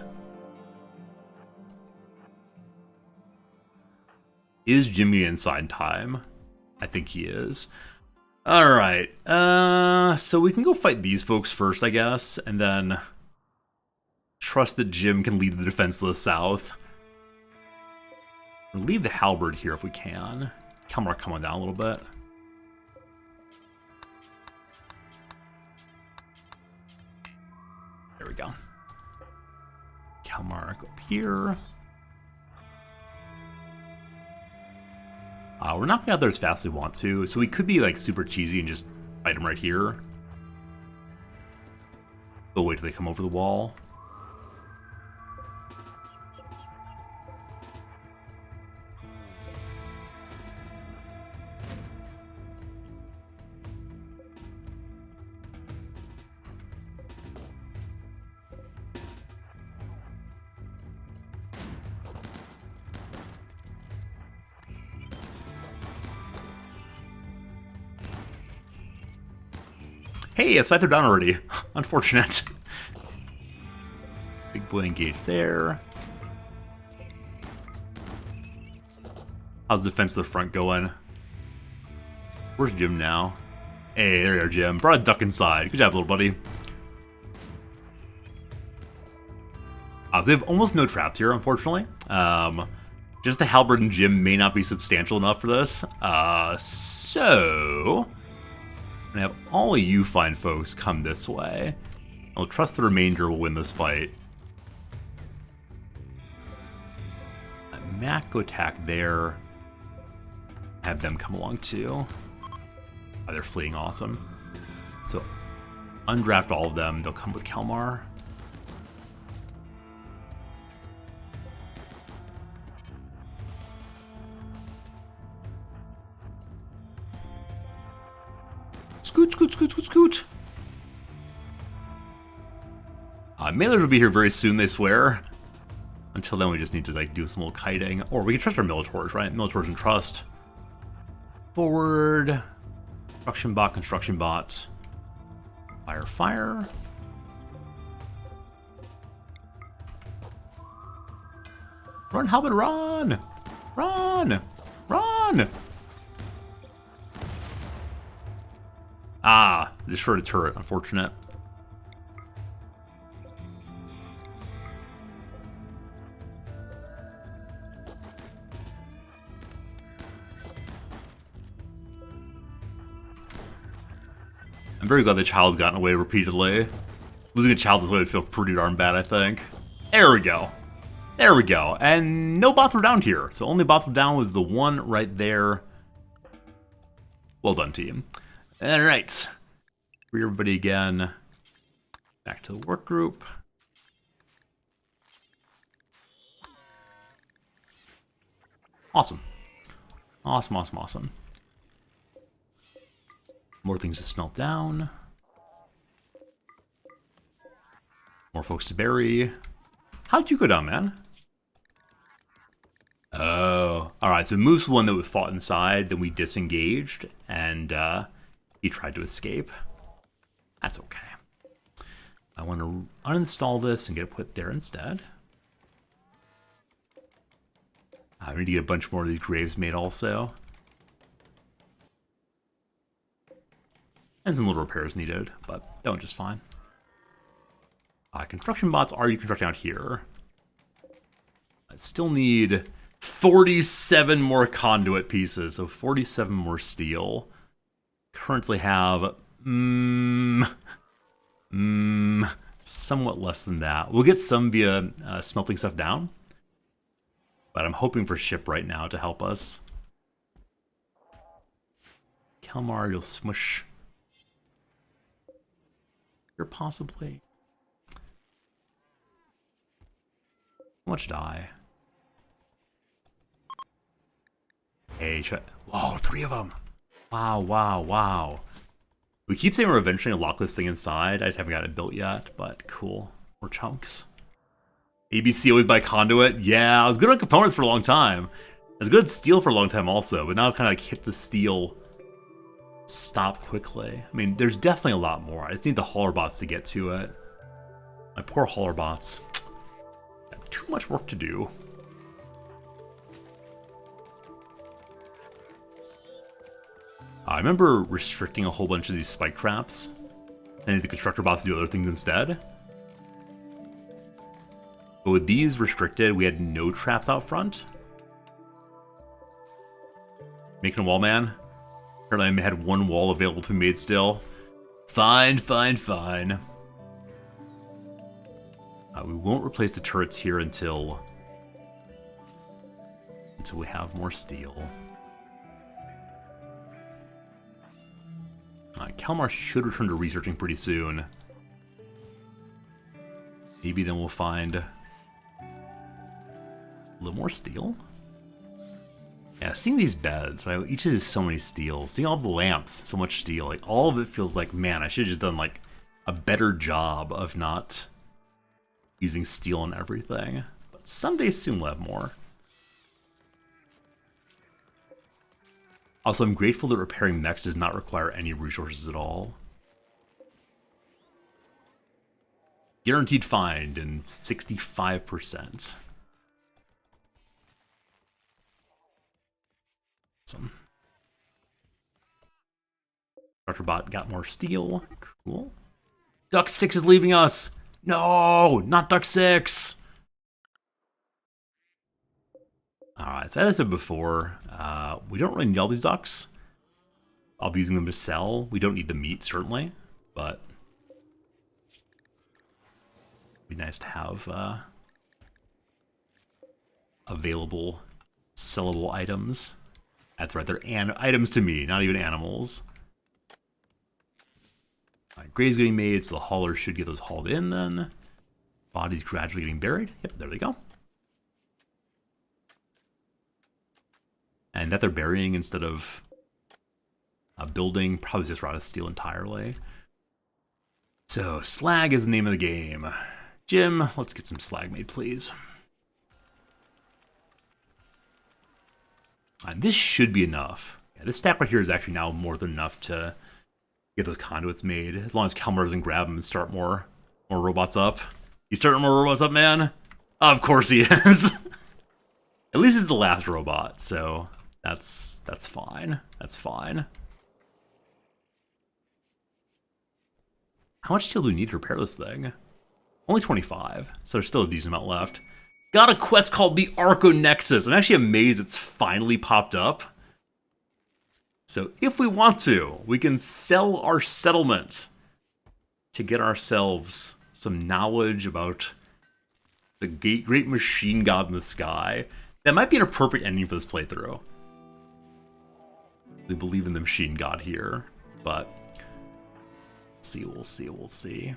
Is Jimmy inside in time? I think he is. Alright, so we can go fight these folks first, I guess, and then trust that Jim can lead the defense to the south. We'll leave the halberd here if we can. Kelmar, come on down a little bit. There we go. Kelmar, go up here. We're not going out there as fast as we want to, so we could be like super cheesy and just fight them right here. We'll wait till they come over the wall. Hey, it's they're done already. Unfortunate. Big boy engaged there. How's defense of the front going? Where's Jim now? Hey, there you are, Jim. Brought a duck inside. Good job, little buddy. They have almost no traps here, unfortunately. Just the halberd and Jim may not be substantial enough for this. So... I'm gonna have all of you fine folks come this way. I'll trust the remainder will win this fight. Mac go attack there. Have them come along too. Oh, they're fleeing awesome. So undraft all of them. They'll come with Kelmar. Scoot, scoot, scoot, scoot, scoot. Mailers will be here very soon, they swear. Until then, we just need to like do some little kiting. Or we can trust our Militors, right? Militors and trust. Forward. Construction bot, construction bot. Fire, fire. Run, Halberd, run! Run! Run! Ah, destroyed a turret, unfortunate. I'm very glad the child's gotten away repeatedly. Losing a child this way would feel pretty darn bad, I think. There we go. There we go. And no bots were down here. So only bots were down was the one right there. Well done, team. Alright. Free everybody again. Back to the work group. Awesome. Awesome, awesome, awesome. More things to smelt down. More folks to bury. How'd you go down, man? Oh. Alright, so Moose was the one that was fought inside, then we disengaged, and he tried to escape. That's okay. I want to uninstall this and get it put there instead. I need to get a bunch more of these graves made also. And some little repairs needed, but that went just fine. Construction bots, are you constructing out here? I still need 47 more conduit pieces, so 47 more steel. Currently have somewhat less than that. We'll get some via smelting stuff down, but I'm hoping for ship right now to help us. Kelmar, you'll smush here possibly. How much die? Hey, whoa, 3 of them. Wow, wow, wow. We keep saying we're eventually going to lock this thing inside. I just haven't got it built yet, but cool. More chunks. ABC always buy conduit. Yeah, I was good on components for a long time. I was good at steel for a long time also, but now I've kind of like hit the steel stop quickly. I mean, there's definitely a lot more. I just need the hauler bots to get to it. My poor hauler bots. Got too much work to do. I remember restricting a whole bunch of these spike traps. I need the constructor bots to do other things instead. But with these restricted, we had no traps out front. Making a wall, man. Apparently I had one wall available to be made still. Fine, fine, fine. We won't replace the turrets here until we have more steel. Kelmar should return to researching pretty soon. Maybe then we'll find a little more steel. Yeah, seeing these beds, right? Each is so many steel. Seeing all the lamps, so much steel. Like all of it feels like, man, I should have just done like a better job of not using steel and everything. But someday soon we'll have more. Also, I'm grateful that repairing mechs does not require any resources at all. Guaranteed find in 65%. Awesome. Bot got more steel. Cool. Duck 6 is leaving us. No, not Duck 6. Alright, so as I said before, we don't really need all these ducks. I'll be using them to sell. We don't need the meat, certainly, but it'd be nice to have available sellable items. That's right, they're items to me, not even animals. Alright, graves getting made, so the haulers should get those hauled in then. Bodies gradually getting buried. Yep, there they go. And that they're burying instead of building, probably just out of steel entirely. So, slag is the name of the game. Jim, let's get some slag made, please. This should be enough. Yeah, this stack right here is actually now more than enough to get those conduits made. As long as Kelmer doesn't grab them and start more robots up. You starting more robots up, man? Of course he is. At least he's the last robot, so that's fine. That's fine. How much steel do we need to repair this thing? Only 25, so there's still a decent amount left. Got a quest called the Arco Nexus. I'm actually amazed it's finally popped up. So if we want to, we can sell our settlement to get ourselves some knowledge about the great machine god in the sky. That might be an appropriate ending for this playthrough. We believe in the machine god here, but we'll see.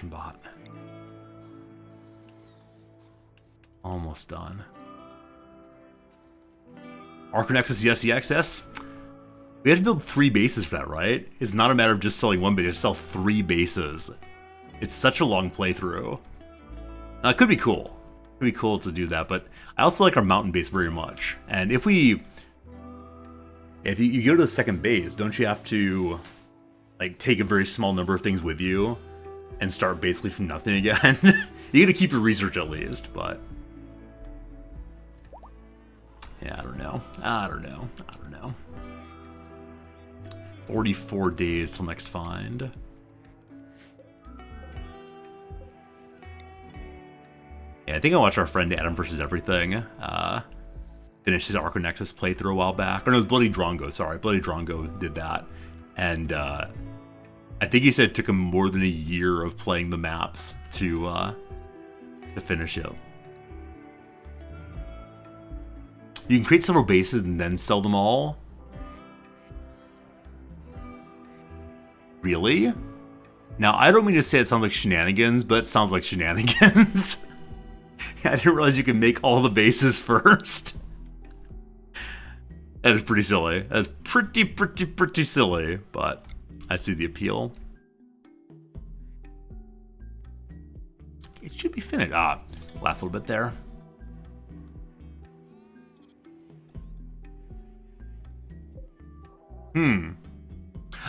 Bot. Almost done. Arconexus, yes. We have to build 3 bases for that, right? It's not a matter of just selling 1 base, you have to sell 3 bases. It's such a long playthrough. Now, it could be cool. It could be cool to do that, but I also like our mountain base very much. And if you go to the second base, don't you have to like take a very small number of things with you and start basically from nothing again? You gotta keep your research at least, but yeah, I don't know. 44 days till next find. Yeah, I think I watched our friend Adam vs. Everything finish his Arco Nexus playthrough a while back. Or no, it was Bloody Drongo, sorry. Bloody Drongo did that. And I think he said it took him more than a year of playing the maps to finish it. You can create several bases and then sell them all. Really? Now, I don't mean to say it sounds like shenanigans, but it sounds like shenanigans. I didn't realize you can make all the bases first. That is pretty silly. That's pretty silly, but I see the appeal. It should be finished. Last little bit there.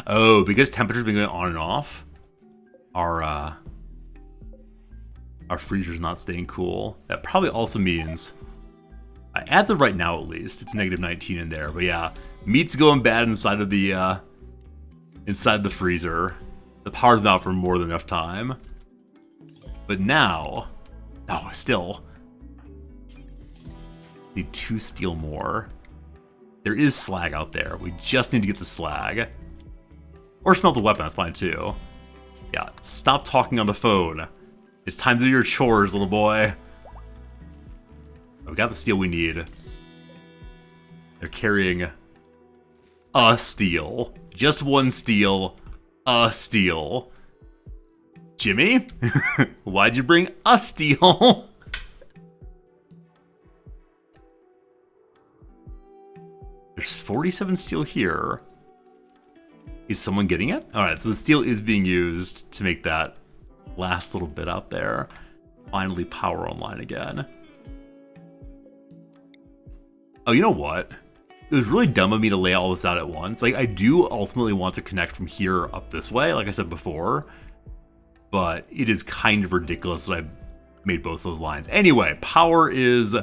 Oh, because temperature's been going on and off, our freezer's not staying cool. That probably also means, as of right now at least, it's negative 19 in there. But yeah, meat's going bad inside of the freezer. The power's been out for more than enough time. But now, still need 2 steel more. There is slag out there. We just need to get the slag. Or smelt the weapon, that's fine too. Yeah, stop talking on the phone. It's time to do your chores, little boy. We got the steel we need. They're carrying a steel. Just 1 steel. A steel. Jimmy? Why'd you bring a steel? There's 47 steel here. Is someone getting it? Alright, so the steel is being used to make that last little bit out there. Finally power online again. Oh, you know what? it was really dumb of me to lay all this out at once. Like, I do ultimately want to connect from here up this way, like I said before, but it is kind of ridiculous that I've made both those lines. Anyway, power is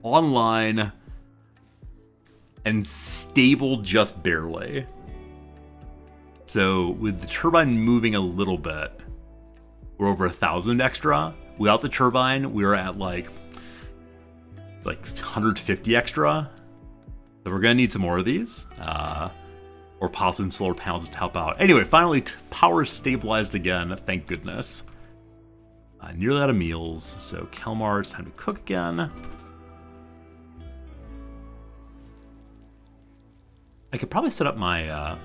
online and stable just barely. So with the turbine moving a little bit, we're over 1,000 extra. Without the turbine, we were at like 150 extra. So we're gonna need some more of these, or possibly some solar panels to help out. Anyway, finally, power stabilized again. Thank goodness. Nearly out of meals, so Kelmar, it's time to cook again. I could probably set up my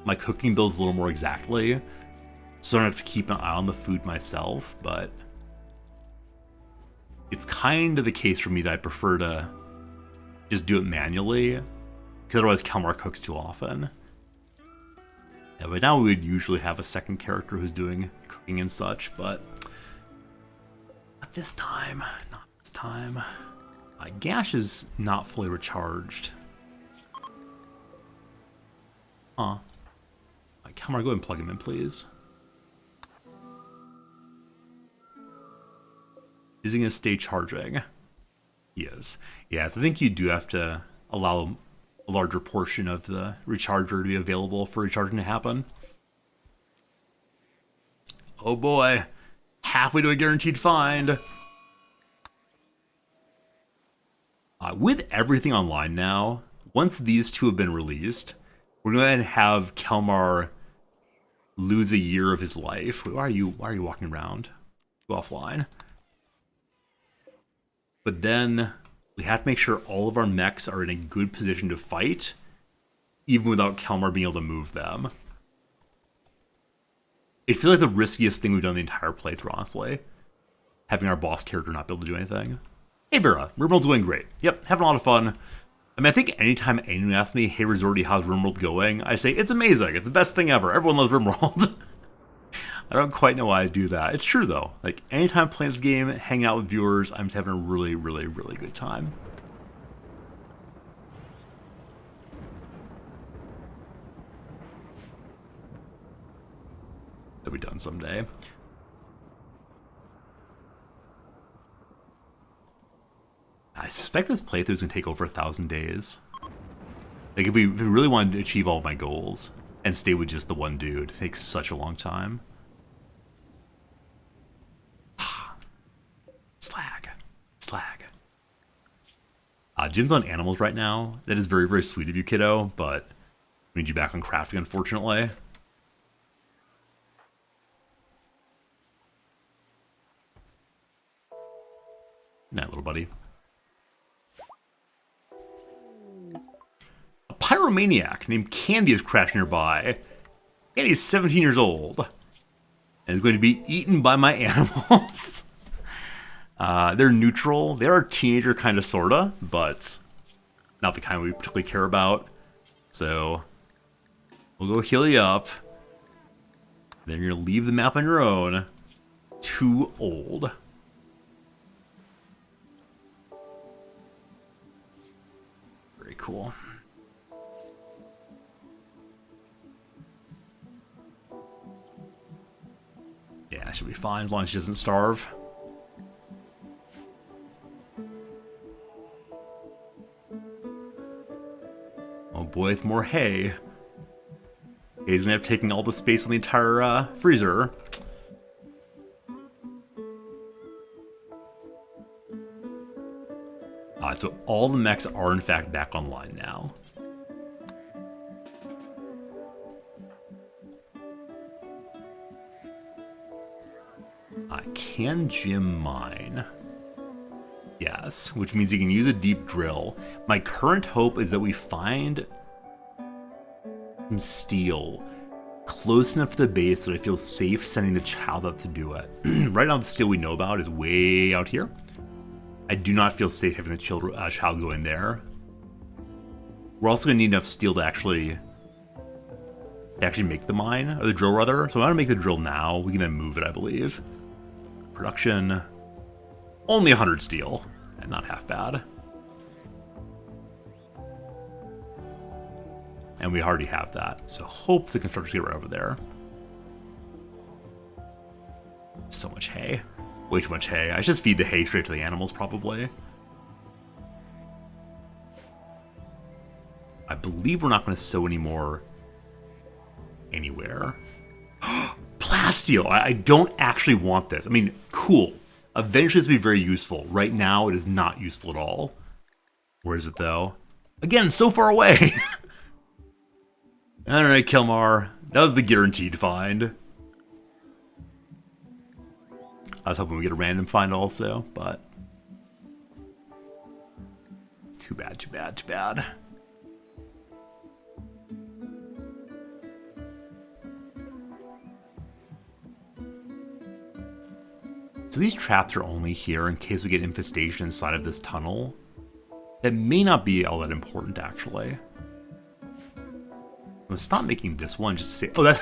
my cooking bills a little more exactly, so I don't have to keep an eye on the food myself. But it's kind of the case for me that I prefer to just do it manually, because otherwise Kelmar cooks too often. Yeah, but now we would usually have a second character who's doing cooking and such, but not this time. Not this time. Gash is not fully recharged. Huh. Kelmar, go ahead and plug him in, please. Is he going to stay charging? He is. Yeah, so I think you do have to allow a larger portion of the recharger to be available for recharging to happen. Oh boy. Halfway to a guaranteed find. With everything online now, once these two have been released, we're going to have Kelmar lose a year of his life. Why are you walking around? Go offline. But then we have to make sure all of our mechs are in a good position to fight, even without Kelmar being able to move them. It feels like the riskiest thing we've done the entire playthrough, honestly. Having our boss character not be able to do anything. Hey Vera, Rimworld's doing great. Yep, having a lot of fun. I mean, I think anytime anyone asks me, hey Resorty, how's Rimworld going? I say, it's amazing, it's the best thing ever, everyone loves Rimworld. I don't quite know why I do that. It's true though. Like, anytime I'm playing this game, hanging out with viewers, I'm just having a really, really, really good time. That'll be done someday. I suspect this playthrough is going to take over 1,000 days. Like, if we really wanted to achieve all my goals and stay with just the one dude, it takes such a long time. Slag. Slag. Jim's on animals right now. That is very, very sweet of you, kiddo, but we need you back on crafting, unfortunately. Good night, little buddy. A pyromaniac named Candy has crashed nearby. Candy's 17 years old and is going to be eaten by my animals. They're neutral. They are a teenager, kind of, sorta, but not the kind we particularly care about. So we'll go heal you up. Then you're gonna leave the map on your own. Too old. Very cool. Yeah, she'll be fine as long as she doesn't starve. Oh boy, it's more hay. He's gonna have taken all the space in the entire freezer. Alright, so all the mechs are in fact back online now. Can Jim mine? Yes, which means he can use a deep drill. My current hope is that we find some steel close enough to the base that I feel safe sending the child up to do it. Right now, the steel we know about is way out here. I do not feel safe having the child go in there. We're also going to need enough steel to actually make the mine, or the drill rather. So I'm going to make the drill now. We can then move it, I believe. Production, only 100 steel, and not half bad. And we already have that. So hope the constructors get right over there. So much hay. Way too much hay. I should just feed the hay straight to the animals, probably. I believe we're not going to sow anymore anywhere. Plasteel! I don't actually want this. I mean, cool. Eventually this will be very useful. Right now, it is not useful at all. Where is it, though? Again, so far away! Alright, Kelmar. That was the guaranteed find. I was hoping we get a random find also, but... Too bad, too bad, too bad. So these traps are only here in case we get infestation inside of this tunnel. That may not be all that important, actually. I'm gonna stop making this one just to say... Oh, that...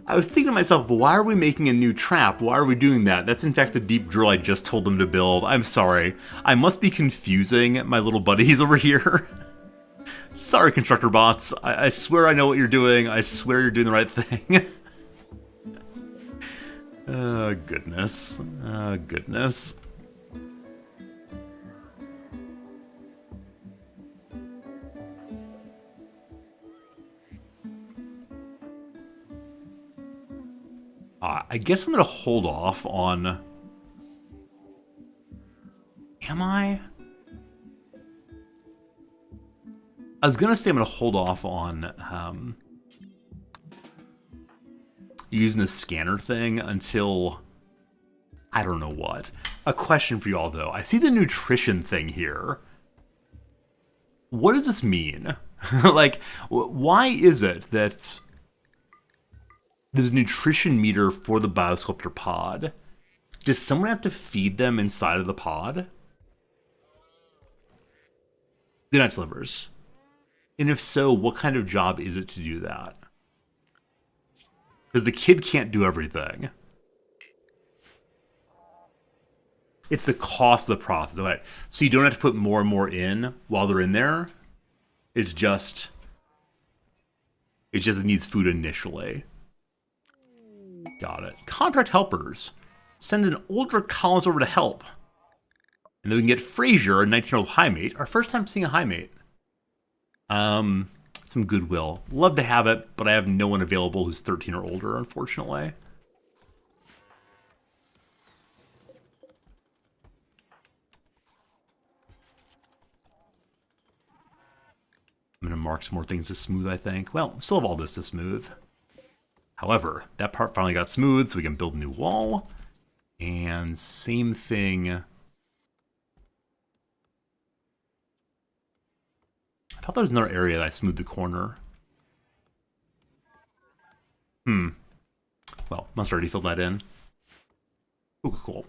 I was thinking to myself, why are we making a new trap? Why are we doing that? That's in fact the deep drill I just told them to build. I'm sorry. I must be confusing my little buddies over here. Sorry, constructor bots. I swear I know what you're doing. I swear you're doing the right thing. Oh, goodness. Oh, goodness. I guess I'm going to hold off on... Am I? I was going to say I'm going to hold off on using the scanner thing until... I don't know what. A question for you all, though. I see the nutrition thing here. What does this mean? Like, why is it that... There's a nutrition meter for the Biosculptor pod. Does someone have to feed them inside of the pod? Good night, Slivers. And if so, what kind of job is it to do that? Because the kid can't do everything. It's the cost of the process. Okay. So you don't have to put more and more in while they're in there. It's just... It just needs food initially. Got it. Contract helpers. Send an older colonist over to help. And then we can get Frazier, a 19-year-old high mate. Our first time seeing a high mate. Some goodwill. Love to have it, but I have no one available who's 13 or older, unfortunately. I'm going to mark some more things to smooth, I think. Well, we still have all this to smooth. However, that part finally got smooth, so we can build a new wall. And same thing. I thought there was another area that I smoothed the corner. Well, must already fill that in. Ooh, cool.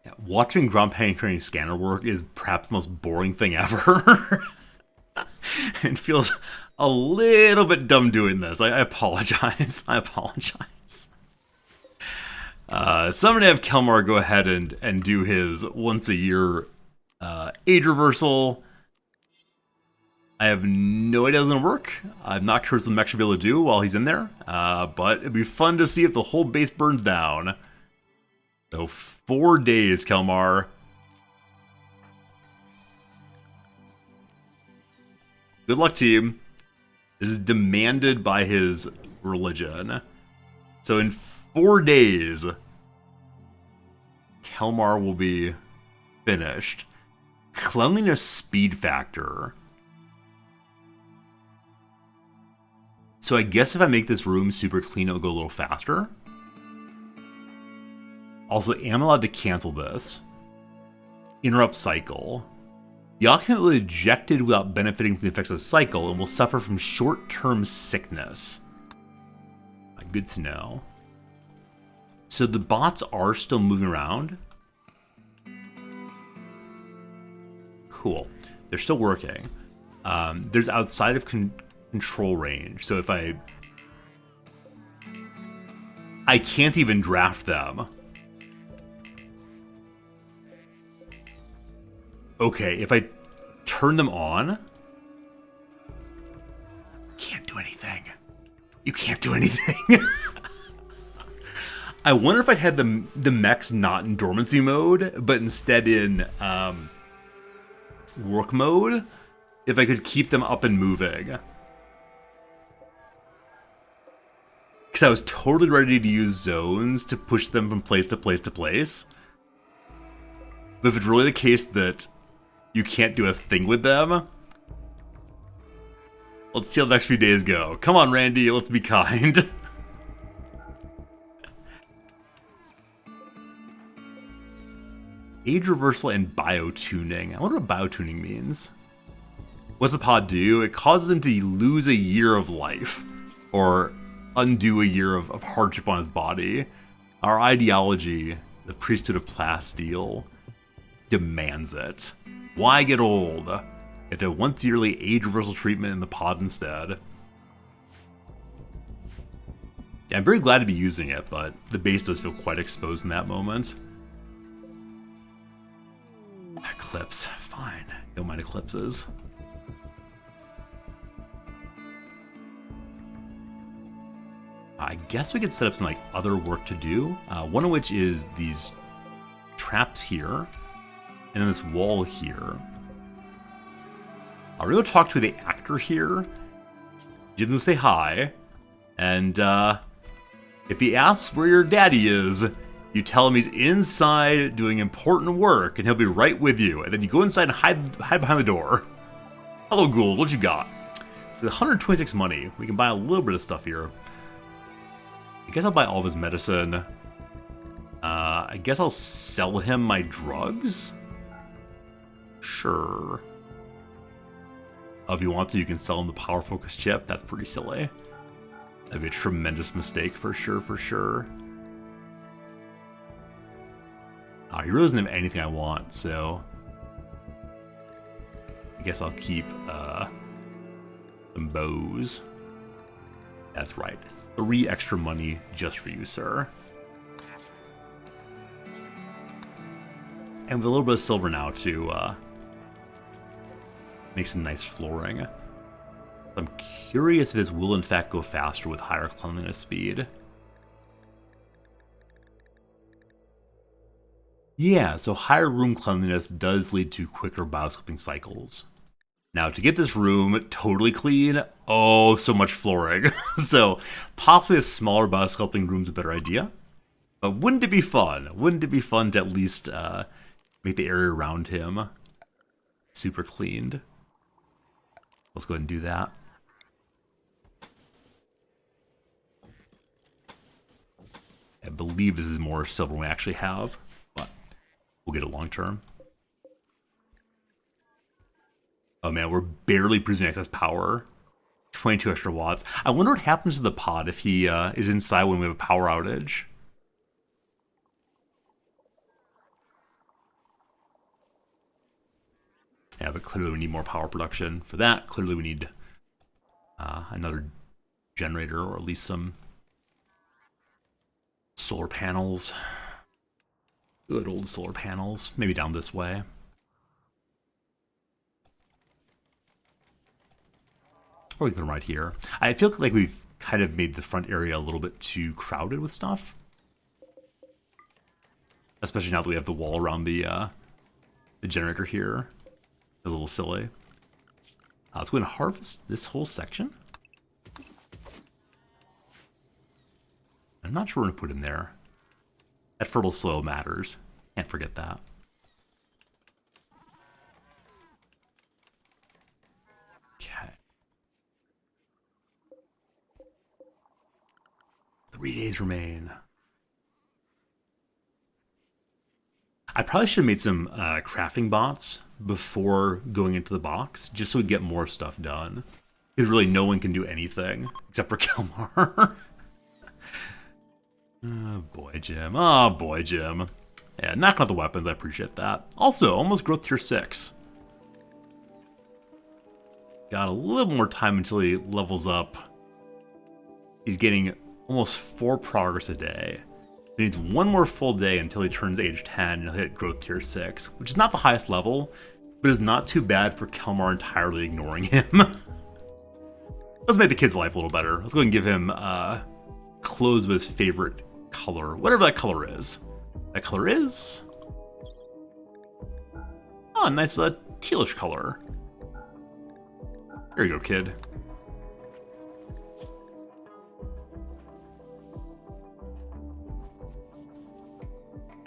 Yeah, watching ground penetrating scanner work is perhaps the most boring thing ever. It feels a little bit dumb doing this. I apologize. I apologize. So I'm going to have Kelmar go ahead and do his once a year age reversal. I have no idea how it's going to work. I'm not sure what the mech should be able to do while he's in there. But it'd be fun to see if the whole base burns down. So 4 days, Kelmar. Good luck, team. This is demanded by his religion. So in 4 days, Kelmar will be finished. Cleanliness speed factor. So I guess if I make this room super clean, it'll go a little faster. Also, am I allowed to cancel this? Interrupt cycle. The occupant will be ejected without benefiting from the effects of the cycle and will suffer from short-term sickness. Good to know. So the bots are still moving around. Cool. They're still working. There's outside of control range. So if I I can't even draft them. Okay, if I turn them on... Can't do anything. You can't do anything. I wonder if I'd had the mechs not in dormancy mode, but instead in work mode, if I could keep them up and moving. Because I was totally ready to use zones to push them from place to place to place. But if it's really the case that you can't do a thing with them, let's see how the next few days go. Come on, Randy, let's be kind. Age reversal and biotuning. I wonder what biotuning means. What's the pod do? It causes him to lose a year of life, or undo a year of hardship on his body. Our ideology, the priesthood of Plasteel, demands it. Why get old? Get a once yearly age reversal treatment in the pod instead. Yeah, I'm very glad to be using it, but the base does feel quite exposed in that moment. Eclipse, fine. Don't mind eclipses. I guess we could set up some other work to do. One of which is these traps here, and then this wall here. I'll go talk to the actor here. Give him to say hi, and if he asks where your daddy is, you tell him he's inside doing important work, and he'll be right with you. And then you go inside and hide behind the door. Hello, Gould. What you got? So 126 money. We can buy a little bit of stuff here. I guess I'll buy all of his medicine. I guess I'll sell him my drugs? Sure. If you want to, you can sell him the power focus chip. That's pretty silly. That'd be a tremendous mistake for sure, for sure. He really doesn't have anything I want, so... I guess I'll keep some bows. That's right. 3 extra money just for you, sir. And with a little bit of silver now to make some nice flooring. I'm curious if this will in fact go faster with higher cleanliness speed. Yeah, so higher room cleanliness does lead to quicker biosculpting cycles. Now, to get this room totally clean, oh, so much flooring. So, possibly a smaller biosculpting room's a better idea. But wouldn't it be fun? Wouldn't it be fun to at least make the area around him super cleaned? Let's go ahead and do that. I believe this is more silver than we actually have, but we'll get it long term. Oh man, we're barely producing excess power. 22 extra watts. I wonder what happens to the pod if he is inside when we have a power outage. Yeah, but clearly we need more power production. For that, clearly we need another generator, or at least some solar panels. Good old solar panels. Maybe down this way. Or we can right here. I feel like we've kind of made the front area a little bit too crowded with stuff. Especially now that we have the wall around the generator here. It's a little silly. Let's go and harvest this whole section. I'm not sure what to put in there. That fertile soil matters. Can't forget that. Okay. 3 days remain. I probably should have made some crafting bots before going into the box, just so we get more stuff done. Because really no one can do anything except for Kelmar. Oh boy, Jim. Oh boy, Jim. Yeah, knocking out the weapons, I appreciate that. Also, almost growth tier 6. Got a little more time until he levels up. He's getting almost 4 progress a day. He needs 1 more full day until he turns age 10 and he'll hit growth tier 6, which is not the highest level, but is not too bad for Kelmar entirely ignoring him. Let's make the kid's life a little better. Let's go ahead and give him clothes with his favorite color, whatever that color is. That color is... oh, nice tealish color. There you go, kid.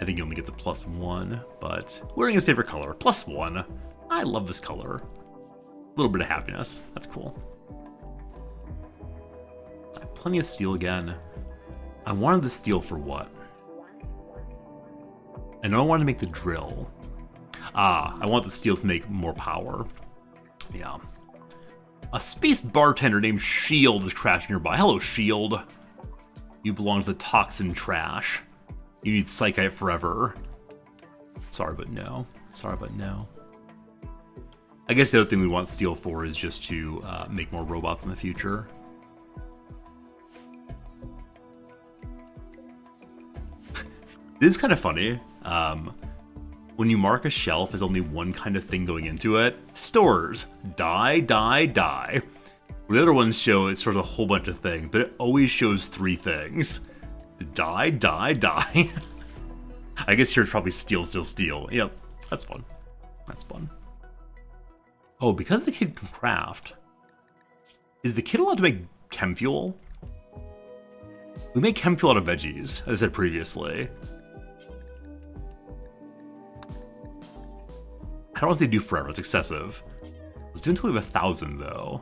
I think he only gets a +1, but wearing his favorite color, +1. I love this color. A little bit of happiness. That's cool. Plenty of steel again. I wanted the steel for what? I know I wanted to make the drill. Ah, I want the steel to make more power. Yeah. A space bartender named Shield is crashed nearby. Hello, Shield. You belong to the toxin trash. You need Psychite forever. Sorry, but no. Sorry, but no. I guess the other thing we want steel for is just to make more robots in the future. It is kind of funny. When you mark a shelf as only one kind of thing going into it, stores, die, die, die. The other ones show it sort of a whole bunch of things, but it always shows 3 things. Die, die, die. I guess here it's probably steal, steal, steal. Yep, that's fun. That's fun. Oh, because the kid can craft, is the kid allowed to make chem fuel? We make chem fuel out of veggies, as I said previously. I don't want to say do forever, it's excessive. Let's do until we have 1,000 though.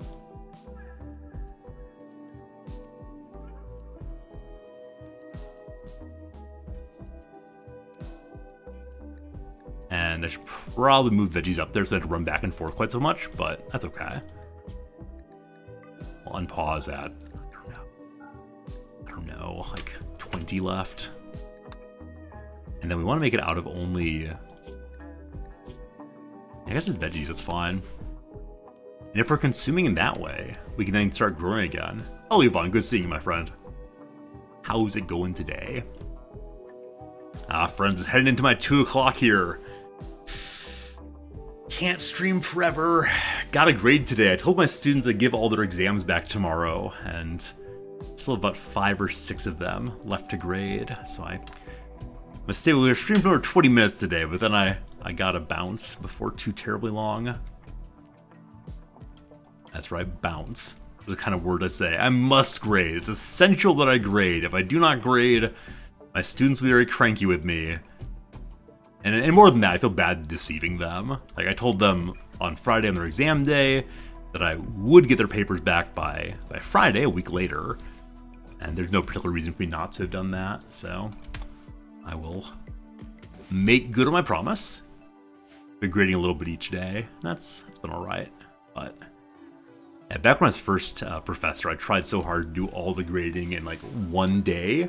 And I should probably move veggies up there so I have to run back and forth quite so much, but that's okay. I'll unpause at, I don't know, like 20 left. And then we want to make it out of only... I guess it's veggies, that's fine. And if we're consuming in that way, we can then start growing again. Oh, Yvonne, good seeing you, my friend. How's it going today? Ah, friends, it's heading into my 2 o'clock here. Can't stream forever. Got a grade today. I told my students to give all their exams back tomorrow, and still have about 5 or 6 of them left to grade. So I must say we were streaming for over 20 minutes today, but then I got a bounce before too terribly long. That's right, bounce. That's the kind of word I say. I must grade. It's essential that I grade. If I do not grade, my students will be very cranky with me. And more than that, I feel bad deceiving them. Like, I told them on Friday on their exam day that I would get their papers back by Friday, a week later. And there's no particular reason for me not to have done that, so I will make good on my promise. Been grading a little bit each day. That's been alright. But yeah, back when I was first professor, I tried so hard to do all the grading in like one day.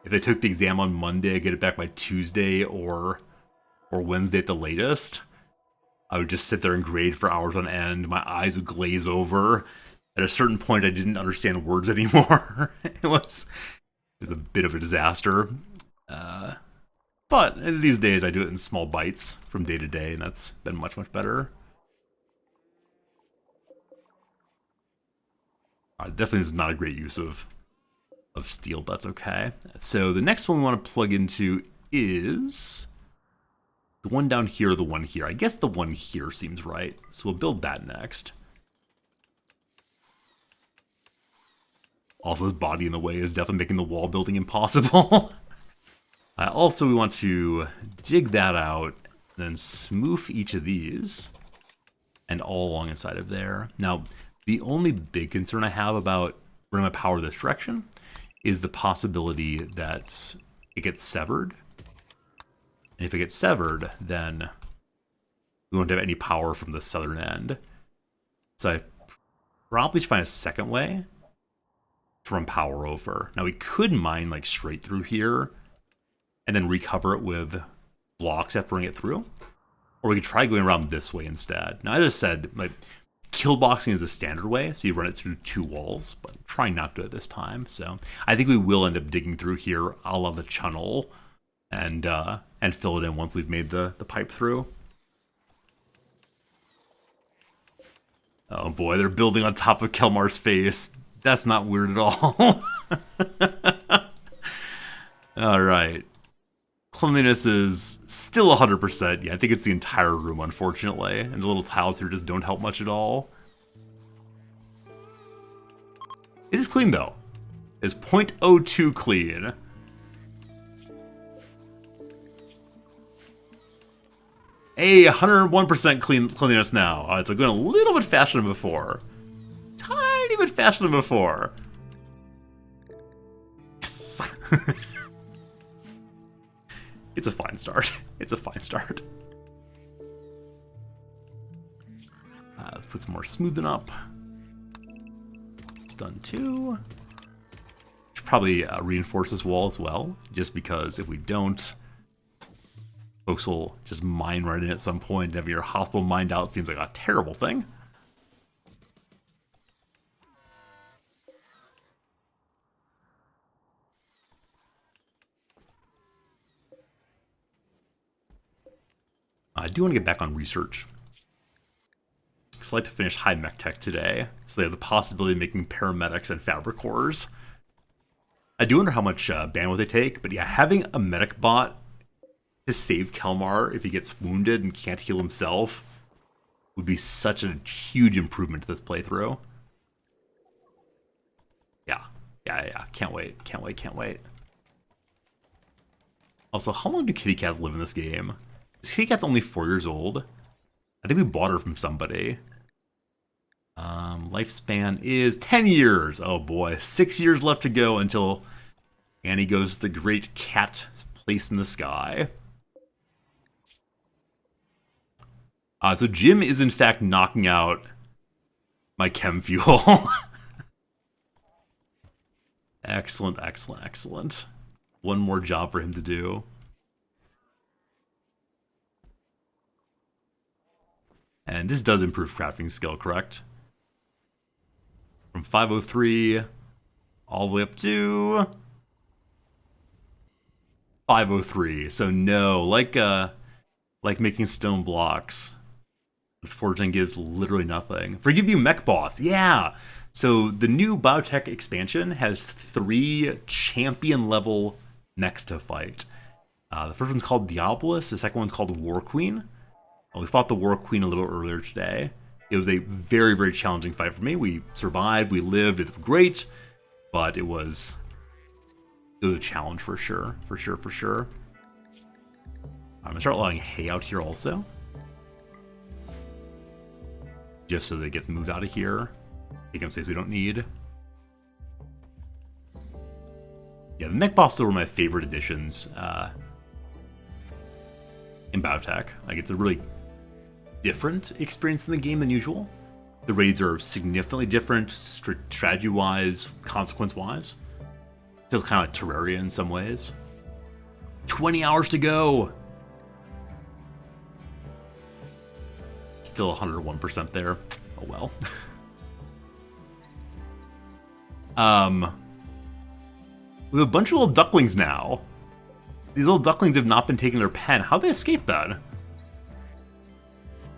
If I took the exam on Monday, I'd get it back by Tuesday or Wednesday at the latest. I would just sit there and grade for hours on end. My eyes would glaze over. At a certain point, I didn't understand words anymore. It was a bit of a disaster. But these days, I do it in small bites from day to day, and that's been much, much better. Definitely is not a great use of steel, but that's okay. So the next one we want to plug into is the one down here or the one here. I guess the one here seems right, so we'll build that next. Also, his body in the way is definitely making the wall building impossible. Also, we want to dig that out, and then smooth each of these, and all along inside of there. Now, the only big concern I have about running my power this direction is the possibility that it gets severed. And if it gets severed, then we won't have any power from the southern end. So I probably should find a second way to run power over. Now we could mine like straight through here and then recover it with blocks after running it through. Or we could try going around this way instead. Now, as I said, like kill boxing is the standard way, so you run it through 2 walls, but I'm trying not to do it this time. So I think we will end up digging through here, a la the channel, and fill it in once we've made the pipe through. Oh boy, they're building on top of Kelmar's face. That's not weird at all. Alright. Cleanliness is still 100%. Yeah, I think it's the entire room, unfortunately. And the little tiles here just don't help much at all. It is clean, though. It's 0.02 clean. Hey, 101% cleanliness now. Alright, so going a little bit faster than before. Tiny bit faster than before. Yes! It's a fine start. It's a fine start. Let's put some more smoothing up. It's done too. Should probably reinforce this wall as well, just because if we don't, folks will just mine right in at some point. And having your hospital mined out seems like a terrible thing. I do want to get back on research. I'd like to finish high mech tech today, so they have the possibility of making paramedics and fabric cores. I do wonder how much bandwidth they take, but yeah, having a medic bot to save Kelmar if he gets wounded and can't heal himself would be such a huge improvement to this playthrough. Yeah. Can't wait. Also, how long do kitty cats live in this game? This kitty cat's only 4 years old. I think we bought her from somebody. Lifespan is 10 years. Oh boy, 6 years left to go until Annie goes to the great cat place in the sky. So Jim is in fact knocking out my chem fuel. Excellent. One more job for him to do. And this does improve crafting skill, correct? From 503 all the way up to 503. So no, like making stone blocks, unfortunately gives literally nothing. Forgive you, Mech Boss. Yeah. So the new Biotech expansion has 3 champion level mechs to fight. The first one's called Diabolus. The second one's called War Queen. We fought the War Queen a little earlier today. It was a very, very challenging fight for me. We survived, we lived, it's great, but it was a challenge for sure. I'm gonna start allowing hay out here also. Just so that it gets moved out of here. Taking up space we don't need. Yeah, the mech boss still were my favorite additions in Biotech. Like, it's a really different experience in the game than usual. The raids are significantly different strategy-wise, consequence-wise. Feels kind of like Terraria in some ways. 20 hours to go! Still 101% there. Oh well. We have a bunch of little ducklings now. These little ducklings have not been taking their pen. How'd they escape that?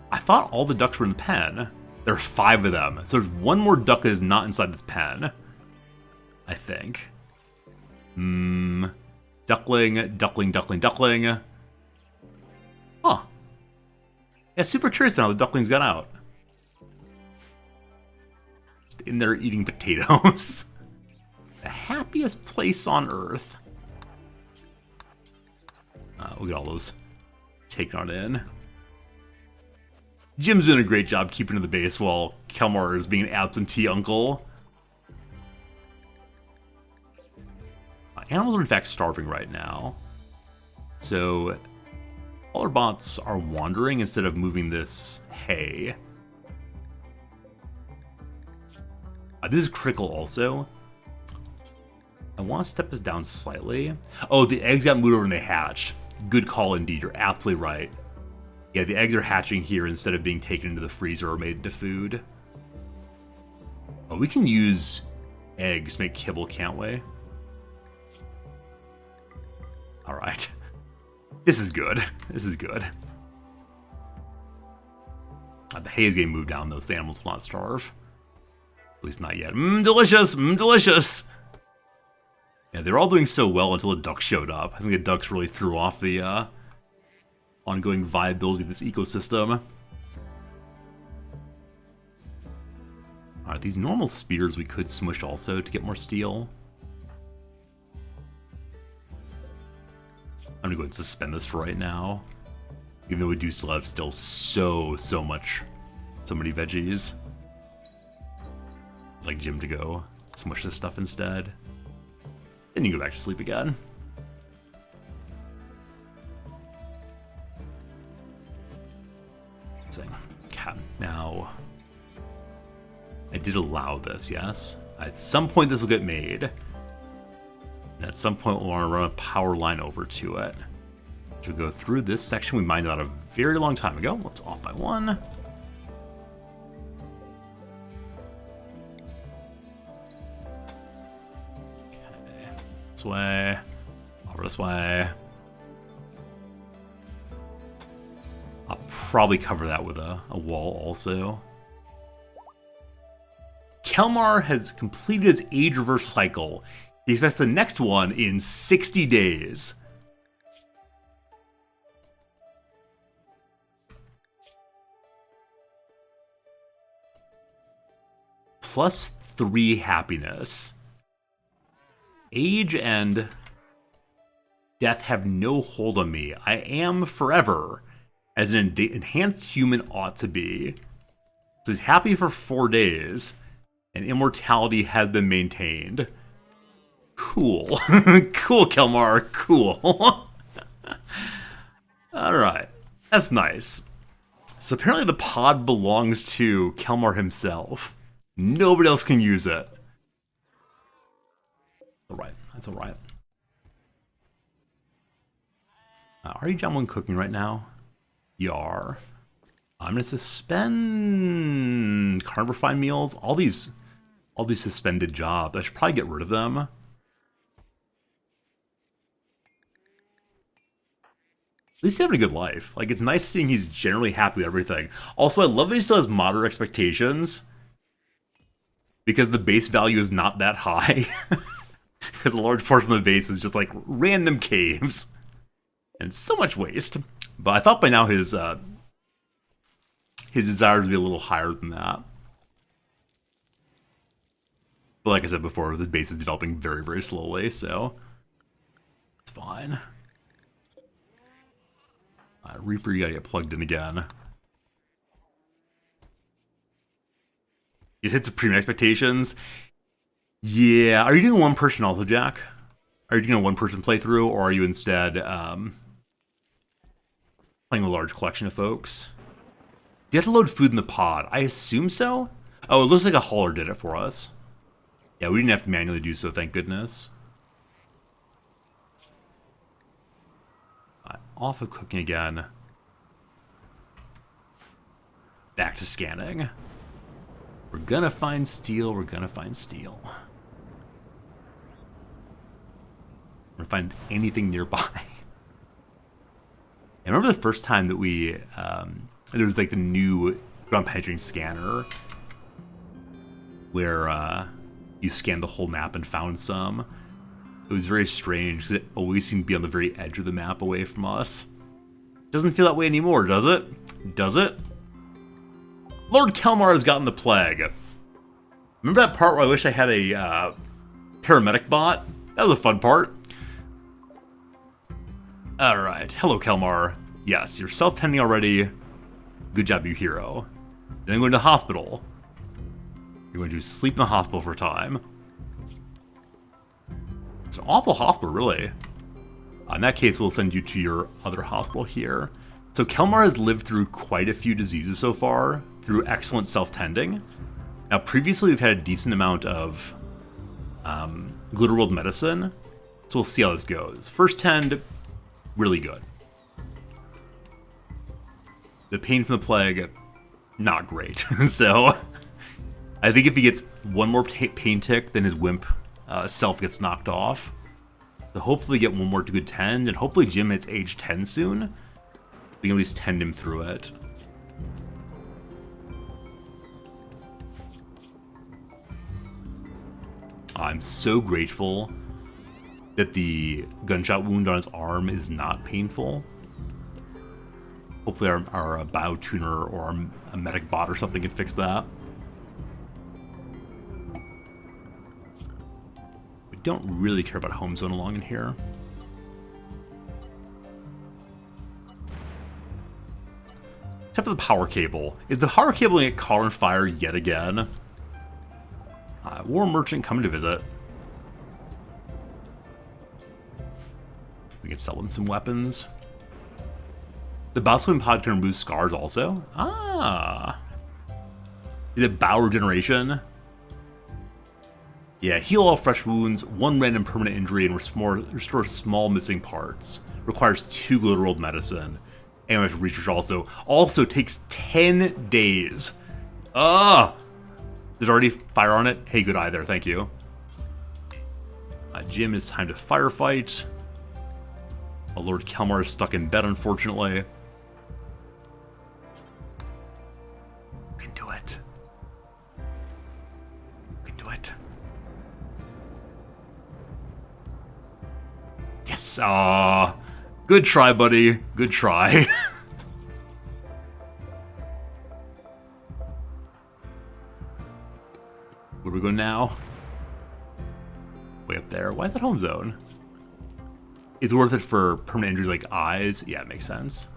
I thought all the ducks were in the pen. There are 5 of them. So there's one more duck that is not inside this pen. I think. Duckling. Huh. Yeah, super curious how the ducklings got out. Just in there eating potatoes. The happiest place on Earth. We'll get all those taken on in. Jim's doing a great job keeping to the base while Kelmar is being an absentee uncle. Animals are in fact starving right now. So all our bots are wandering instead of moving this hay. This is critical also. I want to step this down slightly. Oh, the eggs got moved over and they hatched. Good call indeed, you're absolutely right. Yeah, the eggs are hatching here instead of being taken into the freezer or made into food. Oh, we can use eggs to make kibble, can't we? Alright. This is good. This is good. The hay is getting moved down, though, so the animals will not starve. At least not yet. Delicious! Delicious! Yeah, they're all doing so well until the ducks showed up. I think the ducks really threw off the ongoing viability of this ecosystem. Alright, these normal spears we could smush also to get more steel. I'm gonna go ahead and suspend this for right now. Even though we do still have so many veggies. I'd like Jim to go smush this stuff instead. Then you can go back to sleep again. So, okay, now I did allow this, yes? At some point this will get made. And at some point we'll want to run a power line over to it. To go through this section we mined out a very long time ago. Whoops, off by one. Okay, this way. Over this way. I'll probably cover that with a wall also. Kelmar has completed his age reverse cycle. He expects the next one in 60 days. +3 happiness. Age and death have no hold on me. I am forever, as an enhanced human ought to be. So he's happy for 4 days, and immortality has been maintained. Cool. Cool, Kelmar. Cool. Alright. That's nice. So apparently the pod belongs to Kelmar himself. Nobody else can use it. Alright. That's alright. Are you John 1 cooking right now? You are. I'm going to suspend carnivore fine meals. All these suspended jobs. I should probably get rid of them. At least he's having a good life. Like, it's nice seeing he's generally happy with everything. Also, I love that he still has moderate expectations. Because the base value is not that high. Because a large portion of the base is just like random caves. And so much waste. But I thought by now his desires would be a little higher than that. But like I said before, this base is developing very, very slowly, so it's fine. Reaper, you gotta get plugged in again. It hit supreme expectations. Yeah, are you doing one person also, Jack? Are you doing a one-person playthrough, or are you instead playing a large collection of folks? Do you have to load food in the pod? I assume so. Oh, it looks like a hauler did it for us. Yeah, we didn't have to manually do so, thank goodness. Off of cooking again. Back to scanning. We're gonna find steel, we're gonna find steel. We're gonna find anything nearby. I remember the first time that we, there was like the new ground penetrating scanner where you scanned the whole map and found some. It was very strange because it always seemed to be on the very edge of the map away from us. Doesn't feel that way anymore, does it? Does it? Lord Kelmar has gotten the plague. Remember that part where I wish I had a paramedic bot? That was a fun part. Alright, hello Kelmar. Yes, you're self-tending already. Good job, you hero. Then going to the hospital. You're going to sleep in the hospital for a time. It's an awful hospital, really. In that case, we'll send you to your other hospital here. So Kelmar has lived through quite a few diseases so far, through excellent self-tending. Now, previously we've had a decent amount of Glitter World medicine, so we'll see how this goes. First tend, really good. The pain from the plague, not great. So, I think if he gets one more pain tick, then his wimp self gets knocked off. So hopefully get one more to good 10, and hopefully Jim hits age 10 soon. We can at least tend him through it. I'm so grateful that the gunshot wound on his arm is not painful. Hopefully our biotuner or a medic bot or something can fix that. We don't really care about home zone along in here. Except for the power cable. Is the power cable going to get caught on fire yet again? War merchant coming to visit. We can sell them some weapons. The Boswin pod can remove scars also. Ah. Is it bow regeneration? Yeah, heal all fresh wounds, 1 random permanent injury, and restore small missing parts. Requires 2 Glow World medicine. And we have research also. Also takes 10 days. Ah! There's already fire on it. Hey, good eye there, thank you. Jim, it's time to firefight. Oh, Lord Kelmar is stuck in bed, unfortunately. We can do it. We can do it. Yes! Good try, buddy. Good try. Where do we go now? Way up there. Why is that home zone? It's worth it for permanent injuries like eyes. Yeah, it makes sense.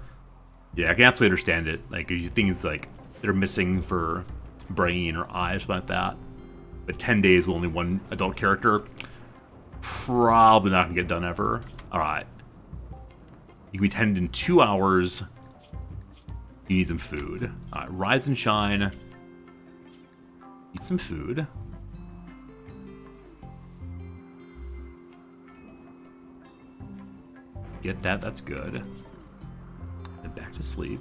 Yeah, I can absolutely understand it. Like, things like they're missing for brain or eyes, something like that. But 10 days with only 1 adult character, probably not gonna get done ever. All right. You can be tended in 2 hours. You need some food. All right, rise and shine. Eat some food. Get that, that's good. And back to sleep.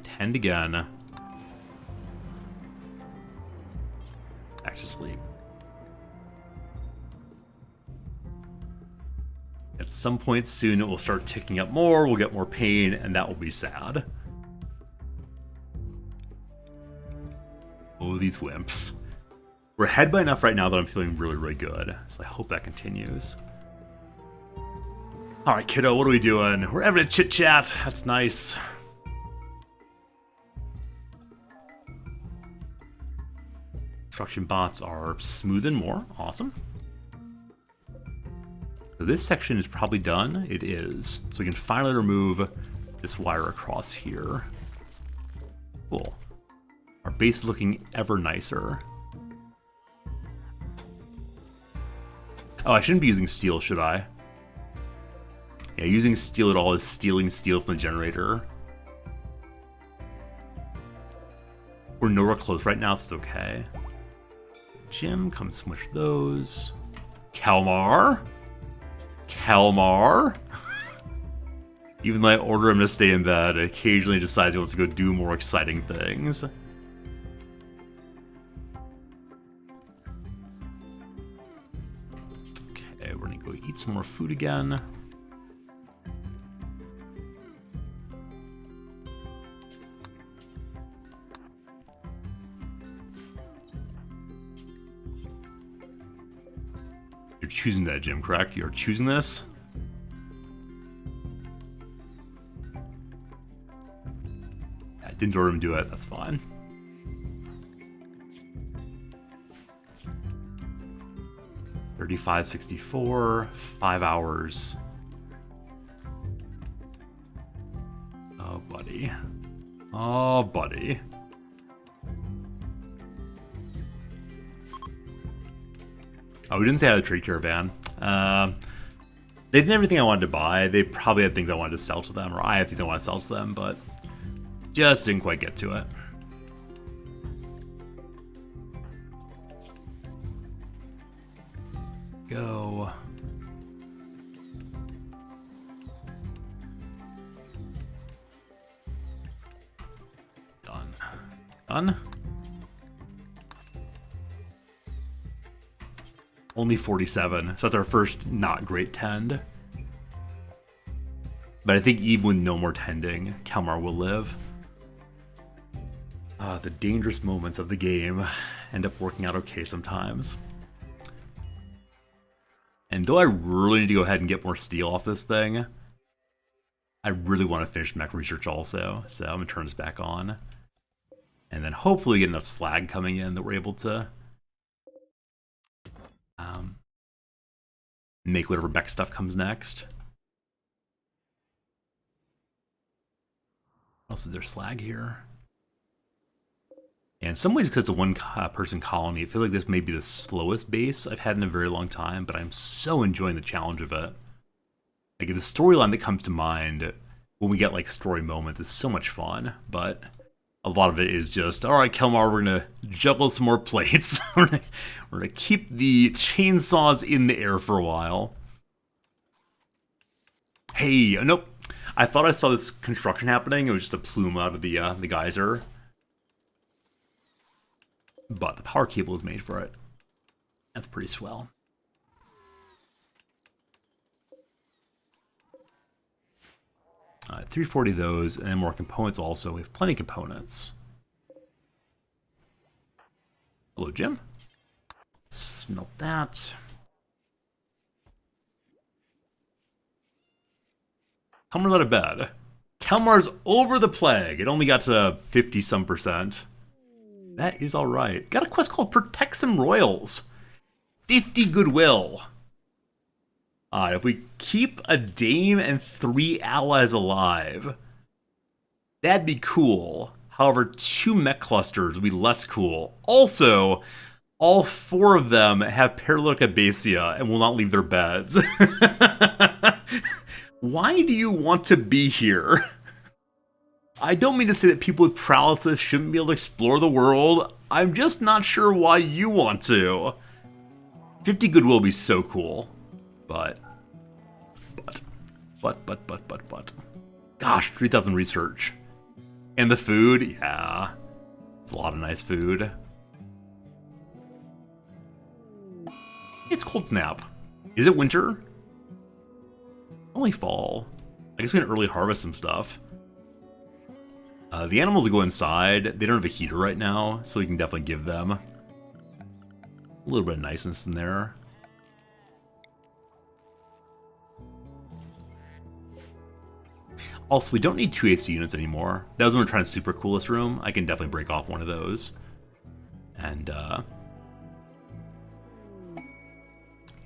Tend again. Back to sleep. At some point soon it will start ticking up more, we'll get more pain, and that will be sad. Oh, these wimps. We're ahead by enough right now that I'm feeling really, really good. So I hope that continues. Alright, kiddo, what are we doing? We're having a chit-chat. That's nice. Construction bots are smoothing more. Awesome. So this section is probably done. It is. So we can finally remove this wire across here. Cool. Our base is looking ever nicer. Oh, I shouldn't be using steel, should I? Yeah, using steel at all is stealing steel from the generator. We're nowhere close right now, so it's okay. Jim, come smush those. Kalmar? Kalmar? Even though I order him to stay in bed, occasionally decides he wants to go do more exciting things. Okay, we're gonna go eat some more food again. You're choosing that, Jim, correct? You're choosing this? I didn't order him to do it, that's fine. $35.64, 5 hours. Oh, buddy. Oh, buddy. Oh, we didn't say I had a trade caravan. They didn't have everything I wanted to buy. They probably had things I wanted to sell to them, or I have things I want to sell to them, but just didn't quite get to it. Go. Done. Only 47, so that's our first not great tend. But I think even with no more tending, Kalmar will live. The dangerous moments of the game end up working out okay sometimes. And though I really need to go ahead and get more steel off this thing, I really want to finish mech research also, so I'm going to turn this back on. And then hopefully get enough slag coming in that we're able to make whatever mech stuff comes next. What else is there slag here? And in some ways, because it's a one-person colony, I feel like this may be the slowest base I've had in a very long time, but I'm so enjoying the challenge of it. Like, the storyline that comes to mind when we get, like, story moments is so much fun, but a lot of it is just, all right, Kelmar, we're going to juggle some more plates. We're going to keep the chainsaws in the air for a while. Hey, nope. I thought I saw this construction happening. It was just a plume out of the geyser. But the power cable is made for it. That's pretty swell. All right, 340 of those, and then more components also. We have plenty of components. Hello, Jim. Smelt that. Kalmar's out of bed. Kalmar's over the plague. It only got to 50-some%. That is alright. Got a quest called Protect Some Royals. 50 goodwill. If we keep a dame and 3 allies alive, that'd be cool. However, 2 mech clusters would be less cool. Also, all 4 of them have paralytic abasia and will not leave their beds. Why do you want to be here? I don't mean to say that people with paralysis shouldn't be able to explore the world. I'm just not sure why you want to. 50 goodwill would be so cool. But. Gosh, 3,000 research. And the food, yeah. It's a lot of nice food. It's cold snap. Is it winter? Only fall. I guess we can early harvest some stuff. The animals will go inside. They don't have a heater right now, so we can definitely give them a little bit of niceness in there. Also, we don't need 2 AC units anymore. That was when we were trying to super cool this room. I can definitely break off one of those. And,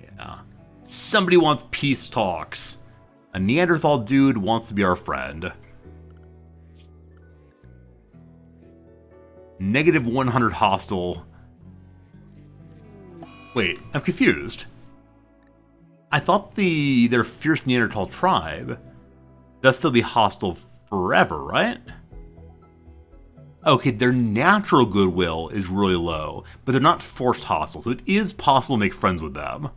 yeah. Somebody wants peace talks. A Neanderthal dude wants to be our friend. -100 hostile. Wait, I'm confused. I thought their fierce Neanderthal tribe, they'll still be hostile forever, right? Okay, their natural goodwill is really low, but they're not forced hostile, so it is possible to make friends with them.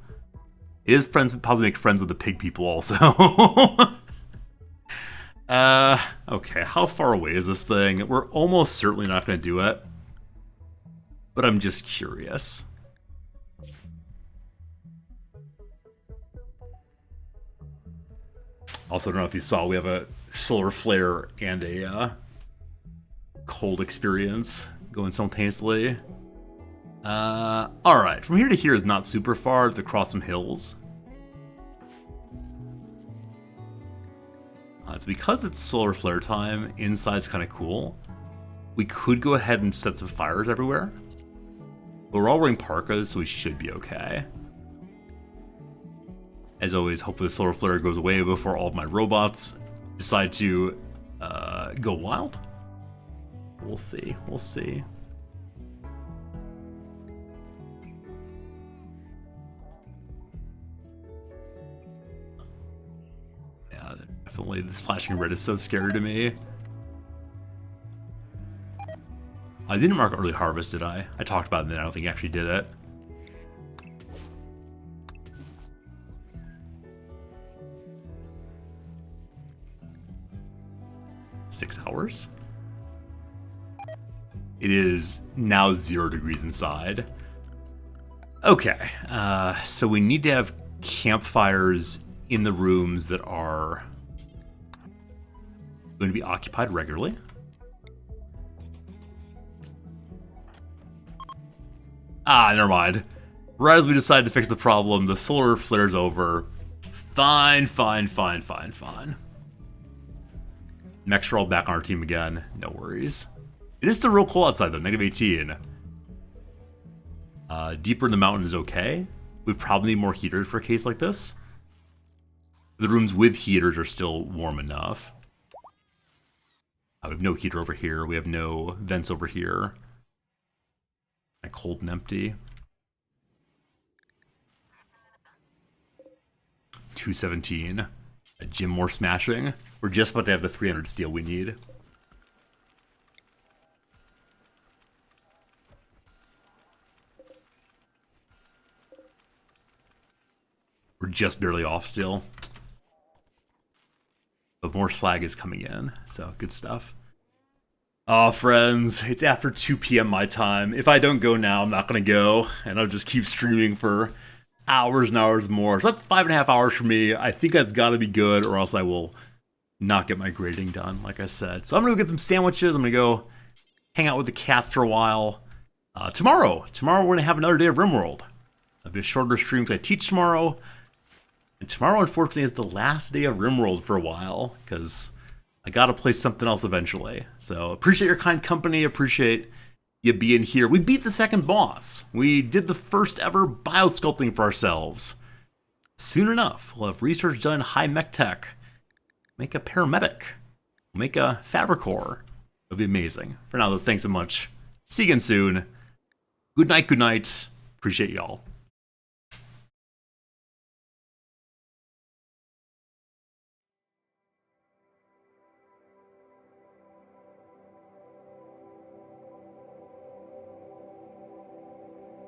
It is possible to make friends with the pig people also. Okay, how far away is this thing? We're almost certainly not going to do it. But I'm just curious. Also, I don't know if you saw, we have a solar flare and a cold experience going simultaneously. Alright, from here to here is not super far, it's across some hills. It's because it's solar flare time, inside's kind of cool. We could go ahead and set some fires everywhere. But we're all wearing parkas, so we should be okay. As always, hopefully the solar flare goes away before all of my robots decide to go wild. We'll see, we'll see. Yeah, definitely this flashing red is so scary to me. I didn't mark early harvest, did I? I talked about it, and then I don't think I actually did it. $6 hours? It is now 0 degrees inside. Okay, so we need to have campfires in the rooms that are going to be occupied regularly. Ah, never mind. Right as we decide to fix the problem, the solar flares over. Fine. Mechs are all back on our team again. No worries. It is still real cold outside though, -18. Deeper in the mountain is okay. We probably need more heaters for a case like this. The rooms with heaters are still warm enough. We have no heater over here. We have no vents over here. Cold and empty. 217. A gym more smashing. We're just about to have the 300 steel we need. We're just barely off still. But more slag is coming in, so good stuff. Oh, friends, it's after 2 p.m. my time. If I don't go now, I'm not going to go, and I'll just keep streaming for hours and hours more. So that's 5.5 hours for me. I think that's got to be good, or else I will not get my grading done, like I said. So I'm going to go get some sandwiches. I'm going to go hang out with the cats for a while. Tomorrow we're going to have another day of Rimworld. It'll be a shorter stream because I teach tomorrow. And tomorrow, unfortunately, is the last day of Rimworld for a while, because I gotta play something else eventually. So appreciate your kind company, appreciate you being here. We beat the second boss. We did the first ever biosculpting for ourselves. Soon enough, we'll have research done in high mech tech. Make a paramedic. Make a fabricor. It'll be amazing. For now, though, thanks so much. See you again soon. Good night, good night. Appreciate y'all.